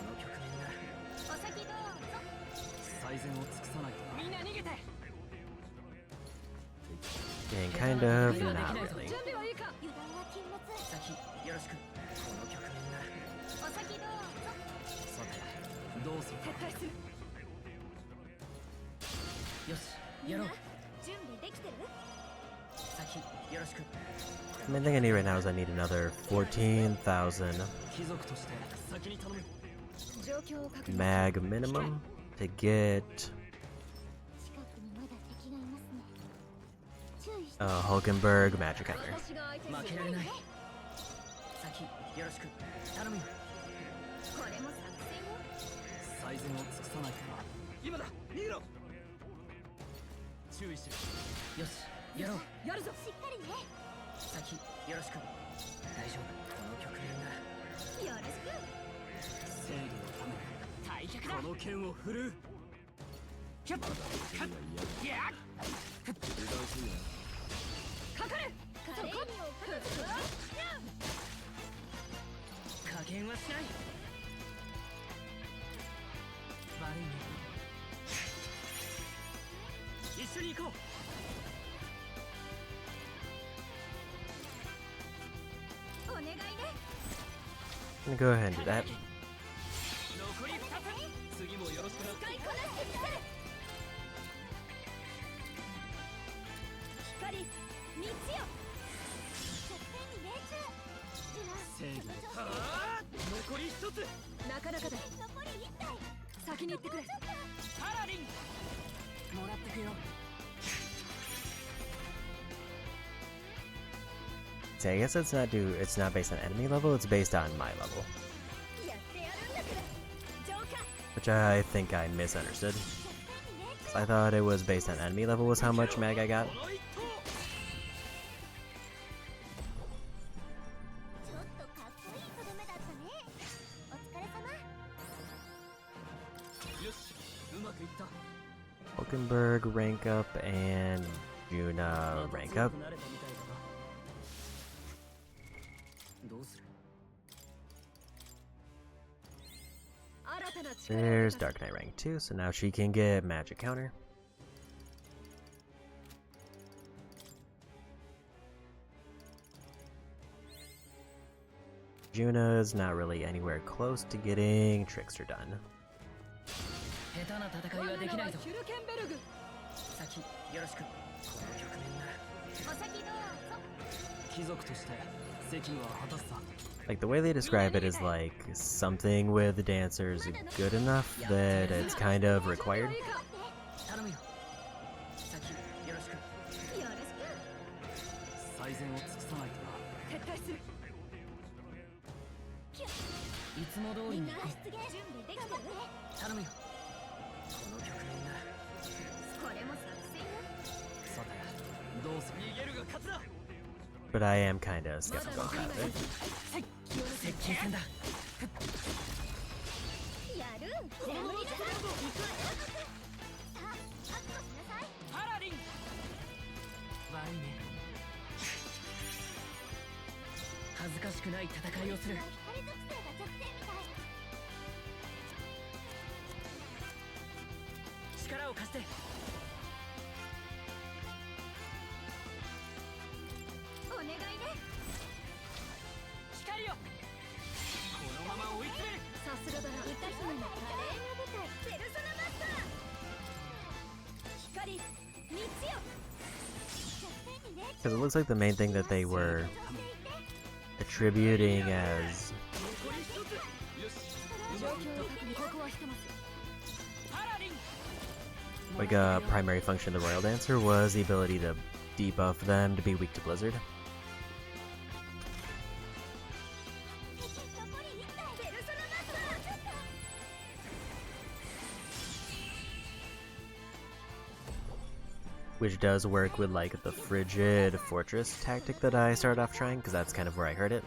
の局面な。お先どうぞ。 最善を尽くさないと。みんな逃げて。 And kind of not really. 準備はいいか。油断は禁物。先よろしく。この局面な。お先どうぞ。 さてどうするか。撤退する。よしやろう。準備できてる？先よろしく。 The main thing I need right now is I need another 14,000貴族として先に頼む。状況を確認。 mag minimum to get 近くにまだ敵がいますね。注意して。 Hulkenberg magic hammer. 私が相手に負けられない。先よろしく。頼むよ。これも作戦よ。最善を尽くさないとな。今だ逃げろ。注意しろ。よしやろう。やるぞ。しっかりね。先よろしく。大丈夫。この局面な。よろしく。正義のため退却だ。この剣を振るう。キャッキャッギャッ。かかれ。華麗にをかけてるわ。加減はしない。悪いね。一緒に行こう。 お願いね。 I'm gonna go ahead and do that. 残り2つ。次もよろしくな。使いこなしてみせる。光、道よ。作戦に命中。正義の残り1つ。なかなかだ。残り1体。先に行ってくれ。パラリン。もらってくよ。 See, I guess it's not based on enemy level, it's based on my level. やってやるんだから。浄化。 Which I think I misunderstood. I thought it was based on enemy level was how much mag I got. ちょっとかっこいいとどめだったね。お疲れ様。よしうまくいった。Hulkenberg rank up and Juna rank up. どうする There's Dark Knight rank 2, so now she can get magic counter. Juna's not really anywhere close to getting Trickster done. 下手な戦いはできないぞ先よろしくこの局面ならお先どうぞ貴族として責務は果たすさ Like, the way they describe it is like something with the dancers good enough that it's kind of required. 頼むよ先よろしくよろしく最善を尽くさないとな撤退するいつも通りに行こ出現準備できてるう頼むよこの局面ならこれも作戦よさてどうする逃げるが勝つだ But I am kind of skeptical about it. 接近戦だやる全部皆さん行くわよさあ覚悟しなさいパラディン悪いね恥ずかしくない戦いをする光属性が弱点みたい力を貸してお願いね光よこのまま追い詰めるさすがだな歌姫の華麗な舞台ペルソナマスター光道よ弱点にね Because it looks like the main thing that they were attributing as 状況を確認ここはしてます like a primary function of the Royal Dancer was the ability to debuff them to be weak to Blizzard. Which does work with like the Frigid Fortress tactic that I started off trying, because that's kind of where I heard it.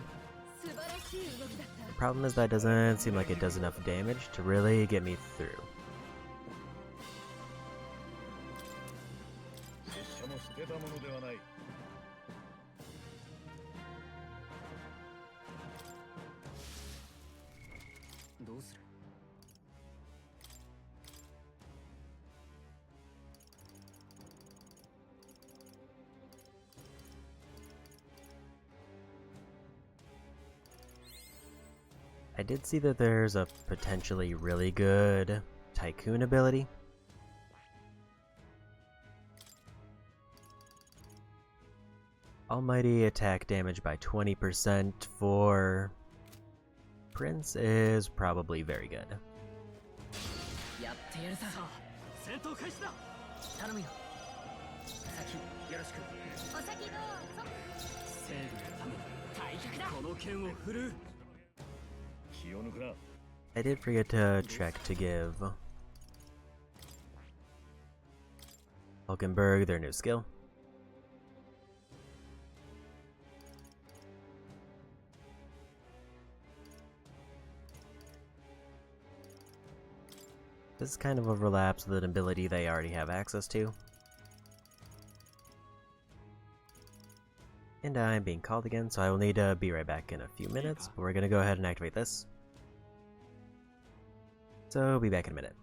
素晴らしい動きだった The problem is that it doesn't seem like it does enough damage to really get me through. 拙者も捨てたものではないどうする I did see that there's a potentially really good Tycoon ability. Almighty attack damage by 20% for Prince is probably very good. やってやるさ戦闘開始だ頼むよ先よろしくお先どうぞ正義のため退却だこの剣を振るう 気を抜くな I did forget to check to give Hulkenberg their new skill. This kind of overlaps with an ability they already have access to. And I'm being called again, so I will need to be right back in a few minutes, but we're gonna go ahead and activate this. So, be back in a minute.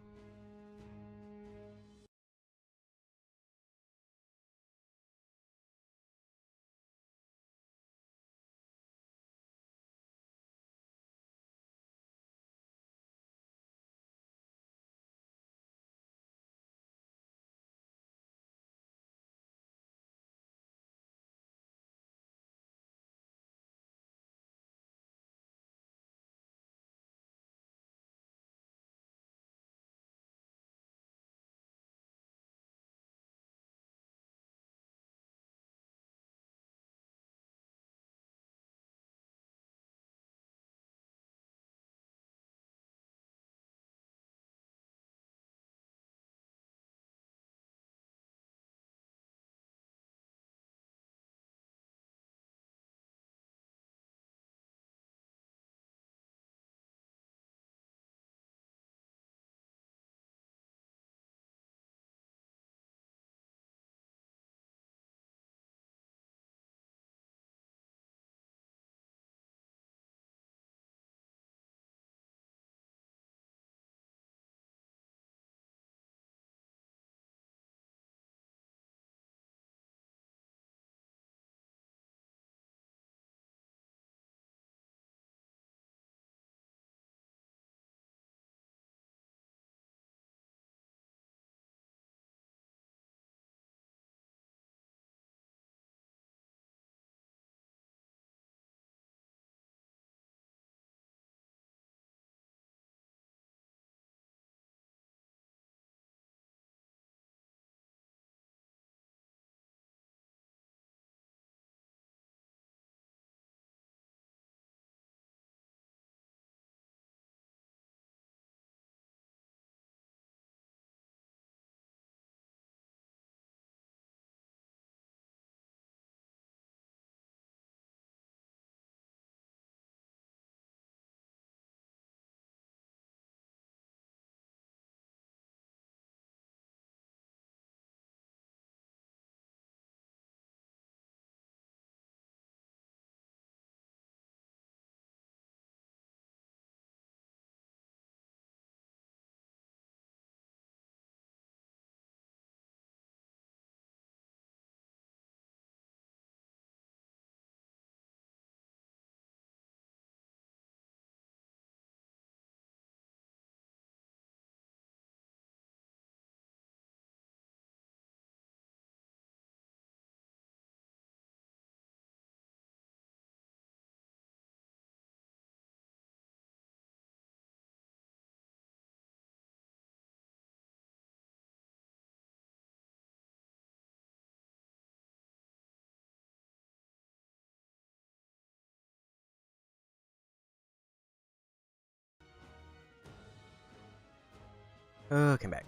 Okay, back.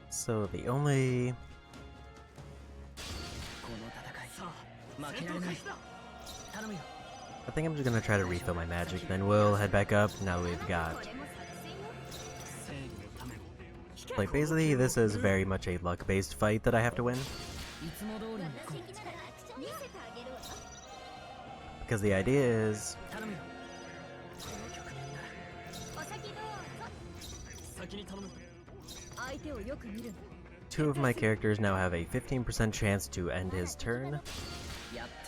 So the only... I think I'm just gonna try to refill my magic, then we'll head back up now we've got... Like, basically, this is very much a luck-based fight that I have to win. Because the idea is... Two of my characters now have a 15% chance to end his turn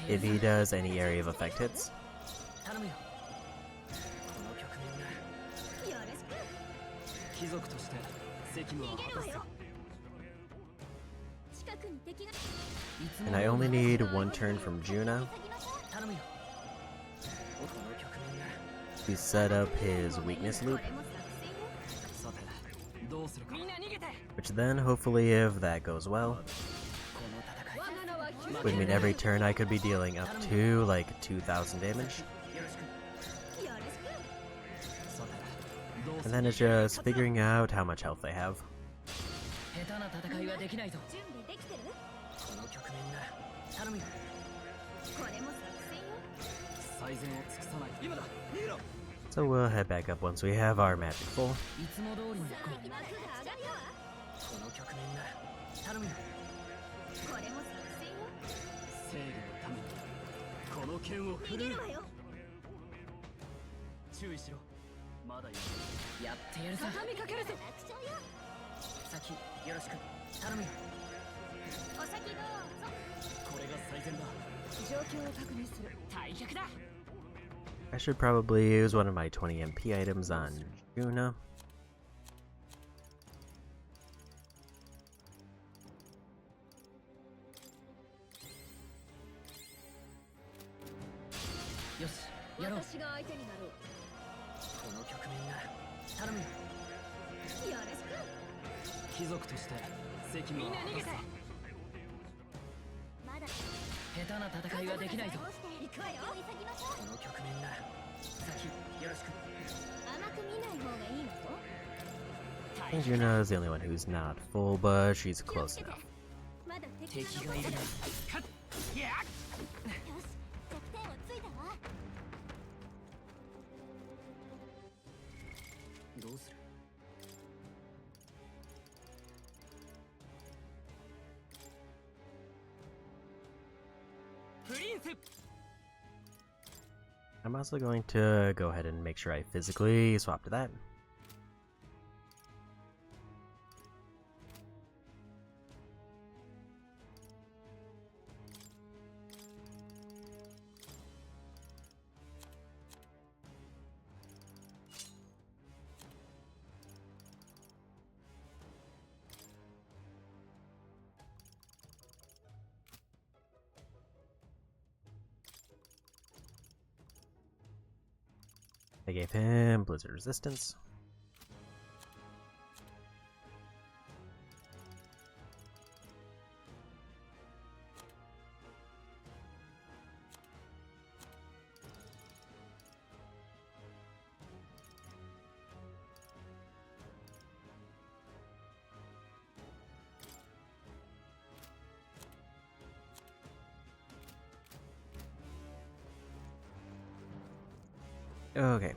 if he does any area of effect hits. And I only need one turn from Juna to set up his weakness loop. Which then, hopefully, if that goes well, would mean every turn I could be dealing up to like 2,000 damage. And then it's just figuring out how much health they have. So we'll head back up once we have our magic full. I should probably use one of my 20 MP items on Juna. I think Juna is the only one who's not full, but she's close enough. I'm also going to go ahead and make sure I physically swap to that. I gave him Blizzard Resistance. Okay,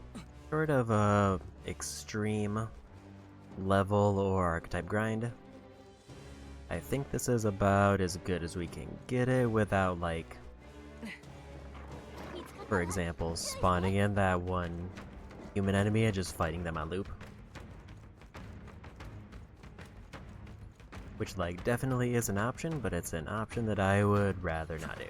sort of a extreme level or archetype grind. I think this is about as good as we can get it without, like, for example, spawning in that one human enemy and just fighting them on loop. Which, like, definitely is an option, but it's an option that I would rather not do.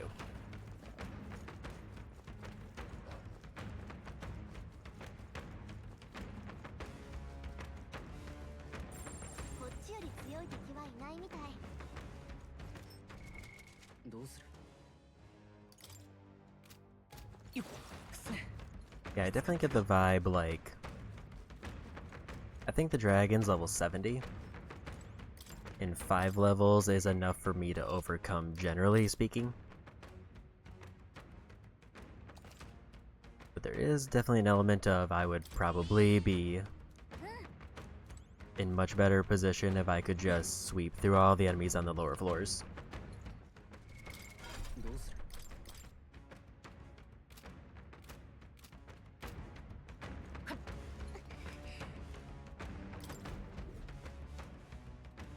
Yeah, I definitely get the vibe, like, I think the dragon's level 70, and 5 levels is enough for me to overcome, generally speaking. But there is definitely an element of I would probably be in much better position if I could just sweep through all the enemies on the lower floors.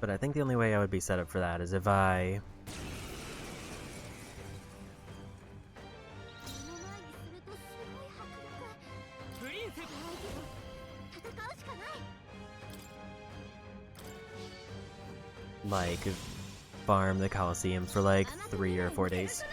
But I think the only way I would be set up for that is if I like farm the Coliseum for like 3 or 4 days.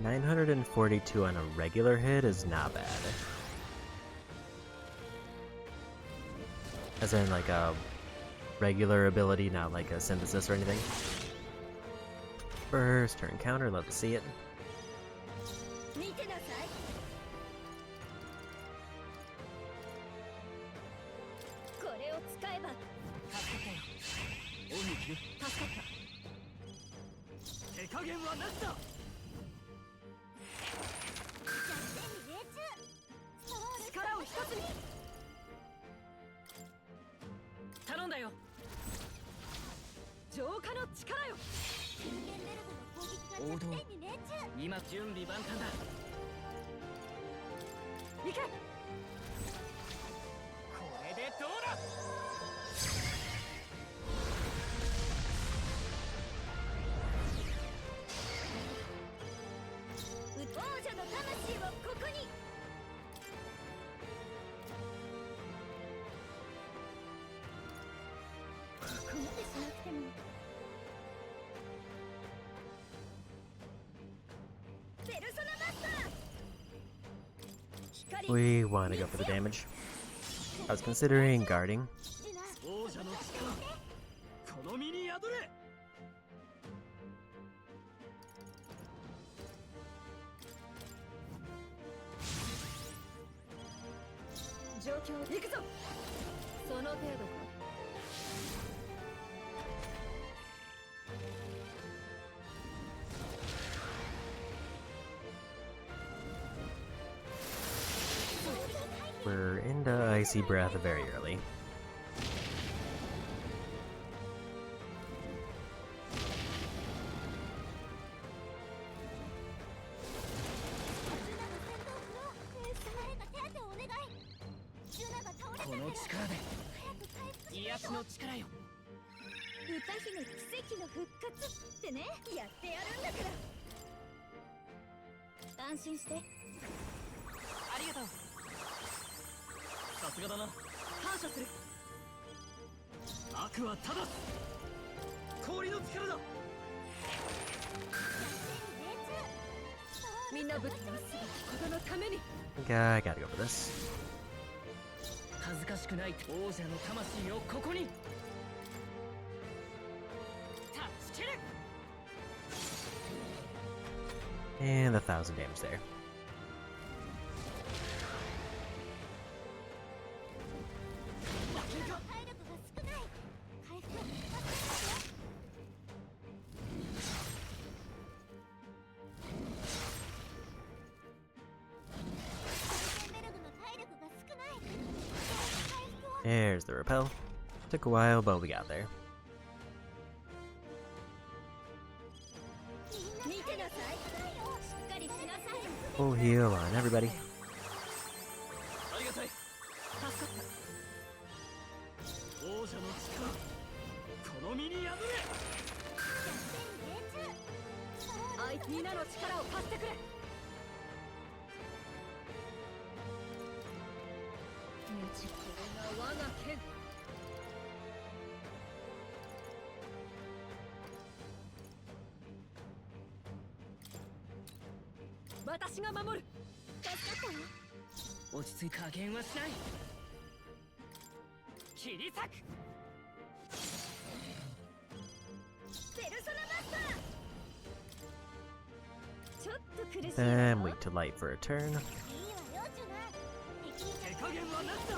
$942 on a regular hit is not bad. As in like a regular ability, not like a synthesis or anything. First turn counter, love to see it. We want to go for the damage. I was considering guarding. We're into Icy Breath very early. I gotta go for this. And 1,000 damage there. There's the repel. Took a while, but we got there. Full heal on everybody. 落ち着い加減はしない切り裂くペルソナマスターちょっと苦しい Then wait to light for a turn. いいわよジュナ敵に手加減はなしだ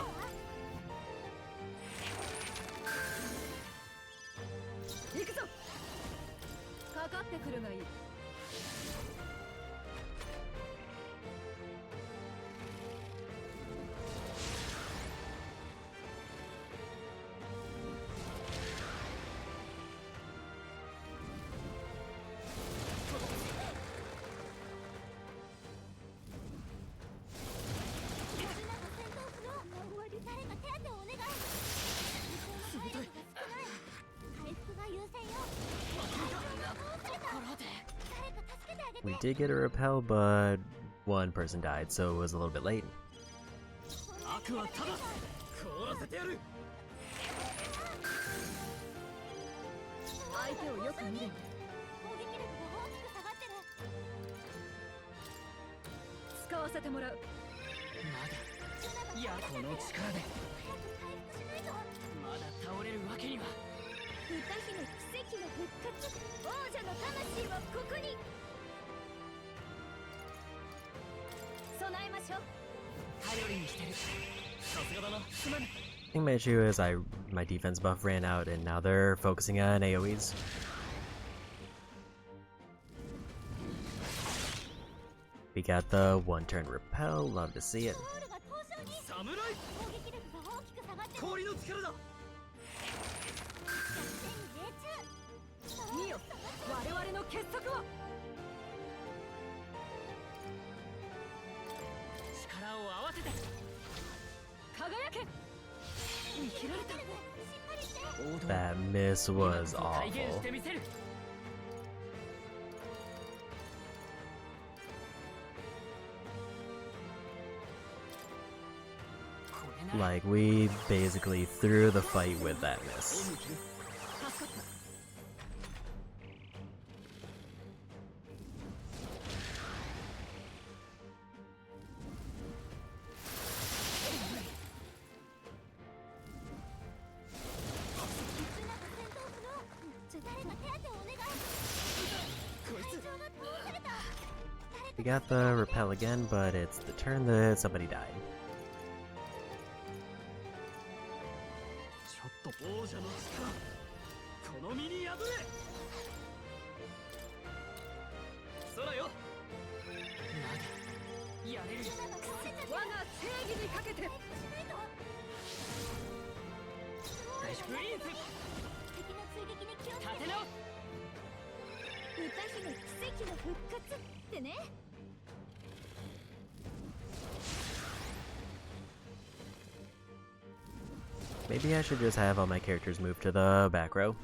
行くぞかかってくるがいいWe did get a repel, but one person died, so it was a little bit late. 悪はただ凍らせてやる相手をよく見るんだ攻撃力が大きく下がってる使わせてもらう。まだいやこの力で早く回復しないとまだ倒れるわけには歌姫奇跡の復活王者の魂はここに備えましょう頼りにしてるさすがだなすまない I think my issue is my defense buff ran out, and now they're focusing on AoEs. We got the one-turn repel. Love to see it. ゴールが凍傷に侍攻撃力が大きく下がってる氷の力だ作戦に命中見よ、我々の傑作を。力を合わせて輝け。見切られた。しっかりして That miss was 体現し awful. てみせる Like, we basically threw the fight with that miss. 助かった。誰か手当てをお願い会場が通された We got the repel again, but it's the turn that somebody died. ちょっと王者の力この身に破れ空よまだやれる我が正義にかけて。大丈夫プリンス敵の追撃に気をつけて立て直歌姫奇跡の復活ってね Maybe I should just have all my characters move to the back row.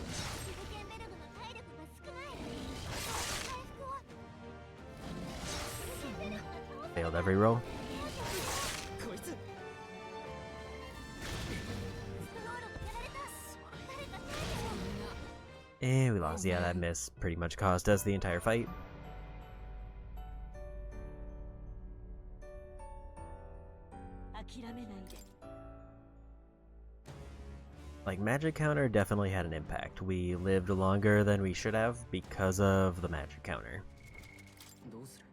シルケンベルグの体力が少ない回復をシルケンベルグが倒 Failed every roll. こいつ And we lost. Yeah, that miss pretty much cost us the entire fight. Like, magic counter definitely had an impact. We lived longer than we should have because of the magic counter. どうする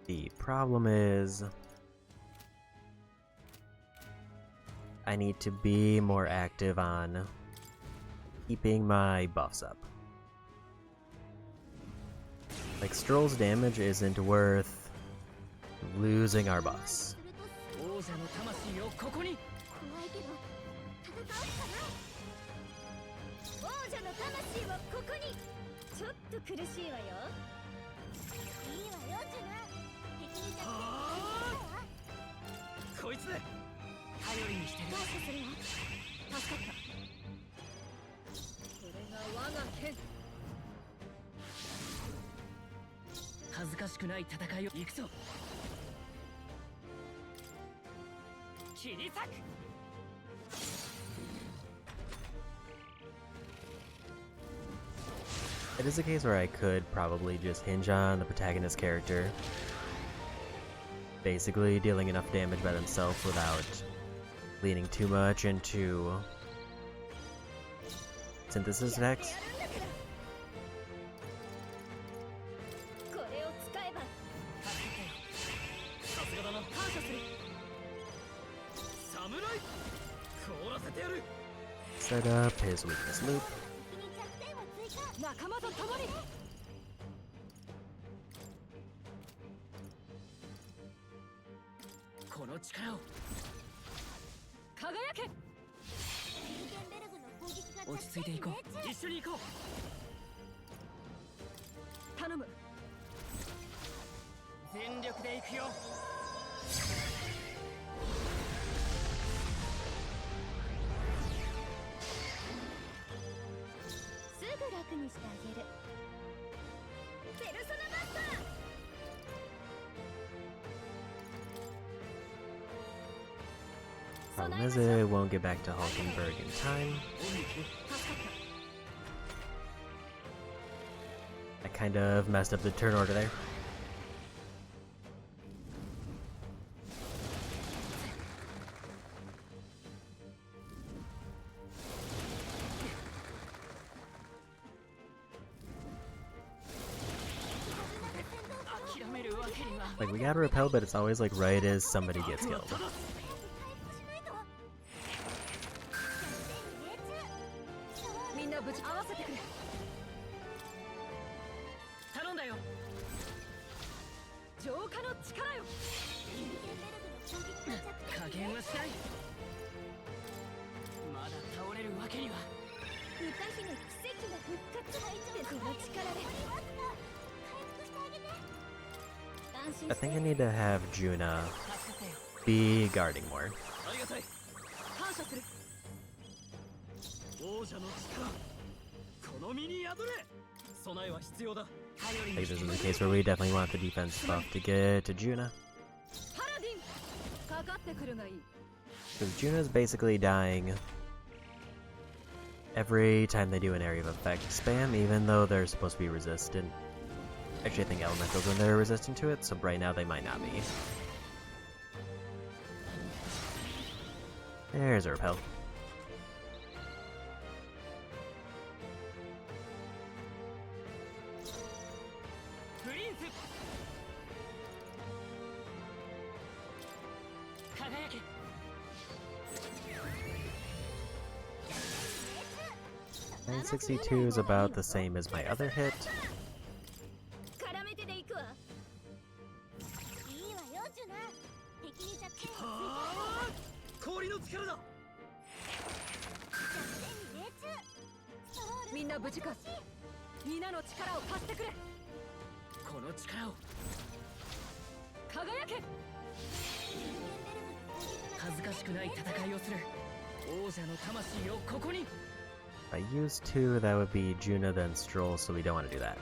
The problem is I need to be more active on keeping my buffs up. Like, Stroll's damage isn't worth losing our buffs. 王者の魂をここに怖いけど戦うしかない王者の魂はここにちょっと苦しいわよいいわよジュナ敵にはあこいつで頼りにしてる感謝するわ助かった。これが我が剣。恥ずかしくない戦いを行くぞ切り裂く。 It is a case where I could probably just hinge on the protagonist character, basically dealing enough damage by themselves without leaning too much into synthesis attacks. これを使えばさすがだな。感謝する。侍凍らせてやる。 Set up his weakness loop. 仲間と共に。この力を輝け。落ち着いていこう。一緒に行こう。頼む。全力で行くよ。すぐ楽にしてあげる。ペルソナマスター。 Problem is, it won't get back to Hulkenberg in time. I kind of messed up the turn order there. Like, we gotta repel, but it's always like right as somebody gets killed. みんな無事合わせてくれ。頼んだよ。浄化の力よ。加減はしない。まだ倒れるわけには。歌姫奇跡の復活会長この力で回復してあげて。 I think I need to have Juna be guarding more. ありがたい。感謝する。王者の力、この身に宿れ。備えは必要だ。 Like, this is the case where we definitely want the defense buff to get to Juna. パラディン、かかってくるがいい。 Because Juna's basically dying every time they do an area of effect spam, even though they're supposed to be resistant. Actually, I think elementals when they're resistant to it, so right now they might not be. There's a repel. $962 is about the same as my other hit. 絡めてでいくわ。いいわよ、ジュナ。敵に弱点をついて。氷の力だ。みんな無事か。皆の力を貸してくれ。この力を輝け。恥ずかしくない戦いをする。王者の魂をここに。 If I use two, that would be Juna then Stroll, so we don't want to do that.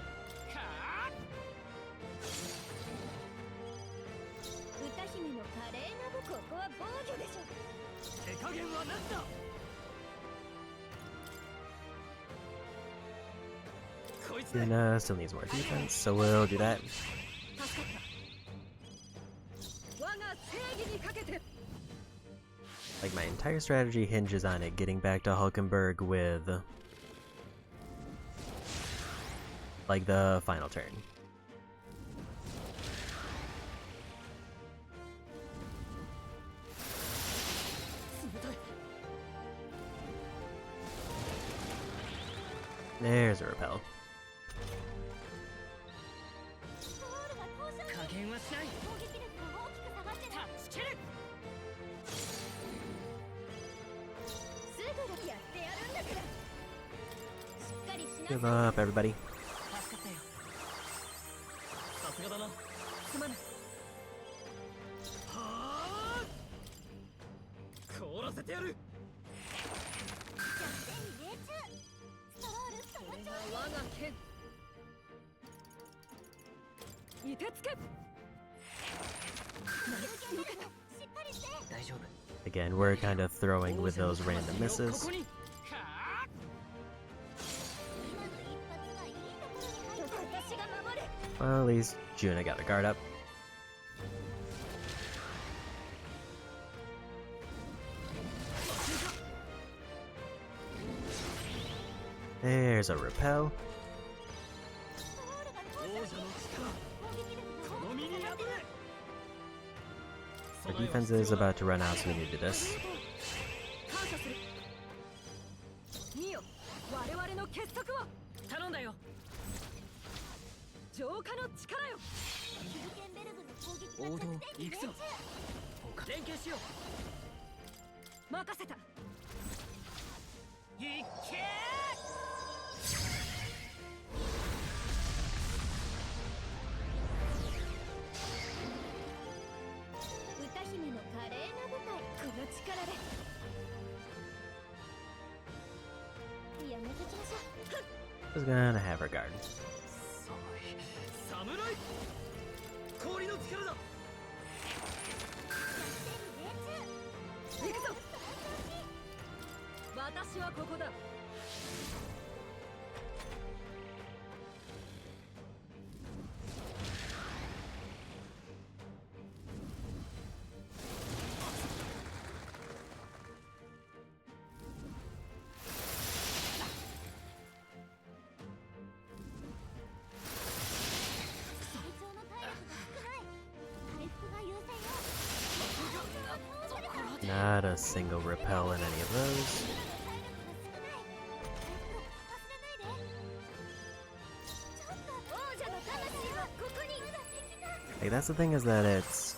歌姫の華麗なるここは防御でしょ。手加減はなしだ。こいつで。 Juna still needs more defense, so we'll do that. 助かった。我が正義にかけて。 Like, my entire strategy hinges on it getting back to Hulkenberg with, like, the final turn. There's a repel. 加減はしない。攻撃力が大きく下がってる。タッチキル。 すぐだけやってやるんだから。しっかりしなさい。 Give up, everybody. 助かったよ。さすがだな。すまない。はあ。凍らせてやる。弱点に命中。ストロールその調子。我が剣。いてつけ。よけた。しっかりして。大丈夫。Again, we're kind of throwing with those random misses. Well, at least Juna got a guard up. There's a repel. Our defense is about to run out, so we need to do this. Just gonna have her guard. Not a single repel in any of those. Like, that's the thing, is that it's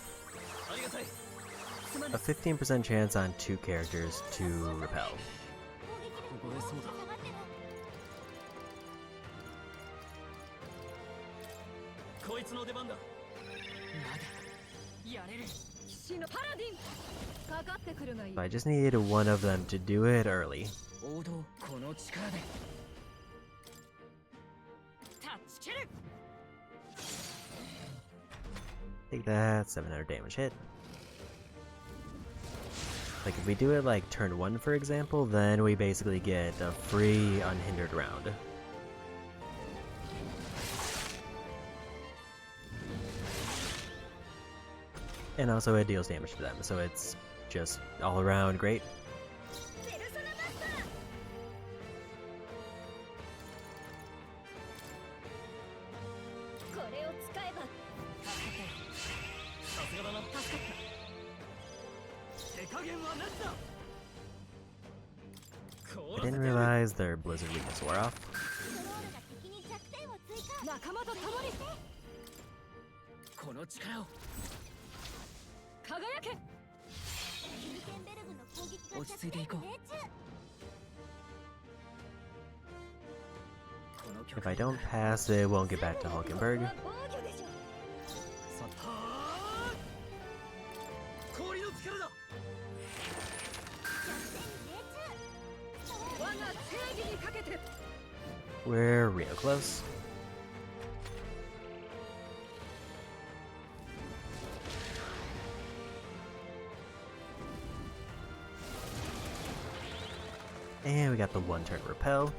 a 15% chance on 2 characters to repel. So I just needed one of them to do it early. Take that, 700 damage hit. Like, if we do it like turn 1, for example, then we basically get a free unhindered round. And also it deals damage to them, so it's just all around great. I didn't realize their blizzard weakness wore off. If I don't pass, it won't get back to Hulkenberg. We're real close. And we got the 1-turn repel.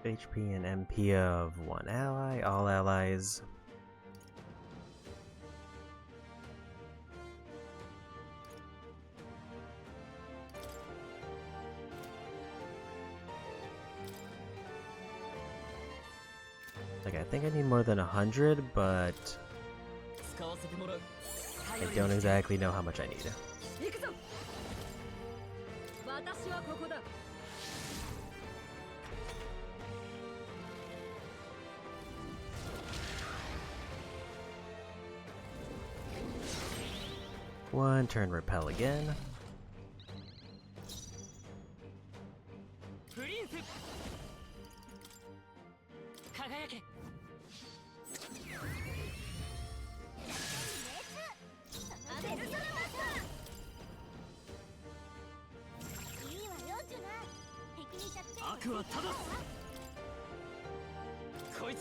HP and MP of 1 ally, all allies. Like, I think I need more than 100, but I don't exactly know how much I need. One turn repel again.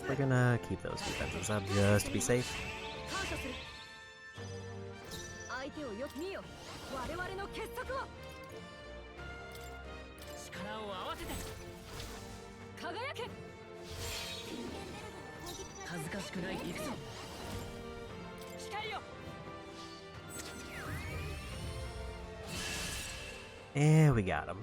We're gonna keep those defenses up just to be safe. And we got him.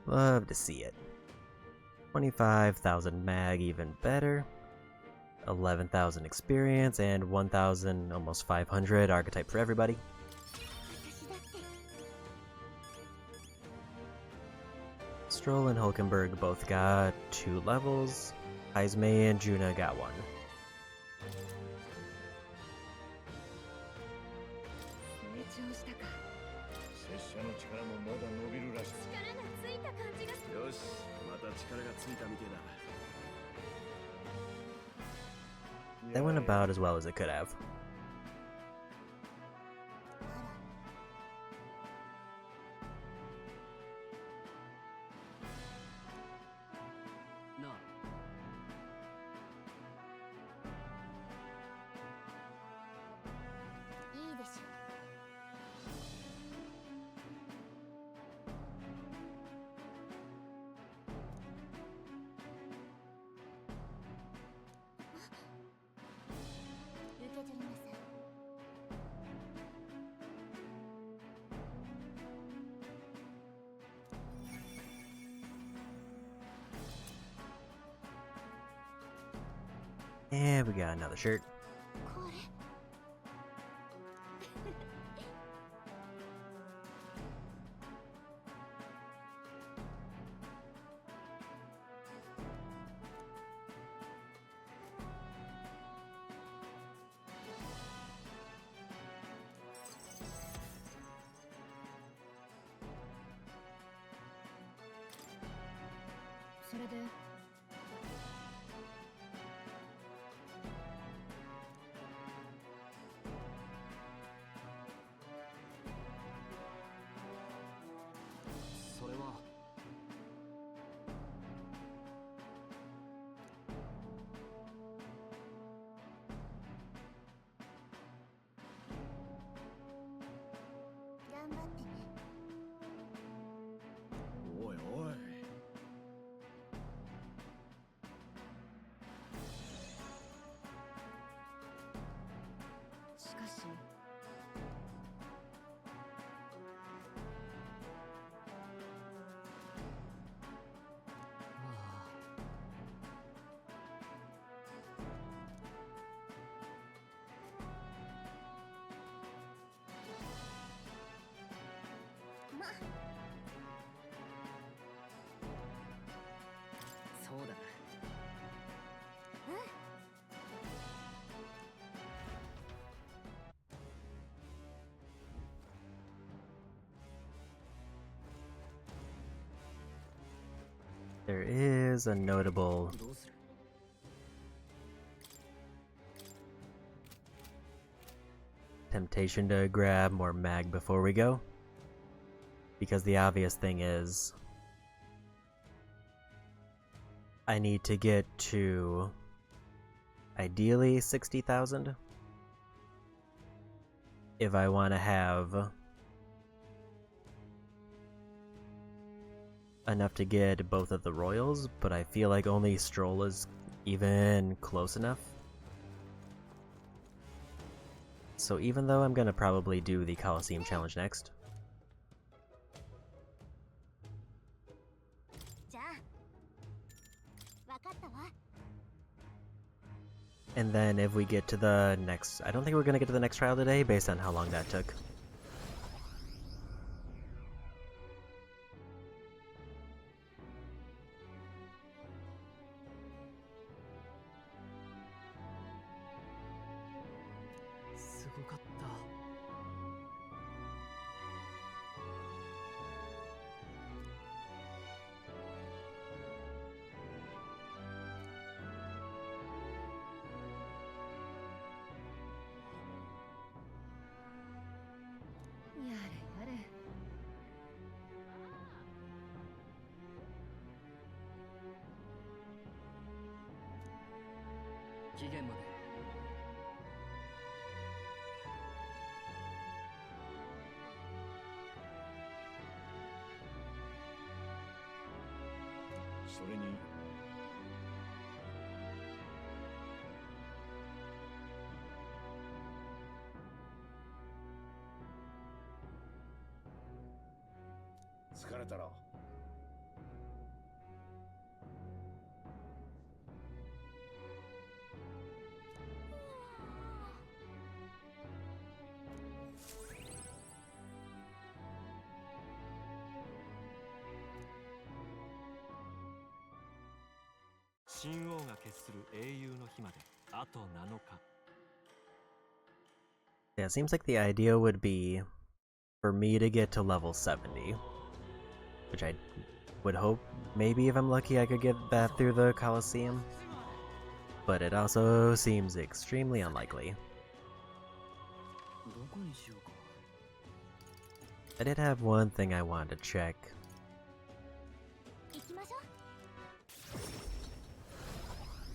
Love to see it. 25,000 mag, even better. 11,000 experience and 1,000, almost 500 archetype for everybody. Stroll and Hulkenberg both got 2 levels. Heismay and Juna got 1. That went about as well as it could have. And we got another shirt. There is a notable temptation to grab more mag before we go, because the obvious thing is I need to get to ideally 60,000 if I want to have enough to get both of the royals, but I feel like only Stroll is even close enough. So even though I'm gonna probably do the Coliseum challenge next, And then if we get to the next... I don't think we're gonna get to the next trial today based on how long that took.疲れたろ。神王が決する英雄の日まであと7日。Yeah, it seems like the idea would be for me to get to level 70. Which I would hope, maybe if I'm lucky, I could get that through the Colosseum. But it also seems extremely unlikely. I did have one thing I wanted to check.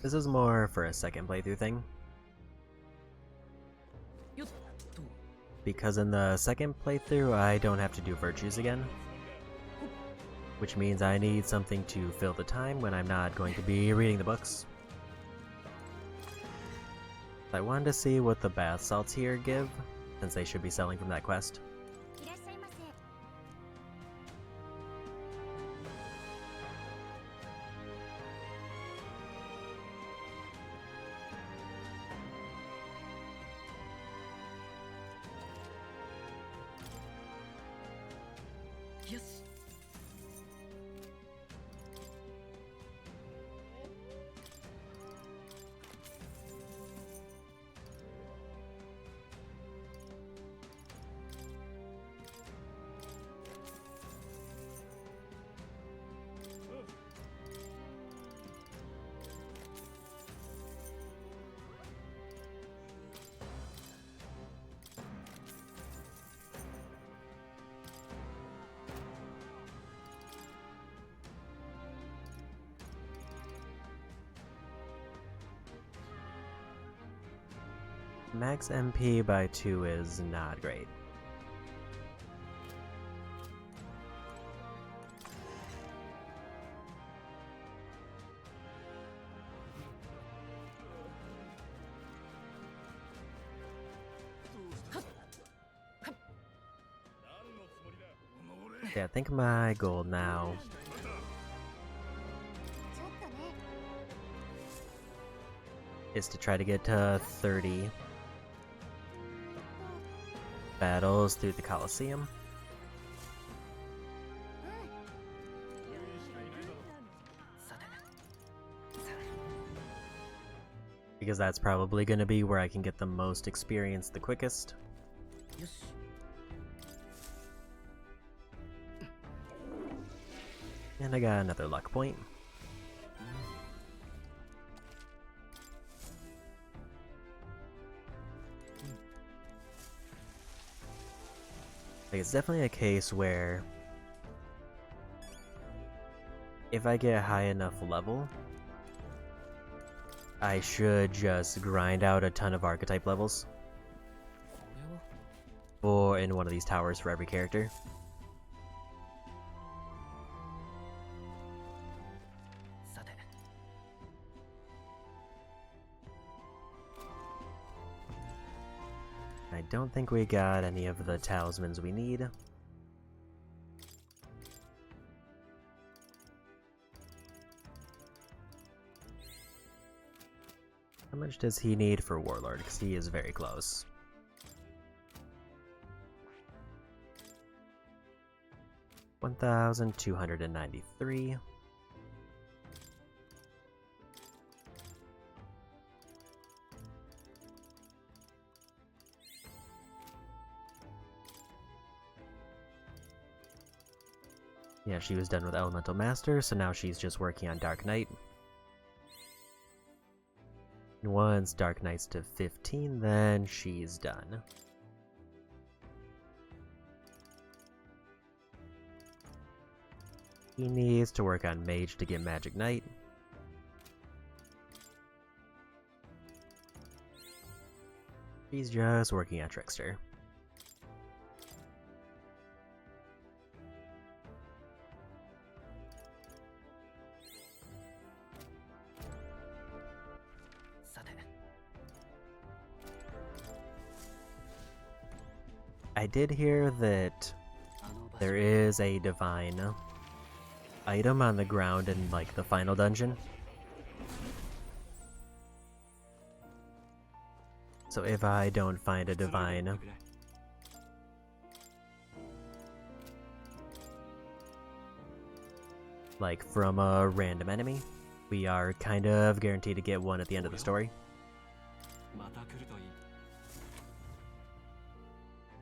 This is more for a second playthrough thing. Because in the second playthrough, I don't have to do virtues again. Which means I need something to fill the time when I'm not going to be reading the books. I wanted to see what the bath salts here give, since they should be selling from that quest. Max MP by 2 is not great. Yeah, I think my goal now is to try to get to 30 battles through the Colosseum. Because that's probably going to be where I can get the most experience the quickest. And I got another luck point. Like, it's definitely a case where if I get a high enough level, I should just grind out a ton of archetype levels or in one of these towers for every character. I don't think we got any of the talismans we need. How much does he need for Warlord? Because he is very close. $1,293. Yeah, she was done with Elemental Master, so now she's just working on Dark Knight. And once Dark Knight's to 15, then she's done. He needs to work on Mage to get Magic Knight. She's just working on Trickster. I did hear that there is a divine item on the ground in, like, the final dungeon. So if I don't find a divine, like, from a random enemy, we are kind of guaranteed to get one at the end of the story.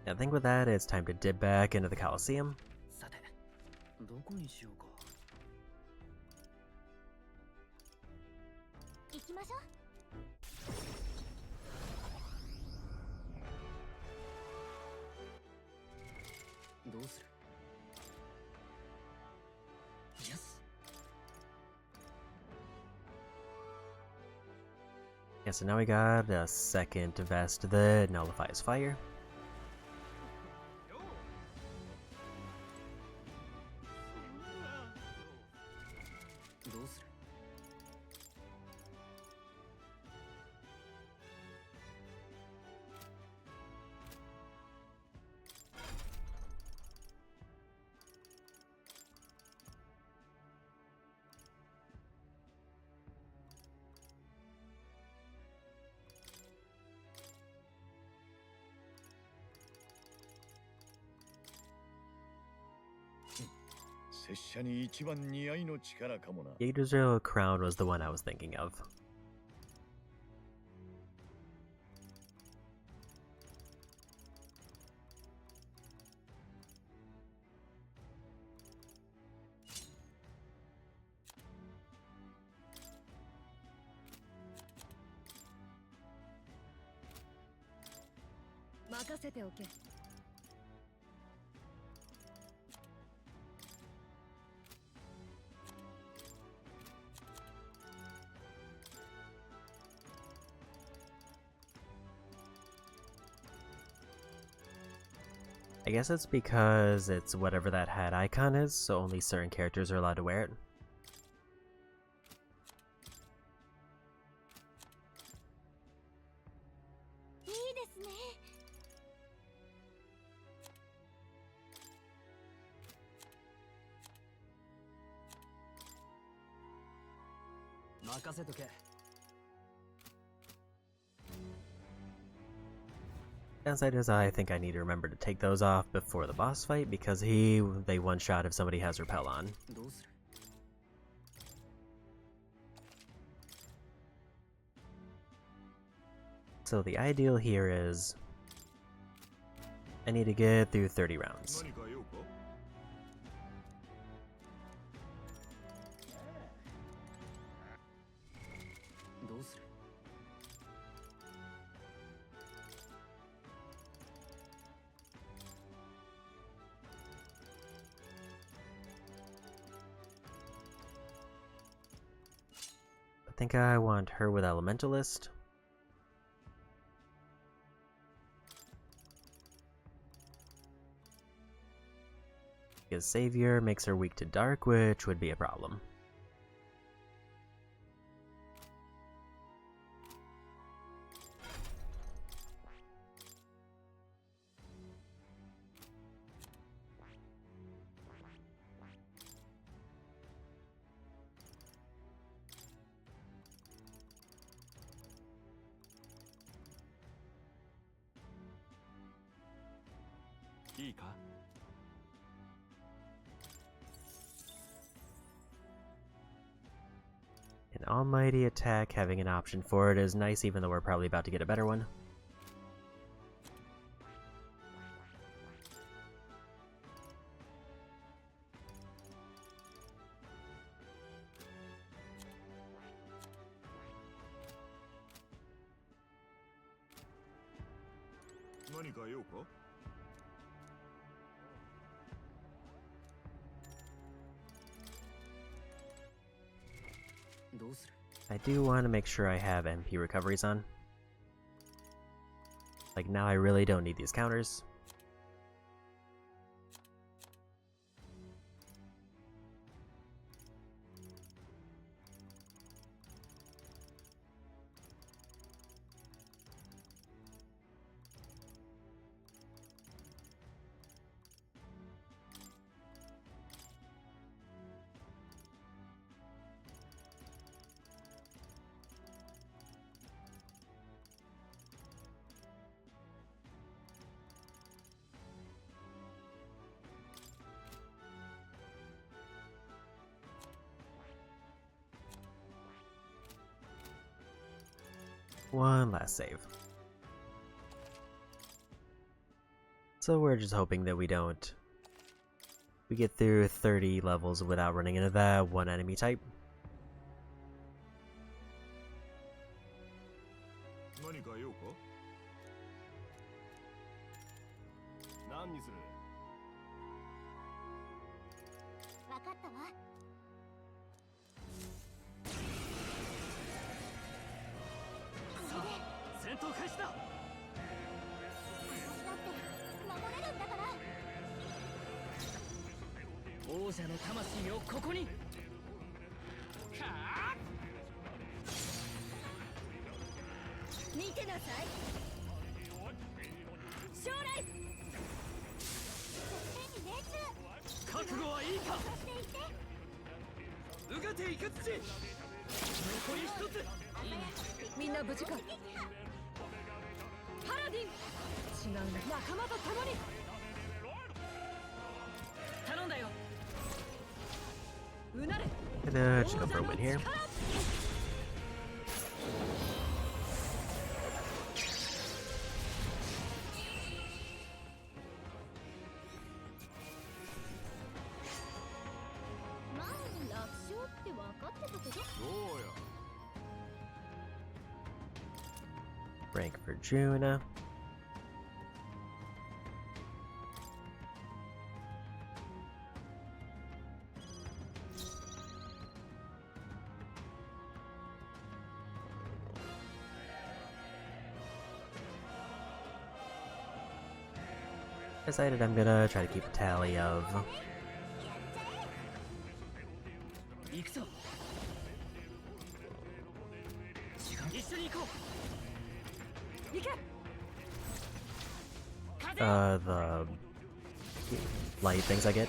I think with that, it's time to dip back into the Coliseum. どこにしようか。行きましょう。どうする？ Yes. Yeah, so now we got a second vest that nullifies fire. Yggdrasil crown was the one I was thinking of. I guess it's because it's whatever that hat icon is, so only certain characters are allowed to wear it. Downside is I think I need to remember to take those off before the boss fight because they one-shot if somebody has repel on. So the ideal here is I need to get through 30 rounds. I think I want her with Elementalist. Because Savior makes her weak to dark, which would be a problem. いいか？ An almighty attack, having an option for it is nice, even though we're probably about to get a better one. I do want to make sure I have MP recoveries on. Like, now I really don't need these counters. One last save. So we're just hoping that we get through 30 levels without running into that one enemy type. Just go for a win here. Rank for Juna. Decided I'm gonna try to keep a tally of the light things I get.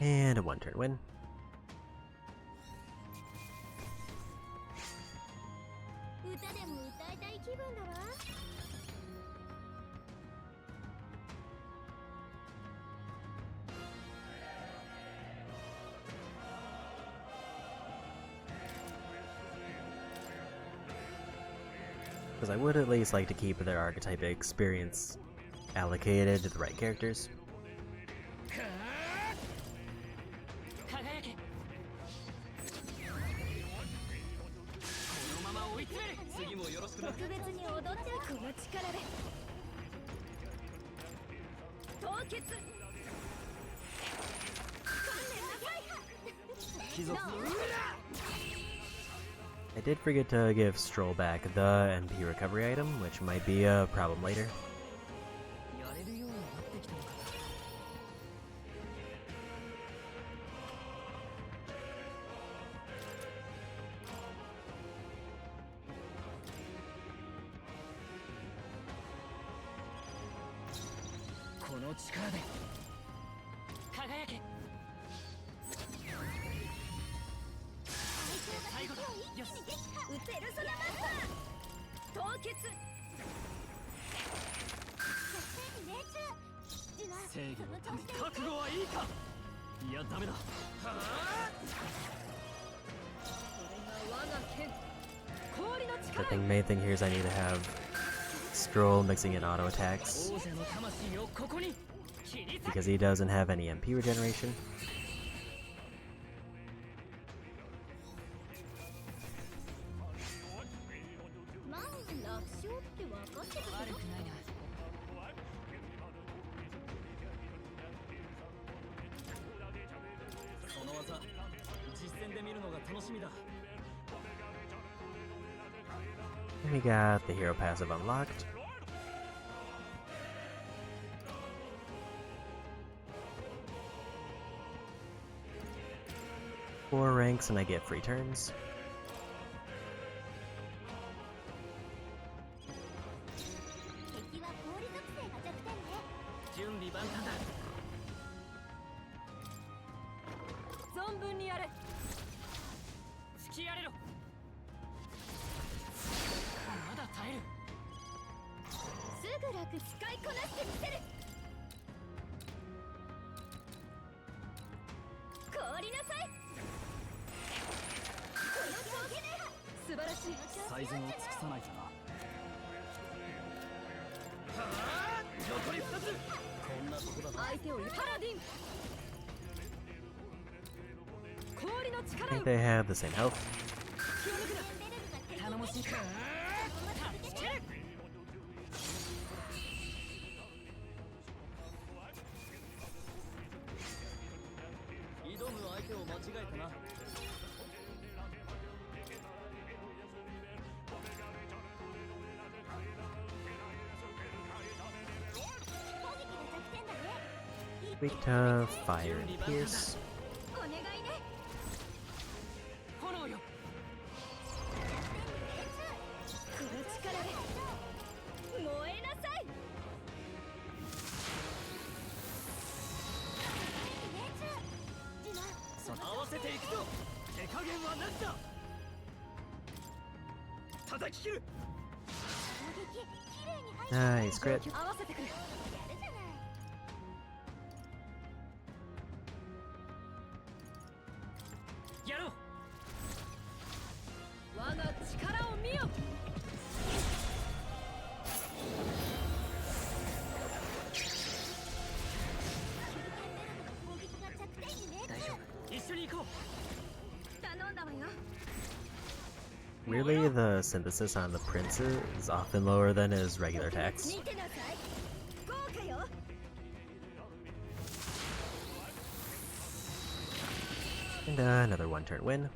And a one-turn win. Because I would at least like to keep their archetype experience allocated to the right characters. I did forget to give Stroll back the MP recovery item, which might be a problem later. The main thing here is I need to have Stroll mixing in auto attacks, because he doesn't have any MP regeneration. And we got the hero passive unlocked. Four ranks and I get free turns. I think they have the same health. Weak to fire and pierce. Nice crit. Weirdly, the synthesis on the Prince is often lower than his regular attacks. And another one-turn win.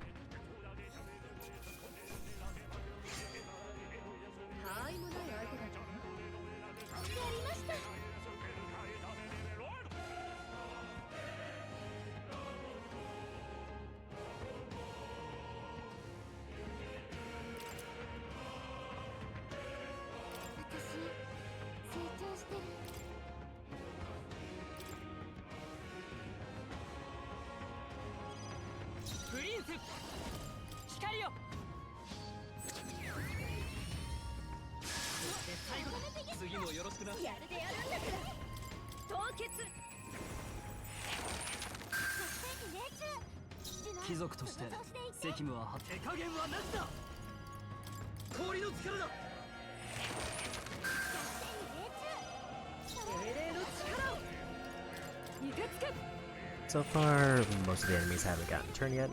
So far, most of the enemies haven't gotten a turn yet.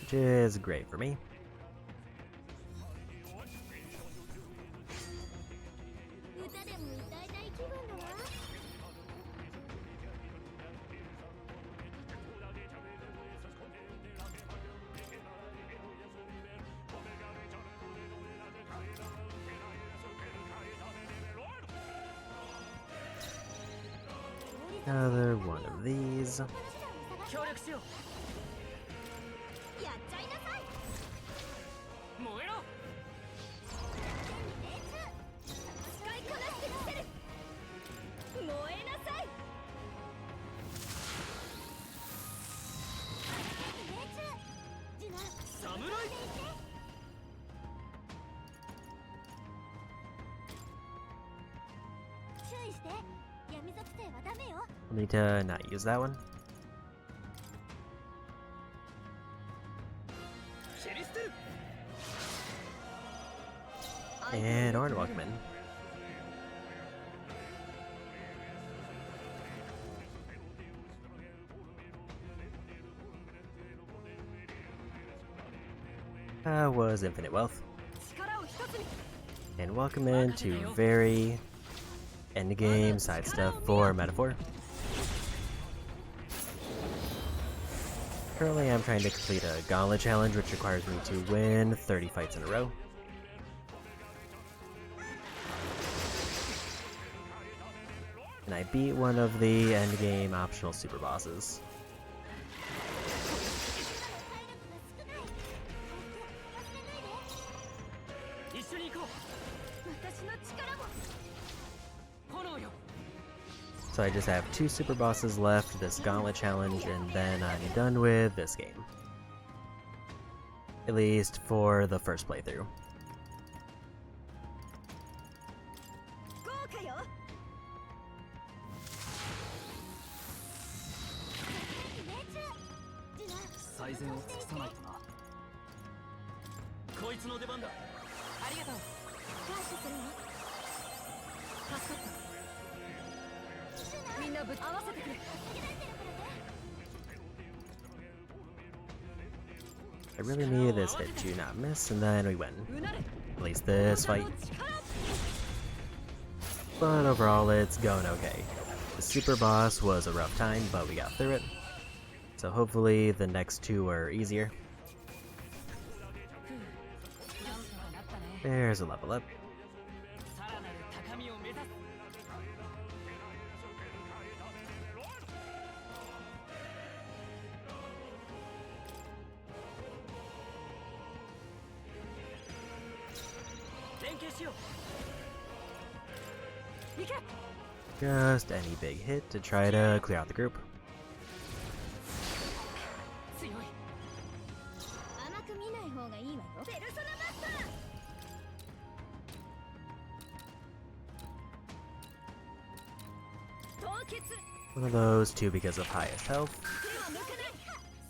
Which is great for me. Another one of these. 協力しよやっちゃいなさい。う燃えろ使いこなしてみせる。燃えなさい。命中。ジュナ、侍注意して。闇属性はダメよ。 Need to not use that one. 切り捨てる And Orange Walkman. Was Infinite Wealth. 力を一つに And welcome into very endgame side stuff for Metaphor. Currently I'm trying to complete a Gauntlet challenge which requires me to win 30 fights in a row. And I beat one of the endgame optional super bosses. 一緒に行こ私の力も。う炎よ So I just have 2 super bosses left, this Gauntlet challenge, and then I'm done with this game. At least for the first playthrough. 豪華よ。命中。ジュナ、最善を尽くさないとなこいつの出番だありがとう感謝するわ。助かったみんなぶっ合わせてくれ I really needed this hit to not miss, and then we win. うなれ At least this 王 fight. 者の力 But overall, it's going okay. The super boss was a rough time, but we got through it. So hopefully the next 2 are easier. There's a level up. さらなる高みを目指す 連携しよう 行け Just any big hit to try to clear out the group. 強い甘く見ない方がいいわよ。ペルソナマスター。 凍結。 One of those 2 because of highest health. 手を抜かない。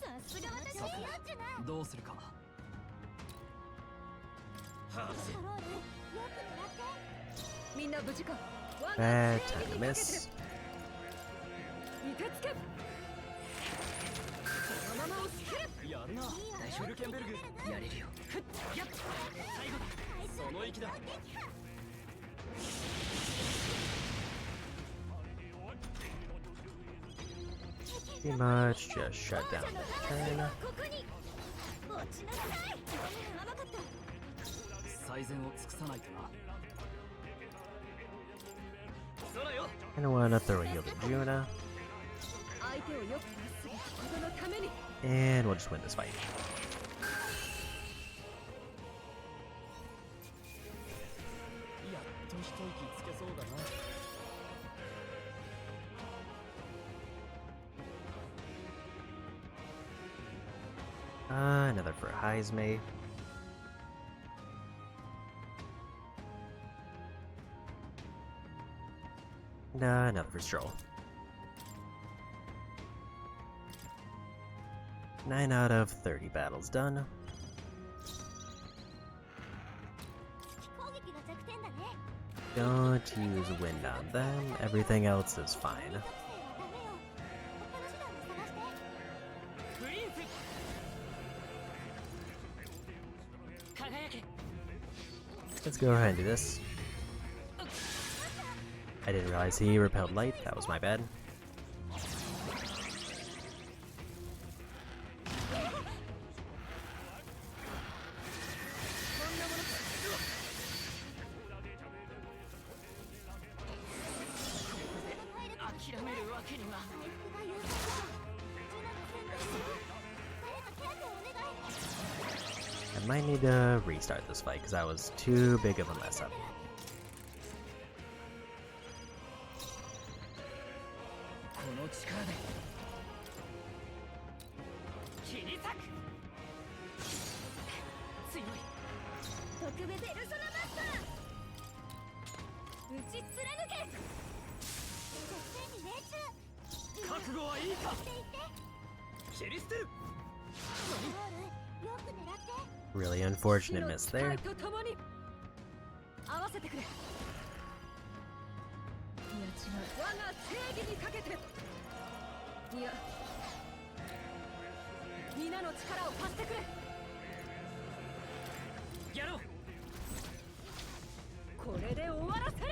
さすが私よ、ジュナ。どうするかトロール、よく狙って。みんな無事か Bad time to miss. いてつけそのまま押し切るやるなフルケンベルグやれるよふっやっ最後だその息だ Pretty much just shut down the turn. ここに。落ちなさい。甘かった。最善を尽くさないとな空よ Kinda wanna throw a heal to Juna, 相手をよくまっすぐ人のために and we'll just win this fight. やっと一息つけそうだな Another for Heisme. And another for Stroll. 9 out of 30 battles done. 攻撃が弱点だね。 Don't use wind on them, everything else is fine. 属性はダメよ。他の手段を探して。プリンス輝け Let's go ahead and do this. I didn't realize he repelled light, that was my bad. I might need to restart this fight because that was too big of a mess up. この力で切り裂く強い特別ペルソナマスター打ち貫け絶対に命中覚悟はいいかしていて 切り捨てる ゴールよく狙って Really unfortunate miss there. と共に合わせてくれ。いや違う。我が正義にかけて。いや皆の力を貸してくれ。やろうこれで終わらせる。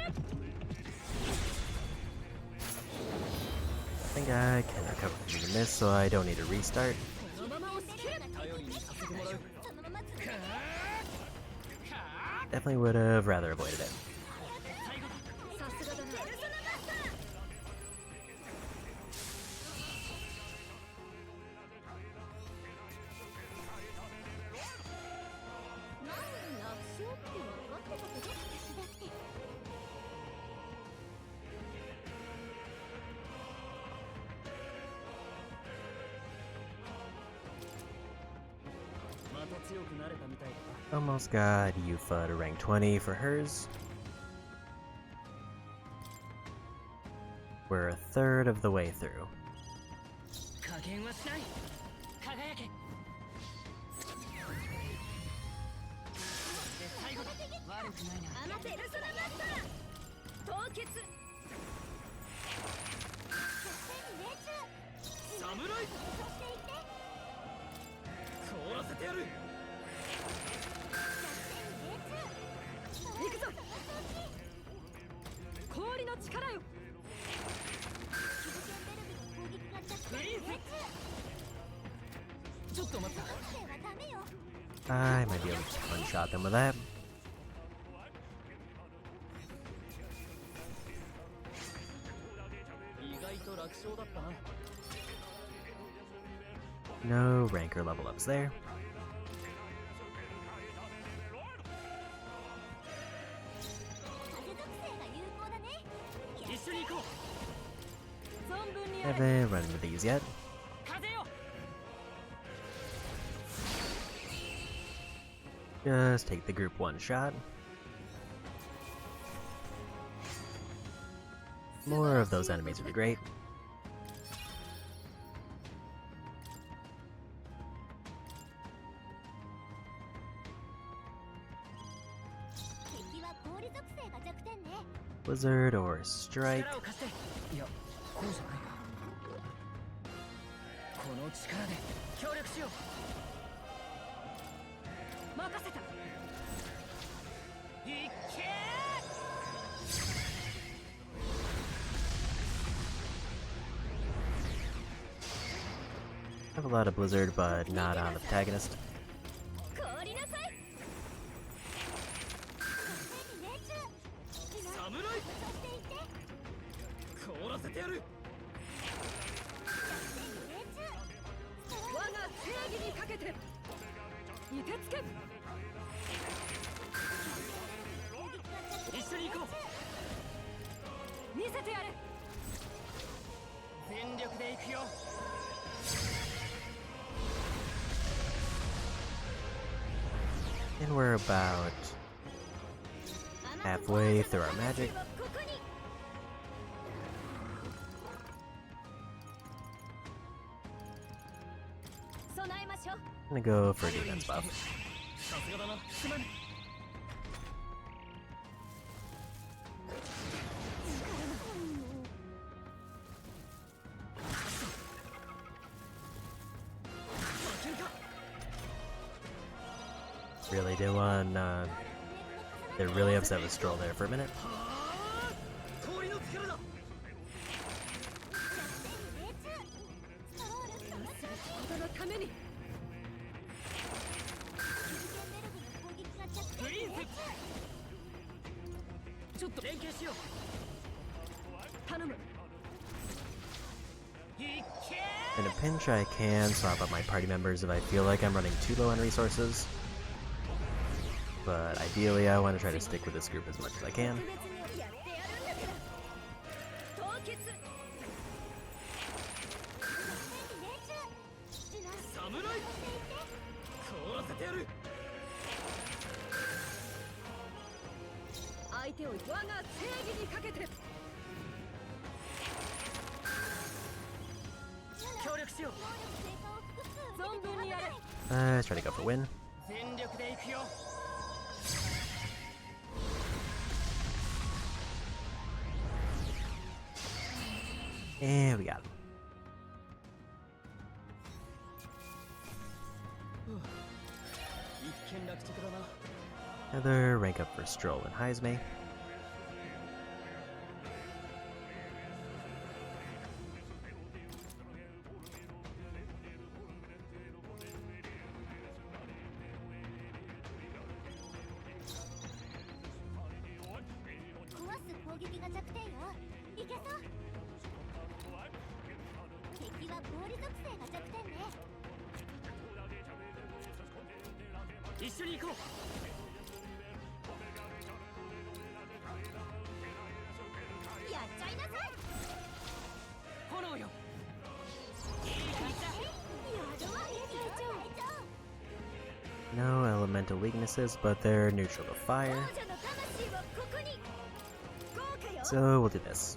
I think I can recover from the miss, so I don't need to restart. このまま押し切れ。頼りにさせてもらう Definitely would have rather avoided it. さすがだな。ペルソナマスター マウン楽勝って分かってたけど私だって また強くなれたみたいだ Almost got Yufa to rank 20 for hers. We're a third of the way through. 加減はしない輝け最後だ悪くないなあのペルソナマスター凍結絶対に命中侍そしていて凍らせてやる行くぞ。氷の力よ。ちょっと待った I might be able to just one-shot them with that. 意外と楽勝だったな No rank or level ups there. 一緒に行こう存分にやれ。 Haven't run into these yet. 風よ Just take the group one shot. More of those enemies would be great. Blizzard or Strike. 力を貸していやこうじゃないこの力で協力しよう任せた。いっけ I have a lot of Blizzard, but not on the protagonist. 凍りなさい侍凍らせてやる我が正義にかけて。いてつけ。一緒に行こう見せてやれ。全力で行くよ And we're about halfway through our magic. ここに 備えましょう I'm gonna go for a defense buff. さすがだなすまん Really did one. They're really upset with Stroll there for a minute. 氷の力だ 人のために。プリンセちょっと連携しよう頼む。 いっけ In a pinch, I can swap out my party members if I feel like I'm running too low on resources. but ideally I want to try to stick with this group as much as I can. Let's try to go for win. And we got him. Another rank up for Stroll and Heisme. No elemental weaknesses, but they're neutral to fire. So we'll do this.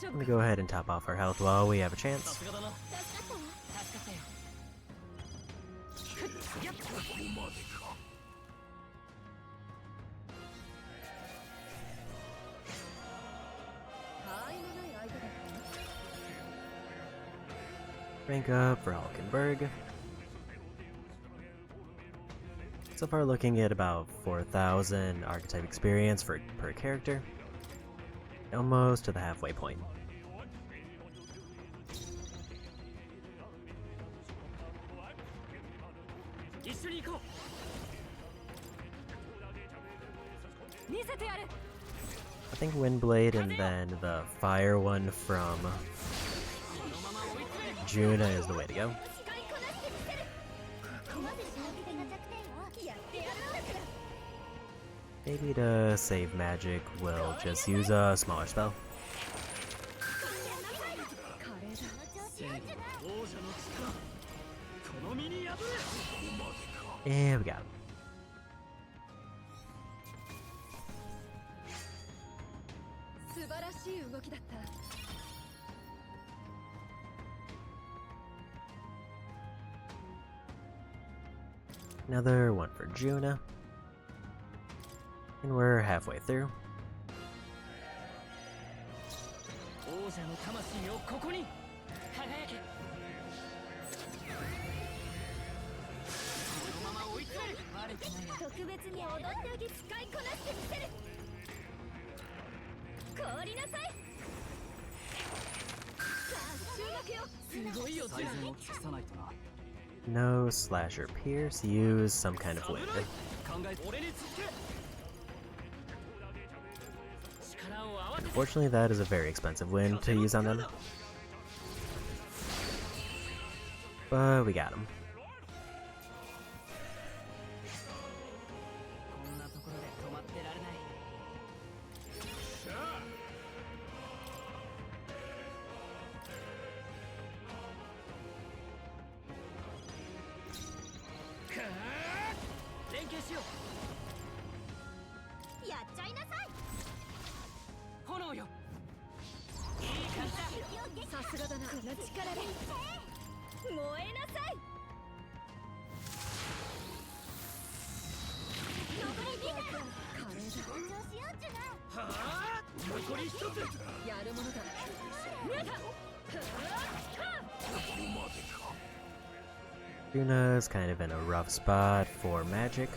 I'm gonna go ahead and top off our health while we have a chance. Rank up for Hulkenberg. So far looking at about 4,000 archetype experience per character. Almost to the halfway point. I think Windblade and then the fire one from Juna is the way to go. Maybe to save magic, we'll just use a smaller spell. And we got him. Another one for Juna. And we're halfway through. No slash or pierce, use some kind of wind. Unfortunately, that is a very expensive wind to use on them. But we got him. Juna's kind of in a rough spot for magic.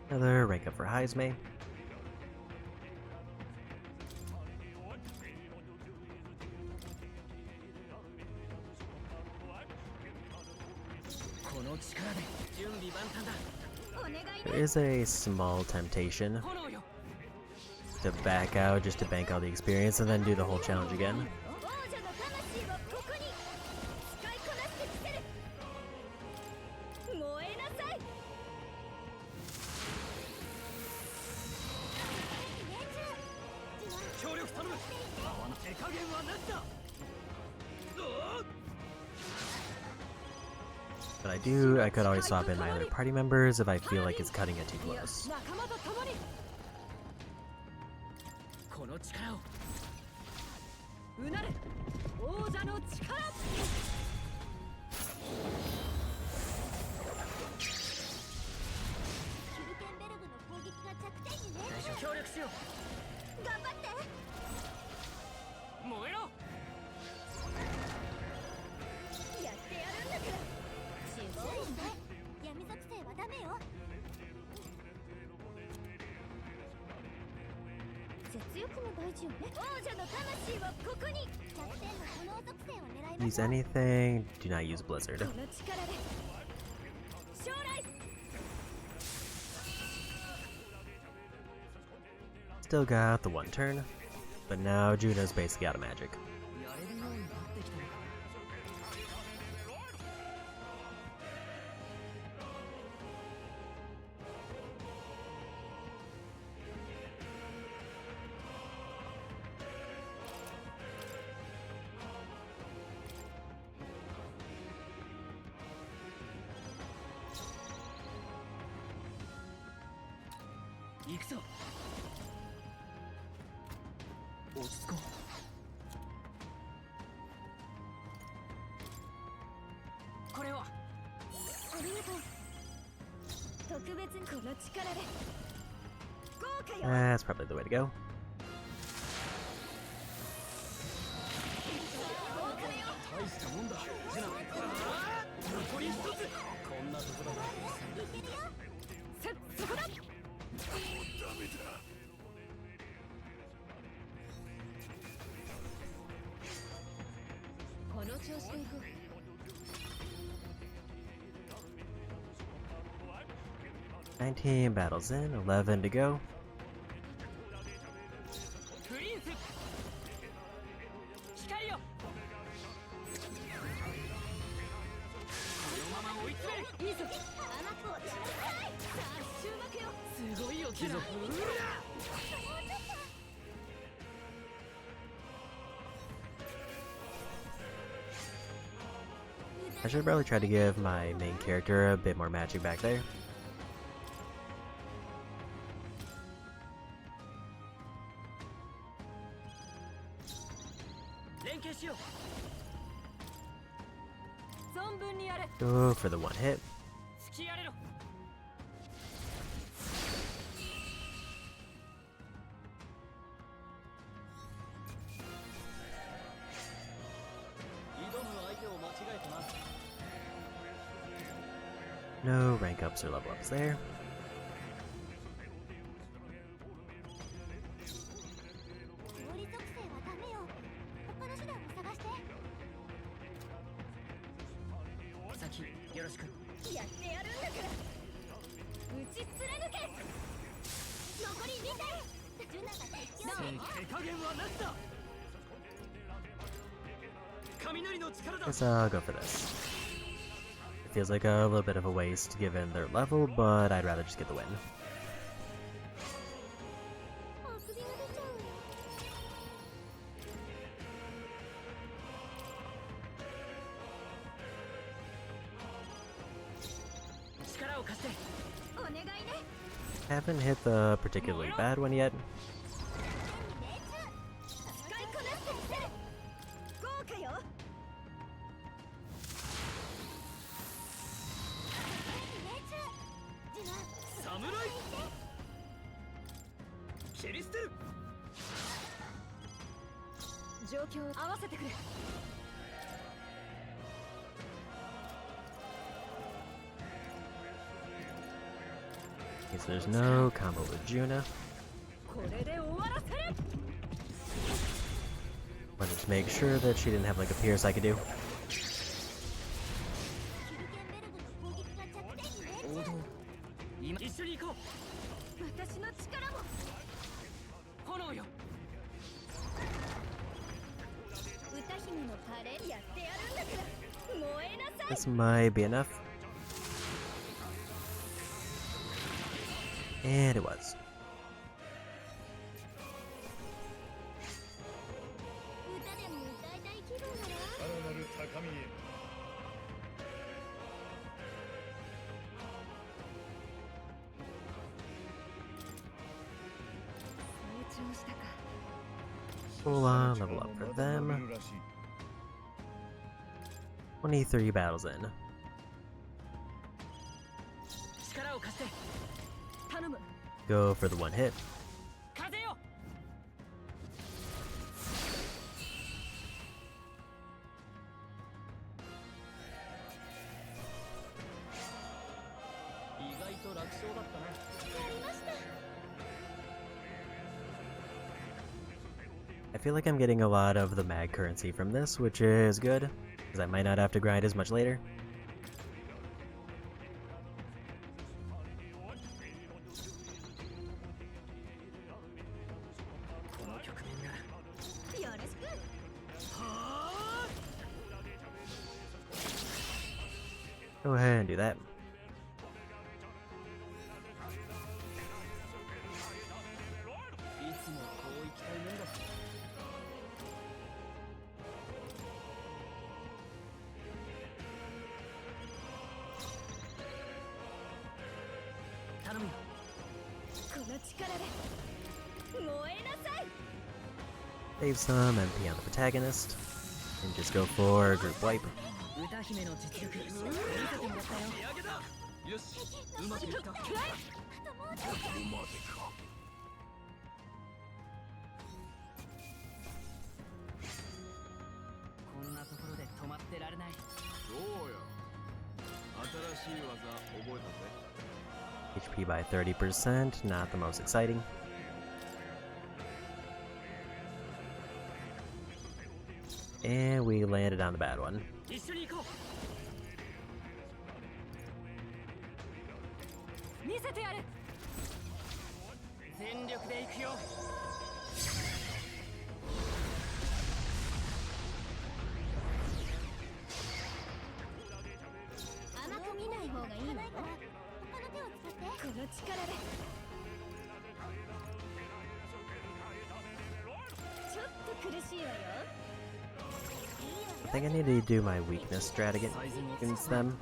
Another rank up for Heisme. の力で準備万端だ。 There is a small temptation to back out just to bank all the experience and then do the whole challenge again. 王者の魂をここに使いこなしてみせる。燃えなさい。協力頼む。手加減はなしだ。 But I could always swap in my other party members if I feel like it's cutting it too close. 仲間と共にこの力をうなれ王者の力。キルケンベルグの攻撃が弱点にね。協力しよ頑張って。う。燃えろ。やってやるんだから。注意して。闇属性はダメよ。節約も大事よね。王者の魂はここに。弱点の炎属性を狙いま Use しょう。 anything, do not use Blizzard. この力で将来。 Still got the one turn, but now Juno's basically out of magic. やれるようになってきたのか。 行くぞ。落ち着こう。これはありがとう。特別にこの力で豪華よ。 That's probably the way to go. 大したもんだ。ジュナ。残り一つ。こんなところだ。いけるよ。せっそこだ。この調子でいこう。 19 battles in, 11 to go. プリンス。光よ。このまま追い詰める。いいぞ。甘く落ちなさい。さあ終幕よ。すごいよ、貴族。 I should probably try to give my main character a bit more magic back there. 連携しよう。存分にやれ。 Go for the one hit. 突きやれろ。挑む相手を間違えたな。 No rank ups or level ups there. 氷属性はダメよ。他の手段を探して。先よろしく。やってやるんだから。打ち貫け。残り2点。ジュナが敵を。手加減はなしだ。雷の力だ。 Guess I'll go for this. It feels like a little bit of a waste given their level, but I'd rather just get the win. あくびが出ちゃう。力を貸して。お願いね。 Haven't hit the particularly bad one yet. 使いこなしてみせる。豪華よ。ジュナ。侍。切り捨てる。状況を合わせてくれ。 Guess there's no combo with Juna. これで終わらせる。 Wanted to make sure that she didn't have like a pierce I could do. キルケンベルグの攻撃今一緒に行こう。私の力も。炎よ。歌姫のカレーやってやるんだから燃えなさい。 This might be enough. And it was. 歌でも歌いたい気分だな。さらなる高みへ。成長したか。 Full on level up for them. 23 battles in. 力を貸して。頼む。 Go for the one hit. 風よ。意外と楽勝だったな。やりました。 I feel like I'm getting a lot of the mag currency from this, which is good, because I might not have to grind as much later. この局面が。よろしく。 Go ahead and do that. いつもこういきたいもんだ。頼むよ。この力で燃えなさい。 Save some MP on the protagonist, and just go for group wipe. 歌姫の実力見せてもらったよ。よし、うまくいった。あともうちょっと。こんなところで止まってられない。どうよ。新しい技覚えたぜ。 HP by 30%, not the most exciting. And we landed on the bad one. 一緒に行こう。見せてやる。全力で行くよ。甘く見ない方がいいわよ。他の手を使って。この力で。ちょっと苦しいわよ。 I think I need to do my weakness strat against them.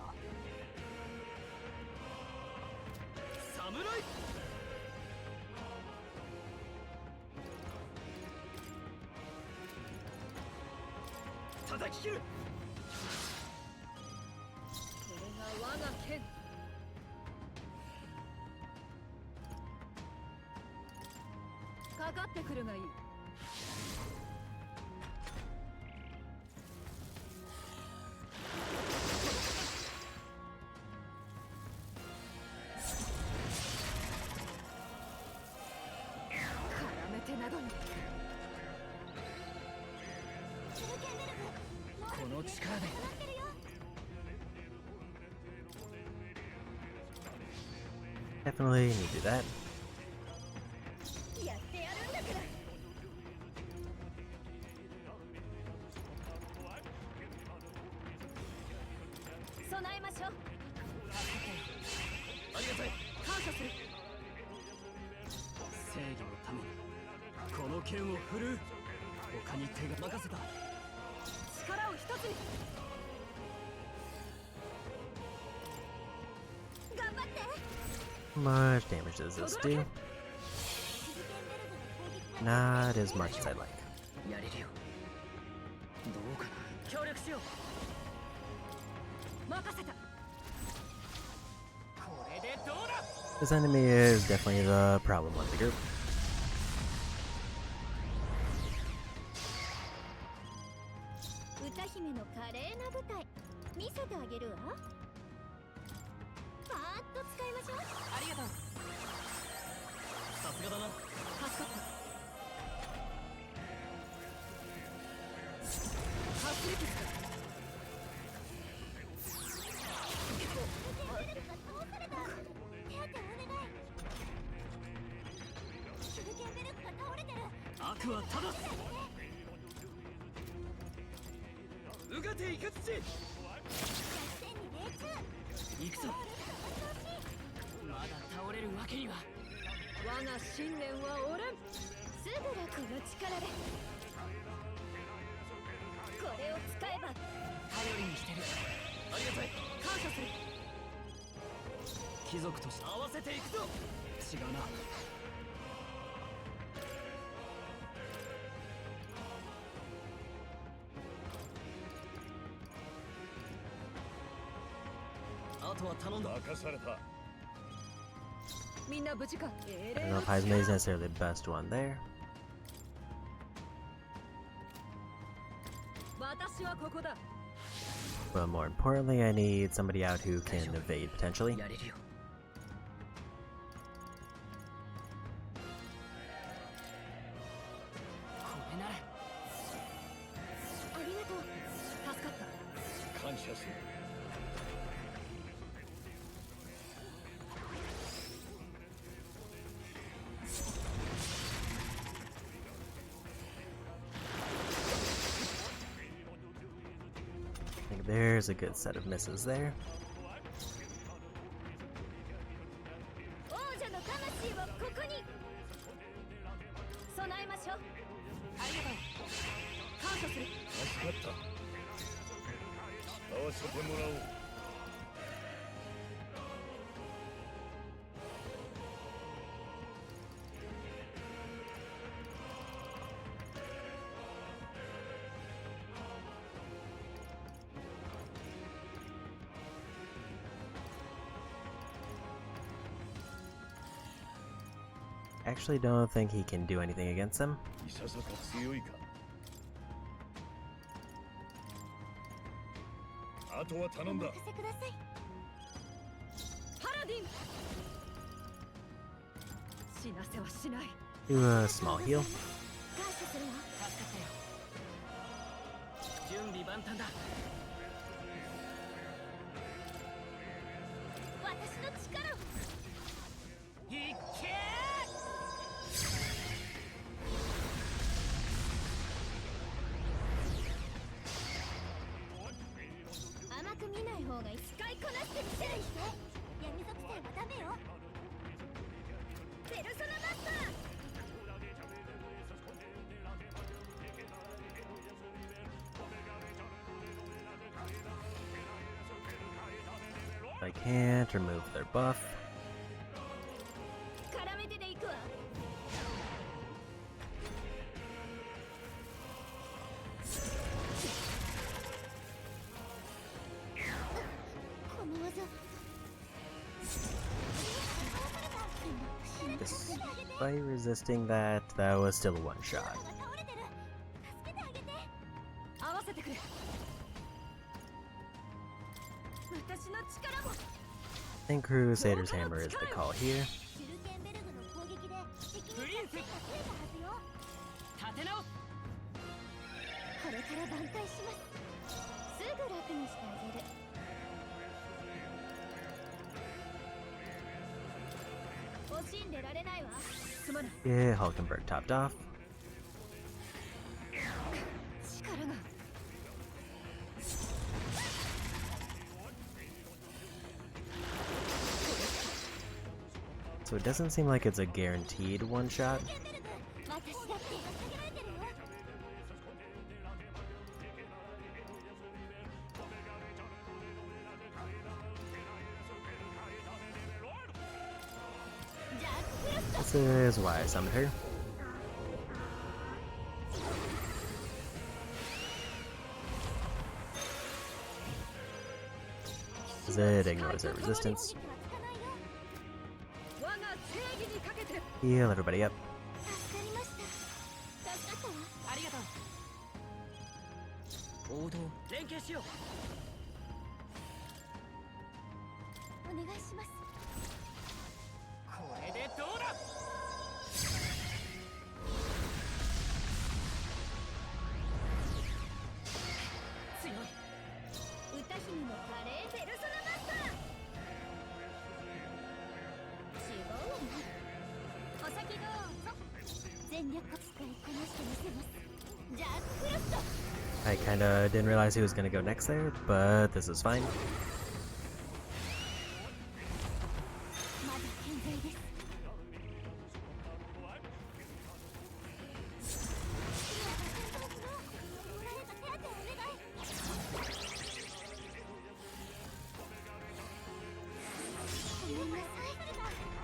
叩き切る。これが我が剣。かかってくるがいい。絡めてなどに。この力で。 Definitely need to do that. やってやるんだから。備えましょう。ありがたい。感謝する。正義のためにこの剣を振るう。他に手が任せた。力を一つに。 頑張って。 How much damage does this do? Not as much as I'd like. やれるよ。どうかな。協力しよう。任せた。これでどうだ。 This enemy is definitely the problem of the group. 歌姫の華麗な舞台見せてあげるわ。パーッと使いましょう。ありがとう。さすがだな。助かった。ハスレキスだ。手当てお願い。策は正す。うがていかつち行くぞ。まだ倒れるわけには。我が信念は折れん。すぐらこの力でこれを使えば頼りにしてる。ありがたい。感謝する。貴族として合わせていくぞ。違うな。あとは頼んだ。任された。みんな無事か。 I don't know if Heisman is necessarily the best one there. 私はここだ。 But more importantly, I need somebody out who can evade potentially. やれるよ。これなら。ありがとう。助かった。感謝する。 I think there's a good set of misses there. 王者の魂をここに備えましょう。ありがとう。感謝する。助かった。合わせてもらおう。 Actually, don't think he can do anything against him. いささか強いか。あとは頼んだ。お任せください。パラディン。死なせはしない。 Do a small heal. 感謝するわ。助かったよ。準備万端だ。私の力を。いっけー。甘く見ない方がいい。使いこなしてみせる。闇属性はダメよ。ペルソナマスター。 I can't remove their buff. 絡めてでいくわ。この技。 Despite resisting that, that was still a one shot. 倒れてる。助けてあげて。合わせてくれ。私の力も。 I think Crusader's Hammer is the call here. シュルケンベルグの攻撃で敵プリンスに助けが増えたはずよ。立て直す。これから挽回します。すぐ楽にしてあげる。惜しんでられないわ。すまない。 Yeah, Hulkenberg topped off. 力が。 So it doesn't seem like it's a guaranteed one shot. 私だって助けられてるよ。 This is why I summoned her. As it ignores their resistance. 我が正義にかけて。 Heal everybody up. 助かりました。助かったわ。ありがとう。王道連携しよう。お願いします。これでどうだ。強い。歌姫の華麗ペルソナマスター。違うわね。お先どうぞ。全力使いこ I kinda didn't realize he was gonna go next there, but this is fine.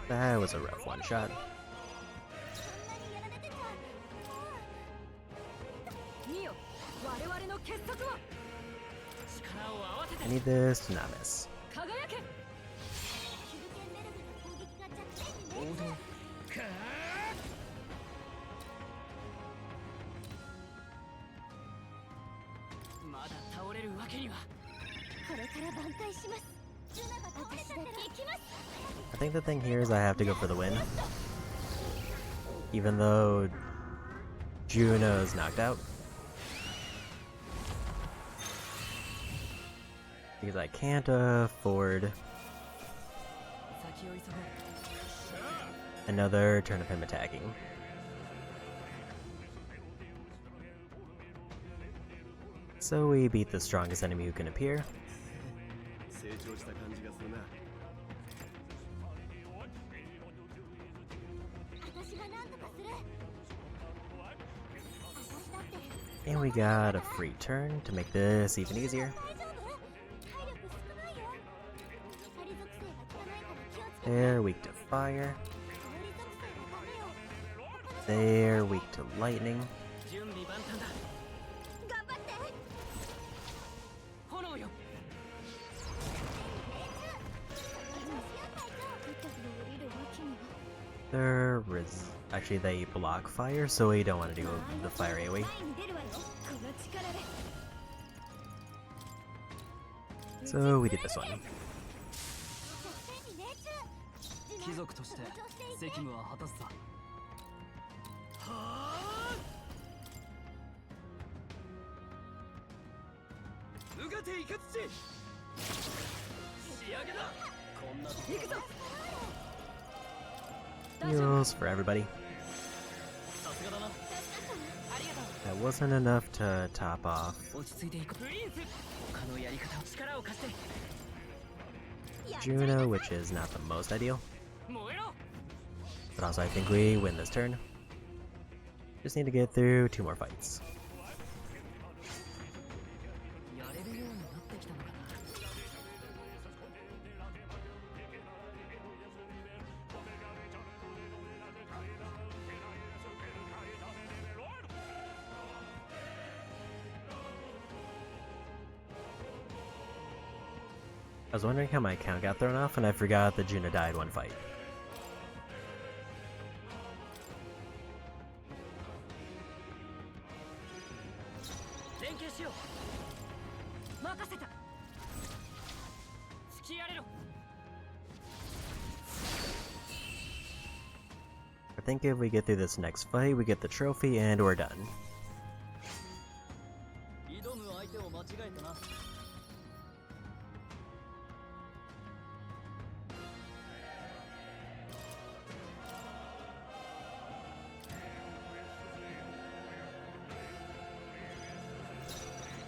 That was a rough one shot. I need this to not miss. I think the thing here is I have to go for the win. Even though Juno is knocked out. Because I can't afford another turn of him attacking. So we beat the strongest enemy who can appear. And we got a free turn to make this even easier. They're weak to fire. They're weak to lightning. Actually, they block fire, so we don't want to do the fire AoE. So we did this one. Heals for everybody. That wasn't enough to top off Juno, which is not the most ideal. But also I think we win this turn. Just need to get through 2 more fights. I was wondering how my count got thrown off, and I forgot that Juno died one fight. I think if we get through this next fight, we get the trophy and we're done.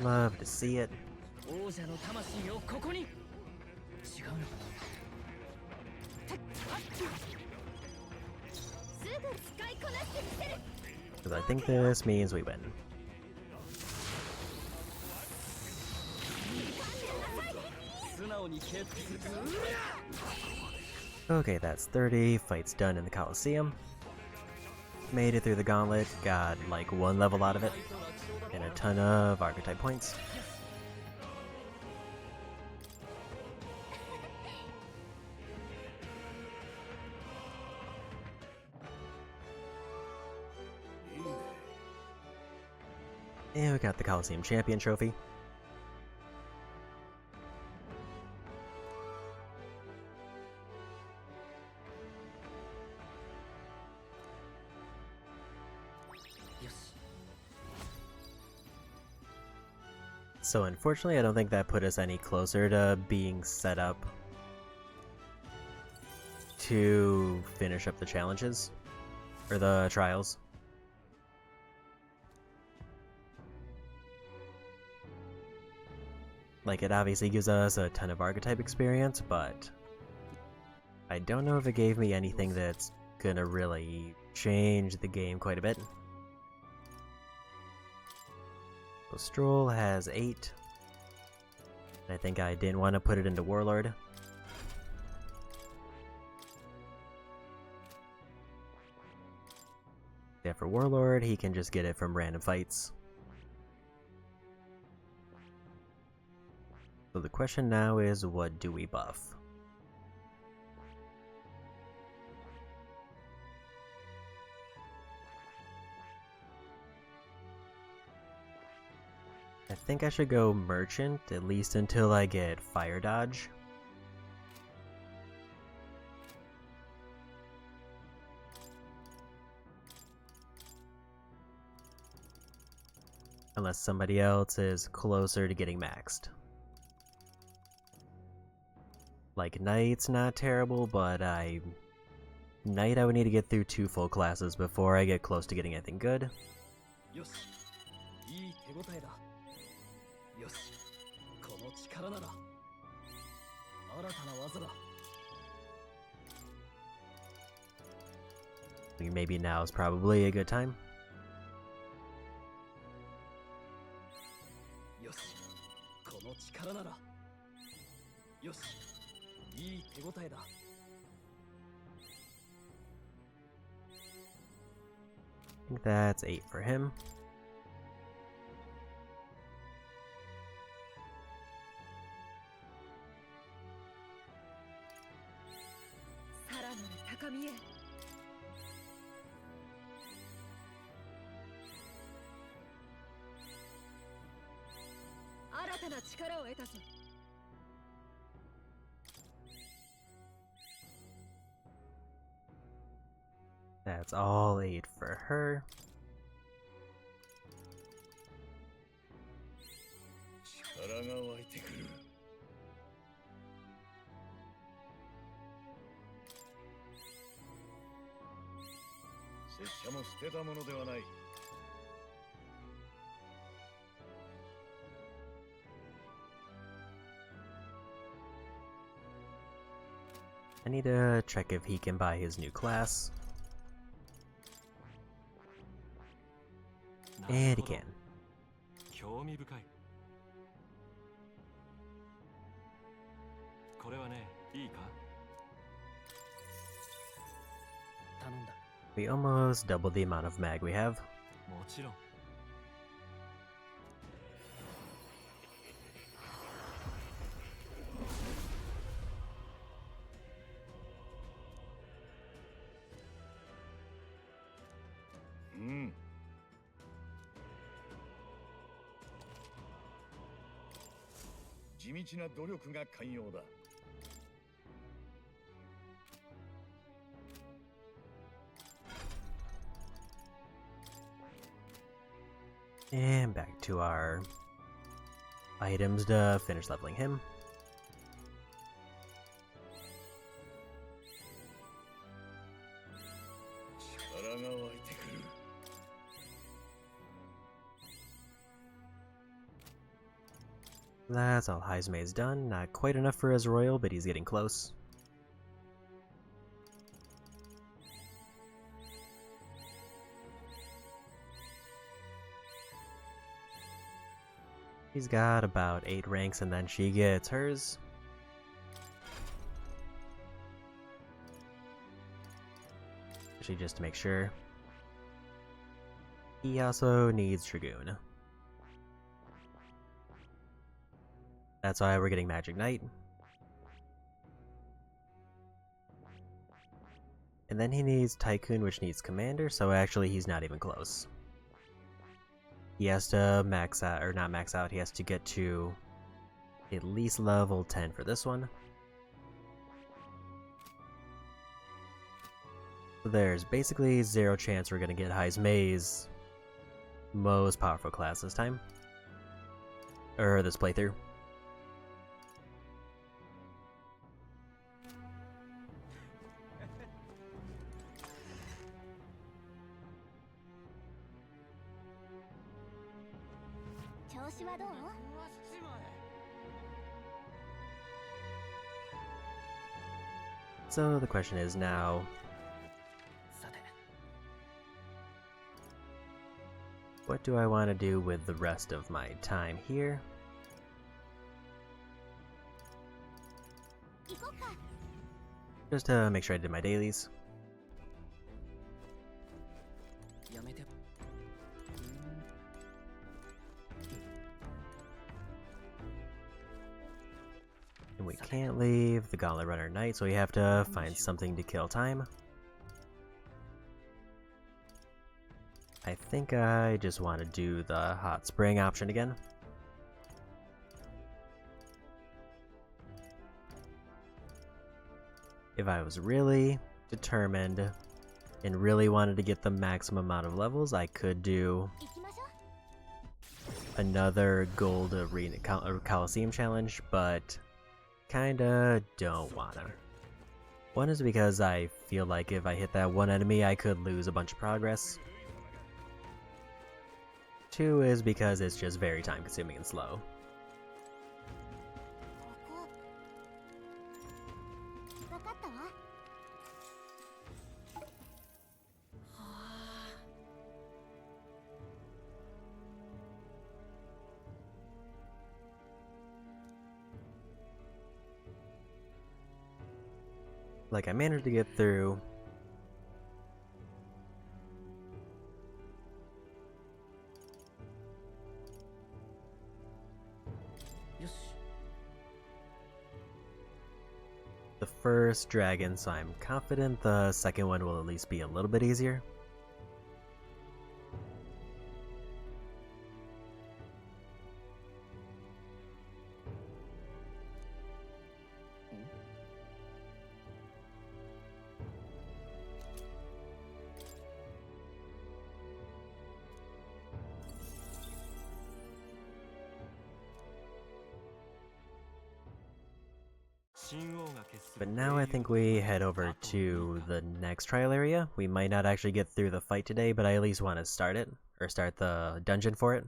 Love to see it. Because I think this means we win. Okay, that's 30. Fight's done in the Coliseum. Made it through the gauntlet, got like 1 level out of it, and a ton of archetype points. And we got the Coliseum Champion Trophy. So unfortunately, I don't think that put us any closer to being set up to finish up the challenges, or the trials. Like, it obviously gives us a ton of archetype experience, but I don't know if it gave me anything that's gonna really change the game quite a bit. So Stroll has 8. I think I didn't want to put it into Warlord. Yeah, for Warlord, he can just get it from random fights. So the question now is, what do we buff? I think I should go Merchant, at least until I get Fire Dodge. Unless somebody else is closer to getting maxed. Like, Knight's not terrible, but Knight I would need to get through 2 full classes before I get close to getting anything good. よし、いい手応えだ。よし、この力なら新たな技だ。 Maybe now is probably a good time. よし、この力なら。よし、いい手応えだ。 I think that's 8 for him. さらなる高みへ。新たな力を得たぞ。 That's all 8 for her. 力が湧いてくる。拙者も捨てたものではない。 I need to check if he can buy his new class. And he can. 興味深い。これはね、いいか？ 頼んだ。 We almost doubled the amount of mag we have. もちろん。 うん。地道な努力が寛容だ。 And back to our items to finish leveling him. That's all Heismei's done. Not quite enough for his royal, but he's getting close. He's got about 8 ranks and then she gets hers. Actually, just to make sure. He also needs Dragoon. That's why we're getting Magic Knight. And then he needs Tycoon, which needs Commander, so actually he's not even close. He has to max out, or not max out, he has to get to at least level 10 for this one. So there's basically 0 chance we're gonna get Heismei's most powerful class this time. Or this playthrough. So the question is now, what do I want to do with the rest of my time here? Just to make sure I did my dailies. And we can't leave the Gauntlet Runner Knight, so we have to find something to kill time. I think I just want to do the Hot Spring option again. If I was really determined and really wanted to get the maximum amount of levels, I could do another Gold Arena Coliseum challenge, but kinda don't wanna. One is because I feel like if I hit that one enemy, I could lose a bunch of progress. Two is because it's just very time consuming and slow. Like, I managed to get through. The first dragon, so I'm confident the second one will at least be a little bit easier. But now I think we head over to the next trial area. We might not actually get through the fight today, but I at least want to start it, or start the dungeon for it.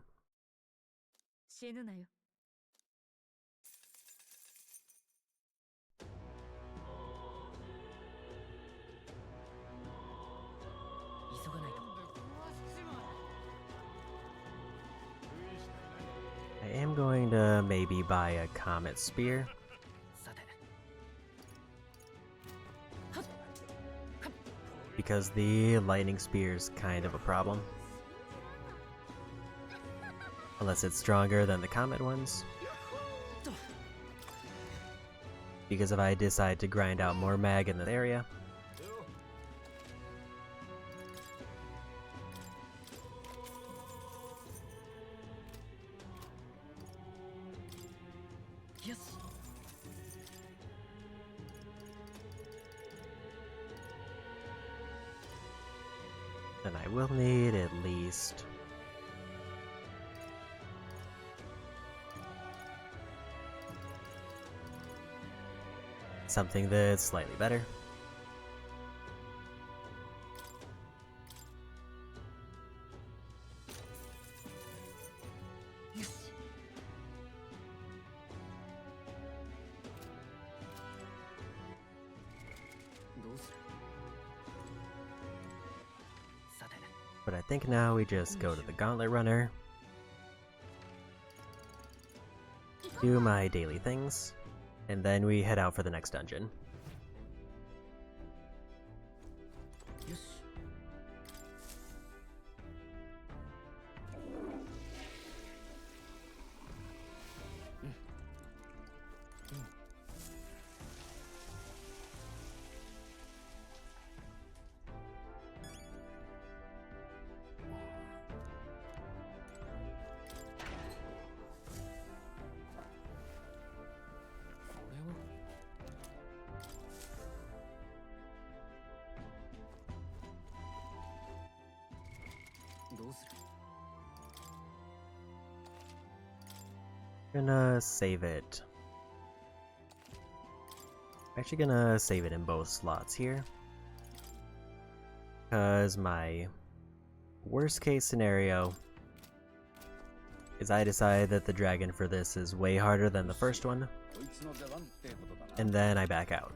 I am going to maybe buy a Comet Spear. Because the lightning spear is kind of a problem. Unless it's stronger than the comet ones. Because if I decide to grind out more mag in this area, then I will need at least something that's slightly better. But I think now we just go to the Gauntlet Runner, do my daily things, and then we head out for the next dungeon. Gonna save it. Actually gonna save it in both slots here. Because my worst case scenario is I decide that the dragon for this is way harder than the first one, and then I back out.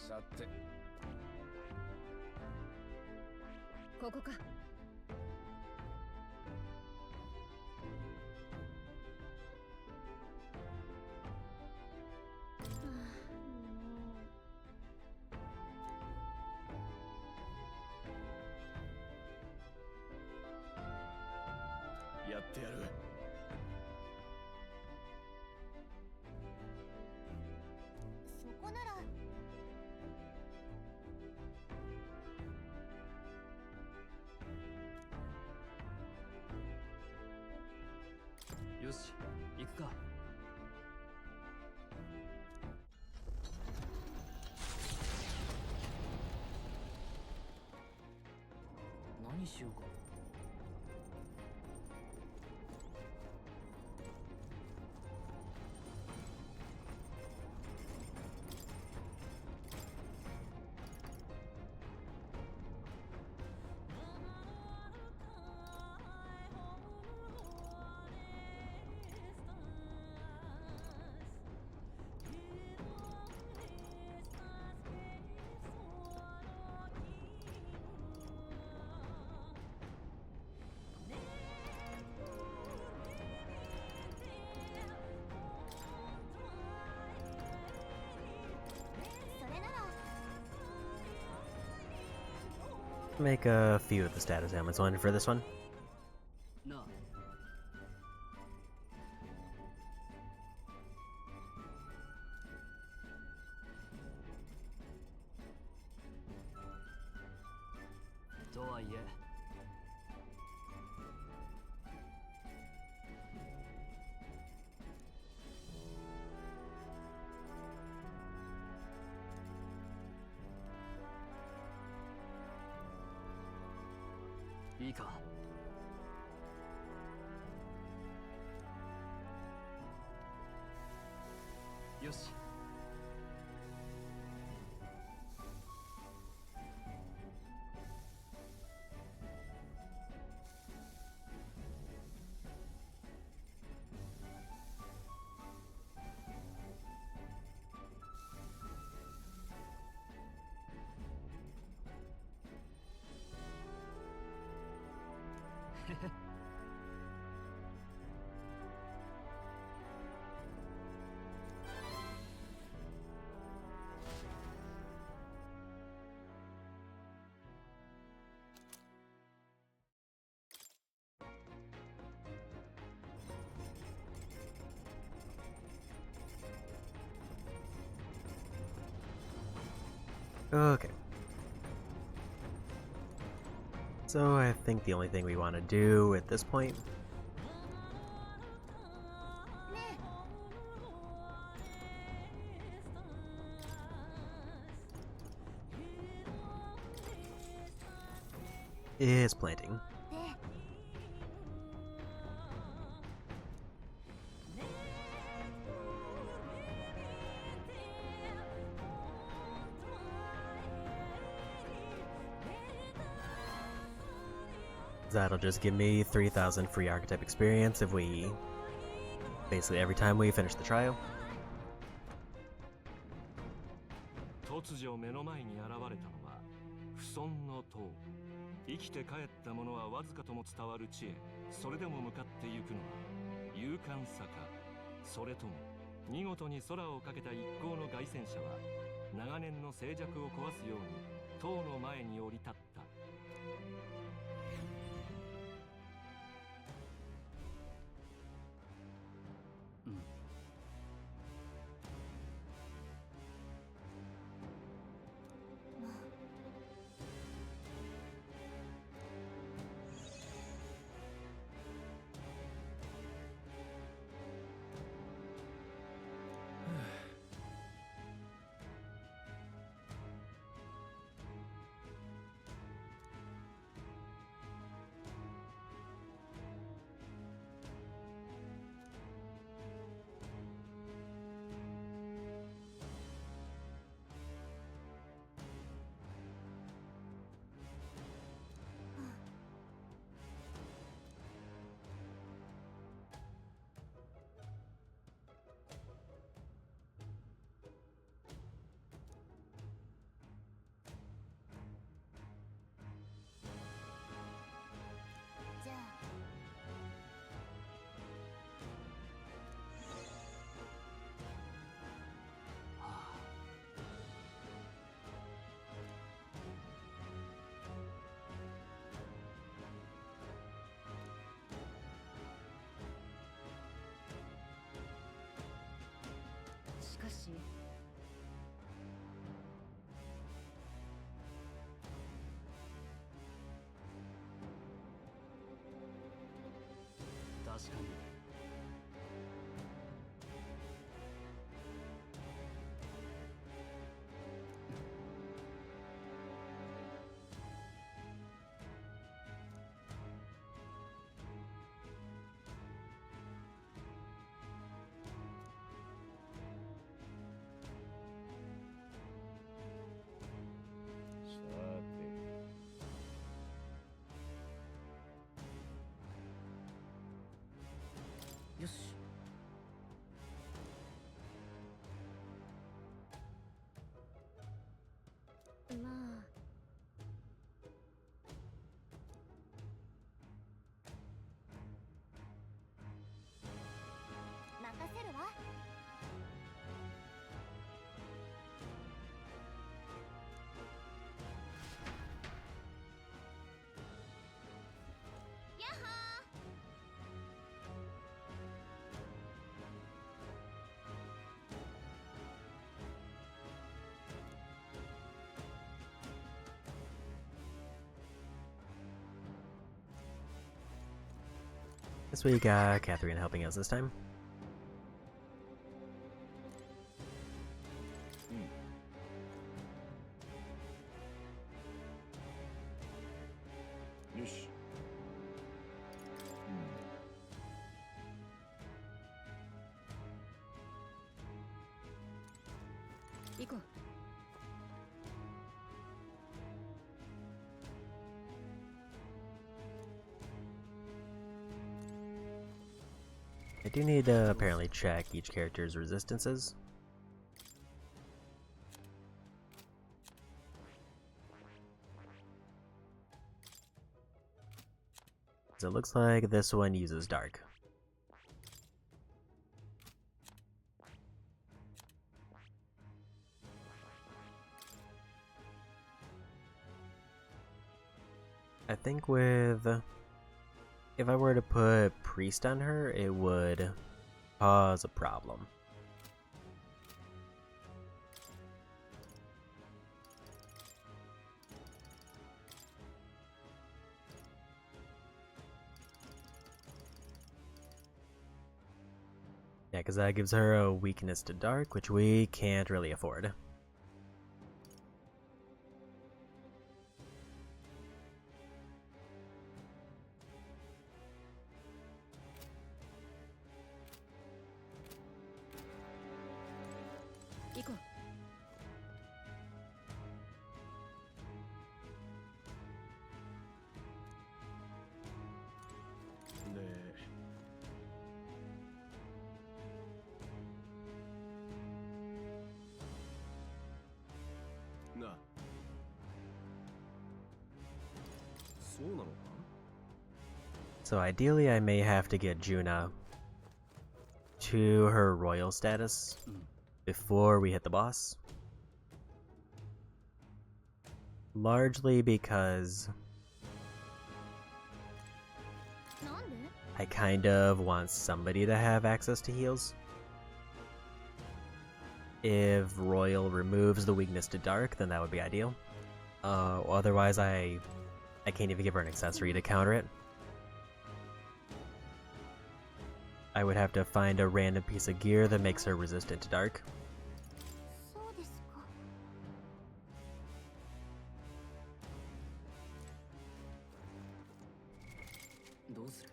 さて、ここか。やってやる。そこならよし、行くか。何しようか。それなら Make a few of the status ailments one for this one. なあ。とはいえ、いいか。よし。Okay. So I think the only thing we want to do at this point is planting. で That'll just give me 3,000 free archetype experience if we... basically every time we finish the trial. 突如目の前に現れたのは不損の塔。生きて帰った者はわずかとも伝わる地へ、それでも向かってゆくのは勇敢さか、それとも見事に空をかけた一行の凱旋者は長年の静寂を壊すように塔の前に降り立った。かし確かに。さてよし。まあ任せるわ。やっほThis week, Catherine helping us this time. よし。行こう。I do need to apparently check each character's resistances. So it looks like this one uses dark. I think if I were to put priest on her, it would cause a problem. Yeah, because that gives her a weakness to dark, which we can't really afford. So ideally I may have to get Juna to her royal status before we hit the boss. Largely because I kind of want somebody to have access to heals. If Royal removes the weakness to Dark, then that would be ideal. Otherwise, I can't even give her an accessory to counter it. I would have to find a random piece of gear that makes her resistant to Dark. そうですか。どうする？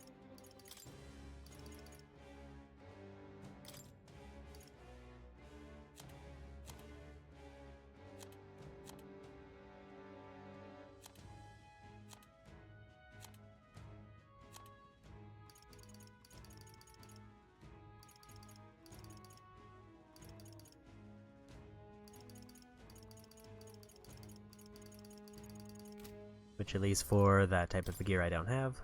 Which, at least for that type of gear, I don't have.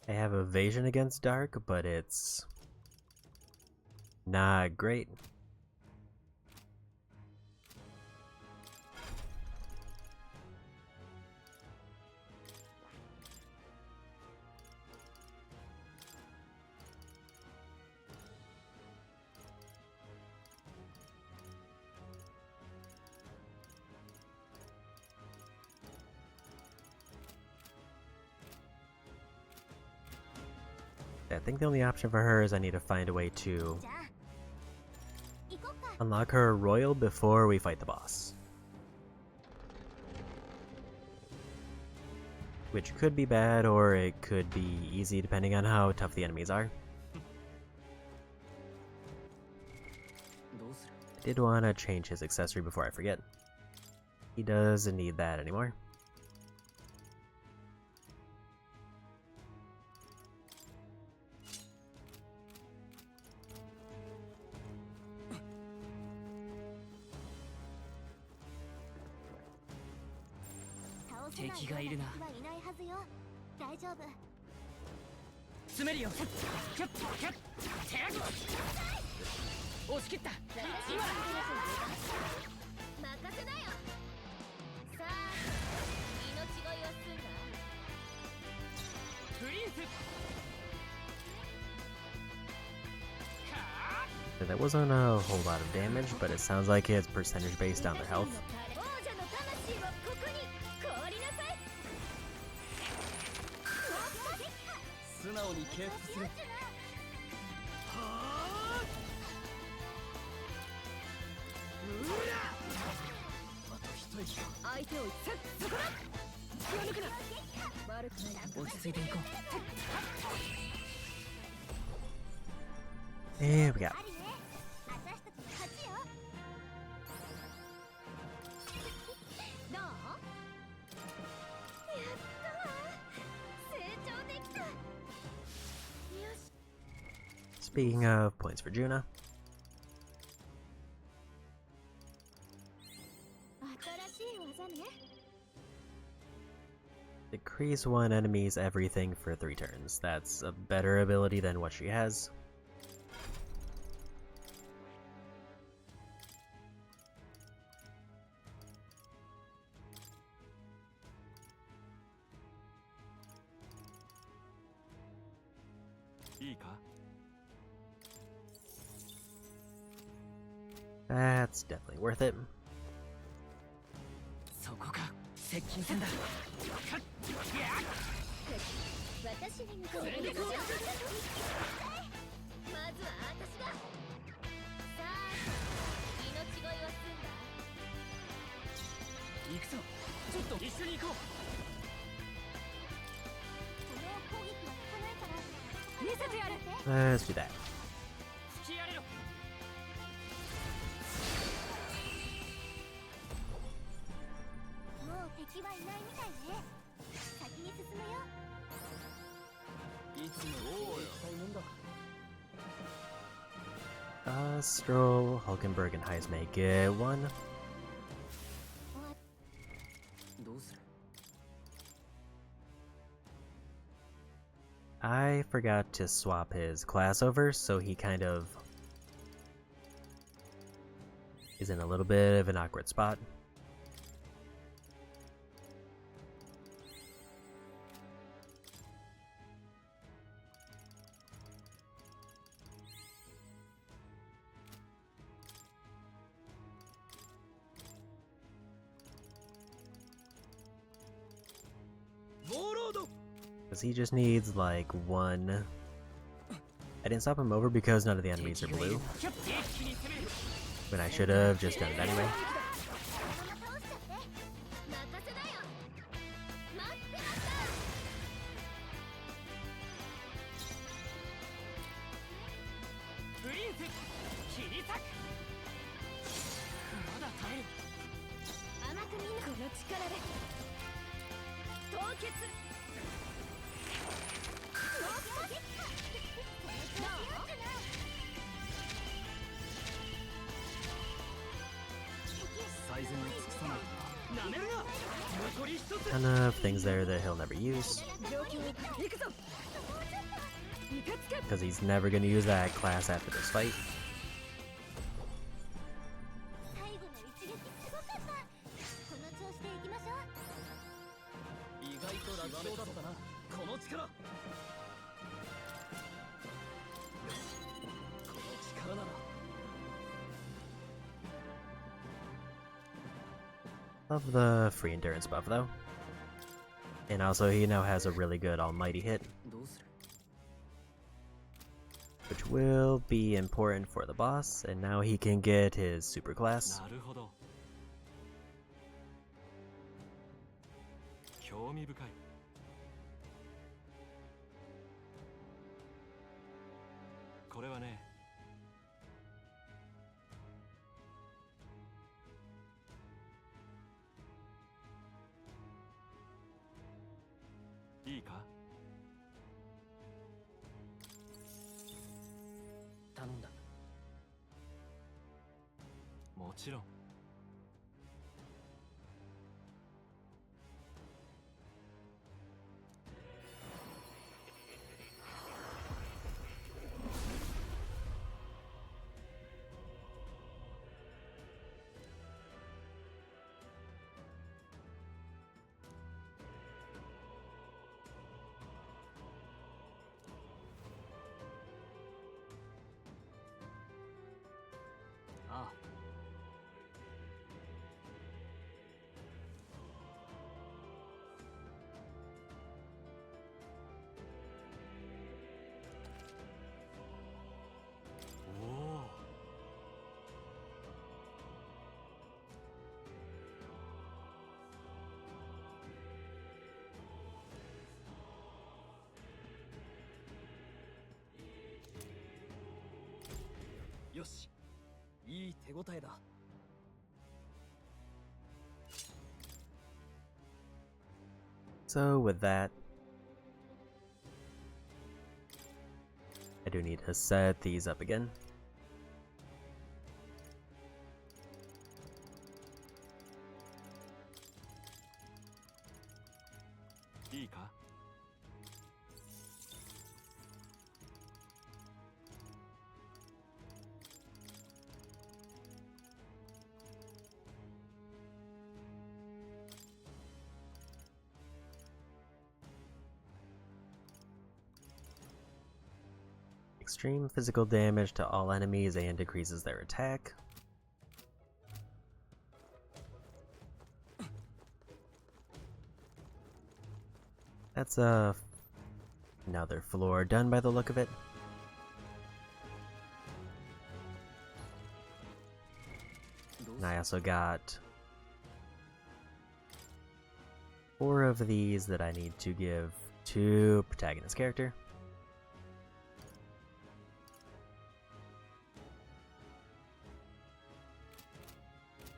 I have evasion against dark, but it's not great. I think the only option for her is I need to find a way to じゃあ行こっか。 unlock her royal before we fight the boss. Which could be bad, or it could be easy depending on how tough the enemies are. どうする？ I did want to change his accessory before I forget. He doesn't need that anymore. Take 敵がいるな。はいないはずよ。大丈夫。詰めるよ。キュッキュッ手上げ。押し切った。今だ。任せなよ。さあ、命乞いをすんだ。プリンス。 That wasn't a whole lot of damage, but it sounds like it's percentage based on their health. 王者の魂はここに凍りなさい。素直に敬服する。あと一息か。相手をそこだ。気を抜くな。悪くない。落ち着いていこう。 Here we go. ありね。私たちの勝ちよ。どう？やったわ。成長できた。よし。 Speaking of points for Juna, 新しい技ね。 decrease one enemy's everything for 3 turns. That's a better ability than what she has. That's definitely worth it. そこか。接近戦だ。私に向かってまずは私が。さあ、命乞いは済んだ。行くぞ。ちょっと一緒に行こう。この攻撃は効かないから見せてやる。 Let's do that. 吹き荒れろ。もう敵はいないみたいね。先に進むよ。いつも行きたいもんだ。 Stroll, Hulkenberg, and Heisme get one. どうする？ I forgot to swap his class over, so he kind of is in a little bit of an awkward spot. Because he just needs like one. I didn't swap him over because none of the enemies are blue. But I should have just done it anyway. 任せなよ。待ってました。プリンス切り裂く。まだ耐える。甘く見ぬこの力で凍結。最善を尽くさない。なめるな。残り一つ。 Ton of things there that he'll never use. 状況行くぞ。いけつけ。 Because he's never going to use that class after this fight. 最後の一撃すごかった。この調子でいきましょう。意外と楽勝だったな。この力。この力なら。 Love the free endurance buff though. And also he now has a really good almighty hit. どうする？ which will be important for the boss, and now he can get his super class. なるほど。興味深い。これはね。いいか？頼んだ。もちろん。ああ。おお。よし。いい手応えだ。So with that, I do need to set these up again.いいか？Extreme physical damage to all enemies and decreases their attack. That's another floor done by the look of it. And I also got 4 of these that I need to give to protagonist character.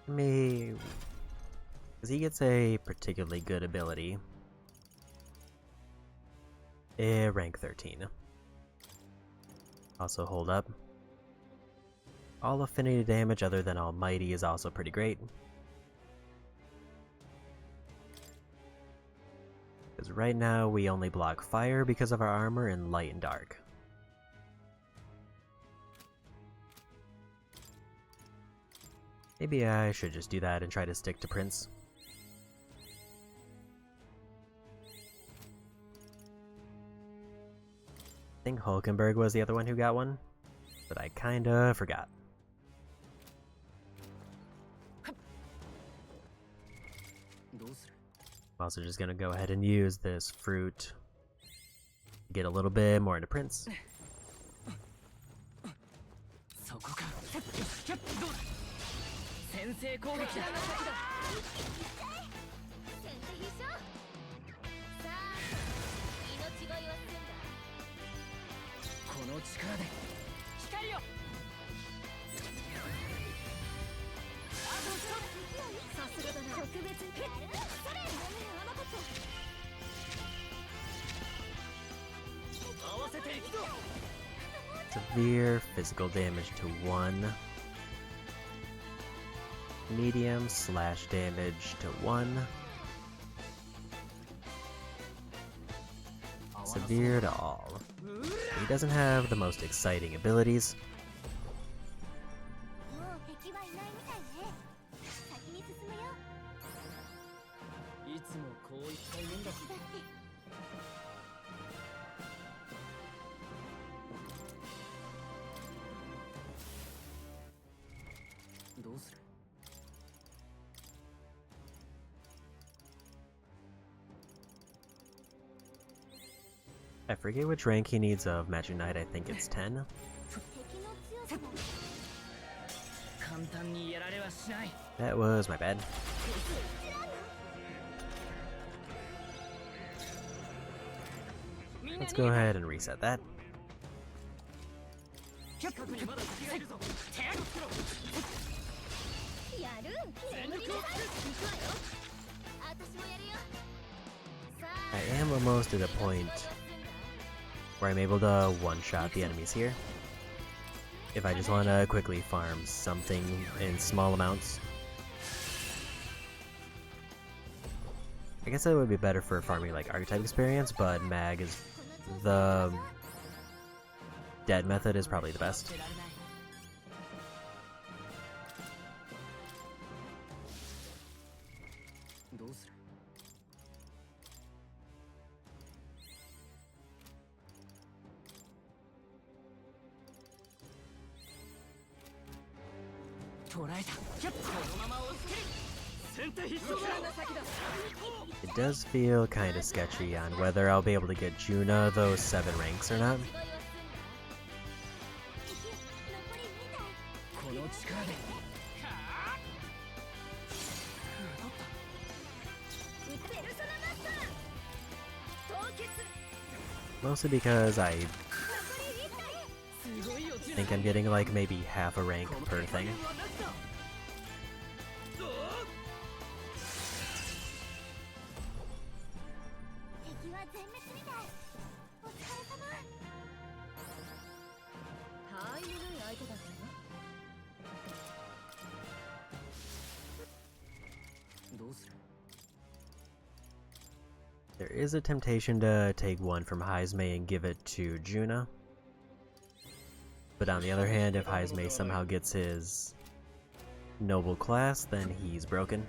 Because he gets a particularly good ability. Rank 13. Also hold up. All affinity damage other than Almighty is also pretty great. Because right now we only block fire because of our armor and light and dark. Maybe I should just do that and try to stick to Prince. I think Hulkenberg was the other one who got one, but I kinda forgot. I'm also just gonna go ahead and use this fruit to get a little bit more into Prince. そこか。どうだ。先制攻撃だ。先手必勝。さあ、命乞いはすんだ。この力で光よ。さすがだな。特別にそれ。甘かった。合わせていくぞ。Severe physical damage to 1. Medium slash damage to 1. Severe to all. He doesn't have the most exciting abilities. もう敵はいないみたいね。先に進むよ。いつもこういった言うんだし。だって。どうする。I forget which rank he needs of Magic Knight, I think it's 10. 簡単にやられはしない。 That was my bad. Let's go ahead and reset that. I am almost at a point where I'm able to one-shot the enemies here. If I just want to quickly farm something in small amounts. I guess that would be better for farming like archetype experience, but mag is the dead method is probably the best. It does feel kinda sketchy on whether I'll be able to get Juna those 7 ranks or not. Mostly because I think I'm getting like maybe half a rank per thing. There is a temptation to take one from Heismei and give it to Juna. But on the other hand, if Heismei somehow gets his noble class, then he's broken.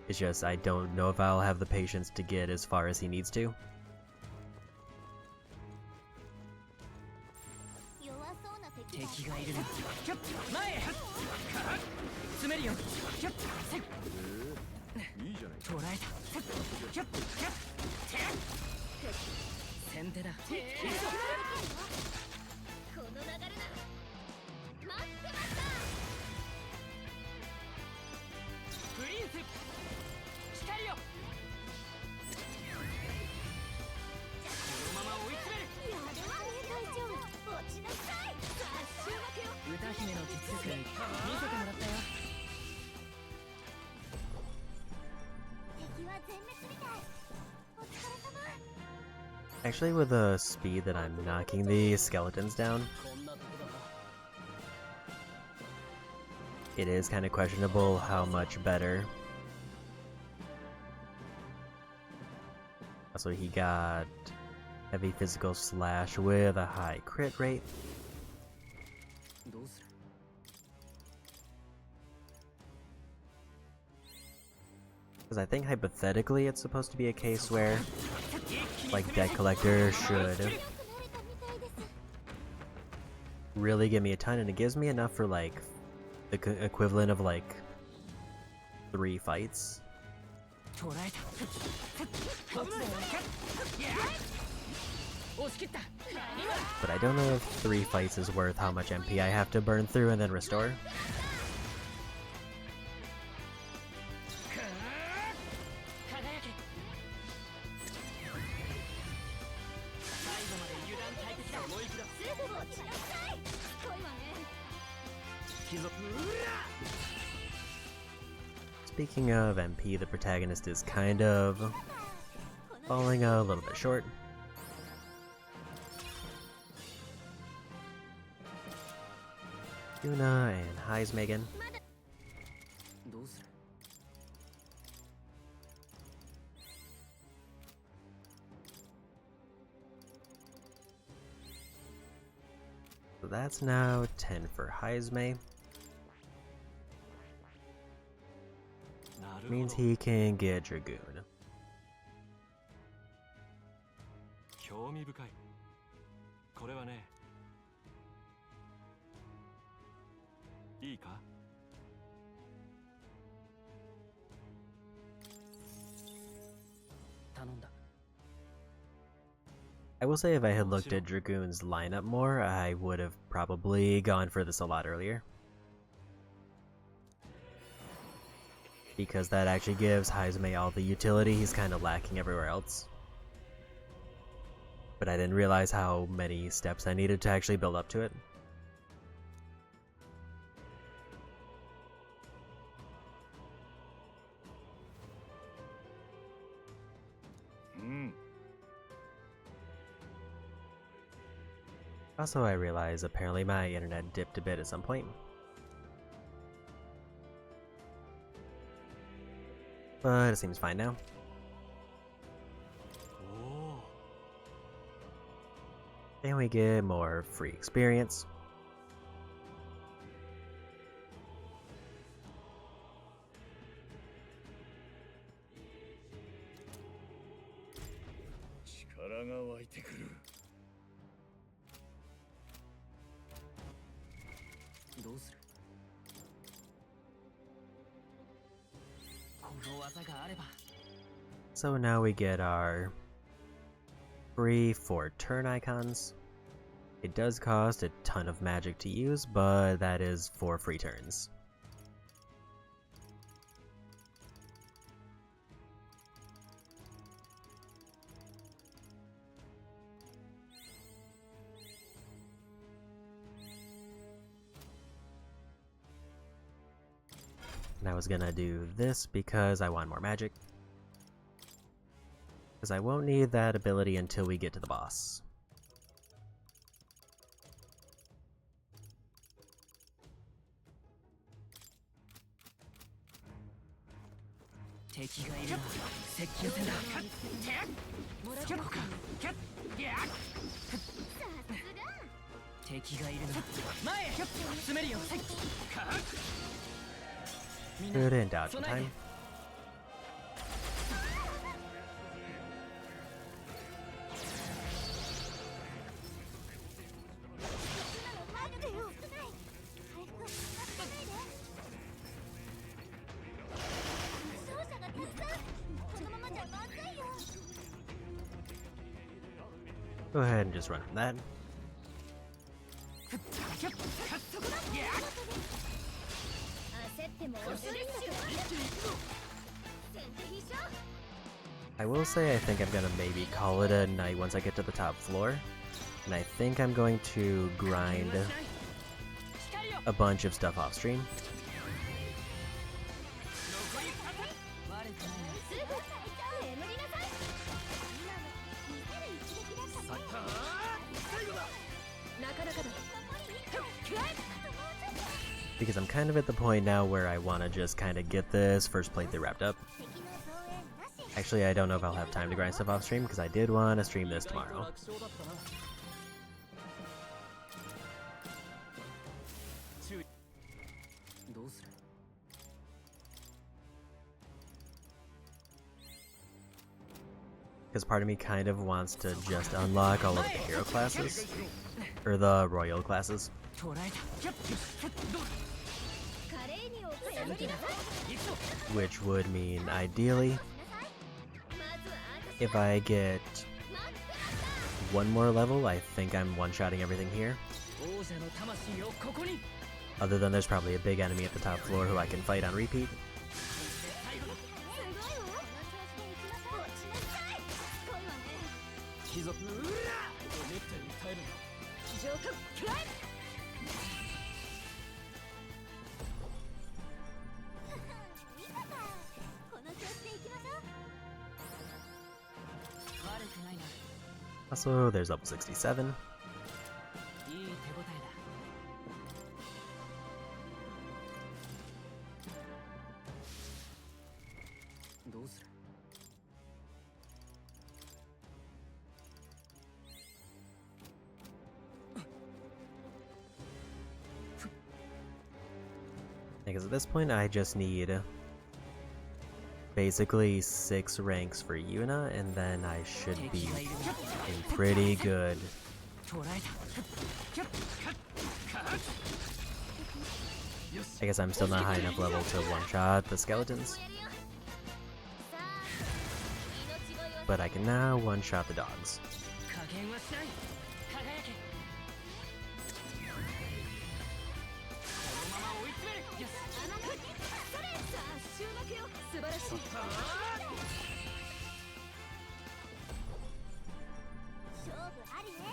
It's just I don't know if I'll have the patience to get as far as he needs to. Actually, with the speed that I'm knocking the skeletons down, it is kind of questionable how much better. Also, he got heavy physical slash with a high crit rate. Because I think hypothetically it's supposed to be a case where like debt collector should really give me a ton, and it gives me enough for like the equivalent of like 3 fights. But I don't know if 3 fights is worth how much MP I have to burn through and then restore. Speaking of MP, the protagonist is kind of falling a little bit short. Yuna and Heismei. So that's now 10 for Heismei. Means he can get Dragoon. 興味深い。これはね。いいか？頼んだ。I will say if I had looked at Dragoon's lineup more, I would have probably gone for this a lot earlier. Because that actually gives Haizumi all the utility he's kind of lacking everywhere else. But I didn't realize how many steps I needed to actually build up to it. Also, I realized apparently my internet dipped a bit at some point. But it seems fine now. And we get more free experience. So now we get our free 4 turn icons. It does cost a ton of magic to use, but that is 4 free turns. And I was gonna do this because I want more magic. Because I won't need that ability until we get to the boss. Good and dodge in time. Go ahead and just run from that. I will say I think I'm gonna maybe call it a night once I get to the top floor. And I think I'm going to grind a bunch of stuff off stream. Because I'm kind of at the point now where I want to just kind of get this first playthrough wrapped up. Actually, I don't know if I'll have time to grind stuff off stream because I did want to stream this tomorrow. Because part of me kind of wants to just unlock all of the hero classes, or the royal classes. Which would mean, ideally, if I get one more level, I think I'm one-shotting everything here. Other than there's probably a big enemy at the top floor who I can fight on repeat. Also, there's level 67. Because at this point I just need basically 6 ranks for Yuna, and then I should be in pretty good. I guess I'm still not high enough level to one-shot the skeletons. But I can now one-shot the dogs. 減はしない。輝け。このまま追い詰める。よし。それさあ終幕よ。素晴らしい。勝負ありね。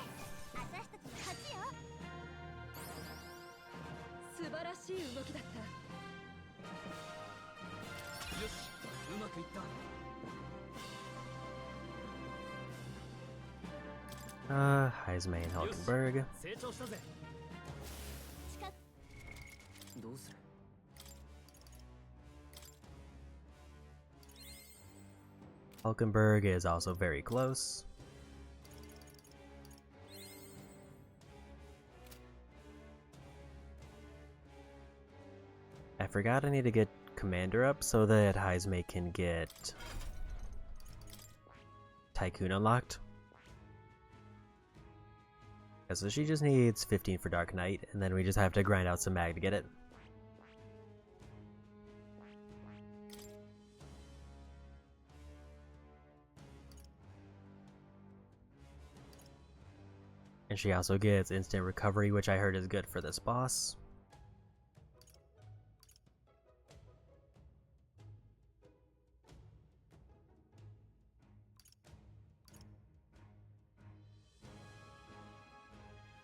私たちの勝ちよ。素晴らしい動きだった。よし、うまくいった。Heisme and Hulkenberg. 成長したぜ。近くどうする？ Hulkenberg is also very close. I forgot I need to get Commander up so that Heisme can get Tycoon unlocked. Yeah, so she just needs 15 for Dark Knight, and then we just have to grind out some mag to get it. And she also gets instant recovery, which I heard is good for this boss.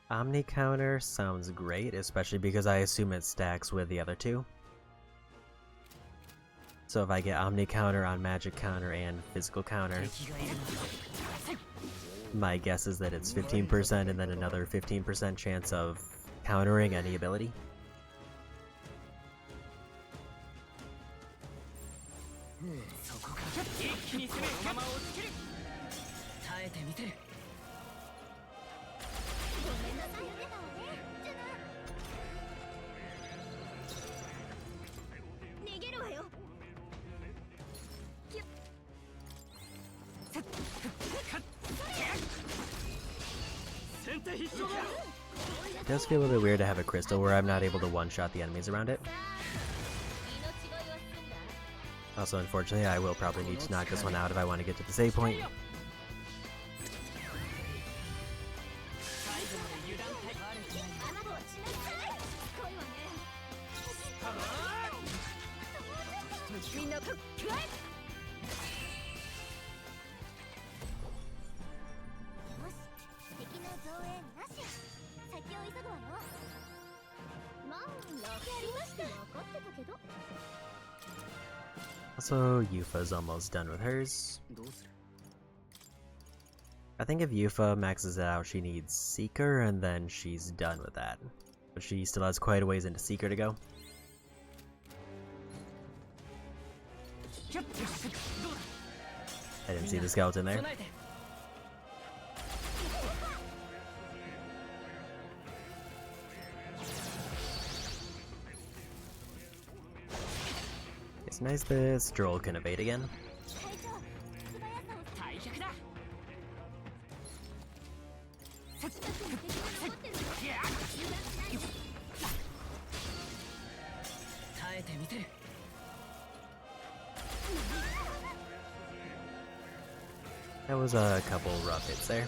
Omni counter sounds great, especially because I assume it stacks with the other two. So if I get Omni counter on magic counter and physical counter, my guess is that it's 15% and then another 15% chance of countering any ability. It does feel a little bit weird to have a crystal where I'm not able to one-shot the enemies around it. Also, unfortunately, I will probably need to knock this one out if I want to get to the save point. Also, Yufa's almost done with hers. I think if Yufa maxes it out, she needs Seeker, and then she's done with that. But she still has quite a ways into Seeker to go. I didn't see the skeleton there. It's nice that Stroll can evade again. That was a couple rough hits there.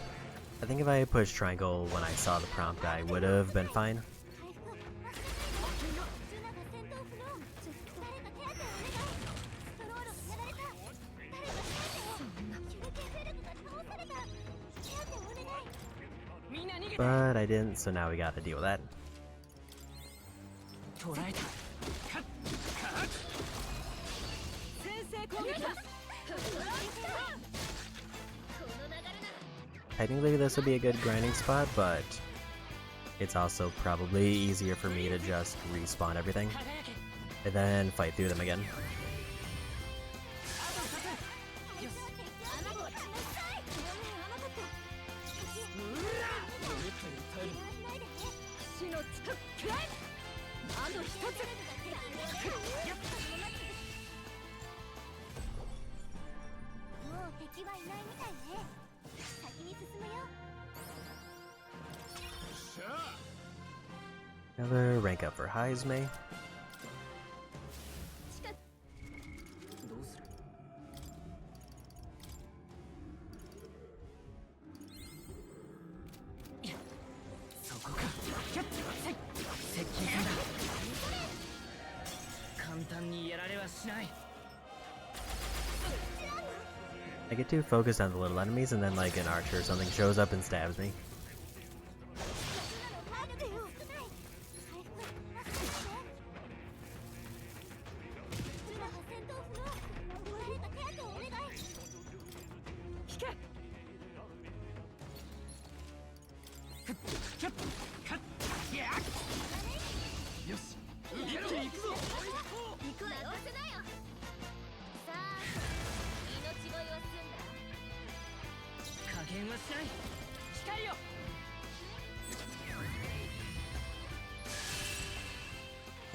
I think if I had pushed triangle when I saw the prompt, I would have been fine. But I didn't, so now we gotta deal with that. Technically this would be a good grinding spot, but it's also probably easier for me to just respawn everything and then fight through them again. Another rank up for Heisme. 接近戦だ。簡単にやられはしない。 I get too focused on the little enemies, and then like an archer or something shows up and stabs me.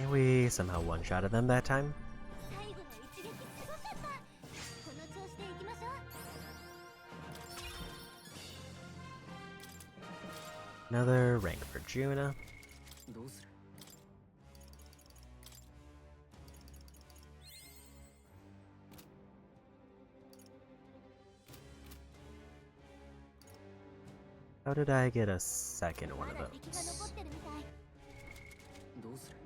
And we somehow one-shotted them that time. Another rank for Juna. どうする？ How did I get a second one of those? どうする？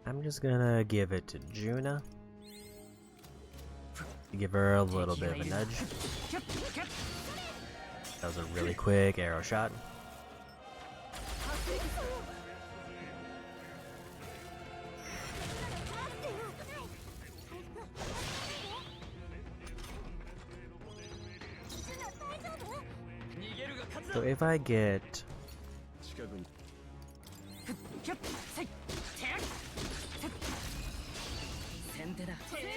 I'm just gonna give it to Juna. Give her a little bit of a nudge. That was a really quick arrow shot. So if I get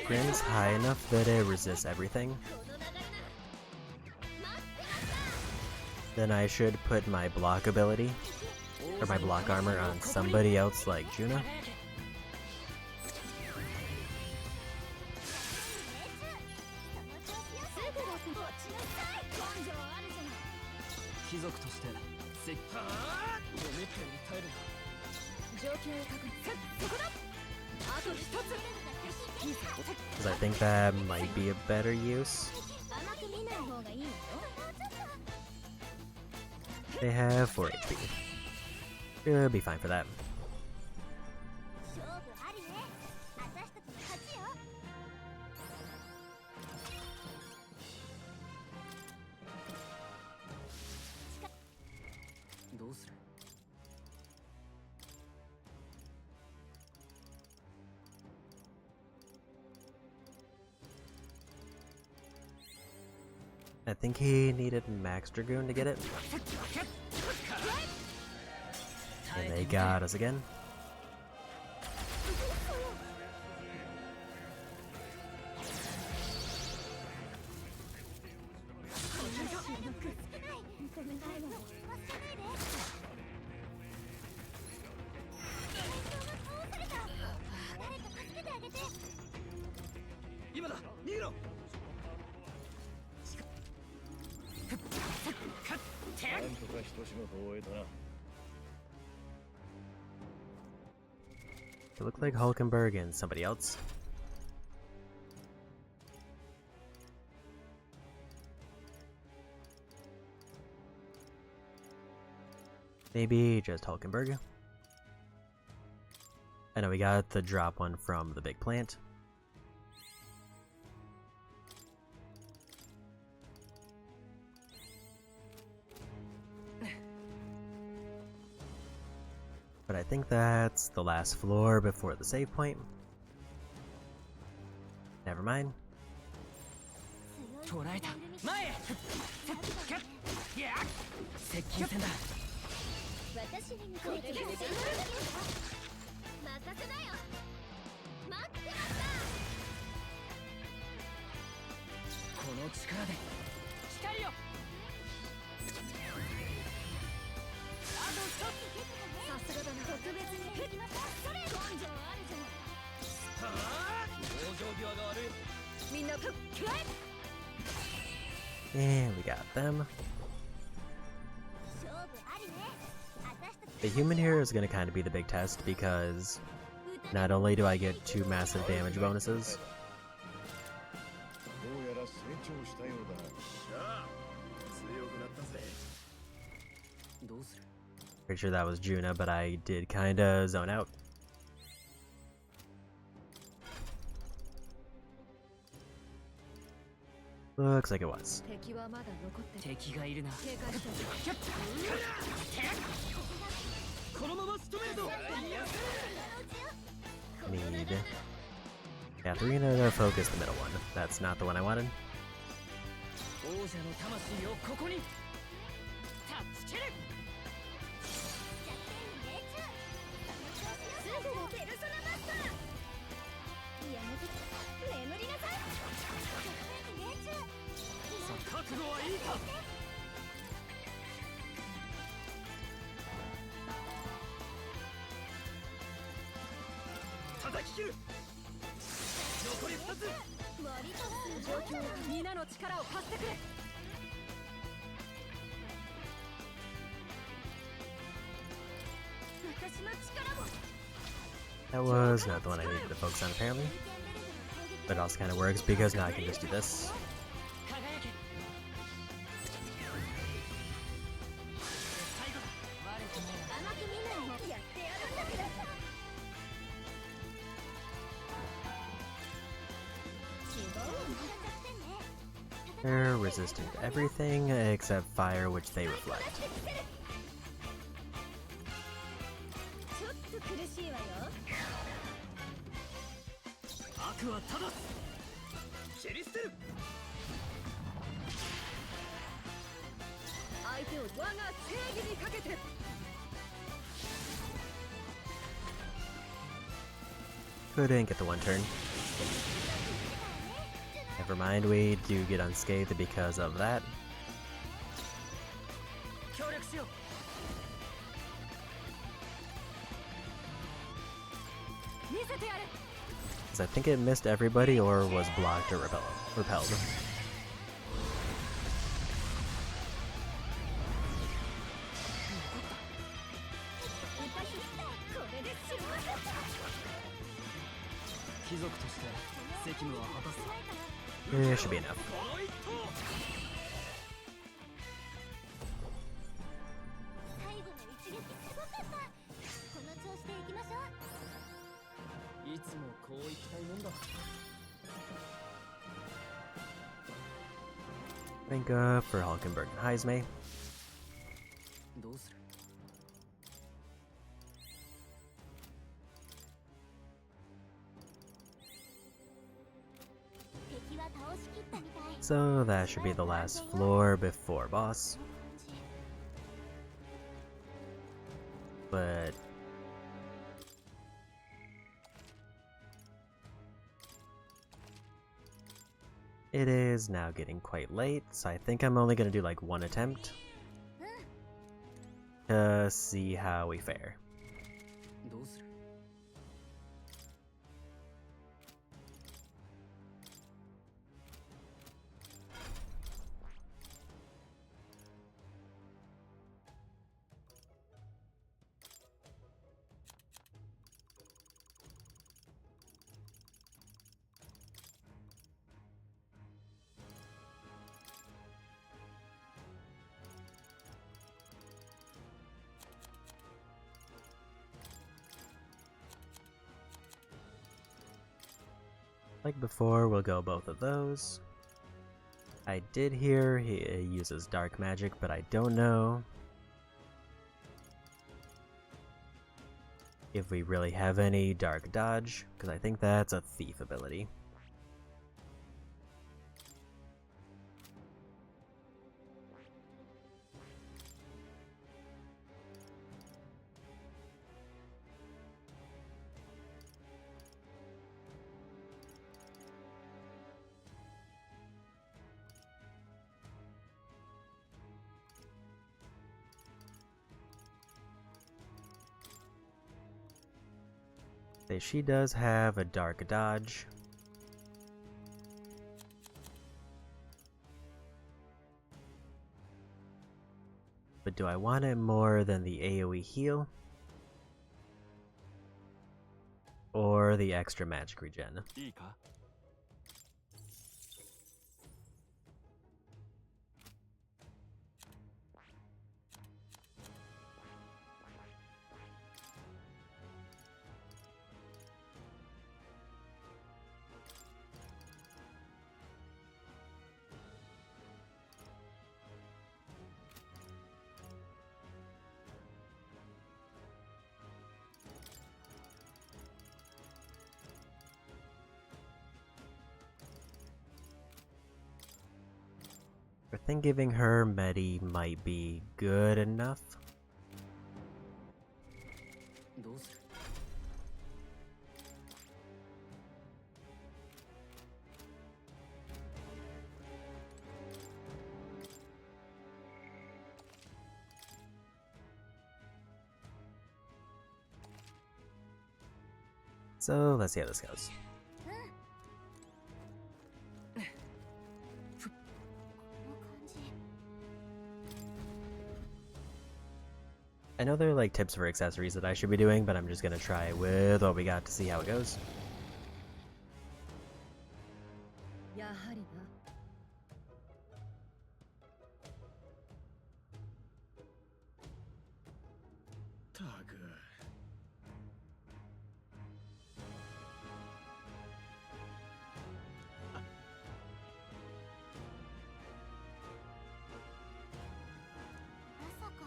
Grim's high enough that it resists everything, then I should put my block ability, or my block armor, on somebody else like Juna. Because I think that might be a better use. They have 4 HP. Should be fine for that. I think he needed Max Dragoon to get it. And they got us again. It looked like Hulkenberg and somebody else. Maybe just Hulkenberg. I know we got the drop one from the big plant. But I think that's the last floor before the save point. Never mind. And we got them. The human here is going to kind of be the big test because not only do I get 2 massive damage bonuses, どうやら成長したようだな。強くなったぜ。どうする？ pretty sure that was Juna, but I did kind of zone out. Looks like it was. 敵はまだ残ってる。敵がいるな。警戒してこのまま仕留めるぞ。 Need Katharina to focus the middle one. That's not the one I wanted. 王者の魂をここに。タッチキル。すぐにペルソナマスターやめて眠りなさい命中さあ覚悟はいいか。叩き切る。残り2つ。割とす状況を皆の力を貸してくれ。 私の力も That was not the one I needed to focus on apparently. But it also kind of works because now I can just do this. 輝け。最後だ。悪くないな。甘く見ないもやってやるんだけど They're resistant to everything except fire, which they reflect. ちょっと苦しいわよ悪は正す。切り捨てる。相手を我が正義にかけて。 Couldn't get the one turn. Never mind, we do get unscathed because of that. 協力しよう。 見せてやれ。 Because I think it missed everybody or was blocked or repelled. 貴族として責務は果たす。 There should be enough. この一投。最後の一撃すごかったこの調子でいきましょういつもこういきたいもんだ。 Think for Hulkenberg and Heisme. どうする？ 敵は倒しきったみたい So that should be the last floor before boss. But it is now getting quite late, so I think I'm only gonna do like one attempt to see how we fare. どうする？ Like before, we'll go both of those. I did hear he uses dark magic, but I don't know if we really have any dark dodge, because I think that's a thief ability. She does have a dark dodge. But do I want it more than the AoE heal? Or the extra magic regen? いいか I think giving her Medi might be good enough. どうする So let's see how this goes. I know there are like tips for accessories that I should be doing, but I'm just gonna try with what we got to see how it goes. やはりな。たく。まさか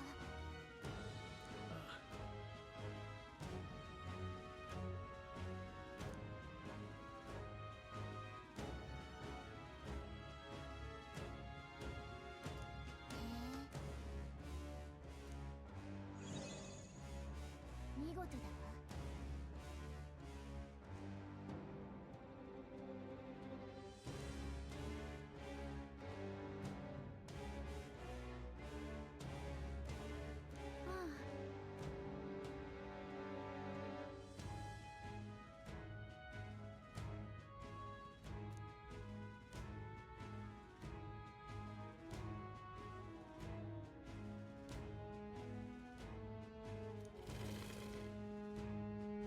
見事だわ。ああ。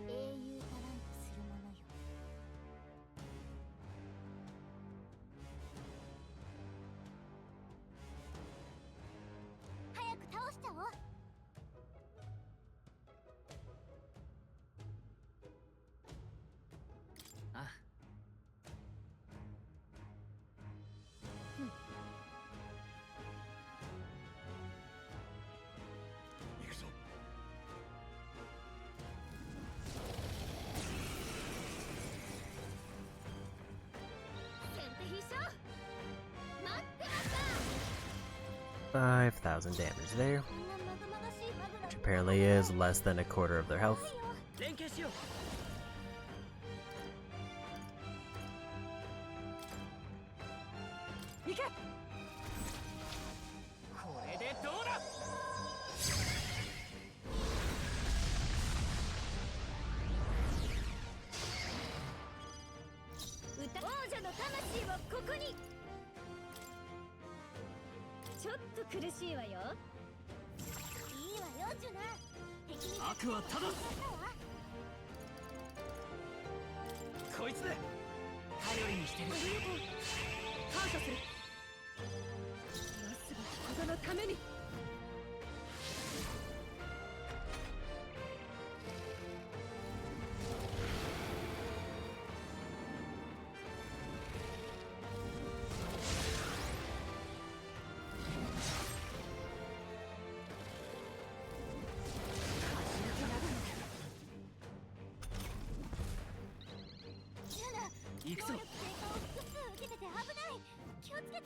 英雄たらんとするものよ。早く倒しちゃおう。あ行くぞ。先手必勝。待ってました。 5,000 damage there, こんなまぐまがしいマグナ which apparently is less than a quarter of their health. 連携しよう 行け。これでどうだ 王者の魂はここに。ちょっと苦しいわよ。いいわよジュナ。敵に悪はただこいつで頼りにしてるありがとう。感謝する。今すぐここのために。ジュナ。行くぞ能力低下を複数受けてて危ない。気をつけて。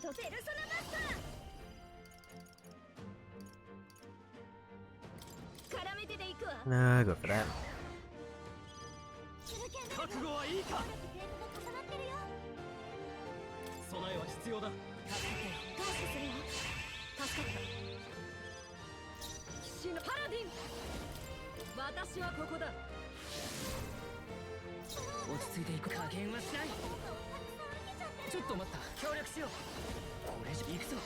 とペルソナマスター。絡めてで行くわ。 Go for that. 手裏剣だけど覚悟はいいか能力低下が重なってるよ。備えは必要だ感謝するよ。助かった。騎士のパラディン。私はここだ。落ち着いていく加減はしない効果をたくさん受けちゃってる。ちょっと待った協力しようこれ以上行くぞ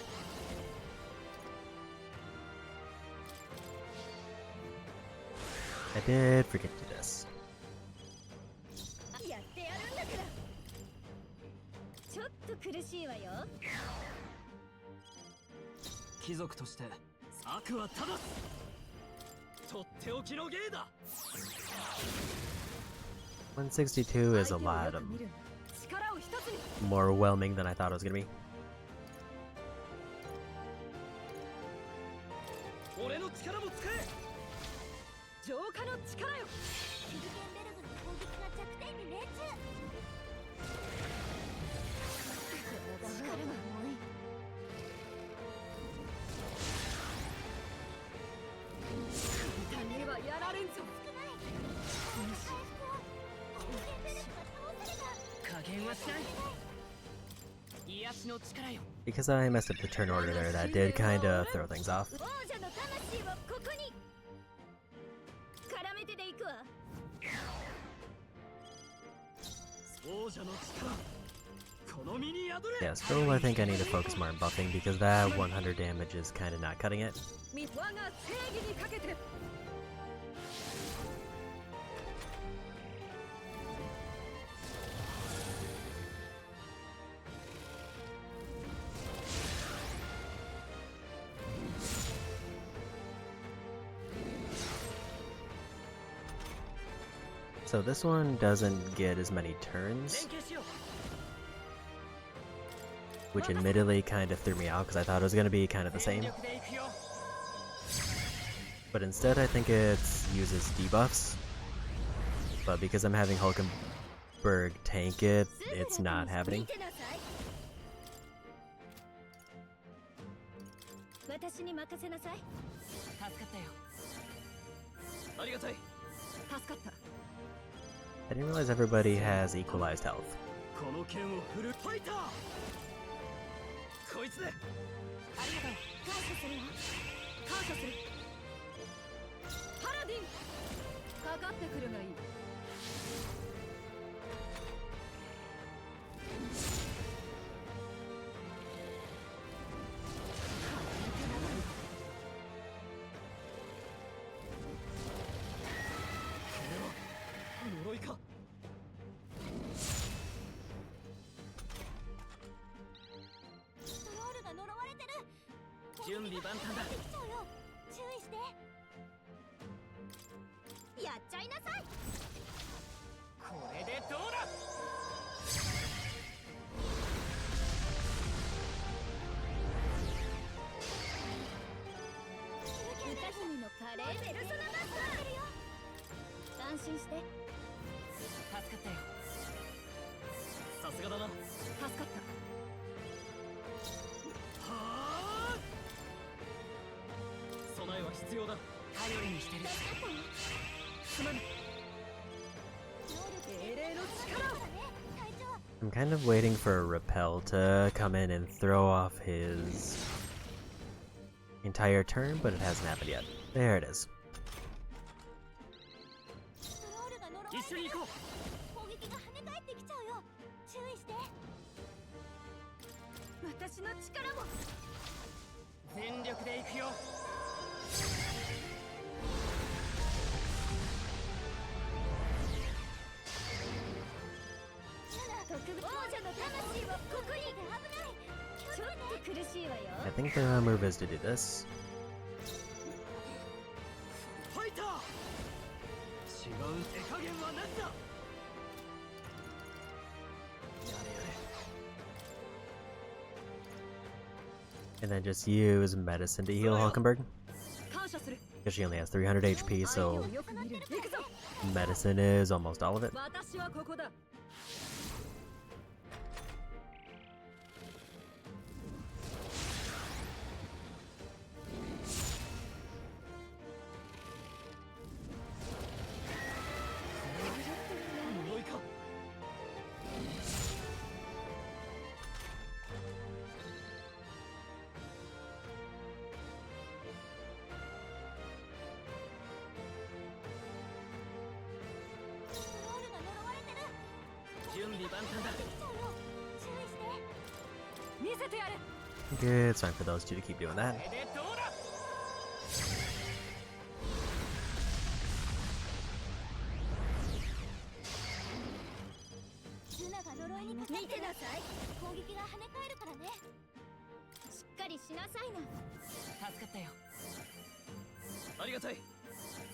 I did forget to do this. やってやるんだから。ちょっと苦しいわよ。貴族として悪は正す。とっておきの芸だ。162 is a lot more overwhelming than I thought it was gonna be. 俺の力も使え。浄化の力よ。ヒルゲンベルグの攻撃が弱点に命中。力が重い。簡単にはやられんぞ。少ない。回復を。ヒルゲンベルグが倒された。加減はしない。癒しの力よ。 Because I messed up the turn order there, that did kinda throw things off. 王者の魂をここに。絡めてでいくわ。王者の力。この身に宿れ。 Yeah, still I think I need to focus more on buffing because that 100 damage is kinda not cutting it. 我が正義にかけて。 So this one doesn't get as many turns, which admittedly kind of threw me out because I thought it was going to be kind of the same. But instead I think it uses debuffs, but because I'm having Hulkenberg tank it, it's not happening. 私に任せなさい。助かったよ。ありがたい。助かった。 I didn't realize everybody has equalized health. この剣を振るファイター。こいつで。ありがとう。感謝するわ。感謝する。パラディン。かかってくるがいい。 呪いか。ストロールが呪われてる。準備万端だ。できちゃうよ。注意して。やっちゃいなさい。これでどうだ。歌姫の華麗ペルソナマスター。安心して。助かったよ。さすがだな。助かった。はあ。備えは必要だ。頼りにしてる。すまない。英霊の力を。 I'm kind of waiting for a repel to come in and throw off his entire turn, but it hasn't happened yet. There it is. ストロールが呪われてる。一緒に行こ攻撃が跳ね返ってきちゃうよ。注意して。私の力も。う。全力で行くよ。特別王者の魂をここに。危ない。ちょっと苦しいわよ。 I think the move is to do this. ファイター。違う手加減はなしだ。やれやれ。 And then just use medicine to heal Hulkenberg. 感謝する。 Because she only has 300 HP, 相手 so をよく見る。行くぞ。 medicine is almost all of it. 私はここだ。 呪いか。ストロールが呪われてる。準備万端だ。できちゃうよ。注意して。見せてやれ。 Good, it's time for those two to keep doing that. これでどうだ。にしなさいな。助かったよ。ありがたい。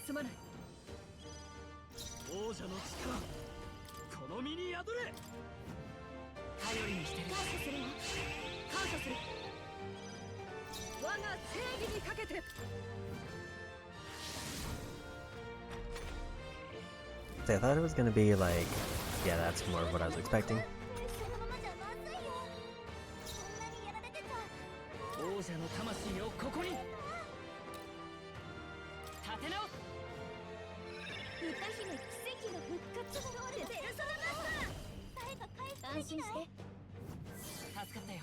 すまない。王者の力、この身に宿れ。頼りにしてる。感謝するわ。感謝する。我が正義にかけて。See, I thought it was gonna be like, yeah, that's more of what I was expecting. そのままじゃまずいよ。そんなにやられてた。王者の魂をここに。立て直す。歌姫奇跡の復活が現れてる。そのまま誰か回復できない？安心して。助かったよ。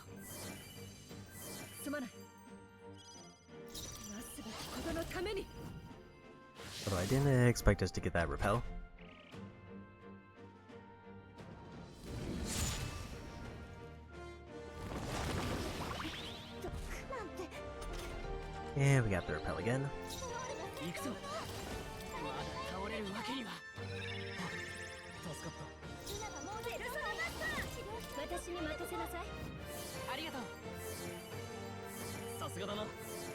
すまない。なすべきことのために。 Although I didn't expect us to get that repel. And we got the repel again. 行くぞ。まだ倒れるわけには。助かった。ジュナがもうペルソナマスター。私に任せなさい。ありがとう。さすがだな。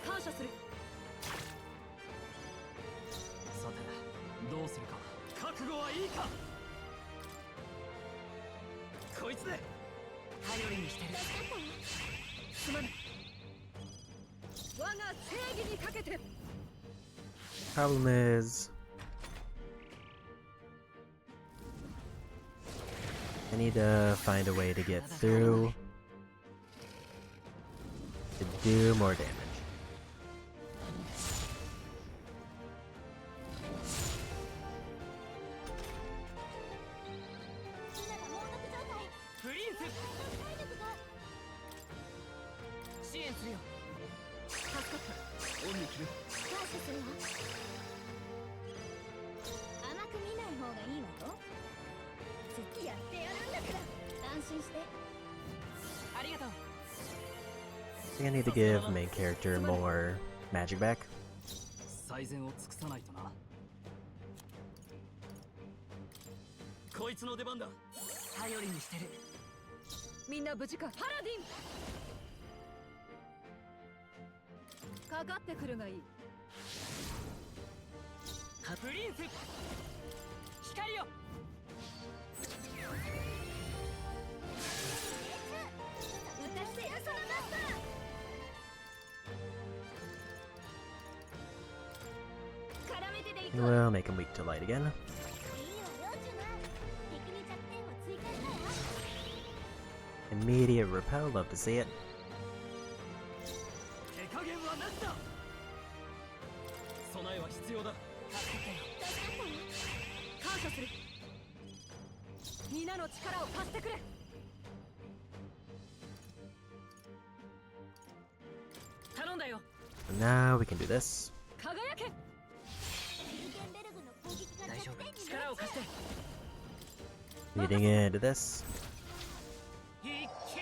感謝する。さて、どうするか。覚悟はいいか。こいつで頼りにしてる。すまない。我が正義にかけて。 Problem is, I need to find a way to get through to do more damage. ジュナが猛毒状態。プリンス体力が。支援するよ。助かった。恩に着る。感謝するわ。甘く見ない方がいいわよ。次やってやるんだから。安心して。ありがとう。 I think I need to give main character more magic back. 最善を尽くさないとな。こいつの出番だ。頼りにしてる。みんな無事か。パラディン。かかってくるがいい。プリンス光よ。歌してるそのマスター。絡めてでいく And わ。 we'll make him weak to light again. いいわよジュナ。敵に弱点を追加したわ。 Immediate repel, love to see it. 手加減はなしだ。備えは必要だ。助かったよ。感謝する。みんなの力を貸してくれ。頼んだよ。Now we can do this. 輝け。ヒルケンベルグの攻撃が大丈夫。弱点に力を貸して。 Leading into this. いっけ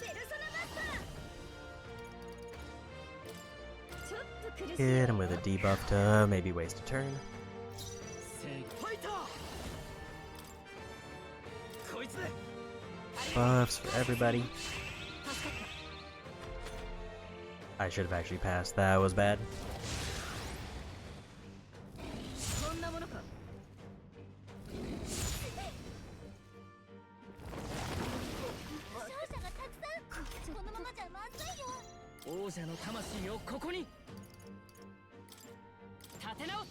ペルソナマスター。ちょっと苦しい。 Hit him with a debuff to maybe waste a turn. 正義ファイター。こいつで Buffs for everybody. 助かっ I should have actually passed. That was bad. た。こんなものか。負傷者がたくさん。このままじゃまずいよ。王者の魂をここに。立て直す。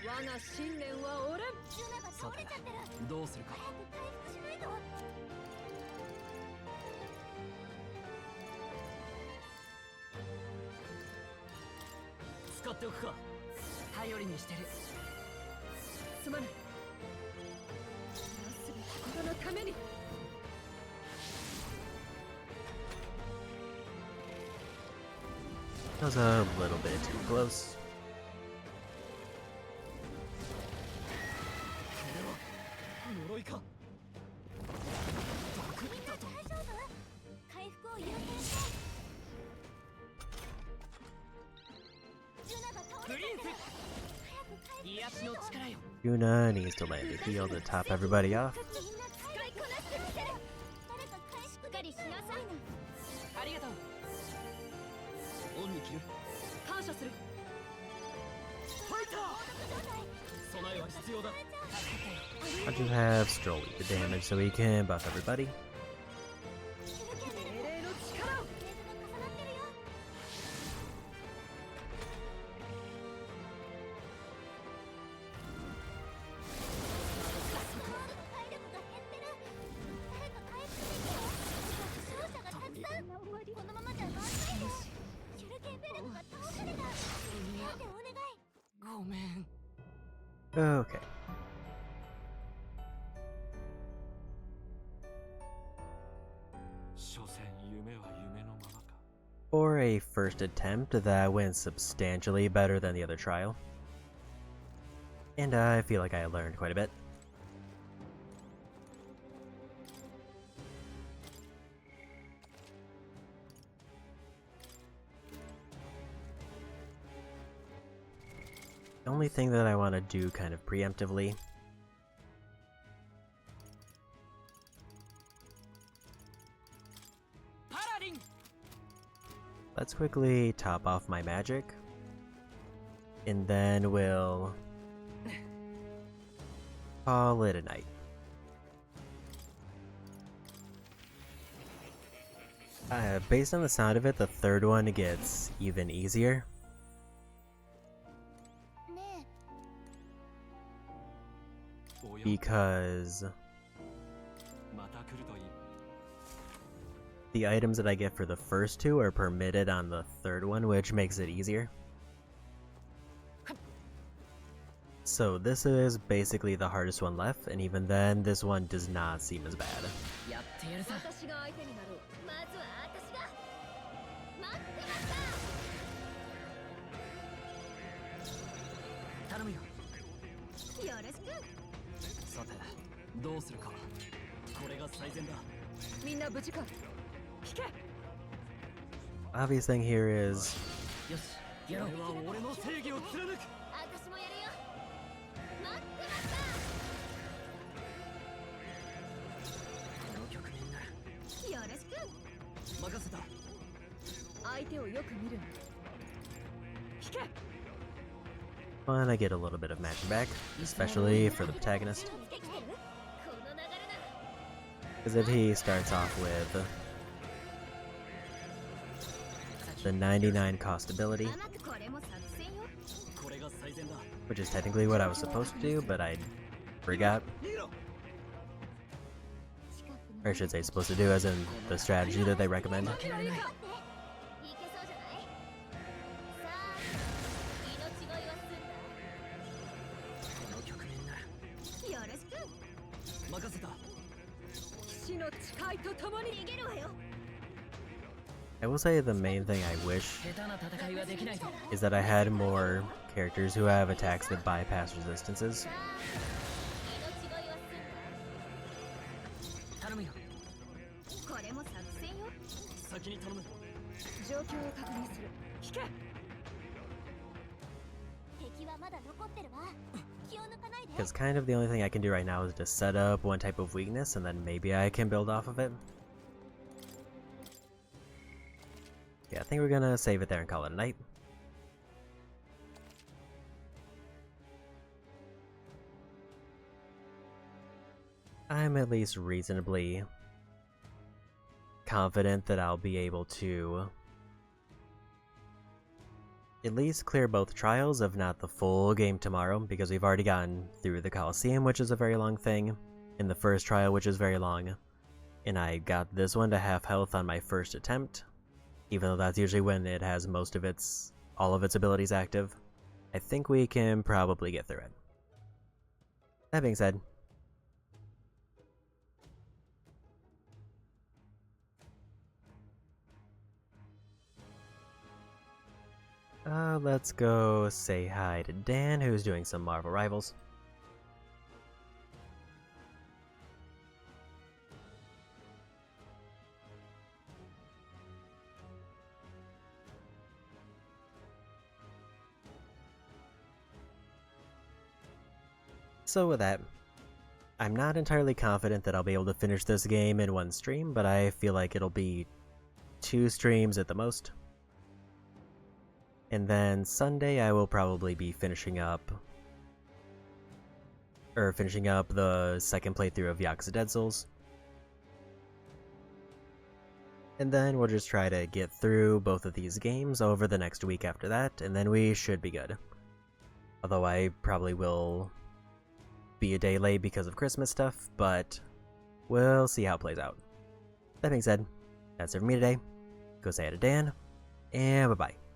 我が信念は折れん。ジュナが倒れちゃってる。どうするか。早く回復しないと。使っておくか。頼りにしてる。すまない。なすべきことのために。 That was a little bit too close. 呪いか。毒みんなだと。大丈夫？回復を優先して。ジュナが倒れちゃってる。早く回復しいや Yuna needs to land a heal to top everybody off. ありがとう。恩に着る。感謝する。ファイター。備えは必要だ。 I'll just have Stroll lead the damage so he can buff everybody. 命令の力を。 Okay. For a first attempt, that went substantially better than the other trial. And I feel like I learned quite a bit. The only thing that I want to do kind of preemptively let's quickly top off my magic, and then we'll call it a night. Based on the sound of it, the third one gets even easier. Because the items that I get for the first two are permitted on the third one, which makes it easier. So this is basically the hardest one left, and even then, this one does not seem as bad. Obvious thing here is when I get a little bit of magic back, especially for the protagonist. Because if he starts off with the 99 cost ability, which is technically what I was supposed to do, but I forgot. Or I should say supposed to do, as in the strategy that they recommend. I will say the main thing I wish is that I had more characters who have attacks that bypass resistances. Because kind of the only thing I can do right now is to set up one type of weakness, and then maybe I can build off of it. Yeah, I think we're gonna save it there and call it a night. I'm at least reasonably confident that I'll be able to at least clear both trials, if not the full game tomorrow, because we've already gotten through the Coliseum, which is a very long thing, in the first trial, which is very long, and I got this one to half health on my first attempt, even though that's usually when it has all of its abilities active. I think we can probably get through it. That being said, let's go say hi to Dan, who's doing some Marvel Rivals. So with that, I'm not entirely confident that I'll be able to finish this game in one stream, but I feel like it'll be 2 streams at the most. And then Sunday I will probably be finishing up the second playthrough of Yakuza Dead Souls. And then we'll just try to get through both of these games over the next week after that, and then we should be good. Although I probably will be a day late because of Christmas stuff, but we'll see how it plays out. That being said, that's it for me today. Go say hi to Dan, and bye-bye.